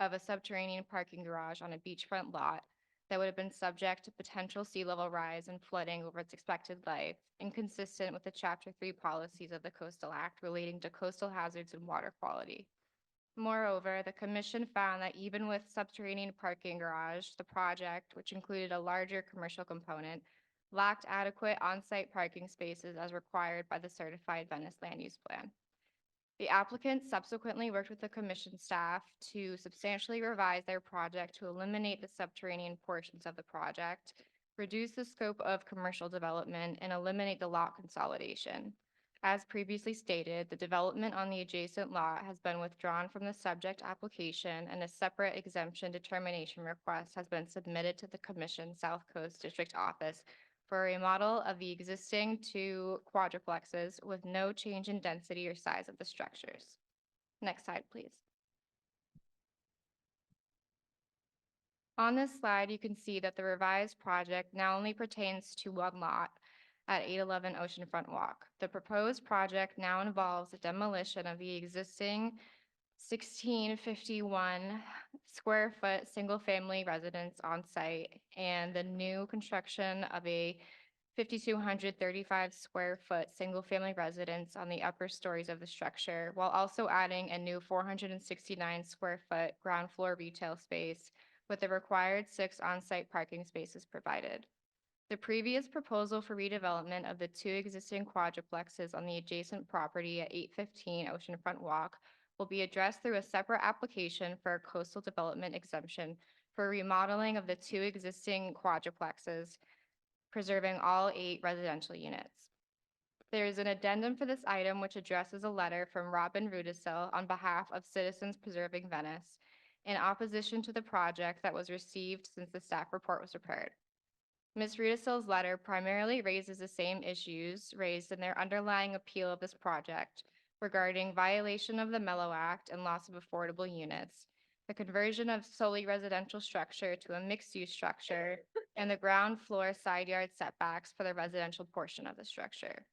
of a subterranean parking garage on a beachfront lot that would have been subject to potential sea level rise and flooding over its expected life, inconsistent with the Chapter 3 policies of the Coastal Act relating to coastal hazards and water quality. Moreover, the commission found that even with subterranean parking garage, the project, which included a larger commercial component, lacked adequate on-site parking spaces as required by the Certified Venice Land Use Plan. The applicant subsequently worked with the commission staff to substantially revise their project to eliminate the subterranean portions of the project, reduce the scope of commercial development, and eliminate the lot consolidation. As previously stated, the development on the adjacent lot has been withdrawn from the subject application, and a separate exemption determination request has been submitted to the Commission South Coast District Office for a remodel of the existing 2 quadruplexes with no change in density or size of the structures. Next slide, please. On this slide, you can see that the revised project now only pertains to 1 lot at 811 Oceanfront Walk. The proposed project now involves the demolition of the existing 1651 square foot single-family residence on site and the new construction of a 5,235 square foot single-family residence on the upper stories of the structure, while also adding a new 469 square foot ground floor retail space with the required 6 on-site parking spaces provided. The previous proposal for redevelopment of the 2 existing quadruplexes on the adjacent property at 815 Oceanfront Walk will be addressed through a separate application for a coastal development exemption for remodeling of the 2 existing quadruplexes, preserving all 8 residential units. There is an addendum for this item which addresses a letter from Robin Rudisil on behalf of Citizens Preserving Venice in opposition to the project that was received since the staff report was prepared. Ms. Rudisil's letter primarily raises the same issues raised in their underlying appeal of this project regarding violation of the Mellow Act and loss of affordable units, the conversion of solely residential structure to a mixed-use structure, and the ground floor side yard setbacks for the residential portion of the structure.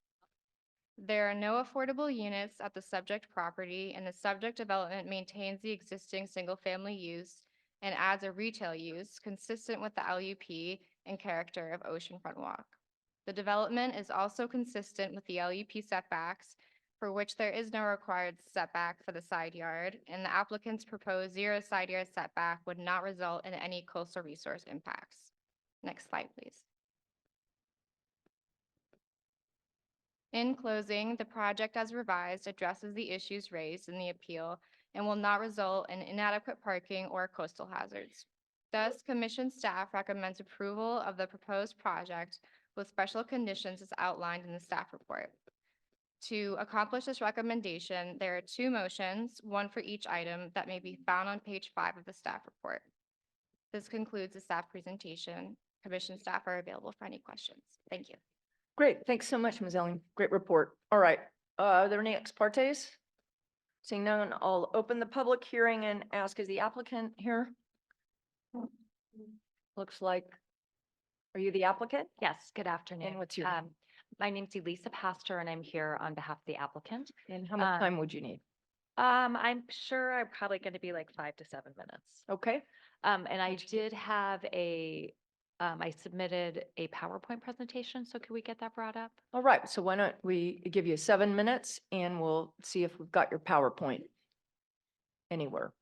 There are no affordable units at the subject property, and the subject development maintains the existing single-family use and adds a retail use consistent with the LUP and character of Oceanfront Walk. The development is also consistent with the LUP setbacks, for which there is no required setback for the side yard, and the applicant's proposed 0 side yard setback would not result in any coastal resource impacts. Next slide, please. In closing, the project as revised addresses the issues raised in the appeal and will not result in inadequate parking or coastal hazards. Thus, Commission staff recommends approval of the proposed project with special conditions as outlined in the staff report. To accomplish this recommendation, there are 2 motions, 1 for each item, that may be found on page 5 of the staff report. This concludes the staff presentation. Commission staff are available for any questions. Thank you. Great, thanks so much, Ms. Elling. Great report. All right, are there any ex partes? Seeing none, I'll open the public hearing and ask, is the applicant here? Looks like, are you the applicant? Yes, good afternoon. And what's your name? My name's Elisa Pastor and I'm here on behalf of the applicant. And how much time would you need? I'm sure I'm probably going to be like 5 to 7 minutes. Okay. And I did have I submitted a PowerPoint presentation, so could we get that brought up? All right, so why don't we give you 7 minutes and we'll see if we've got your PowerPoint anywhere.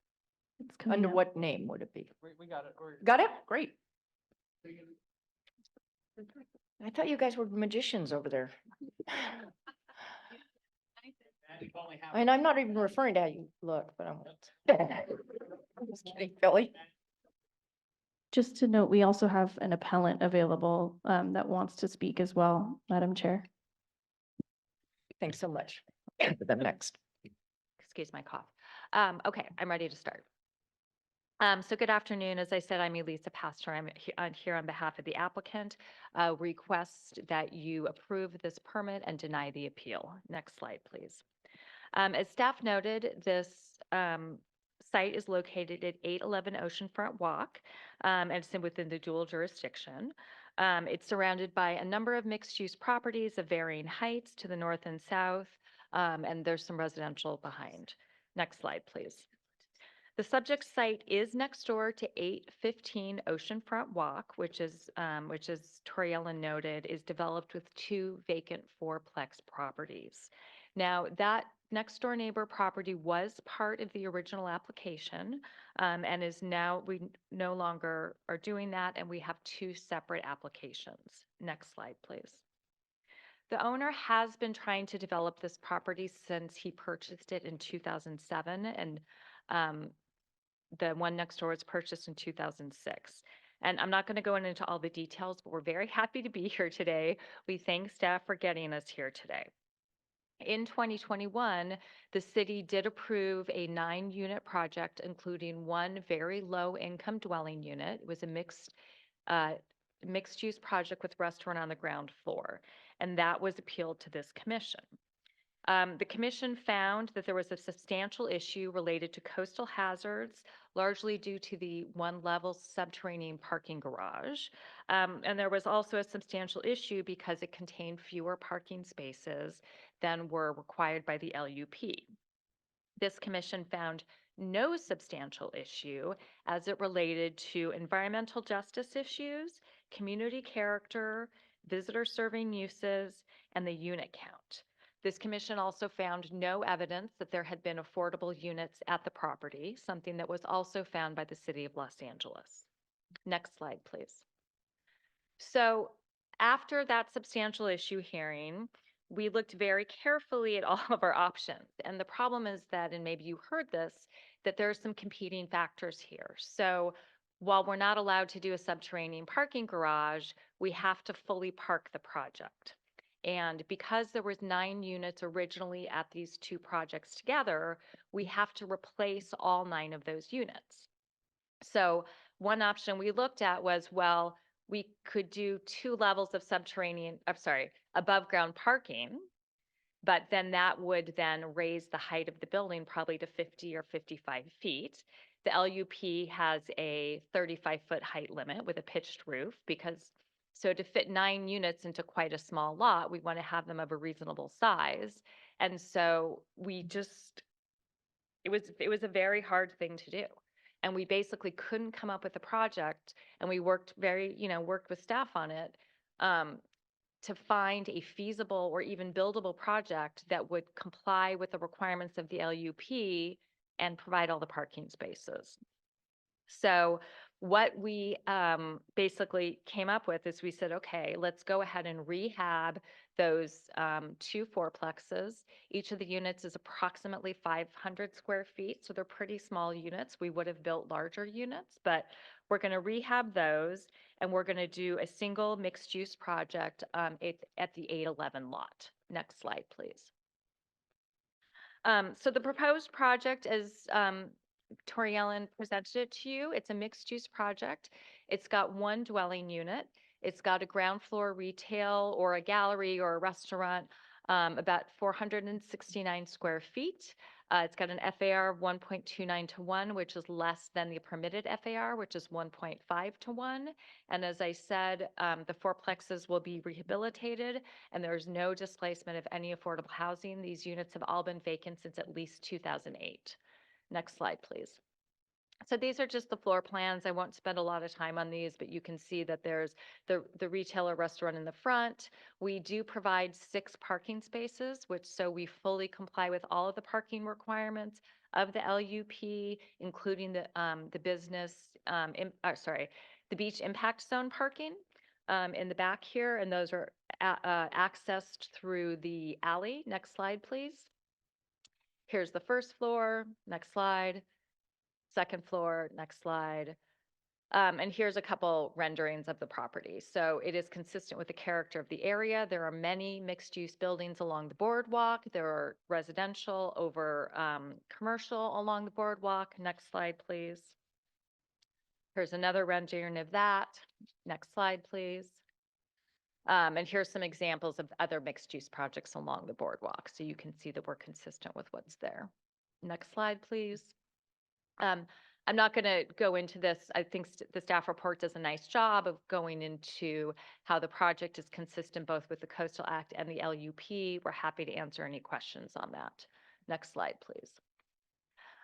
Under what name would it be? We got it. Got it? Great. I thought you guys were magicians over there. And I'm not even referring to how you look, but I'm just kidding, Billy. Just to note, we also have an appellant available that wants to speak as well, Madam Chair. Thanks so much. Them next. Excuse my cough. Okay, I'm ready to start. So good afternoon. As I said, I'm Elisa Pastor. I'm here on behalf of the applicant. Request that you approve this permit and deny the appeal. Next slide, please. As staff noted, this site is located at 811 Oceanfront Walk, and it's within the dual jurisdiction. It's surrounded by a number of mixed-use properties of varying heights to the north and south, and there's some residential behind. Next slide, please. The subject site is next door to 815 Oceanfront Walk, which is Tori Ellen noted, is developed with 2 vacant 4-plex properties. Now, that next door neighbor property was part of the original application, and is now, we no longer are doing that, and we have 2 separate applications. Next slide, please. The owner has been trying to develop this property since he purchased it in 2007, and the one next door was purchased in 2006. And I'm not going to go into all the details, but we're very happy to be here today. We thank staff for getting us here today. In 2021, the city did approve a 9-unit project, including 1 very low-income dwelling unit. It was a mixed-use project with restaurant on the ground floor, and that was appealed to this commission. The commission found that there was a substantial issue related to coastal hazards, largely due to the 1-level subterranean parking garage. And there was also a substantial issue because it contained fewer parking spaces than were required by the LUP. This commission found no substantial issue as it related to environmental justice issues, community character, visitor serving uses, and the unit count. This commission also found no evidence that there had been affordable units at the property, something that was also found by the City of Los Angeles. Next slide, please. So after that substantial issue hearing, we looked very carefully at all of our options. And the problem is that, and maybe you heard this, that there are some competing factors here. So while we're not allowed to do a subterranean parking garage, we have to fully park the project. And because there was 9 units originally at these 2 projects together, we have to replace all 9 of those units. So one option we looked at was, well, we could do 2 levels of above ground parking, but then that would then raise the height of the building probably to 50 or 55 feet. The LUP has a 35-foot height limit with a pitched roof so to fit 9 units into quite a small lot, we want to have them of a reasonable size. And so it was a very hard thing to do. And we basically couldn't come up with a project, and we worked with staff on it to find a feasible or even buildable project that would comply with the requirements of the LUP and provide all the parking spaces. So what we basically came up with is we said, okay, let's go ahead and rehab those 2 4-plexes. Each of the units is approximately 500 square feet, so they're pretty small units. We would have built larger units, but we're going to rehab those, and we're going to do a single mixed-use project at the 811 lot. Next slide, please. So the proposed project is Tori Ellen presented it to you. It's a mixed-use project. It's got 1 dwelling unit. It's got a ground floor retail or a gallery or a restaurant, about 469 square feet. It's got an FAR of 1.29 to 1, which is less than the permitted FAR, which is 1.5 to 1. And as I said, the 4-plexes will be rehabilitated, and there's no displacement of any affordable housing. These units have all been vacant since at least 2008. Next slide, please. So these are just the floor plans. I won't spend a lot of time on these, but you can see that there's the retailer restaurant in the front. We do provide 6 parking spaces, so we fully comply with all of the parking requirements of the LUP, including the business, the beach impact zone parking. in the back here, and those are accessed through the alley. Next slide, please. Here's the first floor. Next slide. Second floor. Next slide. And here's a couple renderings of the property. So it is consistent with the character of the area. There are many mixed-use buildings along the boardwalk. There are residential over commercial along the boardwalk. Next slide, please. Here's another rendering of that. Next slide, please. And here's some examples of other mixed-use projects along the boardwalk, so you can see that we're consistent with what's there. Next slide, please. I'm not going to go into this. I think the staff report does a nice job of going into how the project is consistent both with the Coastal Act and the LUP. We're happy to answer any questions on that. Next slide, please.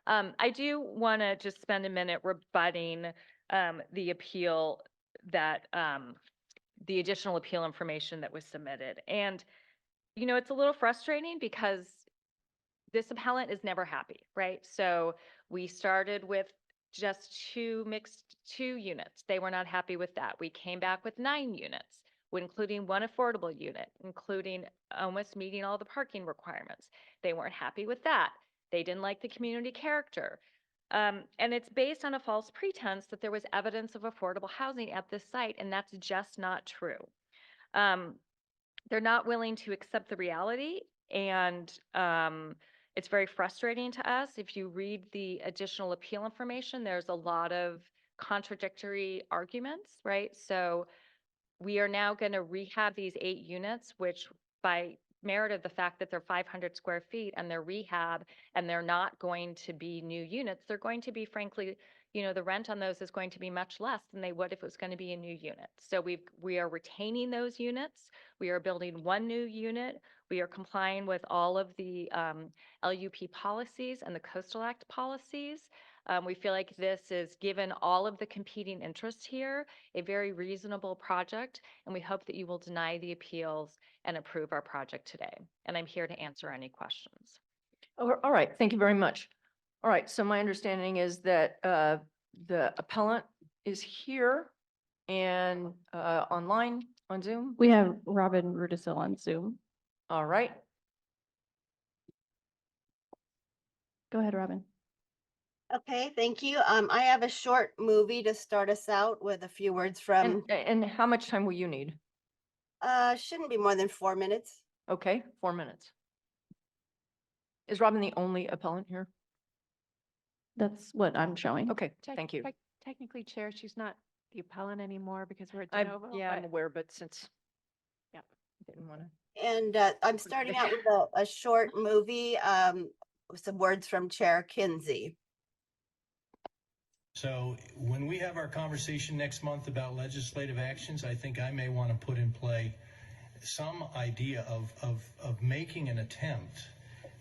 I do want to just spend a minute rebutting the appeal that the additional appeal information that was submitted. And, you know, it's a little frustrating because this appellant is never happy, right? So we started with just two units. They were not happy with that. We came back with 9 units, including one affordable unit, including almost meeting all the parking requirements. They weren't happy with that. They didn't like the community character. And it's based on a false pretense that there was evidence of affordable housing at this site, and that's just not true. They're not willing to accept the reality, and it's very frustrating to us. If you read the additional appeal information, there's a lot of contradictory arguments, right? So we are now going to rehab these 8 units, which by merit of the fact that they're 500 square feet and they're rehab and they're not going to be new units, they're going to be, frankly, you know, the rent on those is going to be much less than they would if it was going to be a new unit. So we are retaining those units. We are building 1 new unit. We are complying with all of the LUP policies and the Coastal Act policies. We feel like this is, given all of the competing interests here, a very reasonable project, and we hope that you will deny the appeals and approve our project today. And I'm here to answer any questions. Oh, all right, thank you very much. All right, so my understanding is that the appellant is here and online on Zoom. We have Robin Rudisil on Zoom. All right. Go ahead, Robin. Okay, thank you. I have a short movie to start us out with a few words from, And how much time will you need? shouldn't be more than 4 minutes. Okay, 4 minutes. Is Robin the only appellant here? That's what I'm showing. Okay, thank you. Technically, Chair, she's not the appellant anymore because we're at de I'm, novo. yeah, I'm but- aware, but since. Yep. Didn't want to. And I'm starting out with a short movie with some words from Chair Kinsey. So when we have our conversation next month about legislative actions, I think I may want to put in play some idea of making an attempt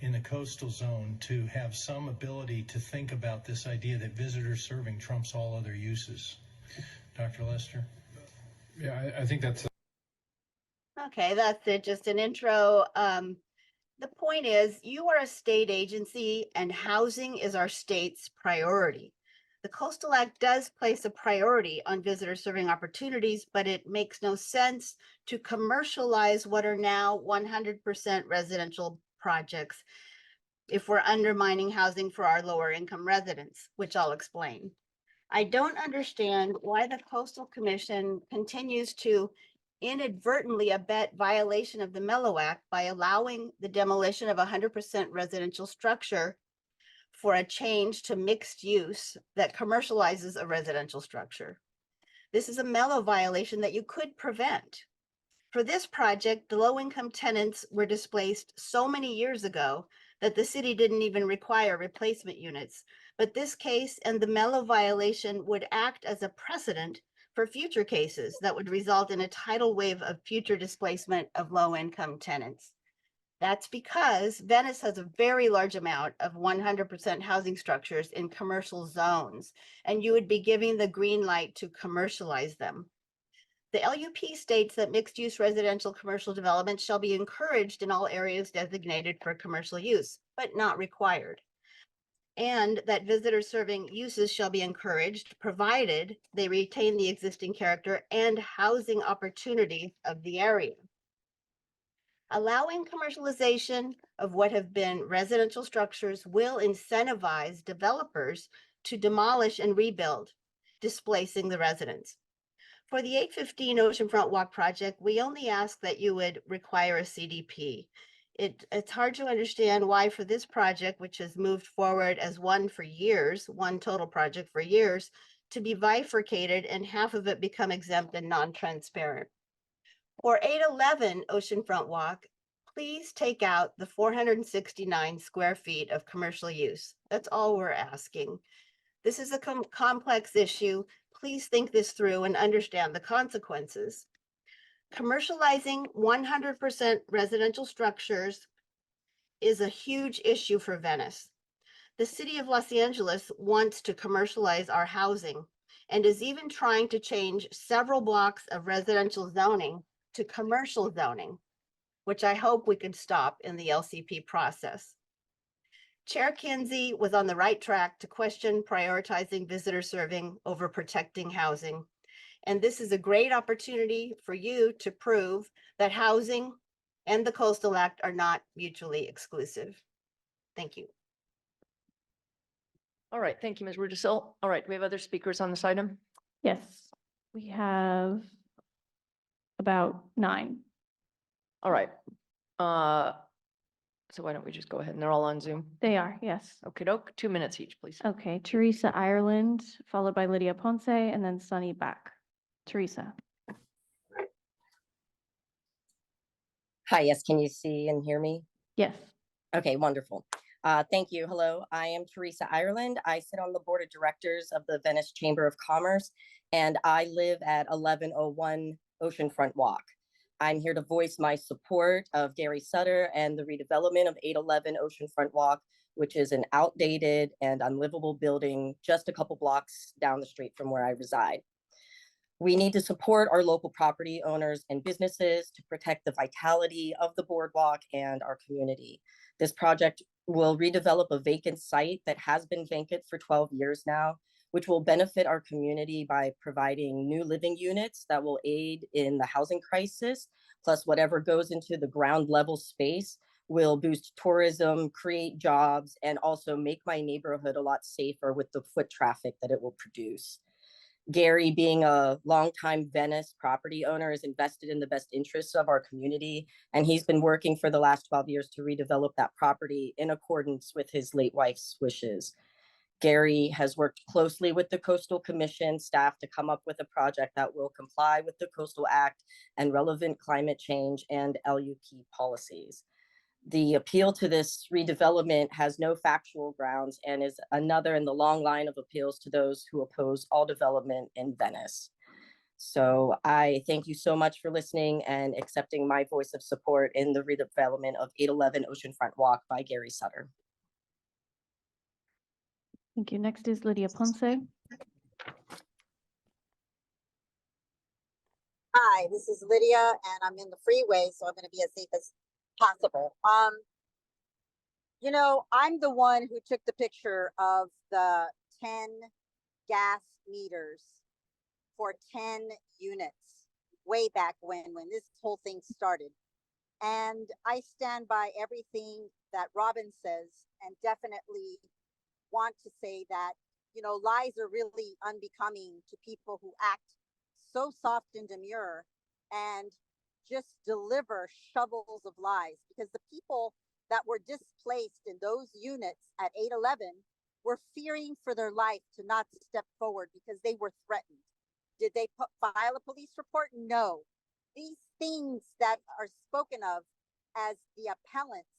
in the coastal zone to have some ability to think about this idea that visitor serving trumps all other uses. Dr. Lester? Yeah, I think that's Okay, that's it, just an intro. The point is, you are a state agency and housing is our state's priority. The Coastal Act does place a priority on visitor serving opportunities, but it makes no sense to commercialize what are now 100% residential projects if we're undermining housing for our lower income residents, which I'll explain. I don't understand why the Coastal Commission continues to inadvertently abet violation of the Mellow Act by allowing the demolition of 100% residential structure for a change to mixed use that commercializes a residential structure. This is a Mellow violation that you could prevent. For this project, the low-income tenants were displaced so many years ago that the city didn't even require replacement units. But this case and the Mellow violation would act as a precedent for future cases that would result in a tidal wave of future displacement of low-income tenants. That's because Venice has a very large amount of 100% housing structures in commercial zones, and you would be giving the green light to commercialize them. The LUP states that mixed-use residential commercial development shall be encouraged in all areas designated for commercial use, but not required. and that visitor serving uses shall be encouraged, provided they retain the existing character and housing opportunities of the area. Allowing commercialization of what have been residential structures will incentivize developers to demolish and rebuild, displacing the residents. For the 815 Oceanfront Walk project, we only ask that you would require a CDP. It's hard to understand why for this project, which has moved forward as one total project for years, to be bifurcated and half of it become exempt and non-transparent. For 811 Oceanfront Walk, please take out the 469 square feet of commercial use. That's all we're asking. This is a complex issue. Please think this through and understand the consequences. Commercializing 100% residential structures is a huge issue for Venice. The city of Los Angeles wants to commercialize our housing and is even trying to change several blocks of residential zoning to commercial zoning, which I hope we could stop in the LCP process. Chair Kinsey was on the right track to question prioritizing visitor serving over protecting housing. And this is a great opportunity for you to prove that housing and the Coastal Act are not mutually exclusive. Thank you. All right, thank you, Ms. Rudisil. All right, we have other speakers on this item? Yes, we have about 9. All right. So why don't we just go ahead and they're all on Zoom? They are, yes. Okay, doke, 2 minutes each, please. Okay, Teresa Ireland, followed by Lydia Ponce, and then Sunny Back. Teresa. Hi, yes, can you see and hear me? Yes. Okay, wonderful. Thank you. Hello, I am Teresa Ireland. I sit on the board of directors of the Venice Chamber of Commerce, and I live at 1101 Oceanfront Walk. I'm here to voice my support of Gary Sutter and the redevelopment of 811 Oceanfront Walk, which is an outdated and unlivable building just a couple blocks down the street from where I reside. We need to support our local property owners and businesses to protect the vitality of the boardwalk and our community. This project will redevelop a vacant site that has been vacant for 12 years now, which will benefit our community by providing new living units that will aid in the housing crisis, plus whatever goes into the ground level space will boost tourism, create jobs, and also make my neighborhood a lot safer with the foot traffic that it will produce. Gary, being a longtime Venice property owner, is invested in the best interests of our community, and he's been working for the last 12 years to redevelop that property in accordance with his late wife's wishes. Gary has worked closely with the Coastal Commission staff to come up with a project that will comply with the Coastal Act and relevant climate change and LUP policies. The appeal to this redevelopment has no factual grounds and is another in the long line of appeals to those who oppose all development in Venice. So I thank you so much for listening and accepting my voice of support in the redevelopment of 811 Oceanfront Walk by Gary Sutter. Thank you. Next is Lydia Ponce. Hi, this is Lydia, and I'm in the freeway, so I'm going to be as safe as possible. You know, I'm the one who took the picture of the 10 gas meters for 10 units way back when this whole thing started. And I stand by everything that Robin says, and definitely want to say that, you know, lies are really unbecoming to people who act so soft and demure and just deliver shovels of lies, because the people that were displaced in those units at 811 were fearing for their life to not step forward because they were threatened. Did they file a police report? No. These things that are spoken of as the appellants,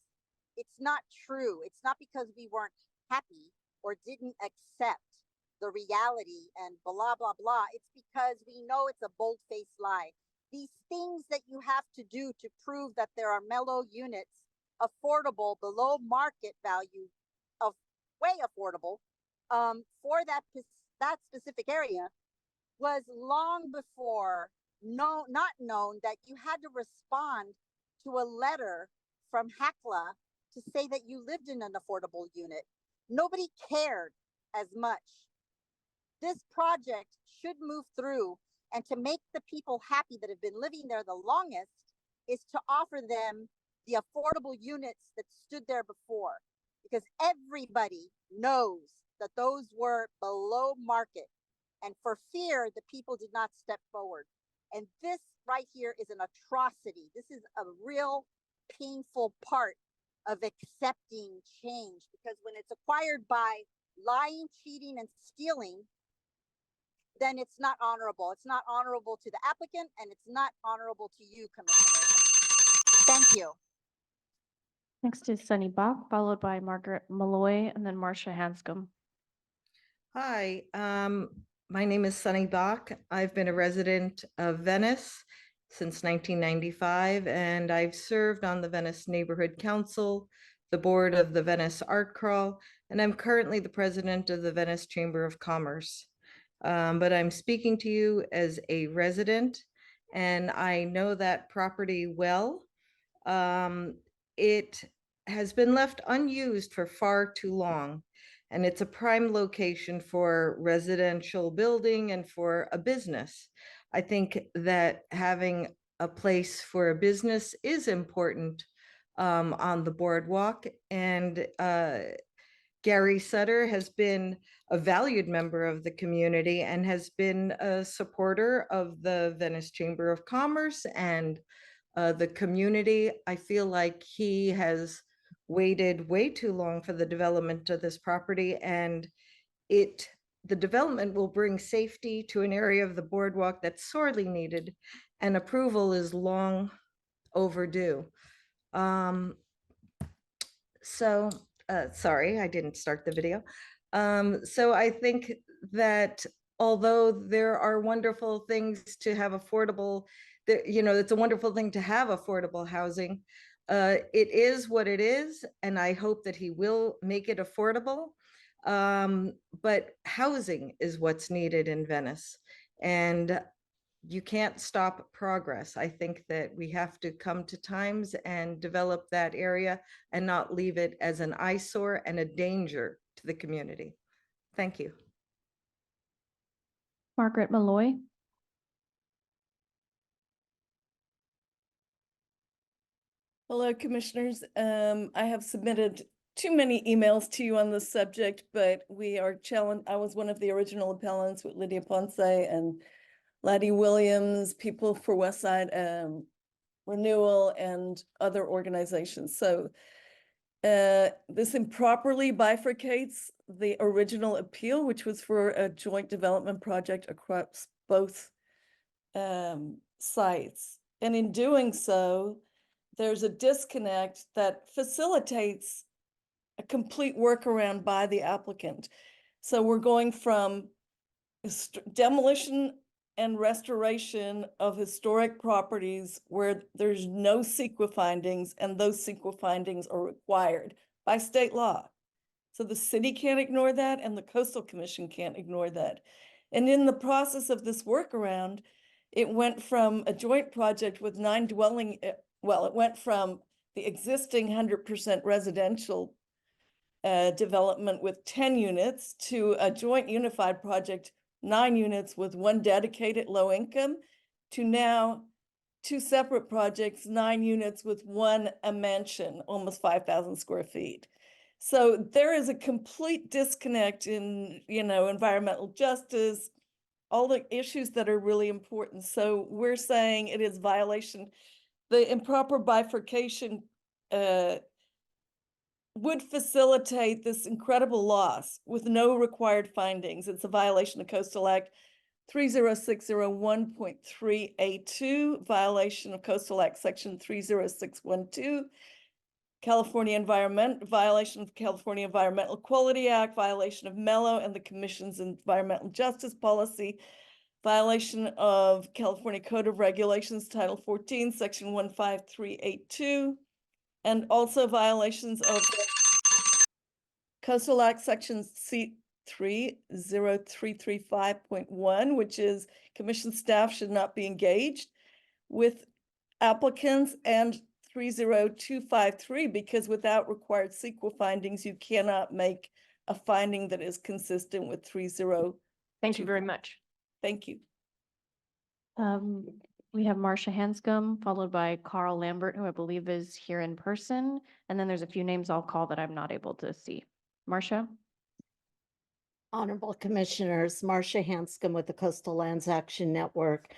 it's not true. It's not because we weren't happy or didn't accept the reality and blah, blah, blah. It's because we know it's a bold-faced lie. These things that you have to do to prove that there are mellow units, affordable, below market value, of way affordable, for that specific area, was long before not known that you had to respond to a letter from HACLA to say that you lived in an affordable unit. nobody cared as much. This project should move through, and to make the people happy that have been living there the longest is to offer them the affordable units that stood there before, because everybody knows that those were below market. And for fear, the people did not step forward. And this right here is an atrocity. This is a real painful part of accepting change, because when it's acquired by lying, cheating, and stealing, then it's not honorable. It's not honorable to the applicant, and it's not honorable to you, Commissioners. Thank you. Next is Sunny Bach, followed by Margaret Malloy, and then Marcia Hanscom. Hi, my name is Sunny Bach. I've been a resident of Venice since 1995, and I've served on the Venice Neighborhood Council, the board of the Venice Art Crawl, and I'm currently the president of the Venice Chamber of Commerce. But I'm speaking to you as a resident, and I know that property well. It has been left unused for far too long, and it's a prime location for residential building and for a business. I think that having a place for a business is important on the boardwalk, and Gary Sutter has been a valued member of the community and has been a supporter of the Venice Chamber of Commerce and the community. I feel like he has waited way too long for the development of this property, and the development will bring safety to an area of the boardwalk that's sorely needed, and approval is long overdue. Sorry, I didn't start the video. So I think that although there are wonderful things to have affordable, it's a wonderful thing to have affordable housing. It is what it is, and I hope that he will make it affordable. But housing is what's needed in Venice, and you can't stop progress. I think that we have to come to times and develop that area and not leave it as an eyesore and a danger to the community. Thank you. Margaret Malloy. Hello, Commissioners. I have submitted too many emails to you on this subject, but we are challenged. I was one of the original appellants with Lydia Ponce and Laddie Williams, People for Westside Renewal, and other organizations. So this improperly bifurcates the original appeal, which was for a joint development project across both sites. And in doing so, there's a disconnect that facilitates a complete workaround by the applicant. So we're going from demolition and restoration of historic properties where there's no CEQA findings, and those CEQA findings are required by state law. So the city can't ignore that, and the Coastal Commission can't ignore that. And in the process of this workaround, it went from a joint project with 9 dwelling, it went from the existing 100% residential development with 10 units to a joint unified project, 9 units with 1 dedicated low income, to now 2 separate projects, 9 units with 1 a mansion, almost 5,000 square feet. So there is a complete disconnect in, environmental justice, all the issues that are really important. So we're saying it is violation. The improper bifurcation would facilitate this incredible loss with no required findings. It's a violation of Coastal Act 30601.3A2, violation of Coastal Act Section 30612, violation of California Environmental Quality Act, violation of MELO and the Commission's environmental justice policy, violation of California Code of Regulations, Title 14, Section 15382, and also violations of Coastal Act Section C30335.1, which is Commission staff should not be engaged with applicants, and 30253, because without required CEQA findings, you cannot make a finding that is consistent with 30. Thank you very much. Thank you. We have Marcia Hanscom, followed by Carl Lambert, who I believe is here in person. And then there's a few names I'll call that I'm not able to see. Marcia? Honorable Commissioners, Marcia Hanscom with the Coastal Lands Action Network.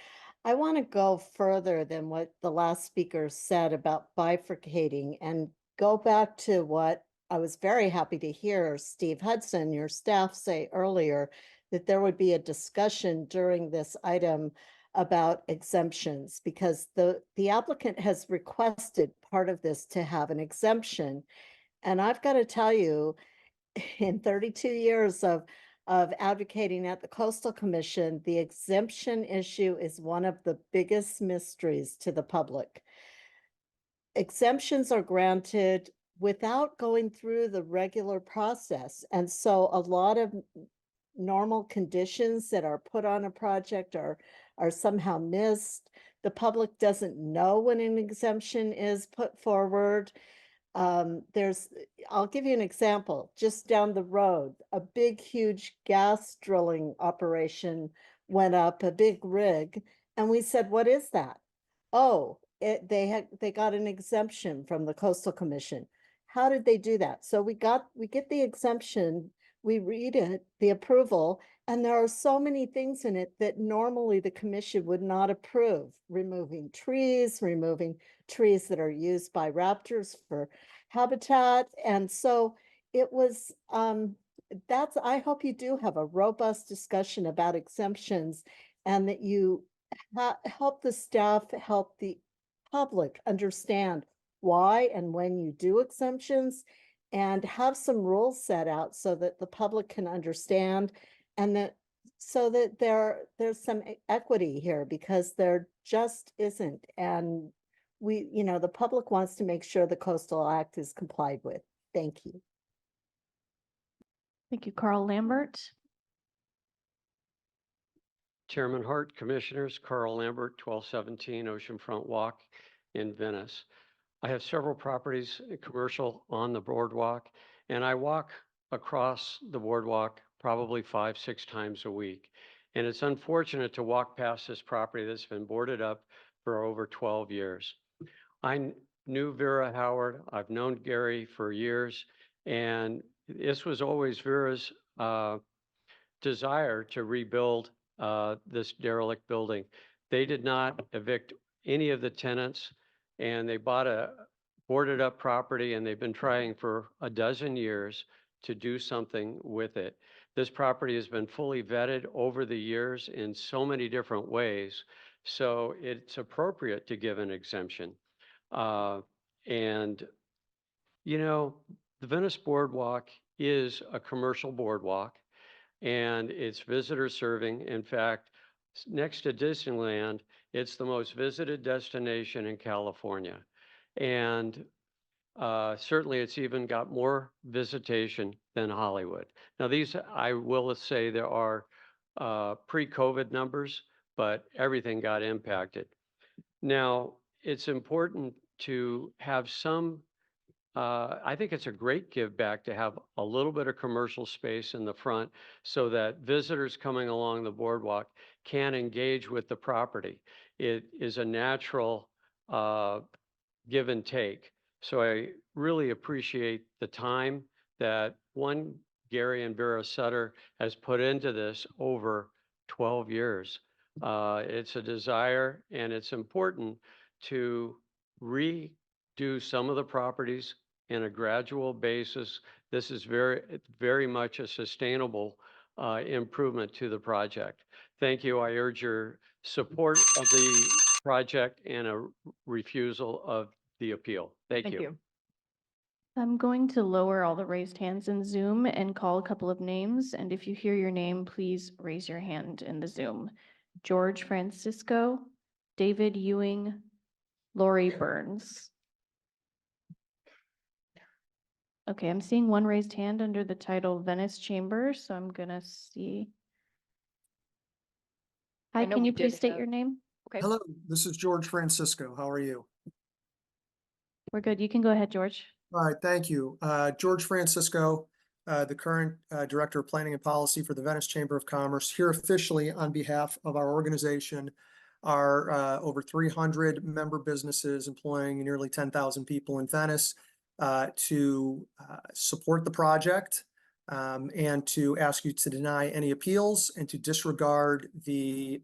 I want to go further than what the last speaker said about bifurcating and go back to what I was very happy to hear Steve Hudson, your staff, say earlier, that there would be a discussion during this item about exemptions, because the applicant has requested part of this to have an exemption. And I've got to tell you, in 32 years of advocating at the Coastal Commission, the exemption issue is one of the biggest mysteries to the public. Exemptions are granted without going through the regular process. And so a lot of normal conditions that are put on a project are somehow missed. The public doesn't know when an exemption is put forward. I'll give you an example. Just down the road, a big, huge gas drilling operation went up, a big rig, and we said, "What is that?" Oh, they got an exemption from the Coastal Commission. How did they do that? So we get the exemption, we read it, the approval, and there are so many things in it that normally the commission would not approve. Removing trees that are used by raptors for habitat. And so it was, I hope you do have a robust discussion about exemptions, and that you help the staff, help the public understand why and when you do exemptions, and have some rules set out so that the public can understand, and that so that there's some equity here, because there just isn't. And the public wants to make sure the Coastal Act is complied with. Thank you. Thank you, Carl Lambert. Chairman Hart, Commissioners, Carl Lambert, 1217 Oceanfront Walk in Venice. I have several properties, commercial, on the boardwalk, and I walk across the boardwalk probably 5-6 times a week. And it's unfortunate to walk past this property that's been boarded up for over 12 years. I knew Vera Howard. I've known Gary for years, and this was always Vera's desire to rebuild this derelict building. They did not evict any of the tenants, and they bought a boarded up property, and they've been trying for a dozen years to do something with it. This property has been fully vetted over the years in so many different ways, so it's appropriate to give an exemption. And the Venice Boardwalk is a commercial boardwalk, and it's visitor serving. In fact, next to Disneyland, it's the most visited destination in California. And certainly it's even got more visitation than Hollywood. Now these, I will say, there are pre-COVID numbers, but everything got impacted. Now, it's important to have some, I think it's a great give back to have a little bit of commercial space in the front so that visitors coming along the boardwalk can engage with the property. It is a natural give and take. So I really appreciate the time that Gary and Vera Sutter has put into this over 12 years. It's a desire, and it's important to redo some of the properties in a gradual basis. This is very much a sustainable improvement to the project. Thank you. I urge your support of the project and a refusal of the appeal. Thank you. I'm going to lower all the raised hands in Zoom and call a couple of names. And if you hear your name, please raise your hand in the Zoom. George Francisco, David Ewing, Lori Burns. Okay, I'm seeing one raised hand under the title Venice Chamber, so I'm gonna see. Hi, can you please state your name? Okay. Hello, this is George Francisco. How are you? We're good. You can go ahead, George. All right, thank you. George Francisco, the current Director of Planning and Policy for the Venice Chamber of Commerce, here officially on behalf of our organization, our over 300 member businesses employing nearly 10,000 people in Venice, to support the project and to ask you to deny any appeals and to disregard the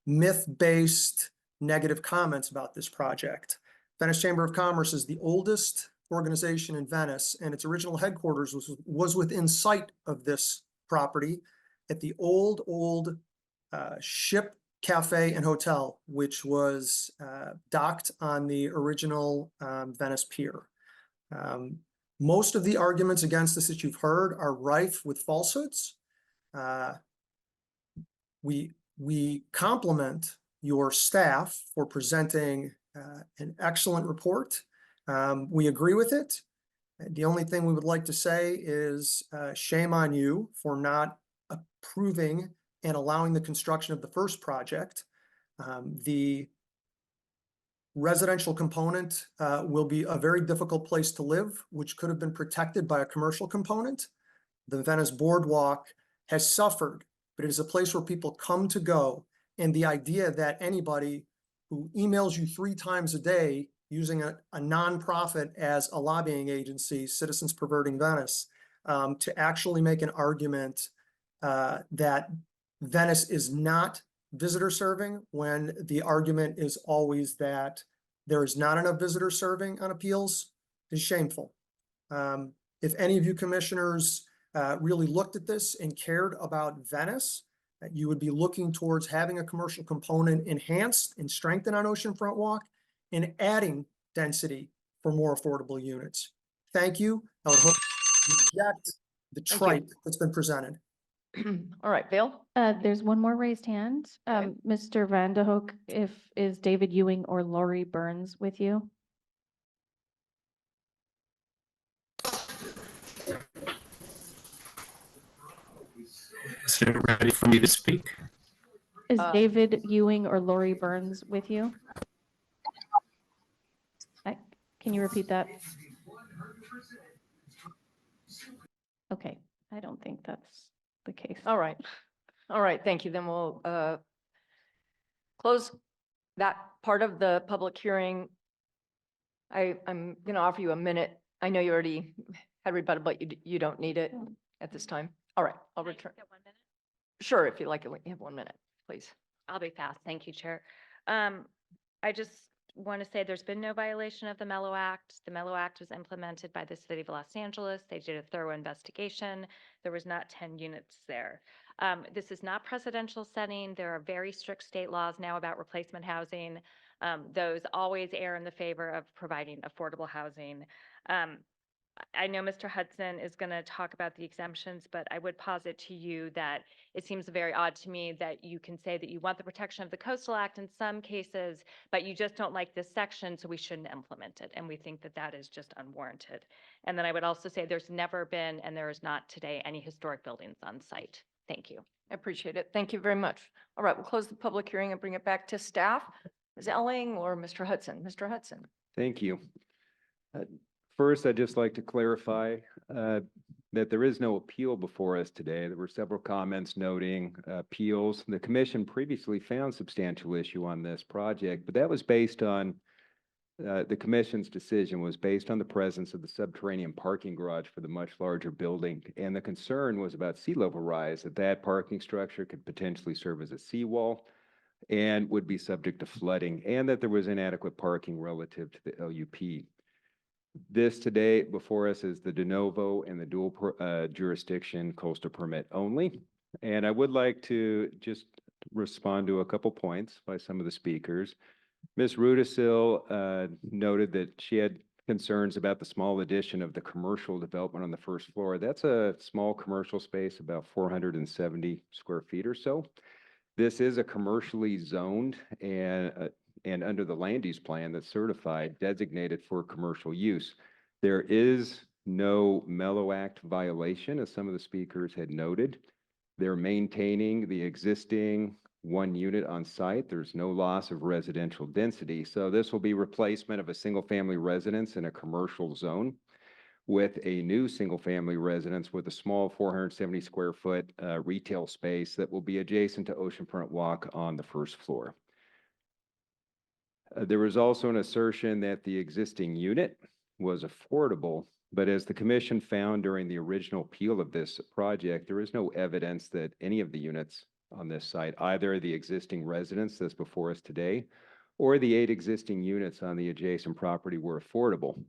myth-based negative comments about this project. Venice Chamber of Commerce is the oldest organization in Venice, and its original headquarters was within sight of this property at the old ship cafe and hotel, which was docked on the original Venice Pier. Most of the arguments against this that you've heard are rife with falsehoods. We compliment your staff for presenting an excellent report. We agree with it. The only thing we would like to say is shame on you for not approving and allowing the construction of the first project. The residential component will be a very difficult place to live, which could have been protected by a commercial component. The Venice Boardwalk has suffered, but it is a place where people come to go. And the idea that anybody who emails you 3 times a day using a nonprofit as a lobbying agency, Citizens Perverting Venice, to actually make an argument that Venice is not visitor serving when the argument is always that there is not enough visitor serving on appeals is shameful. If any of you commissioners really looked at this and cared about Venice, that you would be looking towards having a commercial component enhanced and strengthened on Oceanfront Walk and adding density for more affordable units. Thank you. I would hope you reject the tripe that's been presented. All right, Bill? There's one more raised hand. Mr. Vanderhoek, is David Ewing or Lori Burns with you? Is it ready for me to speak? Is David Ewing or Lori Burns with you? Can you repeat that? Okay, I don't think that's the case. All right. All right, thank you. Then we'll close that part of the public hearing. I'm going to offer you a minute. I know you already had rebuttal, but you don't need it at this time. All right, I'll return. Sure, if you like it, you have 1 minute, please. I'll be fast. Thank you, Chair. I just want to say there's been no violation of the Mello Act. The Mello Act was implemented by the City of Los Angeles. They did a thorough investigation. There was not 10 units there. This is not precedential setting. There are very strict state laws now about replacement housing. Those always err in the favor of providing affordable housing. I know Mr. Hudson is going to talk about the exemptions, but I would posit to you that it seems very odd to me that you can say that you want the protection of the Coastal Act in some cases, but you just don't like this section, so we shouldn't implement it. And we think that that is just unwarranted. And then I would also say there's never been, and there is not today, any historic buildings on site. Thank you. I appreciate it. Thank you very much. All right, we'll close the public hearing and bring it back to staff. Ms. Elling or Mr. Hudson? Mr. Hudson. Thank you. First, I'd just like to clarify that there is no appeal before us today. There were several comments noting appeals. The commission previously found substantial issue on this project, but that was based on the commission's decision was based on the presence of the subterranean parking garage for the much larger building. And the concern was about sea level rise, that parking structure could potentially serve as a seawall and would be subject to flooding, and that there was inadequate parking relative to the LUP. This today before us is the de novo and the dual jurisdiction coastal permit only. And I would like to just respond to a couple points by some of the speakers. Ms. Rudisil noted that she had concerns about the small addition of the commercial development on the first floor. That's a small commercial space, about 470 square feet or so. This is a commercially zoned and under the land use plan that's certified, designated for commercial use. There is no Mello Act violation, as some of the speakers had noted. They're maintaining the existing 1 unit on site. There's no loss of residential density. So this will be replacement of a single family residence in a commercial zone. with a new single-family residence with a small 470 square foot retail space that will be adjacent to Oceanfront Walk on the first floor. There was also an assertion that the existing unit was affordable, but as the commission found during the original appeal of this project, there is no evidence that any of the units on this site, either the existing residence that's before us today or the 8 existing units on the adjacent property, were affordable.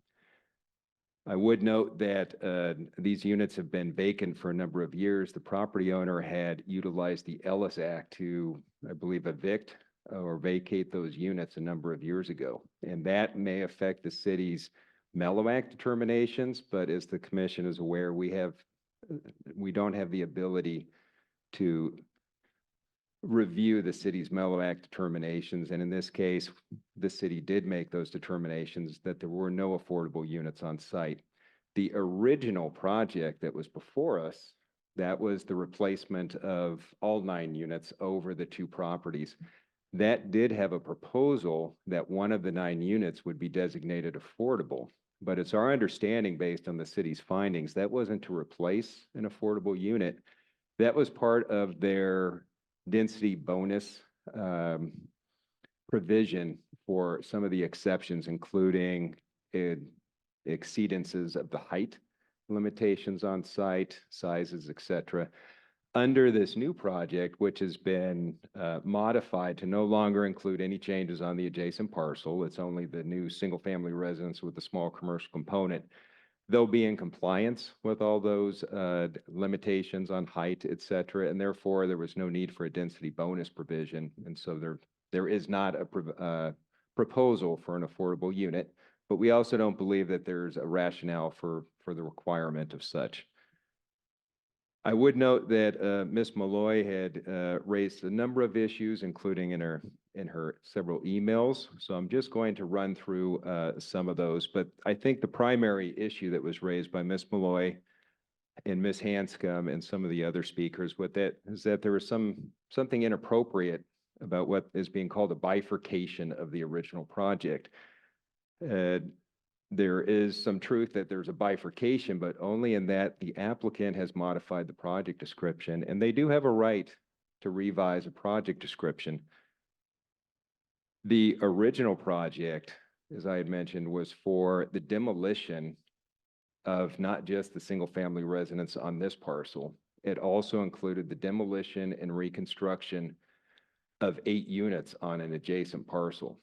I would note that these units have been vacant for a number of years. The property owner had utilized the Ellis Act to, I believe, evict or vacate those units a number of years ago. And that may affect the city's Mellow Act determinations, but as the commission is aware, we don't have the ability to review the city's Mellow Act determinations. And in this case, the city did make those determinations that there were no affordable units on site. The original project that was before us, that was the replacement of all 9 units over the 2 properties. That did have a proposal that one of the 9 units would be designated affordable, but it's our understanding, based on the city's findings, that wasn't to replace an affordable unit. That was part of their density bonus provision for some of the exceptions, including exceedances of the height limitations on site, sizes, etc. Under this new project, which has been modified to no longer include any changes on the adjacent parcel, it's only the new single-family residence with the small commercial component. They'll be in compliance with all those limitations on height, et cetera, and therefore there was no need for a density bonus provision. And so there is not a proposal for an affordable unit, but we also don't believe that there's a rationale for the requirement of such. I would note that Ms. Malloy had raised a number of issues, including in her several emails. So I'm just going to run through some of those. But I think the primary issue that was raised by Ms. Malloy and Ms. Hanscom and some of the other speakers with it is that there was something inappropriate about what is being called a bifurcation of the original project. There is some truth that there's a bifurcation, but only in that the applicant has modified the project description, and they do have a right to revise a project description. The original project, as I had mentioned, was for the demolition of not just the single-family residence on this parcel. It also included the demolition and reconstruction of 8 units on an adjacent parcel.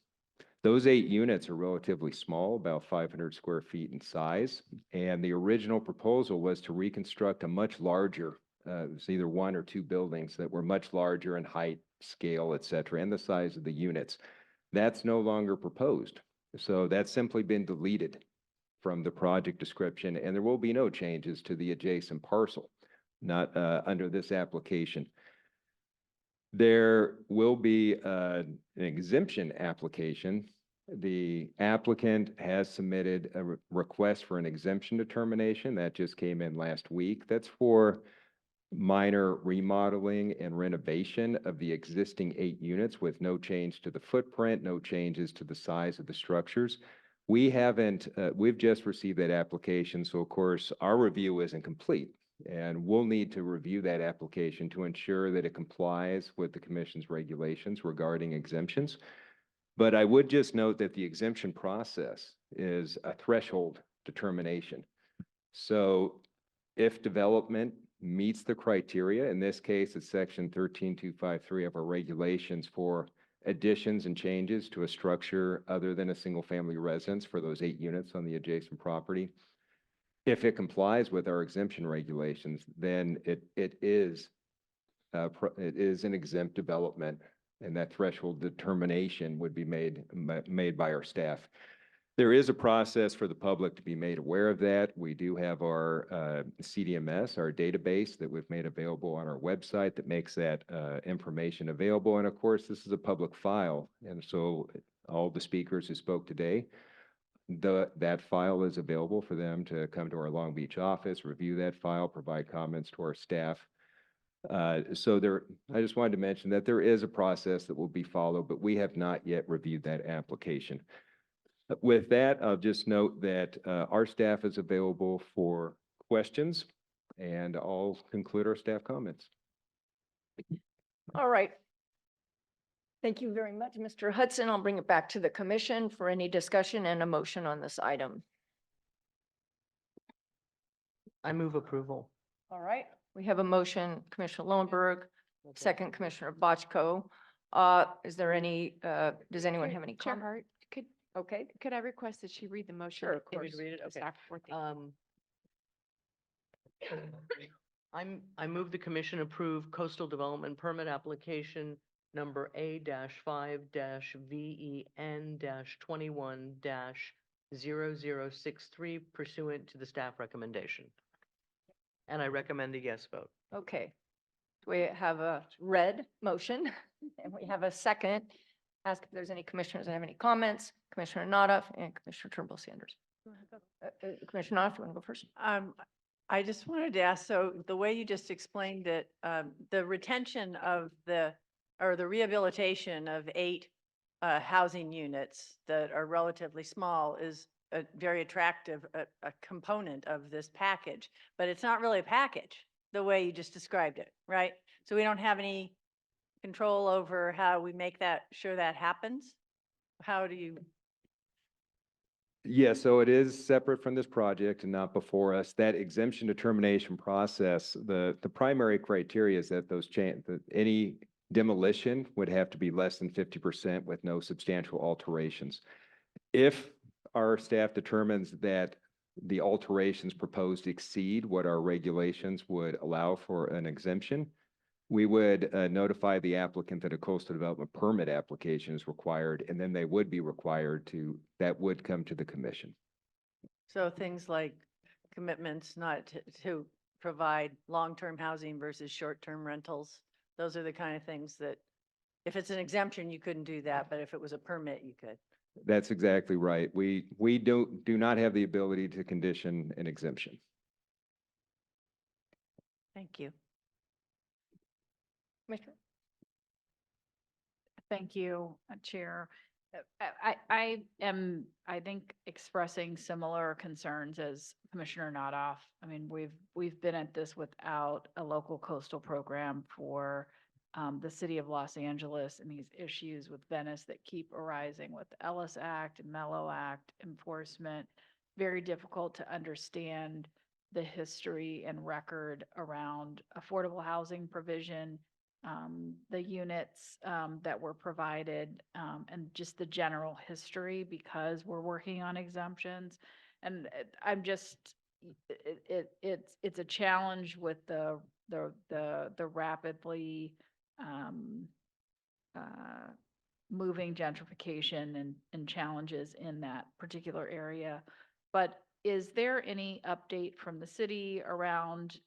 Those 8 units are relatively small, about 500 square feet in size, and the original proposal was to reconstruct a much larger, it was either 1 or 2 buildings that were much larger in height, scale, et cetera, and the size of the units. That's no longer proposed. So that's simply been deleted from the project description, and there will be no changes to the adjacent parcel, not under this application. There will be an exemption application. The applicant has submitted a request for an exemption determination that just came in last week. That's for minor remodeling and renovation of the existing 8 units with no change to the footprint, no changes to the size of the structures. We've just received that application, so of course our review isn't complete. And we'll need to review that application to ensure that it complies with the commission's regulations regarding exemptions. But I would just note that the exemption process is a threshold determination. So if development meets the criteria, in this case, it's section 13253 of our regulations for additions and changes to a structure other than a single-family residence for those 8 units on the adjacent property. If it complies with our exemption regulations, then it is an exempt development, and that threshold determination would be made by our staff. There is a process for the public to be made aware of that. We do have our CDMS, our database that we've made available on our website that makes that information available. And of course, this is a public file, and so all the speakers who spoke today, that file is available for them to come to our Long Beach office, review that file, provide comments to our staff. I just wanted to mention that there is a process that will be followed, but we have not yet reviewed that application. With that, I'll just note that our staff is available for questions, and I'll conclude our staff comments. All right. Thank you very much, Mr. Hudson. I'll bring it back to the commission for any discussion and a motion on this item. I move approval. All right, we have a motion, Commissioner Lowenberg, second Commissioner Bochco. Is there any, does anyone have any Chair comment? Hart, Okay, could I request that she read the motion? sure, of and course. read it? Okay. Staff report? Thank you. I move the commission approve coastal development permit application number A-5-VEN-21-0063 pursuant to the staff recommendation. And I recommend a yes vote. Okay. We have a red motion and we have a second. Ask if there's any commissioners that have any comments. Commissioner Nada and Commissioner Turnbull Sanders. Commissioner Nada, if you want to go first. I just wanted to ask, so the way you just explained it, the retention of or the rehabilitation of 8 housing units that are relatively small is a very attractive a component of this package, but it's not really a package the way you just described it, right? So we don't have any control over how we make sure that happens? How do you? Yeah, so it is separate from this project and not before us. That exemption determination process, the primary criteria is that that any demolition would have to be less than 50% with no substantial alterations. If our staff determines that the alterations proposed exceed what our regulations would allow for an exemption, we would notify the applicant that a coastal development permit application is required, and then they would be required that would come to the commission. So things like commitments not to provide long-term housing versus short-term rentals, those are the kind of things that, if it's an exemption, you couldn't do that, but if it was a permit, you could. That's exactly right. We do not have the ability to condition an exemption. Thank you. Commissioner? Thank you, Chair. I am, I think, expressing similar concerns as Commissioner Nodoff. I mean, we've been at this without a local coastal program for the city of Los Angeles, and these issues with Venice that keep arising with the Ellis Act and Mello Act enforcement. Very difficult to understand the history and record around affordable housing provision, the units that were provided, and just the general history, because we're working on exemptions. And I'm just, it's a challenge with the rapidly moving gentrification and challenges in that particular area. But is there any update from the city around,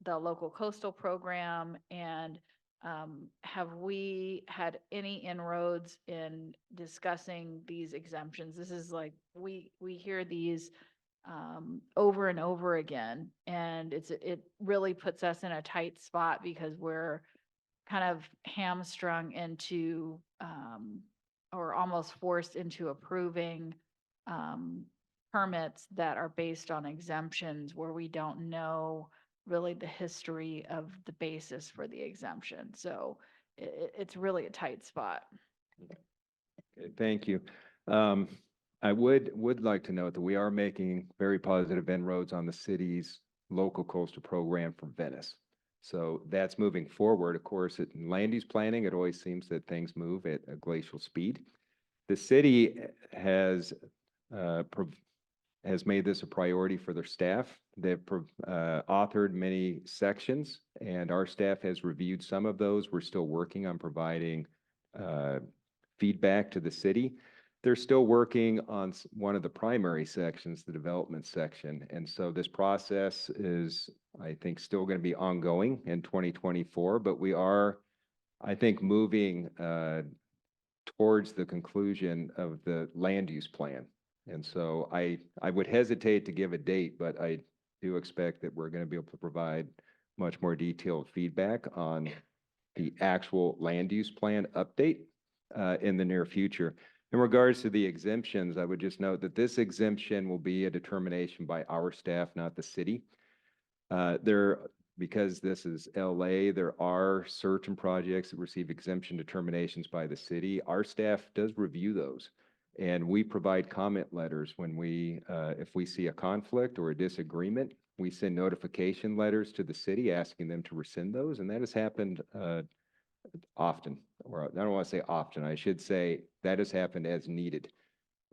the local coastal program, and have we had any inroads in discussing these exemptions? This is like, we hear these over and over again, and it really puts us in a tight spot because we're kind of hamstrung into or almost forced into approving permits that are based on exemptions where we don't know really the history of the basis for the exemption. So it's really a tight spot. Okay, thank you. I would like to note that we are making very positive inroads on the city's local coastal program for Venice. So that's moving forward. Of course, in land use planning, it always seems that things move at a glacial speed. The city has made this a priority for their staff. They've authored many sections, and our staff has reviewed some of those. We're still working on providing feedback to the city. They're still working on one of the primary sections, the development section. And so this process is, I think, still going to be ongoing in 2024, but we are, I think, moving towards the conclusion of the land use plan. And so I would hesitate to give a date, but I do expect that we're going to be able to provide much more detailed feedback on the actual land use plan update in the near future. In regards to the exemptions, I would just note that this exemption will be a determination by our staff, not the city. Because this is LA, there are certain projects that receive exemption determinations by the city. Our staff does review those. And we provide comment letters when if we see a conflict or a disagreement, we send notification letters to the city asking them to rescind those. And that has happened often, or I don't want to say often, I should say that has happened as needed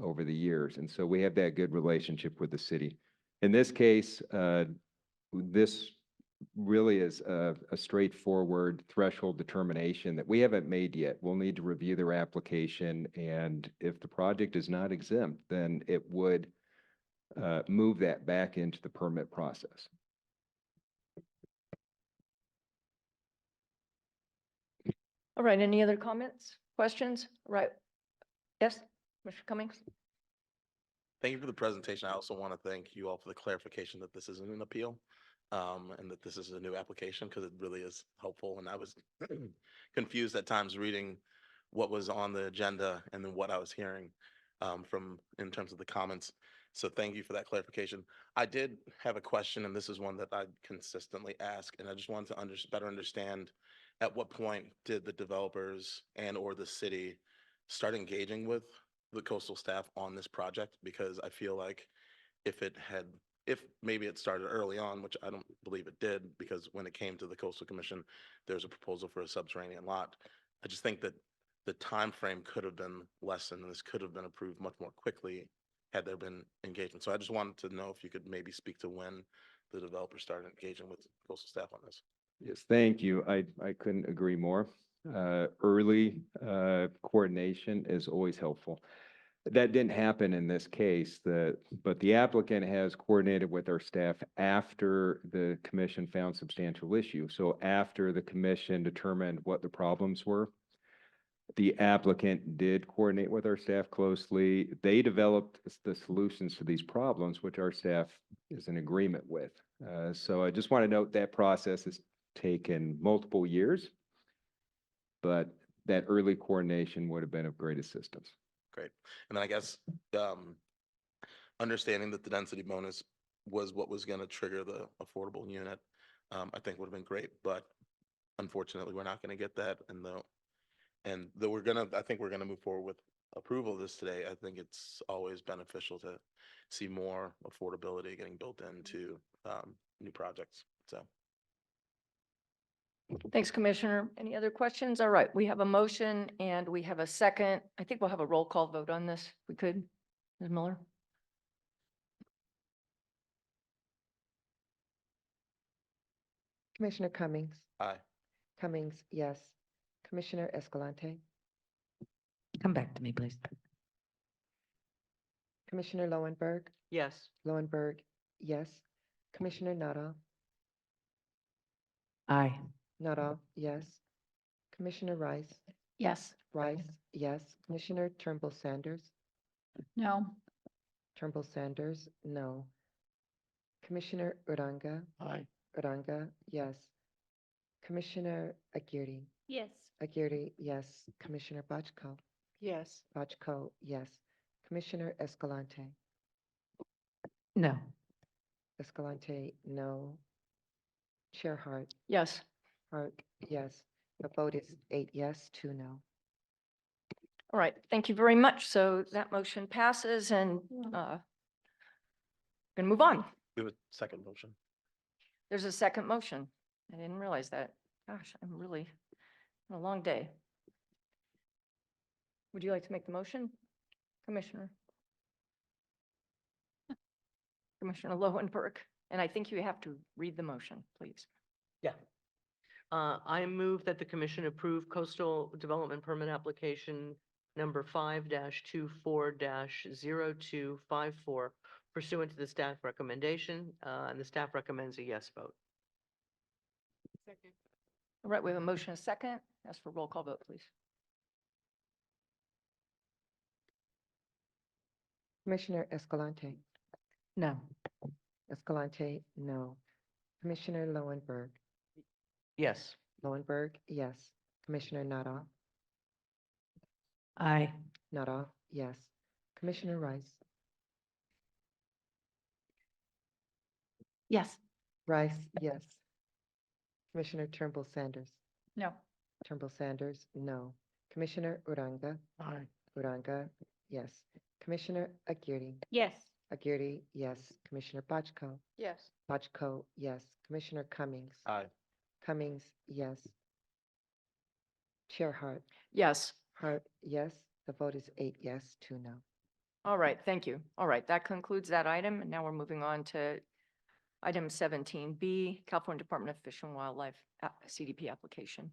over the years. And so we have that good relationship with the city. In this case, this really is a straightforward threshold determination that we haven't made yet. We'll need to review their application, and if the project is not exempt, then it would move that back into the permit process. All right, any other comments, questions? Right. Yes, Mr. Cummings? Thank you for the presentation. I also want to thank you all for the clarification that this isn't an appeal, and that this is a new application, because it really is helpful. And I was confused at times reading what was on the agenda and then what I was hearing in terms of the comments. So thank you for that clarification. I did have a question, and this is one that I consistently ask, and I just wanted to better understand at what point did the developers and or the city start engaging with the coastal staff on this project? Because I feel like if maybe it started early on, which I don't believe it did, because when it came to the Coastal Commission, there's a proposal for a subterranean lot. I just think that the time frame could have been lessened, and this could have been approved much more quickly had there been engagement. So I just wanted to know if you could maybe speak to when the developers started engaging with coastal staff on this. Yes, thank you. I couldn't agree more. Early coordination is always helpful. That didn't happen in this case, but the applicant has coordinated with our staff after the commission found substantial issue. So after the commission determined what the problems were, the applicant did coordinate with our staff closely. They developed the solutions to these problems, which our staff is in agreement with. So I just want to note that process has taken multiple years, but that early coordination would have been of great assistance. Great. And then I guess understanding that the density bonus was what was going to trigger the affordable unit, I think would have been great. But unfortunately, we're not going to get that. And though I think we're going to move forward with approval of this today, I think it's always beneficial to see more affordability getting built into new projects. So. Thanks, Commissioner. Any other questions? All right, we have a motion and we have a second. I think we'll have a roll call vote on this, if we could. Ms. Miller? Commissioner Cummings. Aye. Cummings, yes. Commissioner Escalante. Come back to me, please. Commissioner Lowenberg. Yes. Lowenberg, yes. Commissioner Nuttall. Aye. Nuttall, yes. Commissioner Rice. Yes. Rice, yes. Commissioner Turnbull Sanders. No. Turnbull Sanders, no. Commissioner Uranga. Aye. Uranga, yes. Commissioner Aguirre. Yes. Aguirre, yes. Commissioner Bachko. Yes. Bachko, yes. Commissioner Escalante. No. Escalante, no. Chair Hart. Yes. Hart, yes. The vote is 8 yes, 2 no. All right, thank you very much. So that motion passes and going to move on. We have a second motion. There's a second motion. I didn't realize that. Gosh, I'm really on a long day. Would you like to make the motion, Commissioner? Commissioner Lowenberg, and I think you have to read the motion, please. Yeah. I move that the commission approve coastal development permit application number 5-24-0254 pursuant to the staff recommendation, and the staff recommends a yes vote. Second. All right, we have a motion, a second. Ask for roll call vote, please. Commissioner Escalante. No. Escalante, no. Commissioner Lowenberg. Yes. Lowenberg, yes. Commissioner Nuttall. Aye. Nuttall, yes. Commissioner Rice? Yes. Rice, yes. Commissioner Turnbull Sanders? No. Turnbull Sanders, no. Commissioner Uranga? Aye. Uranga, yes. Commissioner Aguirre? Yes. Aguirre, yes. Commissioner Bochco? Yes. Bochco, yes. Commissioner Cummings? Aye. Cummings, yes. Chair Hart? Yes. Hart, yes. The vote is 8 yes, 2 no. All right, thank you. All right, that concludes that item. And now we're moving on to item 17B, California Department of Fish and Wildlife CDP application.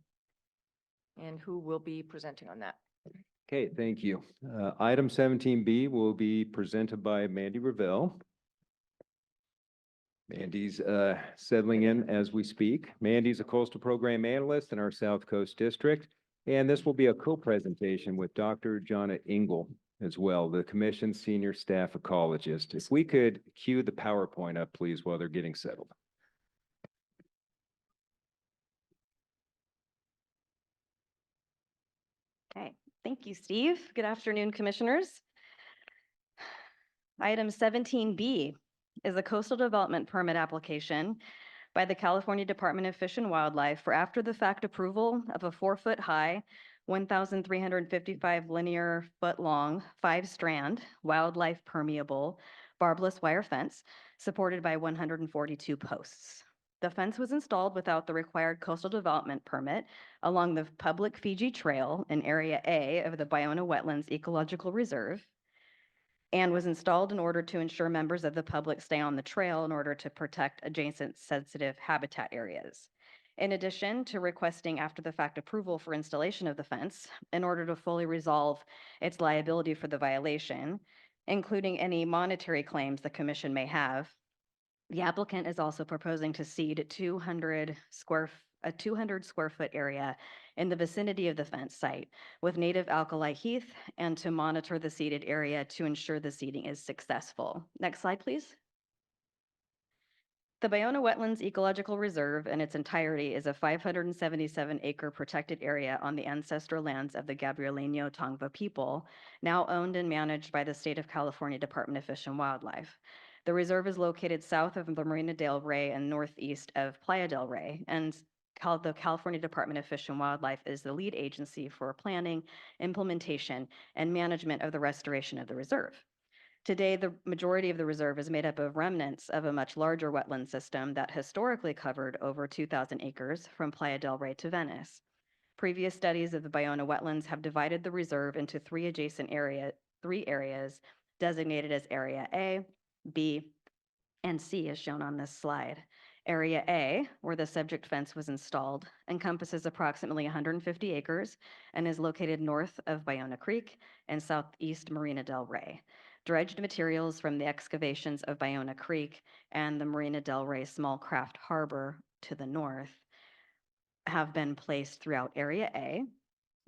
And who will be presenting on that? Okay, thank you. Item 17B will be presented by Mandy Ravel. Mandy's settling in as we speak. Mandy's a coastal program analyst in our South Coast District, and this will be a co-presentation with Dr. Jonna Engel as well, the Commission's senior staff ecologist. If we could cue the PowerPoint up, please, while they're getting settled. Okay, thank you, Steve. Good afternoon, Commissioners. Item 17B is a coastal development permit application by the California Department of Fish and Wildlife for after-the-fact approval of a 4-foot-high, 1,355 linear foot long, 5-strand, wildlife permeable, barbless wire fence supported by 142 posts. The fence was installed without the required coastal development permit along the public Fiji Trail in Area A of the Ballona Wetlands Ecological Reserve, and was installed in order to ensure members of the public stay on the trail in order to protect adjacent sensitive habitat areas. In addition to requesting after-the-fact approval for installation of the fence in order to fully resolve its liability for the violation, including any monetary claims the Commission may have, the applicant is also proposing to seed a 200 square foot area in the vicinity of the fence site with native alkali heath and to monitor the seeded area to ensure the seeding is successful. Next slide, please. The Ballona Wetlands Ecological Reserve in its entirety is a 577-acre protected area on the ancestral lands of the Gabrielino Tongva people, now owned and managed by the State of California Department of Fish and Wildlife. The reserve is located south of the Marina del Rey and northeast of Playa del Rey, and the California Department of Fish and Wildlife is the lead agency for planning, implementation, and management of the restoration of the reserve. Today, the majority of the reserve is made up of remnants of a much larger wetland system that historically covered over 2,000 acres from Playa del Rey to Venice. Previous studies of the Ballona wetlands have divided the reserve into three areas designated as Area A, B, and C as shown on this slide. Area A, where the subject fence was installed, encompasses approximately 150 acres and is located north of Ballona Creek and southeast Marina del Rey. Dredged materials from the excavations of Ballona Creek and the Marina del Rey small craft harbor to the north have been placed throughout Area A,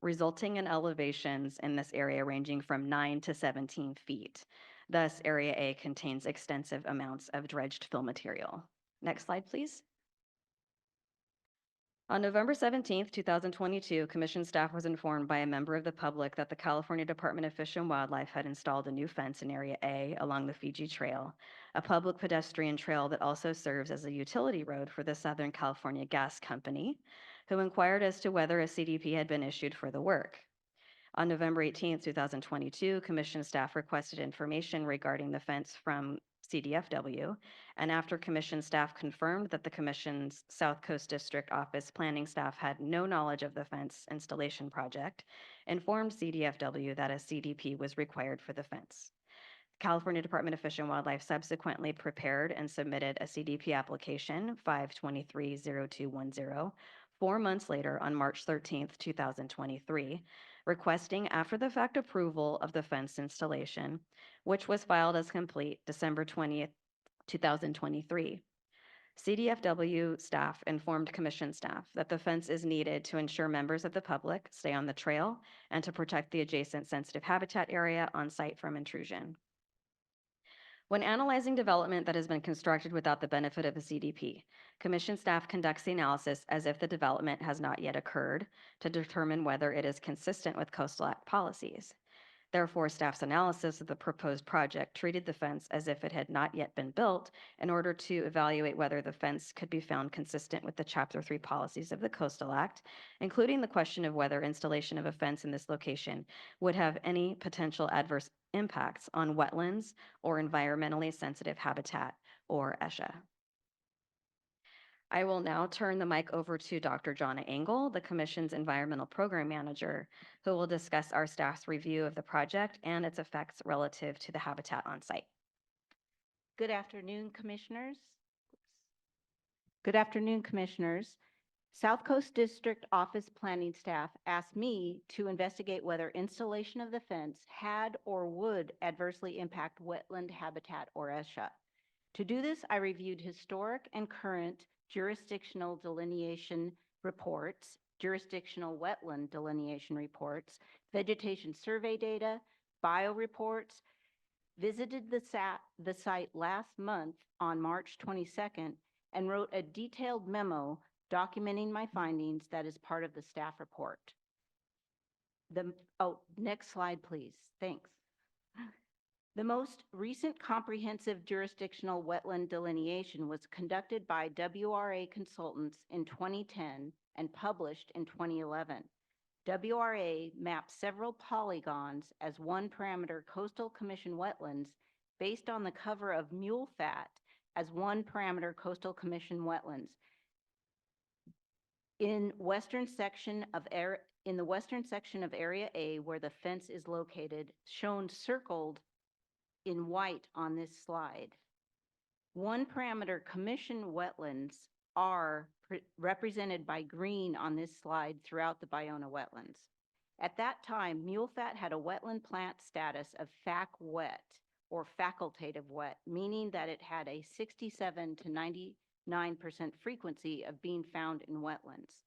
resulting in elevations in this area ranging from 9 to 17 feet. Thus, Area A contains extensive amounts of dredged fill material. Next slide, please. On November 17th, 2022, Commission staff was informed by a member of the public that the California Department of Fish and Wildlife had installed a new fence in Area A along the Fiji Trail, a public pedestrian trail that also serves as a utility road for the Southern California Gas Company, who inquired as to whether a CDP had been issued for the work. On November 18th, 2022, Commission staff requested information regarding the fence from CDFW, and after Commission staff confirmed that the Commission's South Coast District Office planning staff had no knowledge of the fence installation project, informed CDFW that a CDP was required for the fence. California Department of Fish and Wildlife subsequently prepared and submitted a CDP application 523-0210 4 months later on March 13th, 2023, requesting after-the-fact approval of the fence installation, which was filed as complete December 20th, 2023. CDFW staff informed Commission staff that the fence is needed to ensure members of the public stay on the trail and to protect the adjacent sensitive habitat area on site from intrusion. When analyzing development that has been constructed without the benefit of a CDP, Commission staff conducts the analysis as if the development has not yet occurred to determine whether it is consistent with Coastal Act policies. Therefore, staff's analysis of the proposed project treated the fence as if it had not yet been built in order to evaluate whether the fence could be found consistent with the Chapter 3 policies of the Coastal Act, including the question of whether installation of a fence in this location would have any potential adverse impacts on wetlands or environmentally sensitive habitat, or ESHA. I will now turn the mic over to Dr. Jonna Engel, the Commission's Environmental Program Manager, who will discuss our staff's review of the project and its effects relative to the habitat on site. Good afternoon, Commissioners. Good afternoon, Commissioners. South Coast District Office Planning staff asked me to investigate whether installation of the fence had or would adversely impact wetland habitat, or ESHA. To do this, I reviewed historic and current jurisdictional delineation reports, jurisdictional wetland delineation reports, vegetation survey data, bio reports, visited the site last month on March 22nd, and wrote a detailed memo documenting my findings that is part of the staff report. Next slide, please. Thanks. The most recent comprehensive jurisdictional wetland delineation was conducted by WRA Consultants in 2010 and published in 2011. WRA mapped several polygons as one-parameter coastal commission wetlands based on the cover of mule fat as one-parameter coastal commission wetlands. In the western section of Area A, where the fence is located, shown circled in white on this slide. One-parameter commission wetlands are represented by green on this slide throughout the Ballona wetlands. At that time, mule fat had a wetland plant status of FAC wet, or facultative wet, meaning that it had a 67 to 99% frequency of being found in wetlands.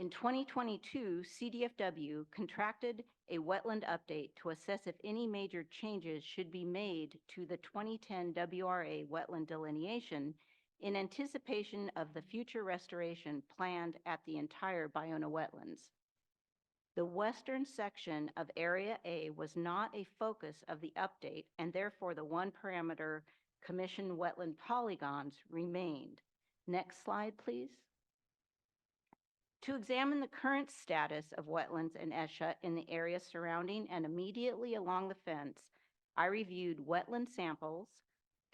In 2022, CDFW contracted a wetland update to assess if any major changes should be made to the 2010 WRA wetland delineation in anticipation of the future restoration planned at the entire Ballona wetlands. The western section of Area A was not a focus of the update, and therefore the one-parameter commission wetland polygons remained. Next slide, please. To examine the current status of wetlands and ESHA in the area surrounding and immediately along the fence, I reviewed wetland samples,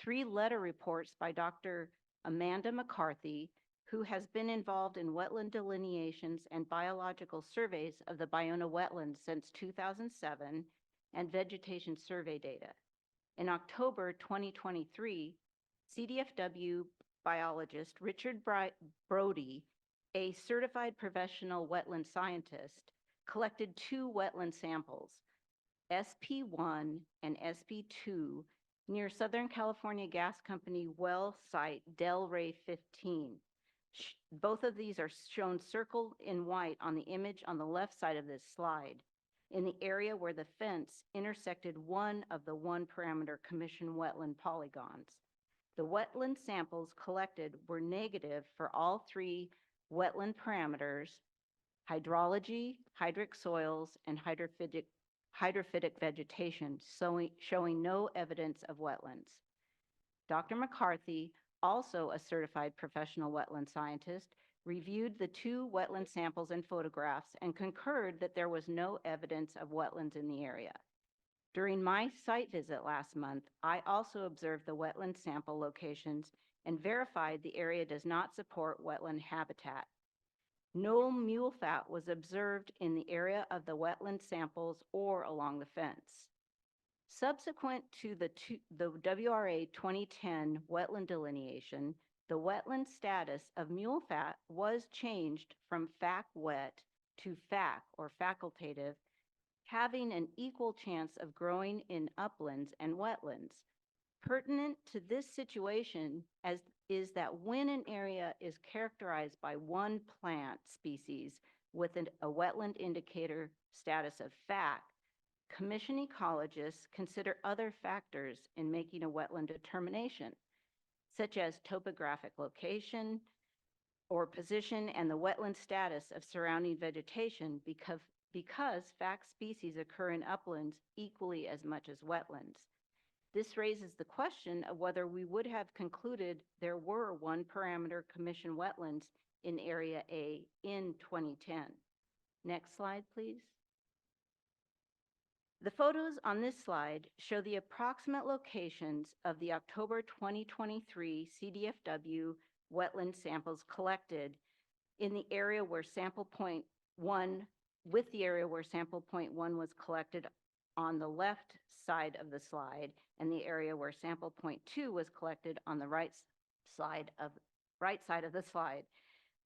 3 letter reports by Dr. Amanda McCarthy, who has been involved in wetland delineations and biological surveys of the Ballona wetlands since 2007, and vegetation survey data. In October 2023, CDFW biologist Richard Brody, a certified professional wetland scientist, collected 2 wetland samples, SP1 and SP2, near Southern California Gas Company well site Delray 15. Both of these are shown circled in white on the image on the left side of this slide, in the area where the fence intersected one of the one-parameter commission wetland polygons. The wetland samples collected were negative for all 3 wetland parameters: hydrology, hydric soils, and hydrophytic vegetation, showing no evidence of wetlands. Dr. McCarthy, also a certified professional wetland scientist, reviewed the 2 wetland samples and photographs and concurred that there was no evidence of wetlands in the area. During my site visit last month, I also observed the wetland sample locations and verified the area does not support wetland habitat. No mule fat was observed in the area of the wetland samples or along the fence. Subsequent to the WRA 2010 wetland delineation, the wetland status of mule fat was changed from FAC wet to FAC, or facultative, having an equal chance of growing in uplands and wetlands. Pertinent to this situation is that when an area is characterized by one plant species with a wetland indicator status of FAC, commission ecologists consider other factors in making a wetland determination, such as topographic location or position and the wetland status of surrounding vegetation, because fact species occur in uplands equally as much as wetlands. This raises the question of whether we would have concluded there were one parameter commission wetlands in Area A in 2010. Next slide, please. The photos on this slide show the approximate locations of the October 2023 CDFW wetland samples collected in the area where sample point 1, with the area where sample point 1 was collected on the left side of the slide, and the area where sample point 2 was collected on the right side of the slide.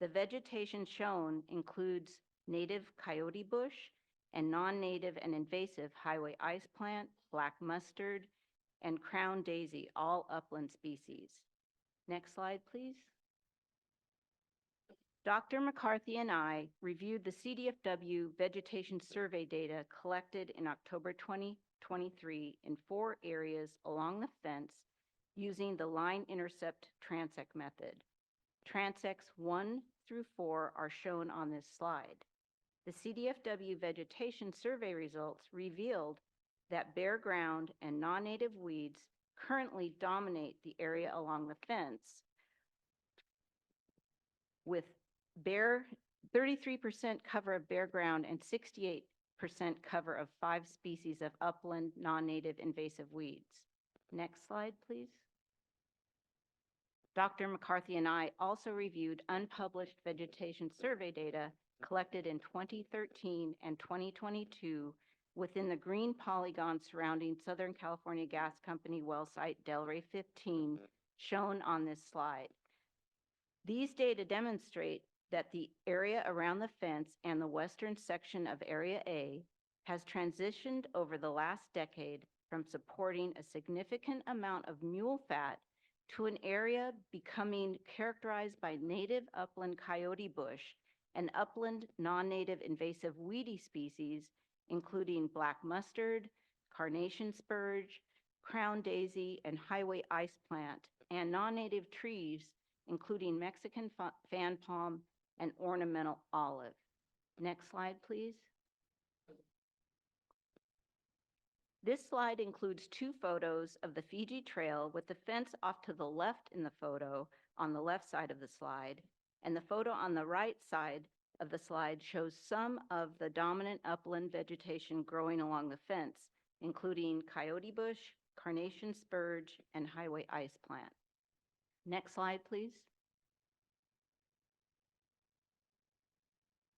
The vegetation shown includes native coyote bush and non-native and invasive highway ice plant, black mustard, and crown daisy, all upland species. Next slide, please. Dr. McCarthy and I reviewed the CDFW vegetation survey data collected in October 2023 in 4 areas along the fence using the line intercept transect method. Transects 1 through 4 are shown on this slide. The CDFW vegetation survey results revealed that bare ground and non-native weeds currently dominate the area along the fence, with 33% cover of bare ground and 68% cover of 5 species of upland non-native invasive weeds. Next slide, please. Dr. McCarthy and I also reviewed unpublished vegetation survey data collected in 2013 and 2022 within the green polygon surrounding Southern California Gas Company well site Delray 15, shown on this slide. These data demonstrate that the area around the fence and the western section of Area A has transitioned over the last decade from supporting a significant amount of mule fat to an area becoming characterized by native upland coyote bush and upland non-native invasive weedy species, including black mustard, carnation spurge, crown daisy, and highway ice plant, and non-native trees, including Mexican fan palm and ornamental olive. Next slide, please. This slide includes 2 photos of the Fiji Trail with the fence off to the left in the photo on the left side of the slide, and the photo on the right side of the slide shows some of the dominant upland vegetation growing along the fence, including coyote bush, carnation spurge, and highway ice plant. Next slide, please.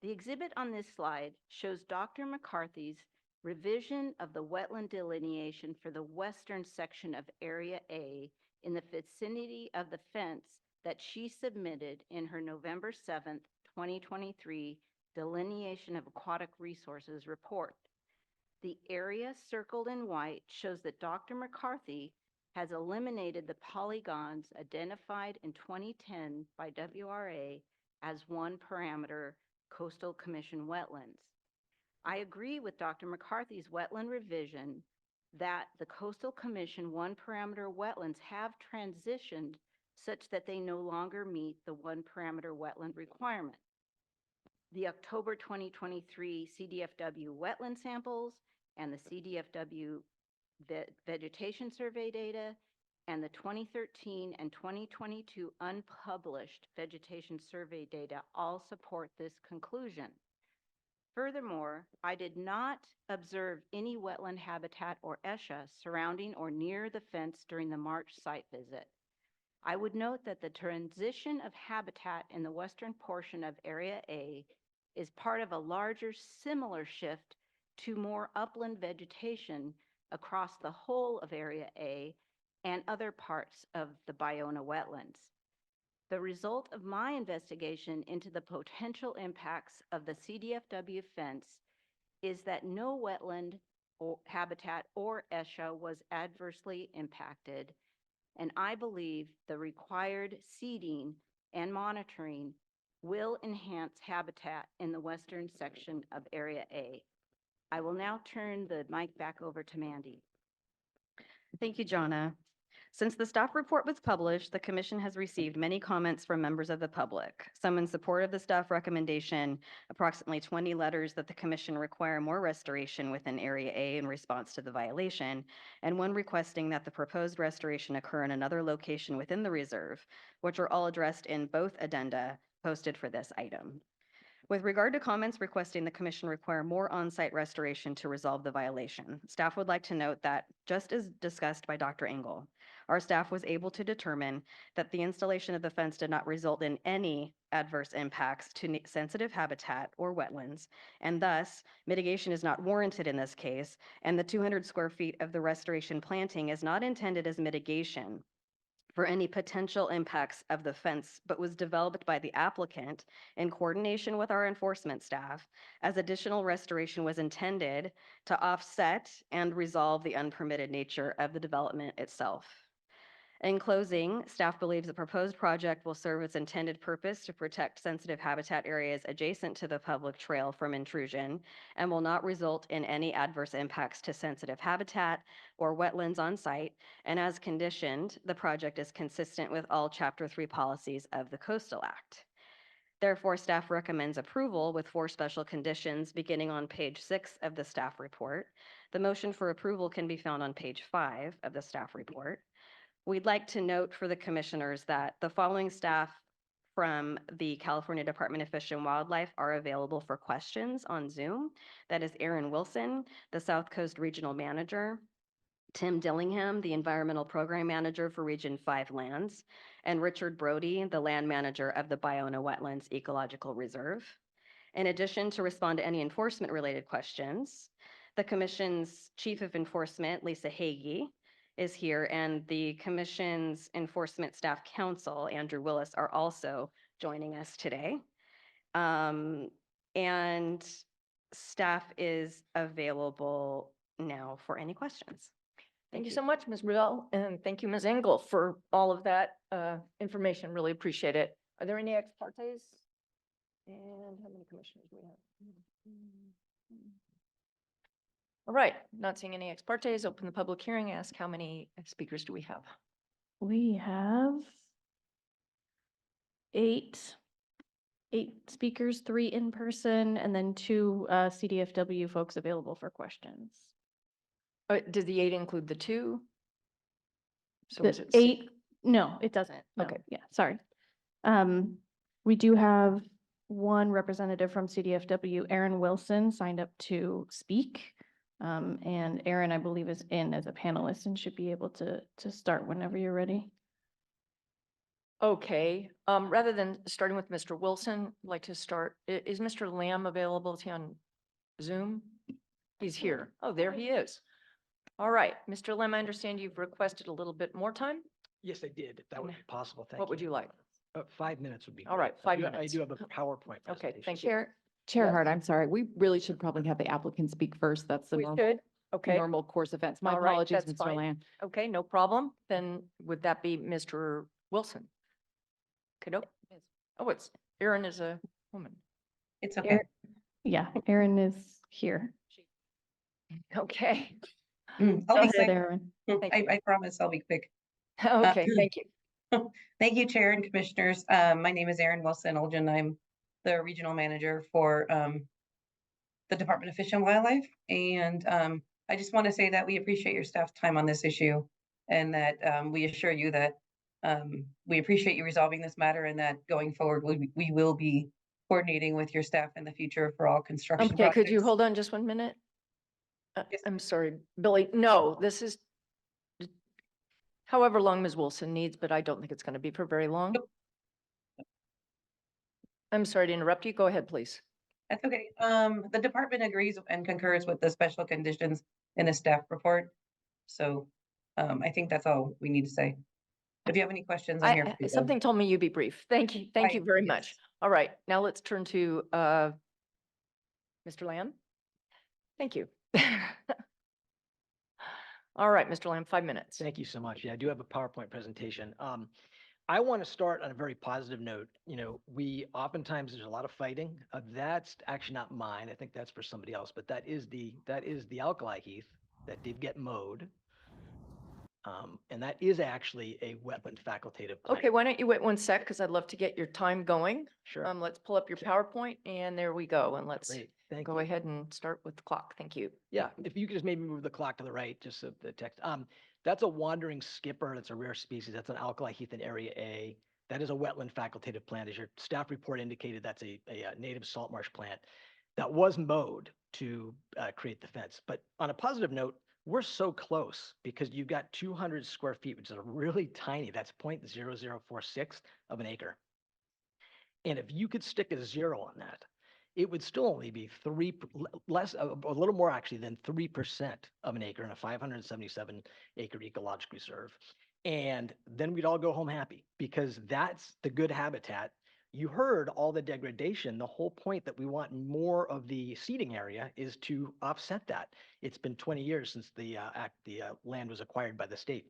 The exhibit on this slide shows Dr. McCarthy's revision of the wetland delineation for the western section of Area A in the vicinity of the fence that she submitted in her November 7th, 2023 Delineation of Aquatic Resources report. The area circled in white shows that Dr. McCarthy has eliminated the polygons identified in 2010 by WRA as one parameter Coastal Commission wetlands. I agree with Dr. McCarthy's wetland revision that the Coastal Commission one parameter wetlands have transitioned such that they no longer meet the one parameter wetland requirement. The October 2023 CDFW wetland samples and the CDFW vegetation survey data and the 2013 and 2022 unpublished vegetation survey data all support this conclusion. Furthermore, I did not observe any wetland habitat or ESHA surrounding or near the fence during the March site visit. I would note that the transition of habitat in the western portion of Area A is part of a larger similar shift to more upland vegetation across the whole of Area A and other parts of the Ballona wetlands. The result of my investigation into the potential impacts of the CDFW fence is that no wetland or habitat or ESHA was adversely impacted, and I believe the required seeding and monitoring will enhance habitat in the western section of Area A. I will now turn the mic back over to Mandy. Thank you, Jonna. Since the staff report was published, the commission has received many comments from members of the public. Some in support of the staff recommendation, approximately 20 letters that the commission require more restoration within Area A in response to the violation, and one requesting that the proposed restoration occur in another location within the reserve, which are all addressed in both addenda posted for this item. With regard to comments requesting the commission require more on-site restoration to resolve the violation, staff would like to note that, just as discussed by Dr. Engel, our staff was able to determine that the installation of the fence did not result in any adverse impacts to sensitive habitat or wetlands, and thus mitigation is not warranted in this case, and the 200 square feet of the restoration planting is not intended as mitigation for any potential impacts of the fence, but was developed by the applicant in coordination with our enforcement staff, as additional restoration was intended to offset and resolve the unpermitted nature of the development itself. In closing, staff believes the proposed project will serve its intended purpose to protect sensitive habitat areas adjacent to the public trail from intrusion and will not result in any adverse impacts to sensitive habitat or wetlands on site. And as conditioned, the project is consistent with all Chapter 3 policies of the Coastal Act. Therefore, staff recommends approval with 4 special conditions beginning on page 6 of the staff report. The motion for approval can be found on page 5 of the staff report. We'd like to note for the commissioners that the following staff from the California Department of Fish and Wildlife are available for questions on Zoom. That is Aaron Wilson, the South Coast Regional Manager, Tim Dillingham, the Environmental Program Manager for Region 5 Lands, and Richard Brody, the Land Manager of the Ballona Wetlands Ecological Reserve. In addition, to respond to any enforcement-related questions, the Commission's Chief of Enforcement, Lisa Hagee, is here, and the Commission's Enforcement Staff Counsel, Andrew Willis, are also joining us today. And staff is available now for any questions. Thank you so much, Ms. Riddell, and thank you, Ms. Engel, for all of that information. Really appreciate it. Are there any ex partes? And how many commissioners do we have? All right, not seeing any ex partes. Open the public hearing. Ask how many speakers do we have? We have 8 speakers, 3 in person, and then 2 CDFW folks available for questions. Did the 8 include the 2? So The was it 8, no, it doesn't. No. Okay. Yeah, sorry. We do have 1 representative from CDFW, Aaron Wilson, signed up to speak. And Aaron, I believe, is in as a panelist and should be able to start whenever you're ready. Okay, rather than starting with Mr. Wilson, I'd like to start, is Mr. Lamb available? Is he on Zoom? He's here. Oh, there he is. All right, Mr. Lamb, I understand you've requested a little bit more time. Yes, I did, if that would be possible. Thank you. What would you like? 5 minutes would be. All great. right, 5 I minutes. do have a PowerPoint Okay, presentation. thank you. Chair Yes. Hart, I'm sorry. We really should probably have the applicant speak first. That's the We normal, should, okay. normal course of events. My All right, apologies, that's Mr. fine. Lamb. Okay, no problem. Then would that be Mr. Wilson? Kiddo? Oh, it's, Erin is a woman. It's okay. Yeah, Aaron is here. Okay. I'll Go be ahead, quick. Aaron. I promise I'll be quick. Okay, thank you. Thank you, Chair and Commissioners. My name is Erin Wilson Olgen. I'm the Regional Manager for the Department of Fish and Wildlife. And I just want to say that we appreciate your staff's time on this issue and that we assure you that we appreciate you resolving this matter and that going forward, we will be coordinating with your staff in the future for all construction Okay, could you projects. hold on just 1 minute? I'm sorry, Billy. No, this is however long Ms. Wilson needs, but I don't think it's going to be for very long. I'm sorry to interrupt you. Go ahead, please. That's okay. The department agrees and concurs with the special conditions in the staff report. So I think that's all we need to say. If you have any questions, I'm here. for you. Something told me you'd be brief. Thank you. Thank you very much. All right, now let's turn to Mr. Lamb. Thank you. All right, Mr. Lamb, 5 minutes. Thank you so much. Yeah, I do have a PowerPoint presentation. I want to start on a very positive note. You know, oftentimes there's a lot of fighting. That's actually not mine. I think that's for somebody else, but that is the alkali heath that did get mowed. And that is actually a wetland facultative plan. Okay, why don't you wait one sec, because I'd love to get your time going. Sure. Let's pull up your PowerPoint, and there we go, and let's Great, thank go you. ahead and start with the clock. Thank you. Yeah, if you could just maybe move the clock to the right, just so the text. That's a wandering skipper. That's a rare species. That's an alkali heath in Area A. That is a wetland facultative plant. As your staff report indicated, that's a native salt marsh plant that was mowed to create the fence. But on a positive note, we're so close because you've got 200 square feet, which is a really tiny, that's 0.0046 of an acre. And if you could stick a 0 on that, it would still only be a little more actually than 3% of an acre in a 577 acre ecological reserve. And then we'd all go home happy because that's the good habitat. You heard all the degradation. The whole point that we want more of the seeding area is to offset that. It's been 20 years since the land was acquired by the state.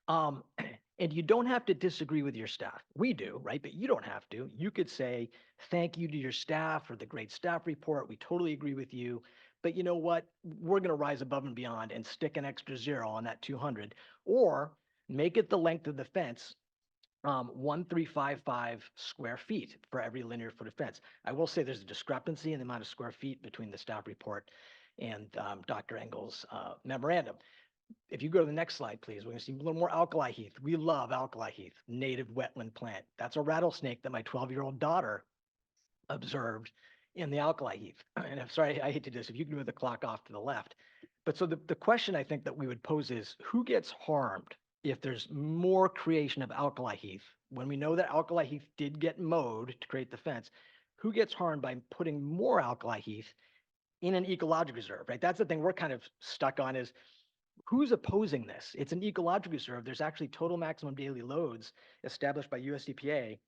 And you don't have to disagree with your staff. We do, right? But you don't have to. You could say, thank you to your staff for the great staff report. We totally agree with you. But you know what? We're going to rise above and beyond and stick an extra 0 on that 200, or make it the length of the fence, 1,355 square feet for every linear foot of fence. I will say there's a discrepancy in the amount of square feet between the staff report and Dr. Engel's memorandum. If you go to the next slide, please, we're going to see a little more alkali heath. We love alkali heath, native wetland plant. That's a rattlesnake that my 12-year-old daughter observed in the alkali heath. And I'm sorry, I hate to do this, if you can move the clock off to the left. But so the question I think that we would pose is, who gets harmed if there's more creation of alkali heath? When we know that alkali heath did get mowed to create the fence, who gets harmed by putting more alkali heath in an ecological reserve, right? That's the thing we're kind of stuck on is, who's opposing this? It's an ecological reserve. There's actually total maximum daily loads established by US EPA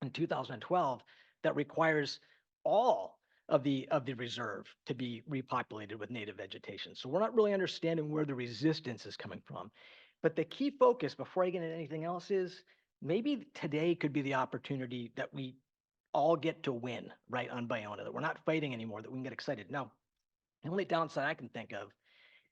in 2012 that requires all of the reserve to be repopulated with native vegetation. So we're not really understanding where the resistance is coming from. But the key focus, before I get into anything else, is maybe today could be the opportunity that we all get to win, right, on Bayona, that we're not fighting anymore, that we can get excited. Now, the only downside I can think of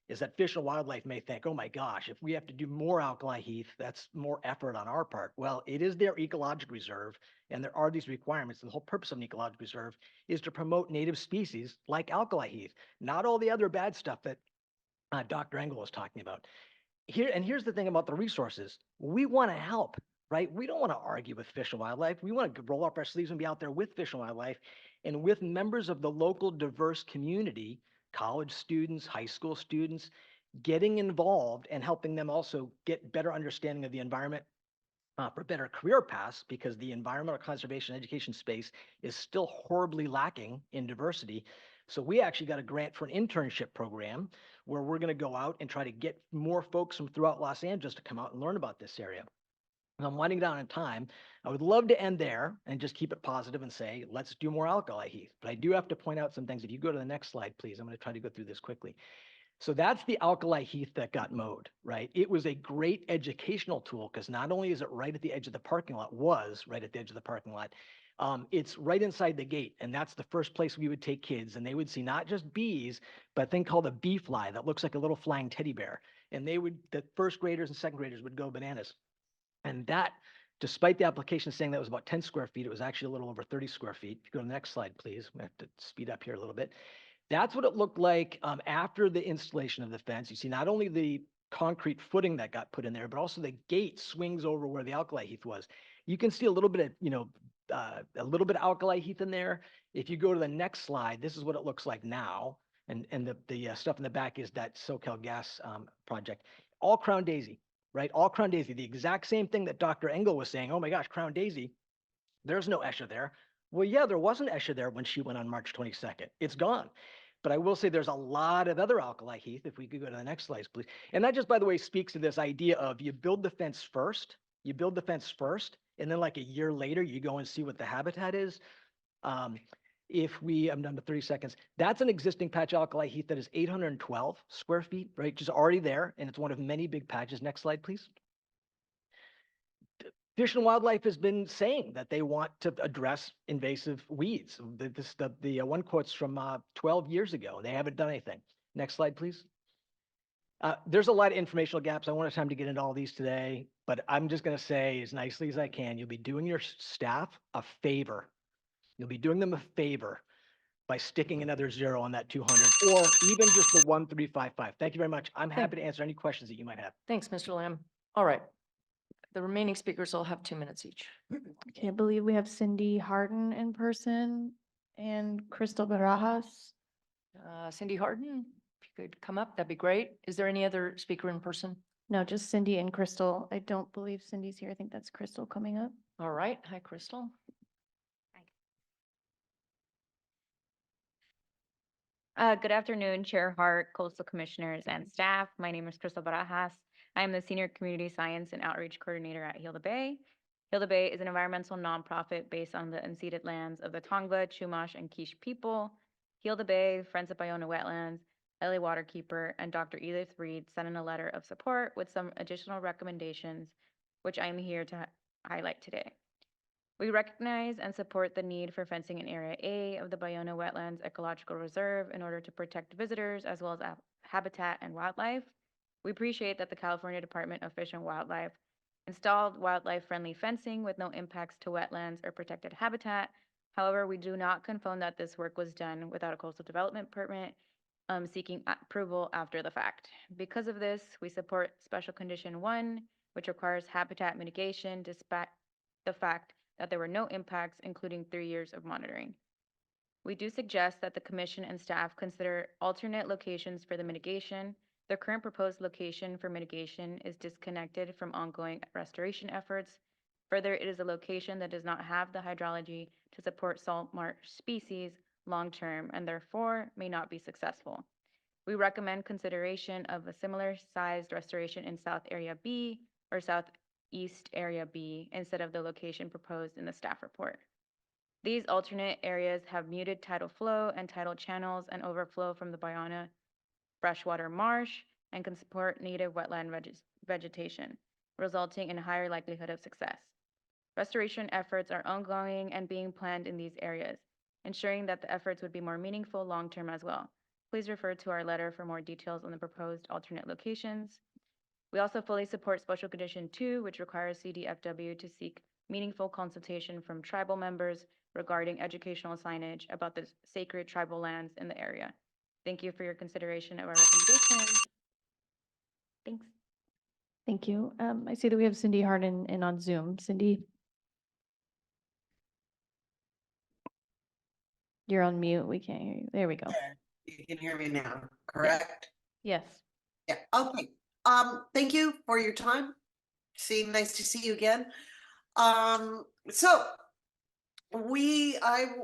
is that Fish and Wildlife may think, oh my gosh, if we have to do more alkali heath, that's more effort on our part. Well, it is their ecological reserve, and there are these requirements. The whole purpose of an ecological reserve is to promote native species like alkali heath, not all the other bad stuff that Dr. Engel was talking about. Here's the thing about the resources. We want to help, right? We don't want to argue with Fish and Wildlife. We want to roll up our sleeves and be out there with Fish and Wildlife and with members of the local diverse community, college students, high school students, getting involved and helping them also get better understanding of the environment for better career paths, because the environmental conservation education space is still horribly lacking in diversity. So we actually got a grant for an internship program where we're going to go out and try to get more folks from throughout Los Angeles to come out and learn about this area. And I'm winding down in time. I would love to end there and just keep it positive and say, let's do more alkali heath. But I do have to point out some things. If you go to the next slide, please, I'm going to try to go through this quickly. So that's the alkali heath that got mowed, right? It was a great educational tool because not only is it right at the edge of the parking lot, was right at the edge of the parking lot, it's right inside the gate. And that's the first place we would take kids, and they would see not just bees, but a thing called a bee fly that looks like a little flying teddy bear. And the first graders and second graders would go bananas. And that, despite the application saying that was about 10 square feet, it was actually a little over 30 square feet. If you go to the next slide, please. We have to speed up here a little bit. That's what it looked like after the installation of the fence. You see not only the concrete footing that got put in there, but also the gate swings over where the alkali heath was. You can see a little bit of, a little bit of alkali heath in there. If you go to the next slide, this is what it looks like now. And the stuff in the back is that SoCal gas project. All crown daisy, right? All crown daisy. The exact same thing that Dr. Engel was saying, oh my gosh, crown daisy, there's no Escher there. Well, yeah, there wasn't Escher there when she went on March 22nd. It's gone. But I will say there's a lot of other alkali heath. If we could go to the next slide, please. And that just, by the way, speaks to this idea of you build the fence first, and then like a year later, you go and see what the habitat is. I'm done to 30 seconds. That's an existing patch alkali heath that is 812 square feet, right? Just already there. And it's one of many big patches. Next slide, please. Fish and Wildlife has been saying that they want to address invasive weeds. The one quote's from 12 years ago. They haven't done anything. Next slide, please. There's a lot of informational gaps. I won't have time to get into all these today, but I'm just going to say as nicely as I can, you'll be doing your staff a favor. You'll be doing them a favor by sticking another 0 on that 200 or even just the 1355. Thank you very much. I'm happy to answer any questions that you might have. Thanks, Mr. Lamb. All right. The remaining speakers will have 2 minutes each. Okay, I believe we have Cindy Harden in person and Crystal Barajas. Cindy Harden, if you could come up, that'd be great. Is there any other speaker in person? No, just Cindy and Crystal. I don't believe Cindy's here. I think that's Crystal coming up. All right. Hi, Crystal. Good afternoon, Chair Hart, Coastal Commissioners, and staff. My name is Crystal Barajas. I am the Senior Community Science and Outreach Coordinator at Heal the Bay. Heal the Bay is an environmental nonprofit based on the unceded lands of the Tongva, Chumash, and Quiche people. Heal the Bay, Friends of Bayona Wetlands, LA Waterkeeper, and Dr. Edith Reed sent in a letter of support with some additional recommendations, which I am here to highlight today. We recognize and support the need for fencing in Area A of the Bayona Wetlands Ecological Reserve in order to protect visitors as well as habitat and wildlife. We appreciate that the California Department of Fish and Wildlife installed wildlife-friendly fencing with no impacts to wetlands or protected habitat. However, we do not confirm that this work was done without a coastal development permit, seeking approval after the fact. Because of this, we support Special Condition 1, which requires habitat mitigation despite the fact that there were no impacts, including 3 years of monitoring. We do suggest that the commission and staff consider alternate locations for the mitigation. The current proposed location for mitigation is disconnected from ongoing restoration efforts. Further, it is a location that does not have the hydrology to support salt marsh species long-term and therefore may not be successful. We recommend consideration of a similar sized restoration in South Area B or Southeast Area B instead of the location proposed in the staff report. These alternate areas have muted tidal flow and tidal channels and overflow from the Bayona freshwater marsh and can support native wetland vegetation, resulting in a higher likelihood of success. Restoration efforts are ongoing and being planned in these areas, ensuring that the efforts would be more meaningful long-term as well. Please refer to our letter for more details on the proposed alternate locations. We also fully support Special Condition 2, which requires CDFW to seek meaningful consultation from tribal members regarding educational signage about the sacred tribal lands in the area. Thank you for your consideration of our recommendations. Thanks. Thank you. I see that we have Cindy Harden in on Zoom. Cindy? You're on mute. We can't hear you. There we go. You can hear me now, correct? Yes. Yeah, okay. Thank you for your time. Nice to see you again. I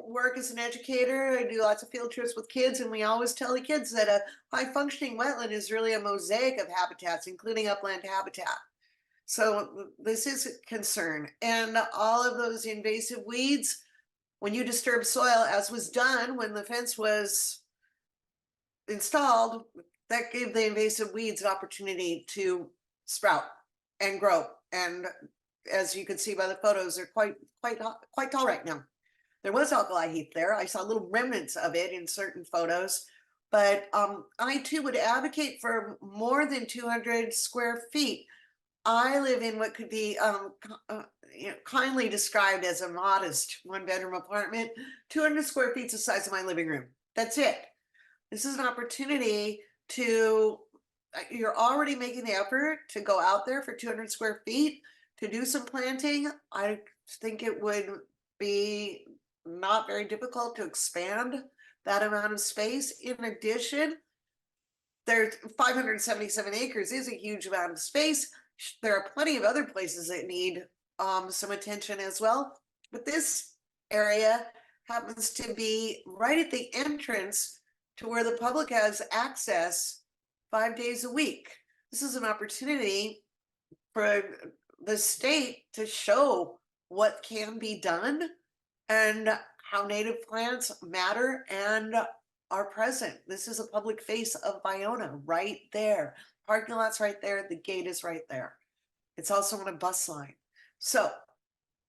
work as an educator. I do lots of field trips with kids, and we always tell the kids that a high functioning wetland is really a mosaic of habitats, including upland habitat. So this is a concern. And all of those invasive weeds, when you disturb soil, as was done when the fence was installed, that gave the invasive weeds an opportunity to sprout and grow. And as you can see by the photos, they're quite tall right now. There was alkali heath there. I saw little remnants of it in certain photos, but I too would advocate for more than 200 square feet. I live in what could be kindly described as a modest one-bedroom apartment. 200 square feet is the size of my living room. That's it. This is an opportunity to, you're already making the effort to go out there for 200 square feet to do some planting. I think it would be not very difficult to expand that amount of space. In addition, there's 577 acres is a huge amount of space. There are plenty of other places that need some attention as well. But this area happens to be right at the entrance to where the public has access 5 days a week. This is an opportunity for the state to show what can be done and how native plants matter and are present. This is a public face of Bayona right there. Parking lot's right there. The gate is right there. It's also on a bus line. So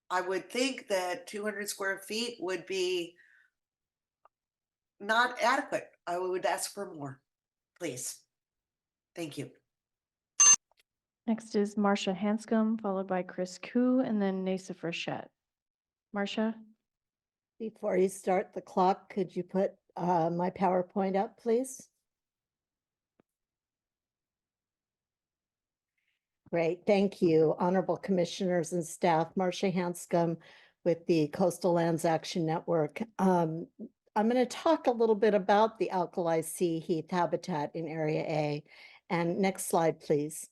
I would think that 200 square feet would be not adequate. I would ask for more, please. Thank you. Next is Marcia Hanscom, followed by Chris Koo, and then Nasa Frechette. Marcia? Before you start the clock, could you put my PowerPoint up, please? Great, thank you. Honorable Commissioners and staff, Marcia Hanscom with the Coastal Lands Action Network. I'm going to talk a little bit about the alkali sea heath habitat in Area A. And next slide, please.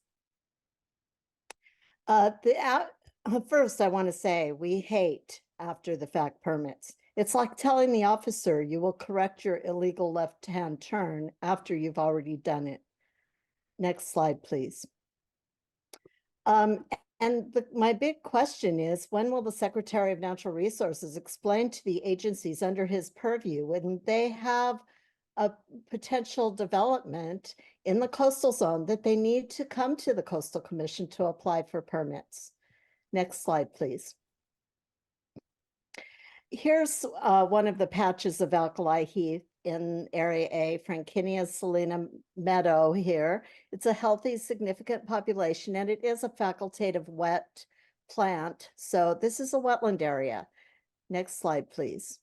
First, I want to say we hate after the fact permits. It's like telling the officer you will correct your illegal left-hand turn after you've already done it. Next slide, please. My big question is, when will the Secretary of Natural Resources explain to the agencies under his purview when they have a potential development in the coastal zone that they need to come to the Coastal Commission to apply for permits? Next slide, please. Here's one of the patches of alkali heath in Area A, Frankinia salina meadow here. It's a healthy, significant population, and it is a facultative wet plant. So this is a wetland area. Next slide, please.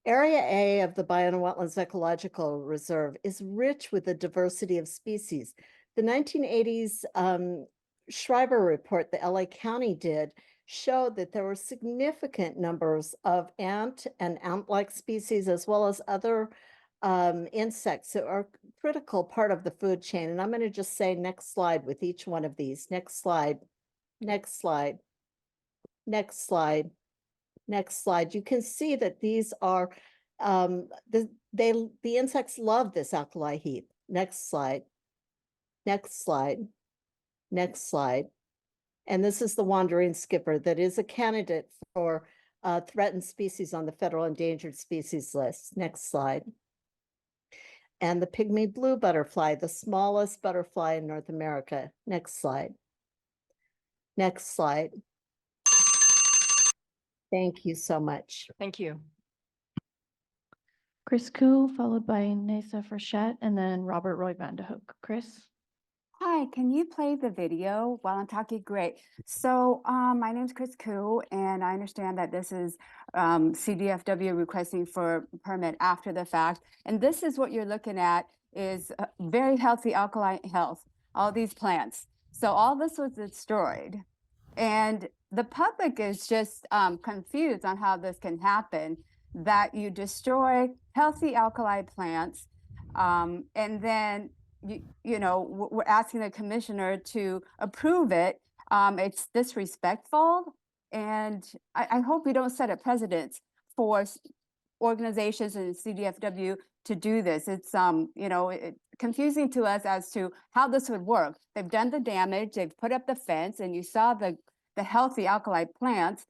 Area A of the Ballona Wetlands Ecological Reserve is rich with a diversity of species. The 1980s Schreiber report that LA County did showed that there were significant numbers of ant and ant-like species, as well as other insects that are a critical part of the food chain. And I'm going to just say next slide with each one of these. Next slide, next slide, next slide, next slide. You can see that these are, the insects love this alkali heath. Next slide, next slide, next slide. And this is the wandering skipper that is a candidate for threatened species on the federal endangered species list. Next slide. And the pygmy blue butterfly, the smallest butterfly in North America. Next slide. Next slide. Thank you so much. Thank you. Chris Koo, followed by Nasa Frechette, and then Robert Roy Vanderhoek. Chris? Hi, can you play the video while I'm talking? Great. So my name is Chris Koo, and I understand that this is CDFW requesting for permit after the fact. And this is what you're looking at is very healthy alkaline health, all these plants. So all this was destroyed. And the public is just confused on how this can happen, that you destroy healthy alkali plants and then we're asking the commissioner to approve it. It's disrespectful. And I hope we don't set a precedent for organizations in CDFW to do this. It's, confusing to us as to how this would work. They've done the damage, they've put up the fence, and you saw the healthy alkali plants.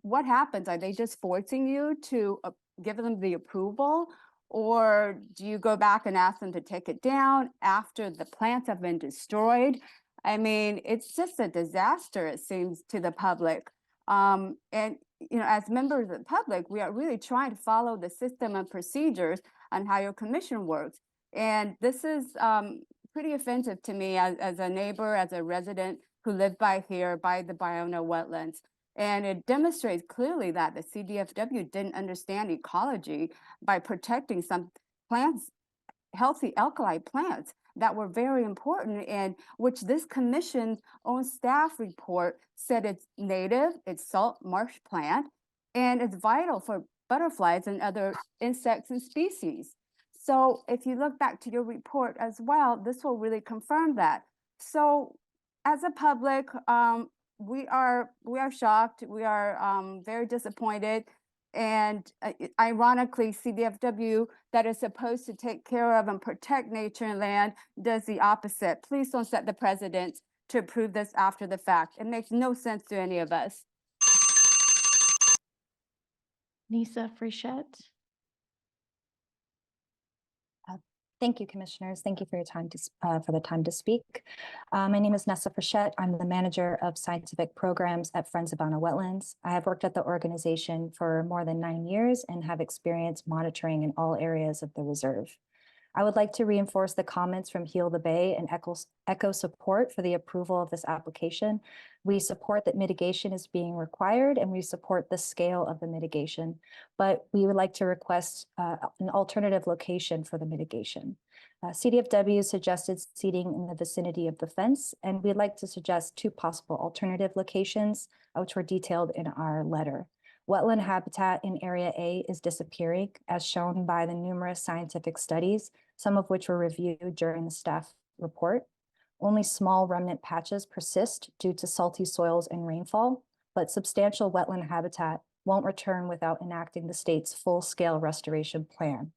What happens? Are they just forcing you to give them the approval? Or do you go back and ask them to take it down after the plants have been destroyed? I mean, it's just a disaster, it seems, to the public. And, as members of the public, we are really trying to follow the system and procedures on how your commission works. And this is pretty offensive to me as a neighbor, as a resident who lived by here, by the Ballona wetlands. And it demonstrates clearly that the CDFW didn't understand ecology by protecting some plants, healthy alkali plants that were very important, and which this commission's own staff report said it's native, it's salt marsh plant, and it's vital for butterflies and other insects and species. So if you look back to your report as well, this will really confirm that. So as a public, we are shocked. We are very disappointed. And ironically, CDFW, that is supposed to take care of and protect nature and land, does the opposite. Please don't set the precedent to approve this after the fact. It makes no sense to any of us. Nasa Frechette. Thank you, commissioners. Thank you for your time for the time to speak. My name is Nessa Frechette. I'm the manager of scientific programs at Friends of Ballona Wetlands. I have worked at the organization for more than 9 years and have experience monitoring in all areas of the reserve. I would like to reinforce the comments from Heal the Bay and echo support for the approval of this application. We support that mitigation is being required, and we support the scale of the mitigation, but we would like to request an alternative location for the mitigation. CDFW suggested seating in the vicinity of the fence, and we'd like to suggest two possible alternative locations, which were detailed in our letter. Wetland habitat in Area A is disappearing, as shown by the numerous scientific studies, some of which were reviewed during the staff report. Only small remnant patches persist due to salty soils and rainfall, but substantial wetland habitat won't return without enacting the state's full-scale restoration plan.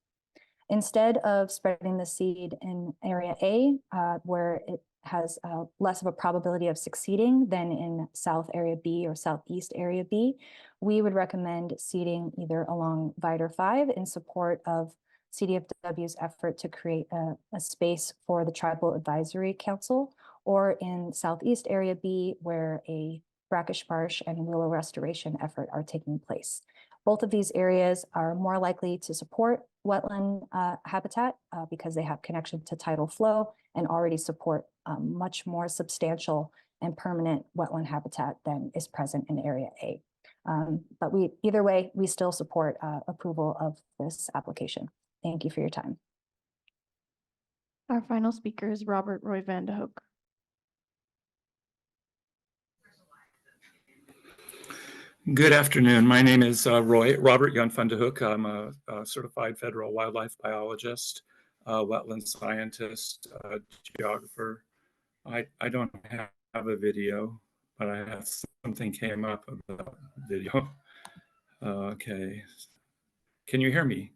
Instead of spreading the seed in Area A, where it has less of a probability of succeeding than in South Area B or Southeast Area B, we would recommend seeding either along Vider 5 in support of CDFW's effort to create a space for the Tribal Advisory Council, or in Southeast Area B, where a brackish marsh and willow restoration effort are taking place. Both of these areas are more likely to support wetland habitat because they have connection to tidal flow and already support much more substantial and permanent wetland habitat than is present in Area A. But either way, we still support approval of this application. Thank you for your time. Our final speaker is Robert Roy Van de Hoek. Good afternoon. My name is Robert Jan van de Hoek. I'm a certified federal wildlife biologist, wetland scientist, geographer. I don't have a video, but I have something came up about video. Okay. Can you hear me?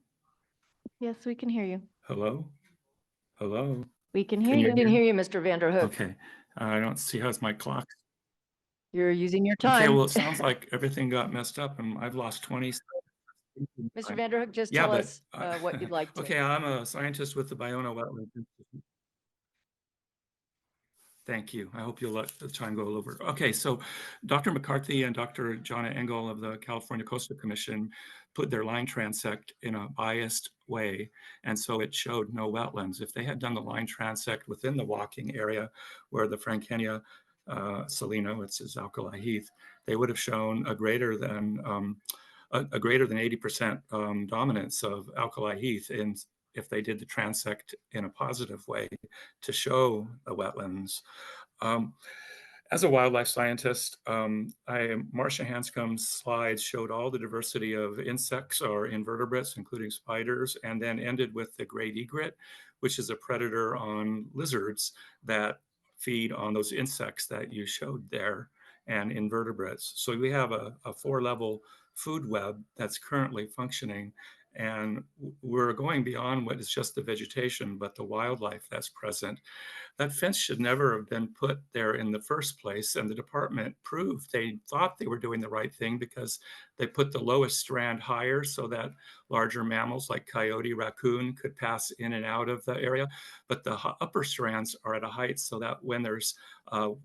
Yes, we can hear you. Hello? Hello? We can hear We you. can hear you, Mr. Van der Hoek. Okay. I don't see how's my clock. You're using your Okay, time. well, it sounds like everything got messed up and I've lost 20. Mr. Van der Hoek, just Yeah, tell but, us what you'd like to. Okay, I'm a scientist with the Biona Wetland Institute. Thank you. I hope you'll let the time go over. Okay, so Dr. McCarthy and Dr. Jonna Engel of the California Coastal Commission put their line transect in a biased way, and so it showed no wetlands. If they had done the line transect within the walking area where the Frankenia Salino, it's alkali heath, they would have shown a greater than 80% dominance of alkali heath if they did the transect in a positive way to show the wetlands. As a wildlife scientist, Marcia Hanscom's slides showed all the diversity of insects or invertebrates, including spiders, and then ended with the great egret, which is a predator on lizards that feed on those insects that you showed there, and invertebrates. So we have a 4-level food web that's currently functioning, and we're going beyond what is just the vegetation, but the wildlife that's present. That fence should never have been put there in the first place, and the department proved they thought they were doing the right thing because they put the lowest strand higher so that larger mammals like coyote, raccoon could pass in and out of the area, but the upper strands are at a height so that when there's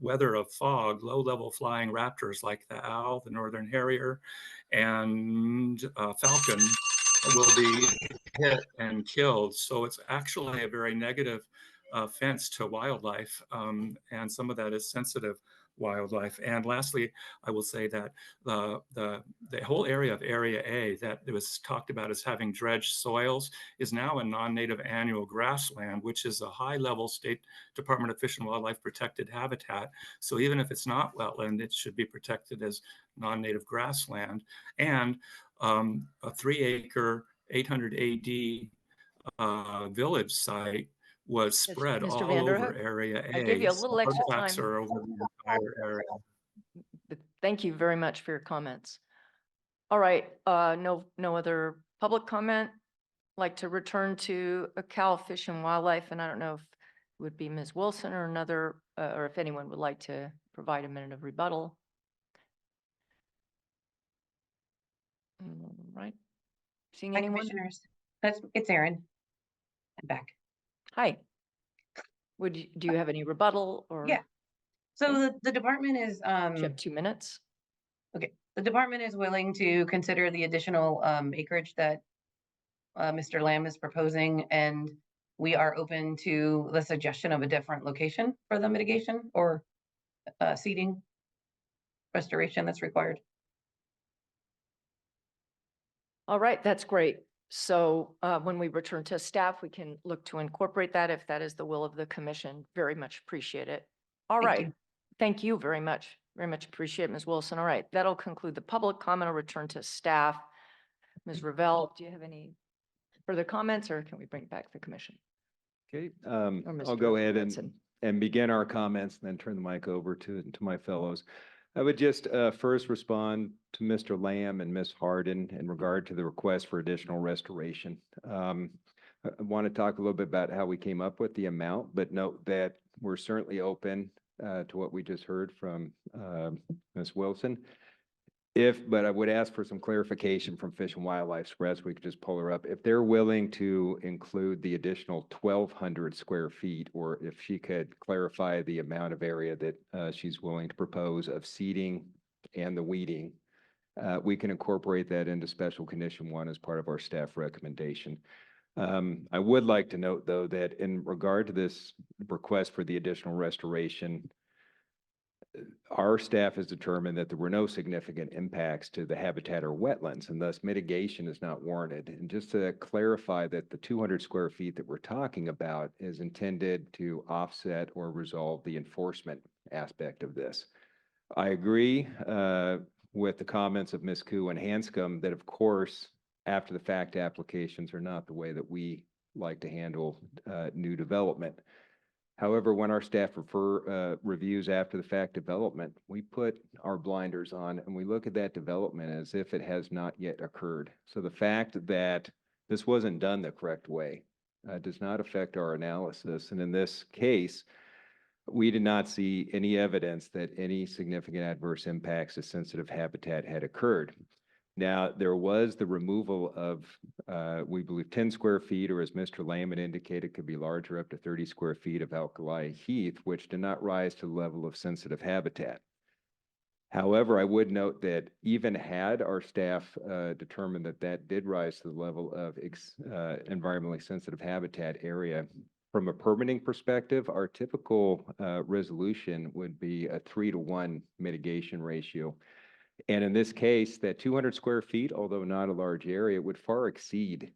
weather of fog, low-level flying raptors like the owl, the northern harrier, and falcon will be hit and killed. So it's actually a very negative fence to wildlife, and some of that is sensitive wildlife. And lastly, I will say that the whole area of Area A that was talked about as having dredged soils is now a non-native annual grassland, which is a high-level State Department of Fish and Wildlife protected habitat. So even if it's not wetland, it should be protected as non-native grassland. And a 3-acre 800 AD village site was spread Mr. all Van der over Hoek, Area A. I gave you a little extra Artifacts time. are over the entire area. But thank you very much for your comments. All right, no other public comment. Like to return to Cal Fish and Wildlife, and I don't know if it would be Ms. Wilson or another, or if anyone would like to provide a minute of rebuttal. All right. Seeing Hi, anyone? Commissioners. It's Erin. I'm back. Hi. Do you have any rebuttal or? Yeah. So the department is You have 2 minutes. okay. The department is willing to consider the additional acreage that Mr. Lamb is proposing, and we are open to the suggestion of a different location for the mitigation or seeding restoration that's required. All right, that's great. So when we return to staff, we can look to incorporate that if that is the will of the commission. Very much appreciate it. All Thank right. you. Thank you very much. Very much appreciate it, Ms. Wilson. All right, that'll conclude the public comment. I'll return to staff. Ms. Ravel, do you have any further comments or can we bring back the commission? Okay, Or I'll Mr. go ahead Woodson? and begin our comments and then turn the mic over to my fellows. I would just first respond to Mr. Lamb and Ms. Harden in regard to the request for additional restoration. I want to talk a little bit about how we came up with the amount, but note that we're certainly open to what we just heard from Ms. Wilson. But I would ask for some clarification from Fish and Wildlife Express. We could just pull her up. If they're willing to include the additional 1,200 square feet, or if she could clarify the amount of area that she's willing to propose of seeding and the weeding, we can incorporate that into special condition 1 as part of our staff recommendation. I would like to note, though, that in regard to this request for the additional restoration, our staff has determined that there were no significant impacts to the habitat or wetlands, and thus mitigation is not warranted. And just to clarify that the 200 square feet that we're talking about is intended to offset or resolve the enforcement aspect of this. I agree with the comments of Ms. Koo and Hanscom that, of course, after the fact applications are not the way that we like to handle new development. However, when our staff reviews after the fact development, we put our blinders on and we look at that development as if it has not yet occurred. So the fact that this wasn't done the correct way does not affect our analysis. And in this case, we did not see any evidence that any significant adverse impacts to sensitive habitat had occurred. Now, there was the removal of, we believe, 10 square feet, or as Mr. Lamb indicated, could be larger, up to 30 square feet of alkali heath, which did not rise to the level of sensitive habitat. However, I would note that even had our staff determined that that did rise to the level of environmentally sensitive habitat area, from a permitting perspective, our typical resolution would be a 3-to-1 mitigation ratio. And in this case, that 200 square feet, although not a large area, would far exceed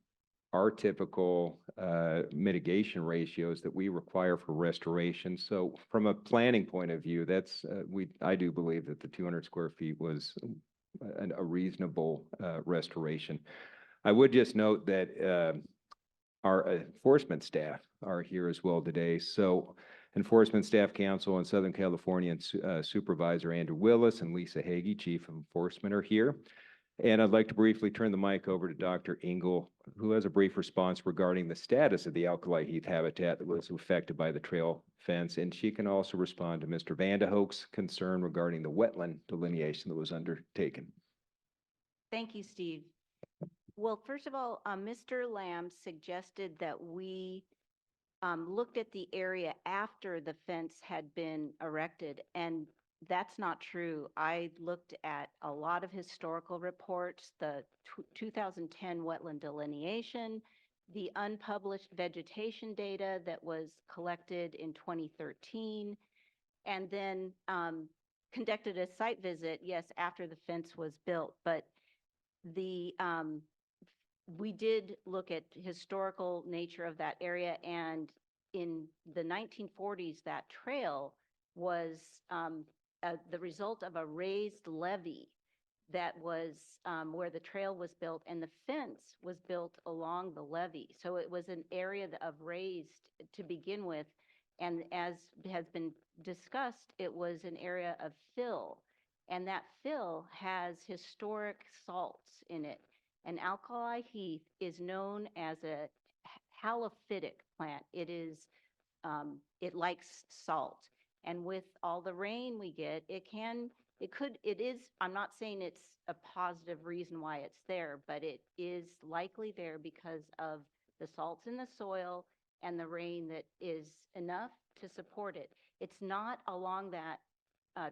our typical mitigation ratios that we require for restoration. So from a planning point of view, that's I do believe that the 200 square feet was a reasonable restoration. I would just note that our enforcement staff are here as well today. So Enforcement Staff Council in Southern California and Supervisor Andrew Willis and Lisa Hagee, Chief of Enforcement, are here. And I'd like to briefly turn the mic over to Dr. Engel, who has a brief response regarding the status of the alkali heath habitat that was affected by the trail fence. And she can also respond to Mr. Vanderhoek's concern regarding the wetland delineation that was undertaken. Thank you, Steve. Well, first of all, Mr. Lamb suggested that we looked at the area after the fence had been erected, and that's not true. I looked at a lot of historical reports, the 2010 wetland delineation, the unpublished vegetation data that was collected in 2013, and then conducted a site visit, yes, after the fence was built. But we did look at historical nature of that area, and in the 1940s, that trail was the result of a raised levee that was where the trail was built, and the fence was built along the levee. So it was an area of raised to begin with, and as has been discussed, it was an area of fill, and that fill has historic salts in it. And alkali heath is known as a halophytic plant. It is, it likes salt. And with all the rain we get, I'm not saying it's a positive reason why it's there, but it is likely there because of the salts in the soil and the rain that is enough to support it. It's not along that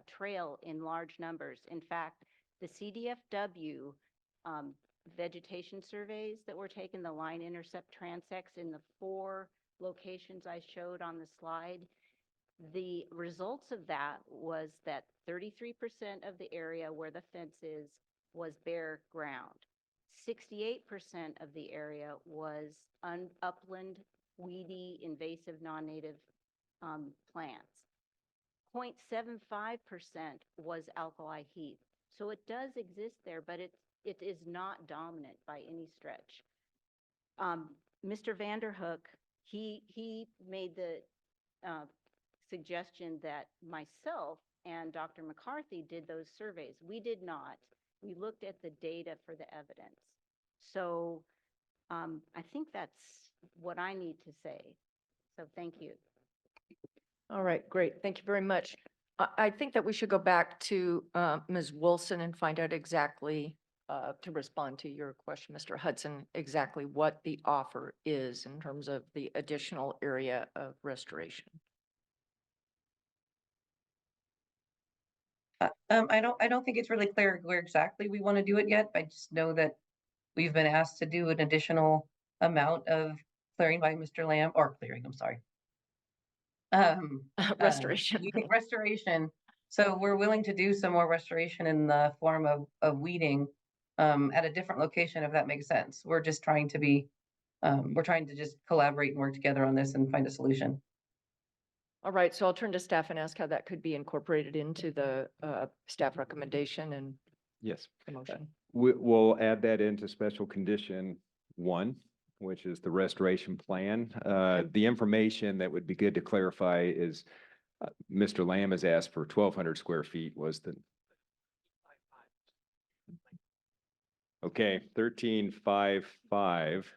trail in large numbers. In fact, the CDFW vegetation surveys that were taken, the line intercept transects in the 4 locations I showed on the slide, the results of that was that 33% of the area where the fence is was bare ground. 68% of the area was upland, weedy, invasive, non-native plants. 0.75% was alkali heath. So it does exist there, but it is not dominant by any stretch. Mr. Vanderhook, he made the suggestion that myself and Dr. McCarthy did those surveys. We did not. We looked at the data for the evidence. So I think that's what I need to say. So thank you. All right, great. Thank you very much. I think that we should go back to Ms. Wilson and find out exactly, to respond to your question, Mr. Hudson, exactly what the offer is in terms of the additional area of restoration. I don't think it's really clear where exactly we want to do it yet. I just know that we've been asked to do an additional amount of clearing by Mr. Lamb, or clearing, I'm sorry. Restoration. Restoration. So we're willing to do some more restoration in the form of weeding at a different location, if that makes sense. We're just trying to be, we're trying to just collaborate and work together on this and find a solution. All right, so I'll turn to staff and ask how that could be incorporated into the staff recommendation and Yes. the motion. We'll add that into special condition 1, which is the restoration plan. The information that would be good to clarify is Mr. Lamb has asked for 1,200 square feet was the. Okay, 1355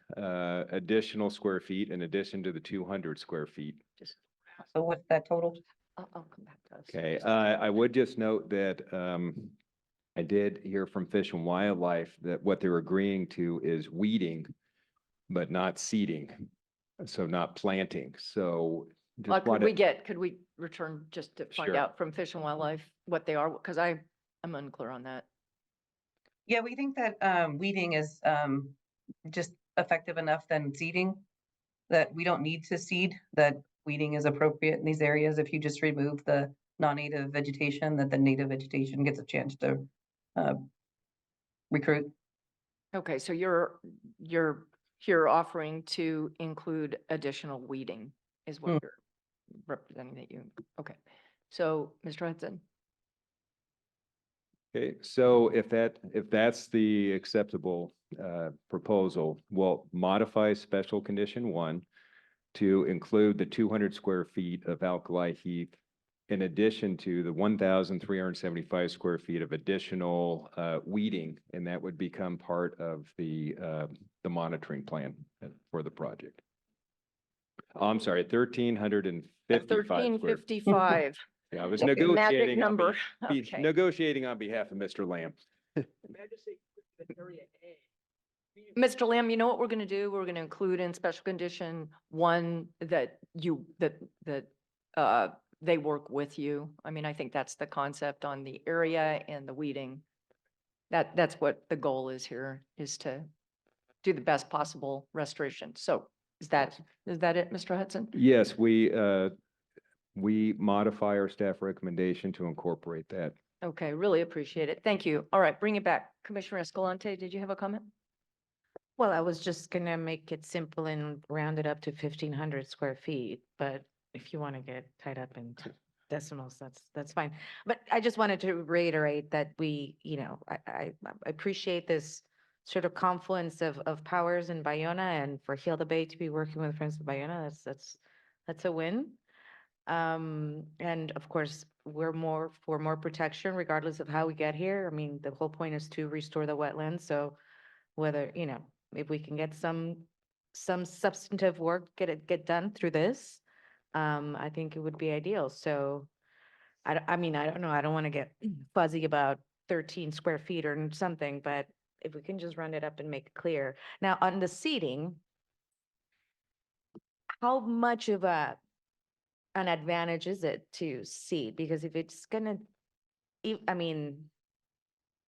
additional square feet in addition to the 200 square feet. So what's that total? I'll come back to us. Okay, I would just note that I did hear from Fish and Wildlife that what they're agreeing to is weeding, but not seeding, so not planting. So just Could wanted- could we return just to find Sure. out from Fish and Wildlife what they are? Because I'm unclear on that. Yeah, we think that weeding is just effective enough than seeding, that we don't need to seed, that weeding is appropriate in these areas. If you just remove the non-native vegetation, that the native vegetation gets a chance to recruit. Okay, so you're here offering to include additional weeding is what you're representing that you, okay. So, Mr. Hudson? Okay, so if that's the acceptable proposal, we'll modify special condition 1 to include the 200 square feet of alkali heath in addition to the 1,375 square feet of additional weeding, and that would become part of the monitoring plan for the project. Oh, I'm sorry, 1,355 square. 1355. Yeah, I was The magic negotiating. number. Be Okay. negotiating on behalf of Mr. Lamb. Mr. Lamb, you know what we're going to do? We're going to include in special condition 1 that they work with you. I mean, I think that's the concept on the area and the weeding. That's what the goal is here, is to do the best possible restoration. So is that it, Mr. Hudson? Yes, we modify our staff recommendation to incorporate that. Okay, really appreciate it. Thank you. All right, bring it back. Commissioner Escalante, did you have a comment? Well, I was just gonna make it simple and round it up to 1,500 square feet, but if you want to get tied up into decimals, that's fine. But I just wanted to reiterate that we, I appreciate this sort of confluence of powers in Bayona, and for Heal the Bay to be working with Friends of Bayona, that's a win. And of course, we're for more protection regardless of how we get here. I mean, the whole point is to restore the wetlands. So whether, if we can get some substantive work, get done through this, I think it would be ideal. So I mean, I don't know, I don't want to get fuzzy about 13 square feet or something, but if we can just run it up and make it clear. Now, on the seating, how much of an advantage is it to seed? Because if it's gonna, I mean,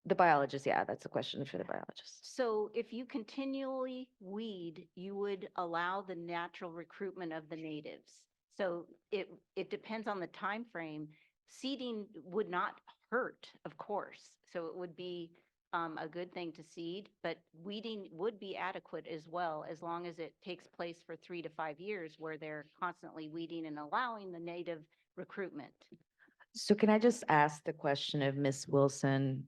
The biologist, yeah, that's a question for the biologist. So if you continually weed, you would allow the natural recruitment of the natives. So it depends on the time frame. Seeding would not hurt, of course. So it would be a good thing to seed, but weeding would be adequate as well, as long as it takes place for 3 to 5 years where they're constantly weeding and allowing the native recruitment. So can I just ask the question of Ms. Wilson,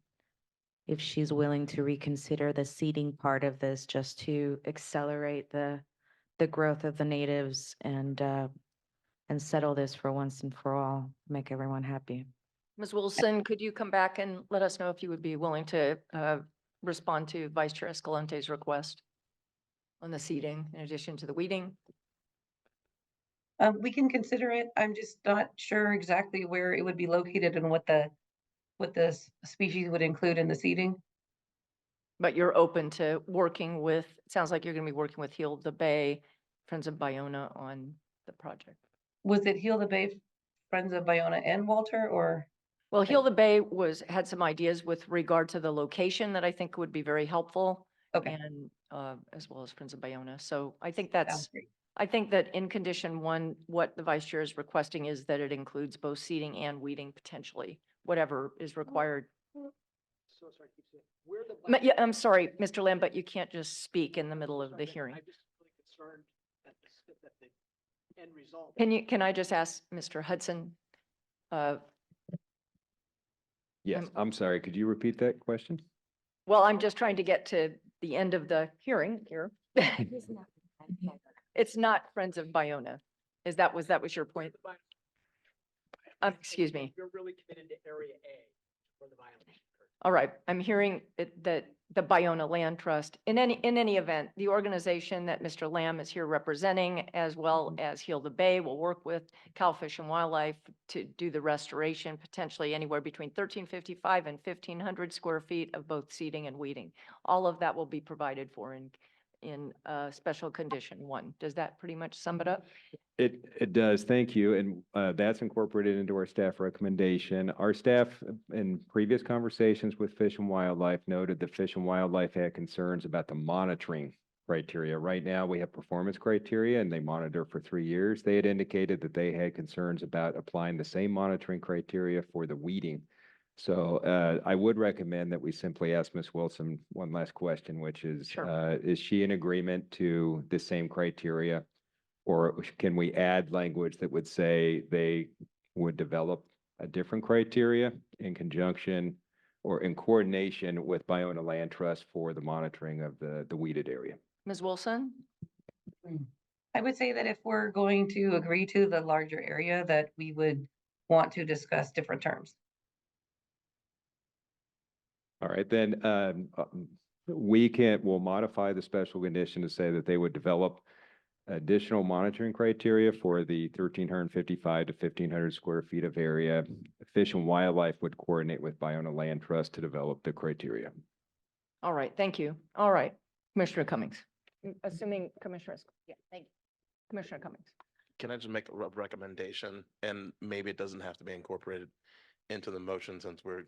if she's willing to reconsider the seeding part of this just to accelerate the growth of the natives and settle this for once and for all, make everyone happy. Ms. Wilson, could you come back and let us know if you would be willing to respond to Vice Chair Escalente's request on the seeding in addition to the weeding? We can consider it. I'm just not sure exactly where it would be located and what the species would include in the seeding. But you're open to working with, it sounds like you're going to be working with Heal the Bay, Friends of Bayona on the project. Was it Heal the Bay, Friends of Bayona and Walter, or? Well, Heal the Bay had some ideas with regard to the location that I think would be very helpful. Okay. And as well as Friends of Bayona. So I think Sounds great. I think that in condition 1, what the vice chair is requesting is that it includes both seeding and weeding potentially, whatever is required. So sorry, keep saying, where the. Yeah, I'm sorry, Mr. Lamb, but you can't just speak in the middle of the hearing. I'm just really concerned that the end result. Can I just ask Mr. Hudson? Yes, I'm sorry. Could you repeat that question? Well, I'm just trying to get to the end of the hearing here. It's not Friends of Bayona. Was that your point? Excuse me. You're really committed to Area A for the violation. All right, I'm hearing that the Bayona Land Trust, in any event, the organization that Mr. Lamb is here representing, as well as Heal the Bay, will work with Cal Fish and Wildlife to do the restoration, potentially anywhere between 1,355 and 1,500 square feet of both seeding and weeding. All of that will be provided for in special condition 1. Does that pretty much sum it up? It does, thank you, and that's incorporated into our staff recommendation. Our staff, in previous conversations with Fish and Wildlife, noted that Fish and Wildlife had concerns about the monitoring criteria. Right now, we have performance criteria, and they monitor for 3 years. They had indicated that they had concerns about applying the same monitoring criteria for the weeding. So I would recommend that we simply ask Ms. Wilson one last question, which is, Sure. Is she in agreement to the same criteria? Or can we add language that would say they would develop a different criteria in conjunction or in coordination with Bayona Land Trust for the monitoring of the weeded area? Ms. Wilson? I would say that if we're going to agree to the larger area, that we would want to discuss different terms. All right, then we'll modify the special condition to say that they would develop additional monitoring criteria for the 1,355 to 1,500 square feet of area. Fish and Wildlife would coordinate with Bayona Land Trust to develop the criteria. All right, thank you. All right, Commissioner Cummings. Assuming Commissioner, yeah, thank you. Commissioner Cummings. Can I just make a recommendation? And maybe it doesn't have to be incorporated into the motion since we're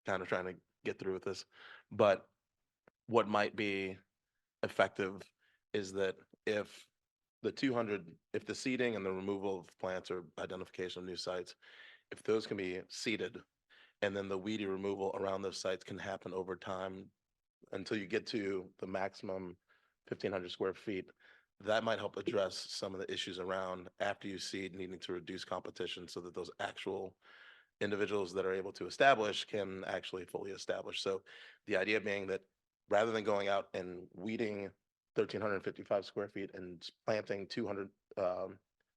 kind of trying to get through with this. But what might be effective is that if the seeding and the removal of plants or identification of new sites, if those can be seeded, and then the weedy removal around those sites can happen over time until you get to the maximum 1,500 square feet, that might help address some of the issues around after you seed needing to reduce competition so that those actual individuals that are able to establish can actually fully establish. So the idea being that rather than going out and weeding 1,355 square feet and planting 200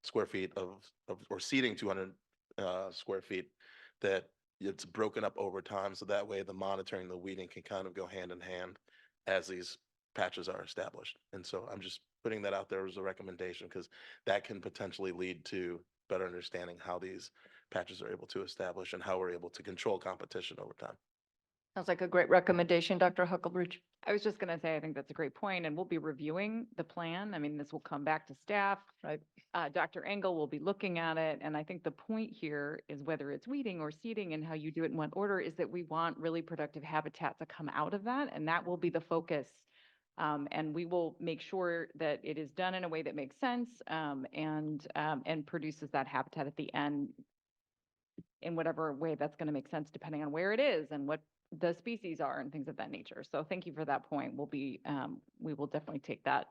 square feet or seeding 200 square feet, that it's broken up over time. So that way the monitoring, the weeding can kind of go hand in hand as these patches are established. And so I'm just putting that out there as a recommendation because that can potentially lead to better understanding how these patches are able to establish and how we're able to control competition over time. Sounds like a great recommendation, Dr. Huckabridge. I was just gonna say, I think that's a great point, and we'll be reviewing the plan. I mean, this will come back to staff. Right. Dr. Engel will be looking at it, and I think the point here is whether it's weeding or seeding and how you do it in what order is that we want really productive habitat to come out of that, and that will be the focus. And we will make sure that it is done in a way that makes sense, and produces that habitat at the end in whatever way that's gonna make sense, depending on where it is and what the species are and things of that nature. So thank you for that point. We will definitely take that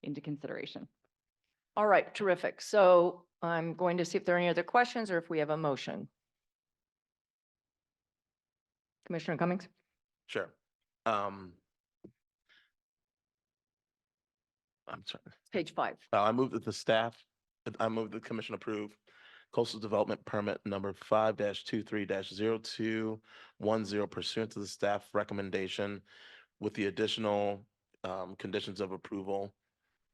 into consideration. All right, terrific. So I'm going to see if there are any other questions or if we have a motion. Commissioner Cummings? Sure. I'm sorry. Page 5. I move that I move the commission approve coastal development permit number 5-23-0210 pursuant to the staff recommendation with the additional conditions of approval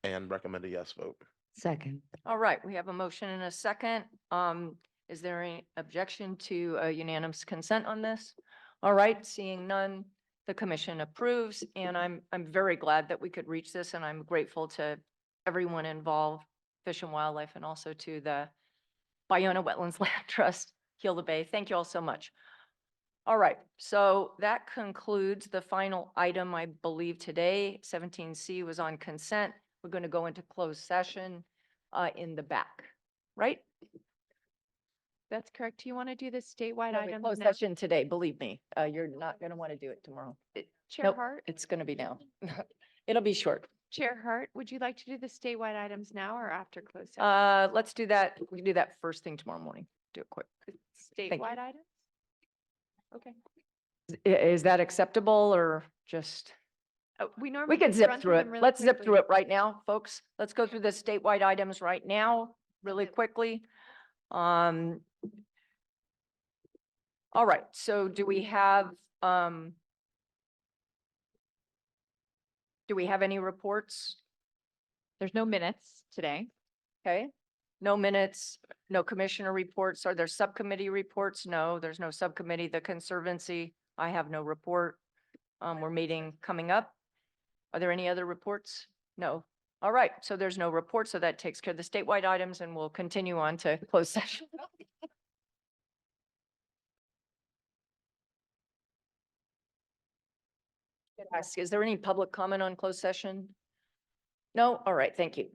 and recommend a yes vote. Second. All right, we have a motion and a second. Is there any objection to a unanimous consent on this? All right, seeing none, the commission approves, and I'm very glad that we could reach this, and I'm grateful to everyone involved, Fish and Wildlife, and also to the Bayona Wetlands Land Trust, Heal the Bay. Thank you all so much. All right, so that concludes the final item, I believe, today. 17C was on consent. We're going to go into closed session in the back, right? That's correct. Do you want to do the statewide No, we items closed now? session today, believe me. You're not going to want to do it tomorrow. Chair Nope, Hart? it's going to be now. It'll be short. Chair Hart, would you like to do the statewide items now or after closed session? Let's do that. We can do that first thing tomorrow morning. Do it quick. you. Statewide items? Okay. Is that acceptable or just? We normally We can just zip run through it. them really Let's zip quickly. through it right now, folks. Let's go through the statewide items right now, really quickly. All right, so do we have any reports? There's no minutes today. Okay, no minutes, no commissioner reports. Are there subcommittee reports? No, there's no subcommittee. The Conservancy, I have no report. We're meeting coming up. Are there any other reports? No. All right, so there's no report, so that takes care of the statewide items, and we'll continue on to closed session. Is there any public comment on closed session? No? All right, thank you.